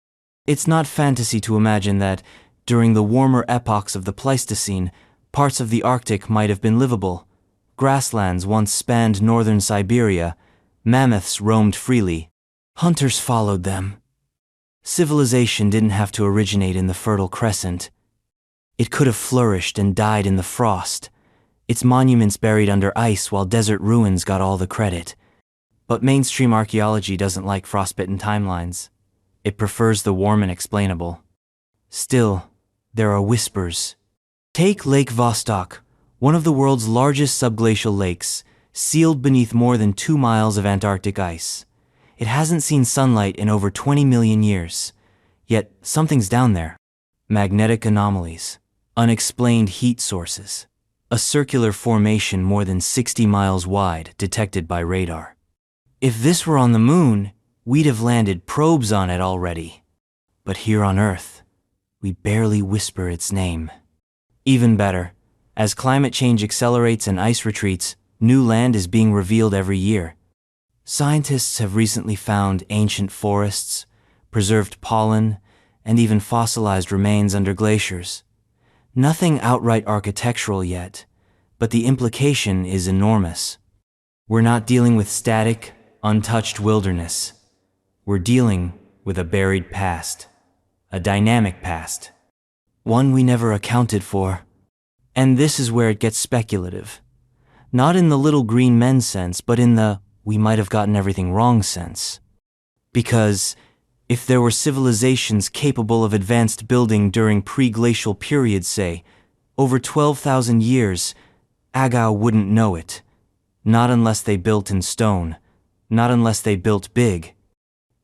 It's not fantasy to imagine that, during the warmer epochs of the Pleistocene, parts of the Arctic might have been livable. Grasslands once spanned northern Siberia, Mammoths roamed freely. Hunters followed them. Civilization didn't have to originate in the Fertile Crescent. It could have flourished and died in the frost, its monuments buried under ice while desert ruins got all the credit. But mainstream archaeology doesn't like frostbitten timelines. It prefers the warm and explainable. Still, there are whispers. Take Lake Vostok, one of the world's largest subglacial lakes, sealed beneath more than 2 miles of Antarctic ice. It hasn't seen sunlight in over 20 million years. Yet, something's down there. Magnetic anomalies, unexplained heat sources, a circular formation more than 60 miles wide detected by radar. If this were on the moon, we'd have landed probes on it already. But here on Earth, we barely whisper its name. Even better, as climate change accelerates and ice retreats, new land is being revealed every year. Scientists have recently found ancient forests, preserved pollen, and even fossilized remains under glaciers. Nothing outright architectural yet, but the implication is enormous. We're not dealing with static, untouched wilderness. We're dealing with a buried past, a dynamic past, one we never accounted for. And this is where it gets speculative. Not in the little green men sense, but in the we might have gotten everything wrong sense. Because if there were civilizations capable of advanced building during pre-glacial periods, say, over 12,000 years, Agau wouldn't know it. Not unless they built in stone. Not unless they built big.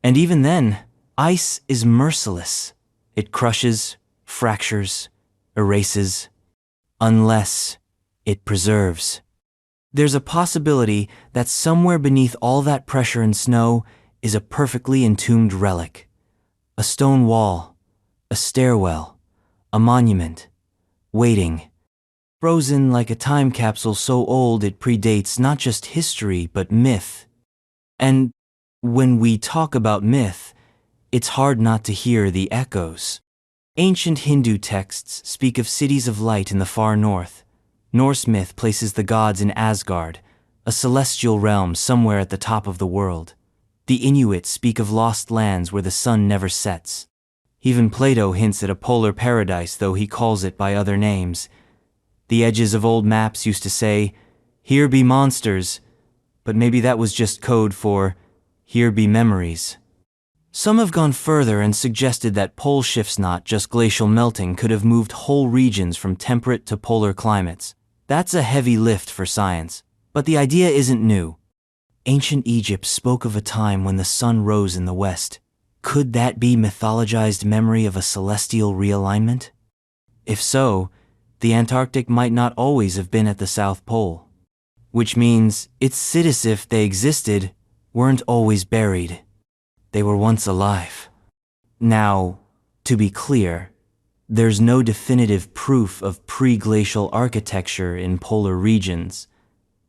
And even then, ice is merciless. It crushes, fractures, erases, unless it preserves. There's a possibility that somewhere beneath all that pressure and snow is a perfectly entombed relic. A stone wall, a stairwell, a monument, waiting, frozen like a time capsule so old it predates not just history but myth. And when we talk about myth, it's hard not to hear the echoes. Ancient Hindu texts speak of cities of light in the far north. Norse myth places the gods in Asgard, a celestial realm somewhere at the top of the world. The Inuit speak of lost lands where the sun never sets. Even Plato hints at a polar paradise, though he calls it by other names. The edges of old maps used to say, "Here be monsters," but maybe that was just code for, "Here be memories." Some have gone further and suggested that pole shifts, not just glacial melting, could have moved whole regions from temperate to polar climates. That's a heavy lift for science, but the idea isn't new. Ancient Egypt spoke of a time when the sun rose in the west. Could that be mythologized memory of a celestial realignment? If so, the Antarctic might not always have been at the South Pole. Which means its cities, if they existed, weren't always buried. They were once alive. Now, to be clear, there's no definitive proof of pre-glacial architecture in polar regions,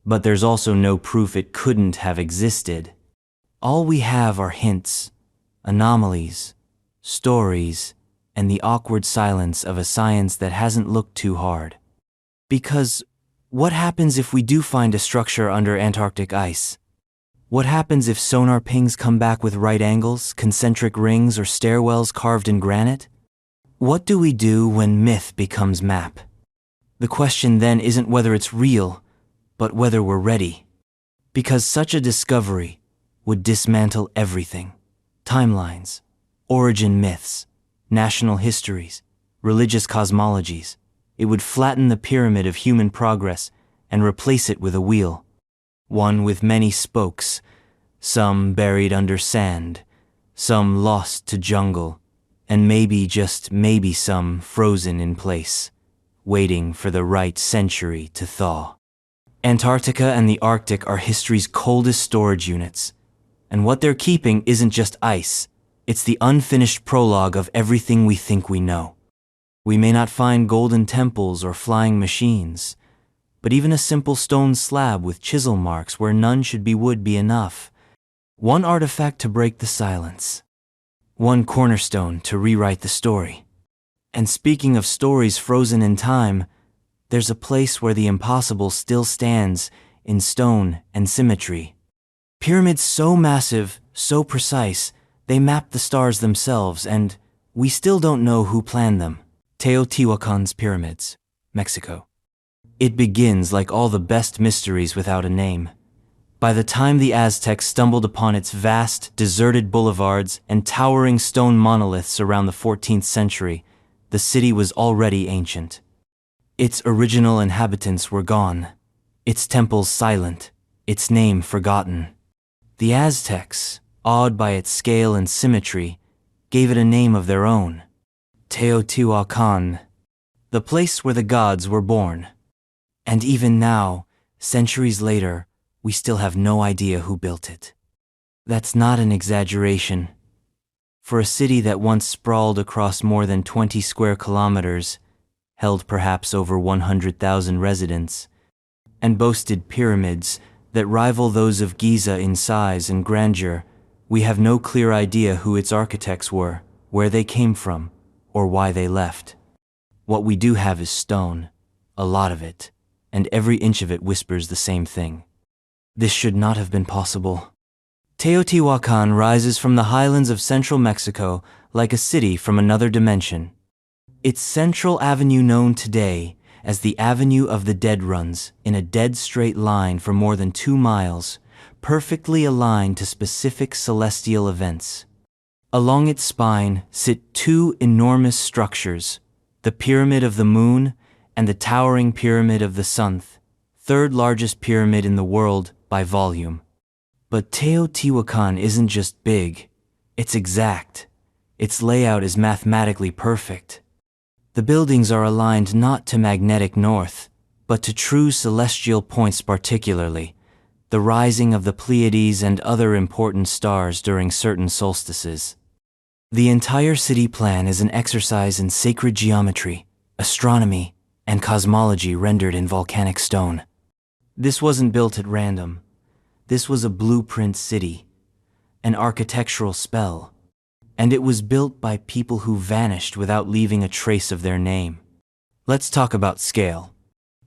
but there's also no proof it couldn't have existed. All we have are hints, anomalies, stories, and the awkward silence of a science that hasn't looked too hard. Because what happens if we do find a structure under Antarctic ice? What happens if sonar pings come back with right angles, concentric rings, or stairwells carved in granite? What do we do when myth becomes map? The question then isn't whether it's real, but whether we're ready. Because such a discovery would dismantle everything. Timelines, origin myths, national histories, religious cosmologies. It would flatten the pyramid of human progress and replace it with a wheel. One with many spokes, some buried under sand, some lost to jungle, and maybe, just maybe, some frozen in place, waiting for the right century to thaw. Antarctica and the Arctic are history's coldest storage units, and what they're keeping isn't just ice, it's the unfinished prologue of everything we think we know. We may not find golden temples or flying machines, but even a simple stone slab with chisel marks where none should be would be enough. One artifact to break the silence. One cornerstone to rewrite the story. And speaking of stories frozen in time, there's a place where the impossible still stands in stone and symmetry. Pyramids so massive, so precise, they mapped the stars themselves, and we still don't know who planned them. Teotihuacan's pyramids, Mexico. It begins like all the best mysteries without a name. By the time the Aztecs stumbled upon its vast, deserted boulevards and towering stone monoliths around the 14th century, the city was already ancient. Its original inhabitants were gone, its temples silent, its name forgotten. The Aztecs, awed by its scale and symmetry, gave it a name of their own, Teotihuacan, the place where the gods were born. And even now, centuries later, we still have no idea who built it. That's not an exaggeration. For a city that once sprawled across more than 20 square kilometers, held perhaps over 100,000 residents, and boasted pyramids that rival those of Giza in size and grandeur, we have no clear idea who its architects were, where they came from, or why they left. What we do have is stone, a lot of it, and every inch of it whispers the same thing. This should not have been possible. Teotihuacan rises from the highlands of central Mexico like a city from another dimension. Its central avenue, known today as the Avenue of the Dead, runs in a dead straight line for more than 2 miles, perfectly aligned to specific celestial events. Along its spine sit 2 enormous structures, the Pyramid of the Moon and the towering Pyramid of the Sun, third largest pyramid in the world by volume. But Teotihuacan isn't just big, it's exact. Its layout is mathematically perfect. The buildings are aligned not to magnetic north, but to true celestial points, particularly the rising of the Pleiades and other important stars during certain solstices. The entire city plan is an exercise in sacred geometry, astronomy, and cosmology rendered in volcanic stone. This wasn't built at random. This was a blueprint city, an architectural spell, and it was built by people who vanished without leaving a trace of their name. Let's talk about scale.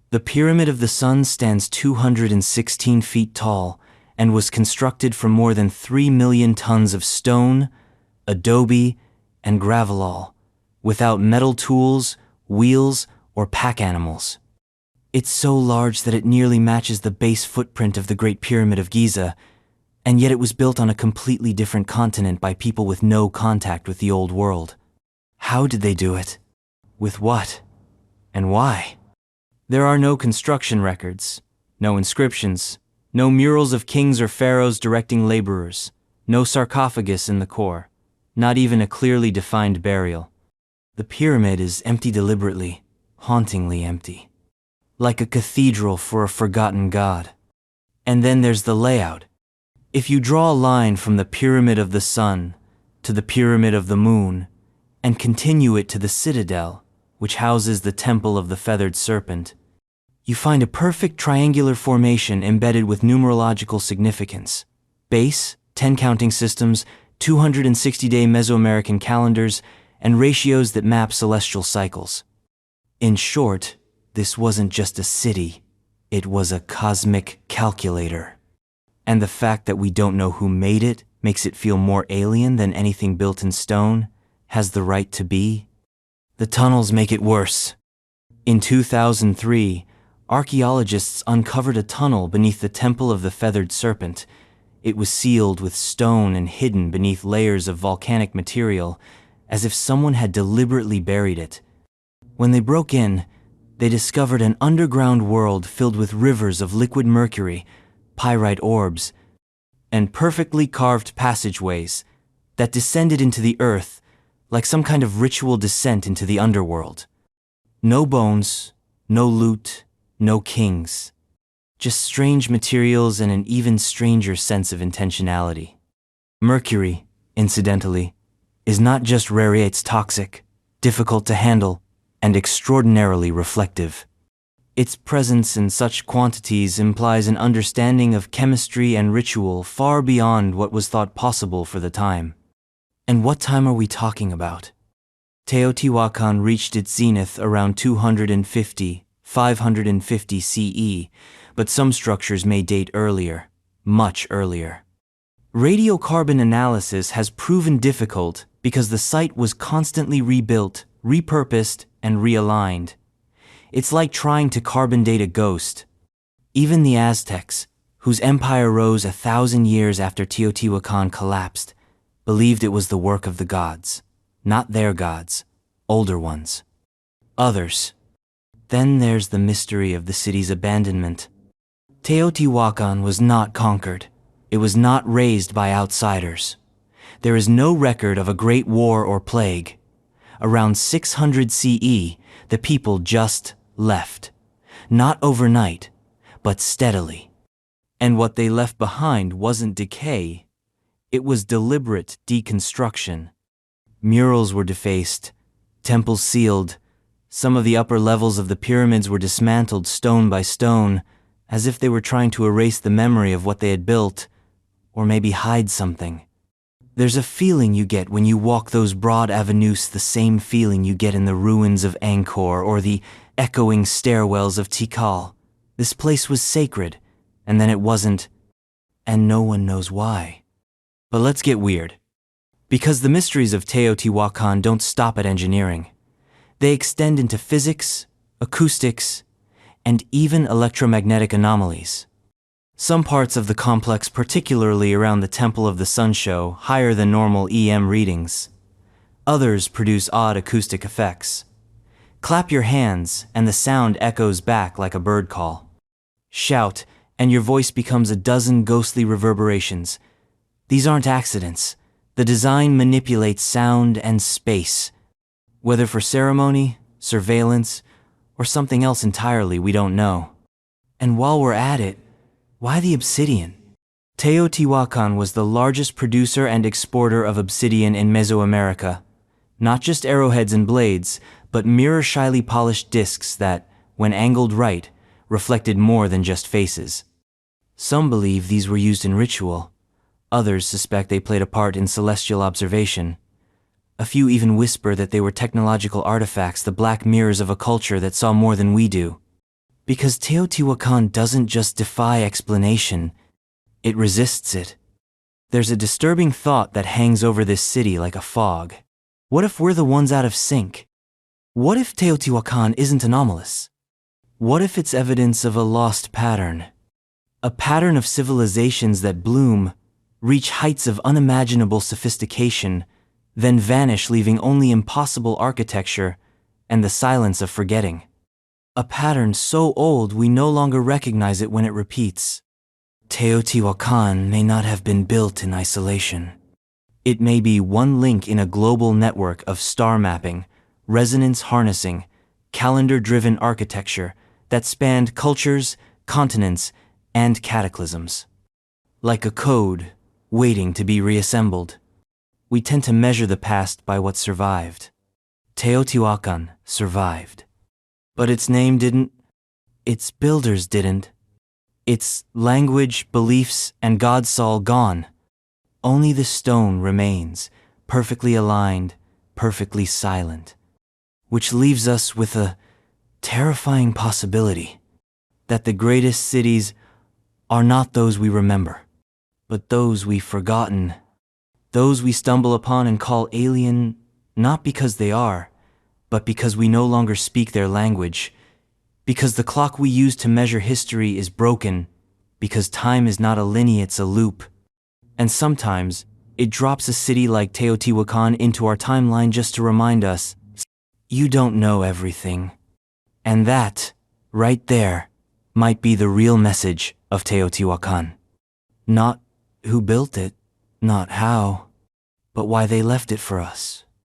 The Pyramid of the Sun stands 216 feet tall and was constructed from more than 3 million tons of stone, adobe, and gravelol, without metal tools, wheels, or pack animals. It's so large that it nearly matches the base footprint of the Great Pyramid of Giza, and yet it was built on a completely different continent by people with no contact with the old world. How did they do it? With what? And why? There are no construction records, no inscriptions, no murals of kings or pharaohs directing laborers, no sarcophagus in the core, not even a clearly defined burial. The pyramid is empty deliberately, hauntingly empty. Like a cathedral for a forgotten god. And then there's the layout. If you draw a line from the Pyramid of the Sun to the Pyramid of the Moon and continue it to the citadel, which houses the Temple of the Feathered Serpent, you find a perfect triangular formation embedded with numerological significance. Base, 10 counting systems, 260-day Mesoamerican calendars, and ratios that map celestial cycles. In short, this wasn't just a city, it was a cosmic calculator. And the fact that we don't know who made it makes it feel more alien than anything built in stone has the right to be. The tunnels make it worse. In 2003, archaeologists uncovered a tunnel beneath the Temple of the Feathered Serpent. It was sealed with stone and hidden beneath layers of volcanic material, as if someone had deliberately buried it. When they broke in, they discovered an underground world filled with rivers of liquid mercury, pyrite orbs, and perfectly carved passageways that descended into the earth like some kind of ritual descent into the underworld. No bones, no loot, no kings. Just strange materials and an even stranger sense of intentionality. Mercury, incidentally, is not just rare, it's toxic, difficult to handle, and extraordinarily reflective. Its presence in such quantities implies an understanding of chemistry and ritual far beyond what was thought possible for the time. And what time are we talking about? Teotihuacan reached its zenith around 550 CE, but some structures may date earlier, much earlier. Radiocarbon analysis has proven difficult because the site was constantly rebuilt, repurposed, and realigned. It's like trying to carbon date a ghost. Even the Aztecs, whose empire rose 1,000 years after Teotihuacan collapsed, believed it was the work of the gods, not their gods, older ones. Others. Then there's the mystery of the city's abandonment. Teotihuacan was not conquered. It was not razed by outsiders. There is no record of a great war or plague. Around 600 CE, the people just left. Not overnight, but steadily. And what they left behind wasn't decay. It was deliberate deconstruction. Murals were defaced, temples sealed. Some of the upper levels of the pyramids were dismantled stone by stone, as if they were trying to erase the memory of what they had built, or maybe hide something. There's a feeling you get when you walk those broad avenues, the same feeling you get in the ruins of Angkor or the echoing stairwells of Tikal. This place was sacred, and then it wasn't, and no one knows why. But let's get weird. Because the mysteries of Teotihuacan don't stop at engineering. They extend into physics, acoustics, and even electromagnetic anomalies. Some parts of the complex, particularly around the Temple of the Sun, show higher than normal EM readings. Others produce odd acoustic effects. Clap your hands, and the sound echoes back like a bird call. Shout, and your voice becomes a dozen ghostly reverberations. These aren't accidents. The design manipulates sound and space, whether for ceremony, surveillance, or something else entirely we don't know. And while we're at it, why the obsidian? Teotihuacan was the largest producer and exporter of obsidian in Mesoamerica. Not just arrowheads and blades, but mirror-shyly polished discs that, when angled right, reflected more than just faces. Some believe these were used in ritual. Others suspect they played a part in celestial observation. A few even whisper that they were technological artifacts, the black mirrors of a culture that saw more than we do. Because Teotihuacan doesn't just defy explanation, it resists it. There's a disturbing thought that hangs over this city like a fog. What if we're the ones out of sync? What if Teotihuacan isn't anomalous? What if it's evidence of a lost pattern? A pattern of civilizations that bloom, reach heights of unimaginable sophistication, then vanish, leaving only impossible architecture and the silence of forgetting. A pattern so old we no longer recognize it when it repeats. Teotihuacan may not have been built in isolation. It may be one link in a global network of star mapping, resonance harnessing, calendar-driven architecture that spanned cultures, continents, and cataclysms. Like a code, waiting to be reassembled. We tend to measure the past by what survived. Teotihuacan survived. But its name didn't. Its builders didn't. Its language, beliefs, and gods all gone. Only the stone remains, perfectly aligned, perfectly silent. Which leaves us with a terrifying possibility that the greatest cities are not those we remember, but those we've forgotten. Those we stumble upon and call alien, not because they are, but because we no longer speak their language, because the clock we use to measure history is broken, because time is not a linear, it's a loop. And sometimes, it drops a city like Teotihuacan into our timeline just to remind us, you don't know everything. And that, right there, might be the real message of Teotihuacan. Not who built it, not how, but why they left it for us.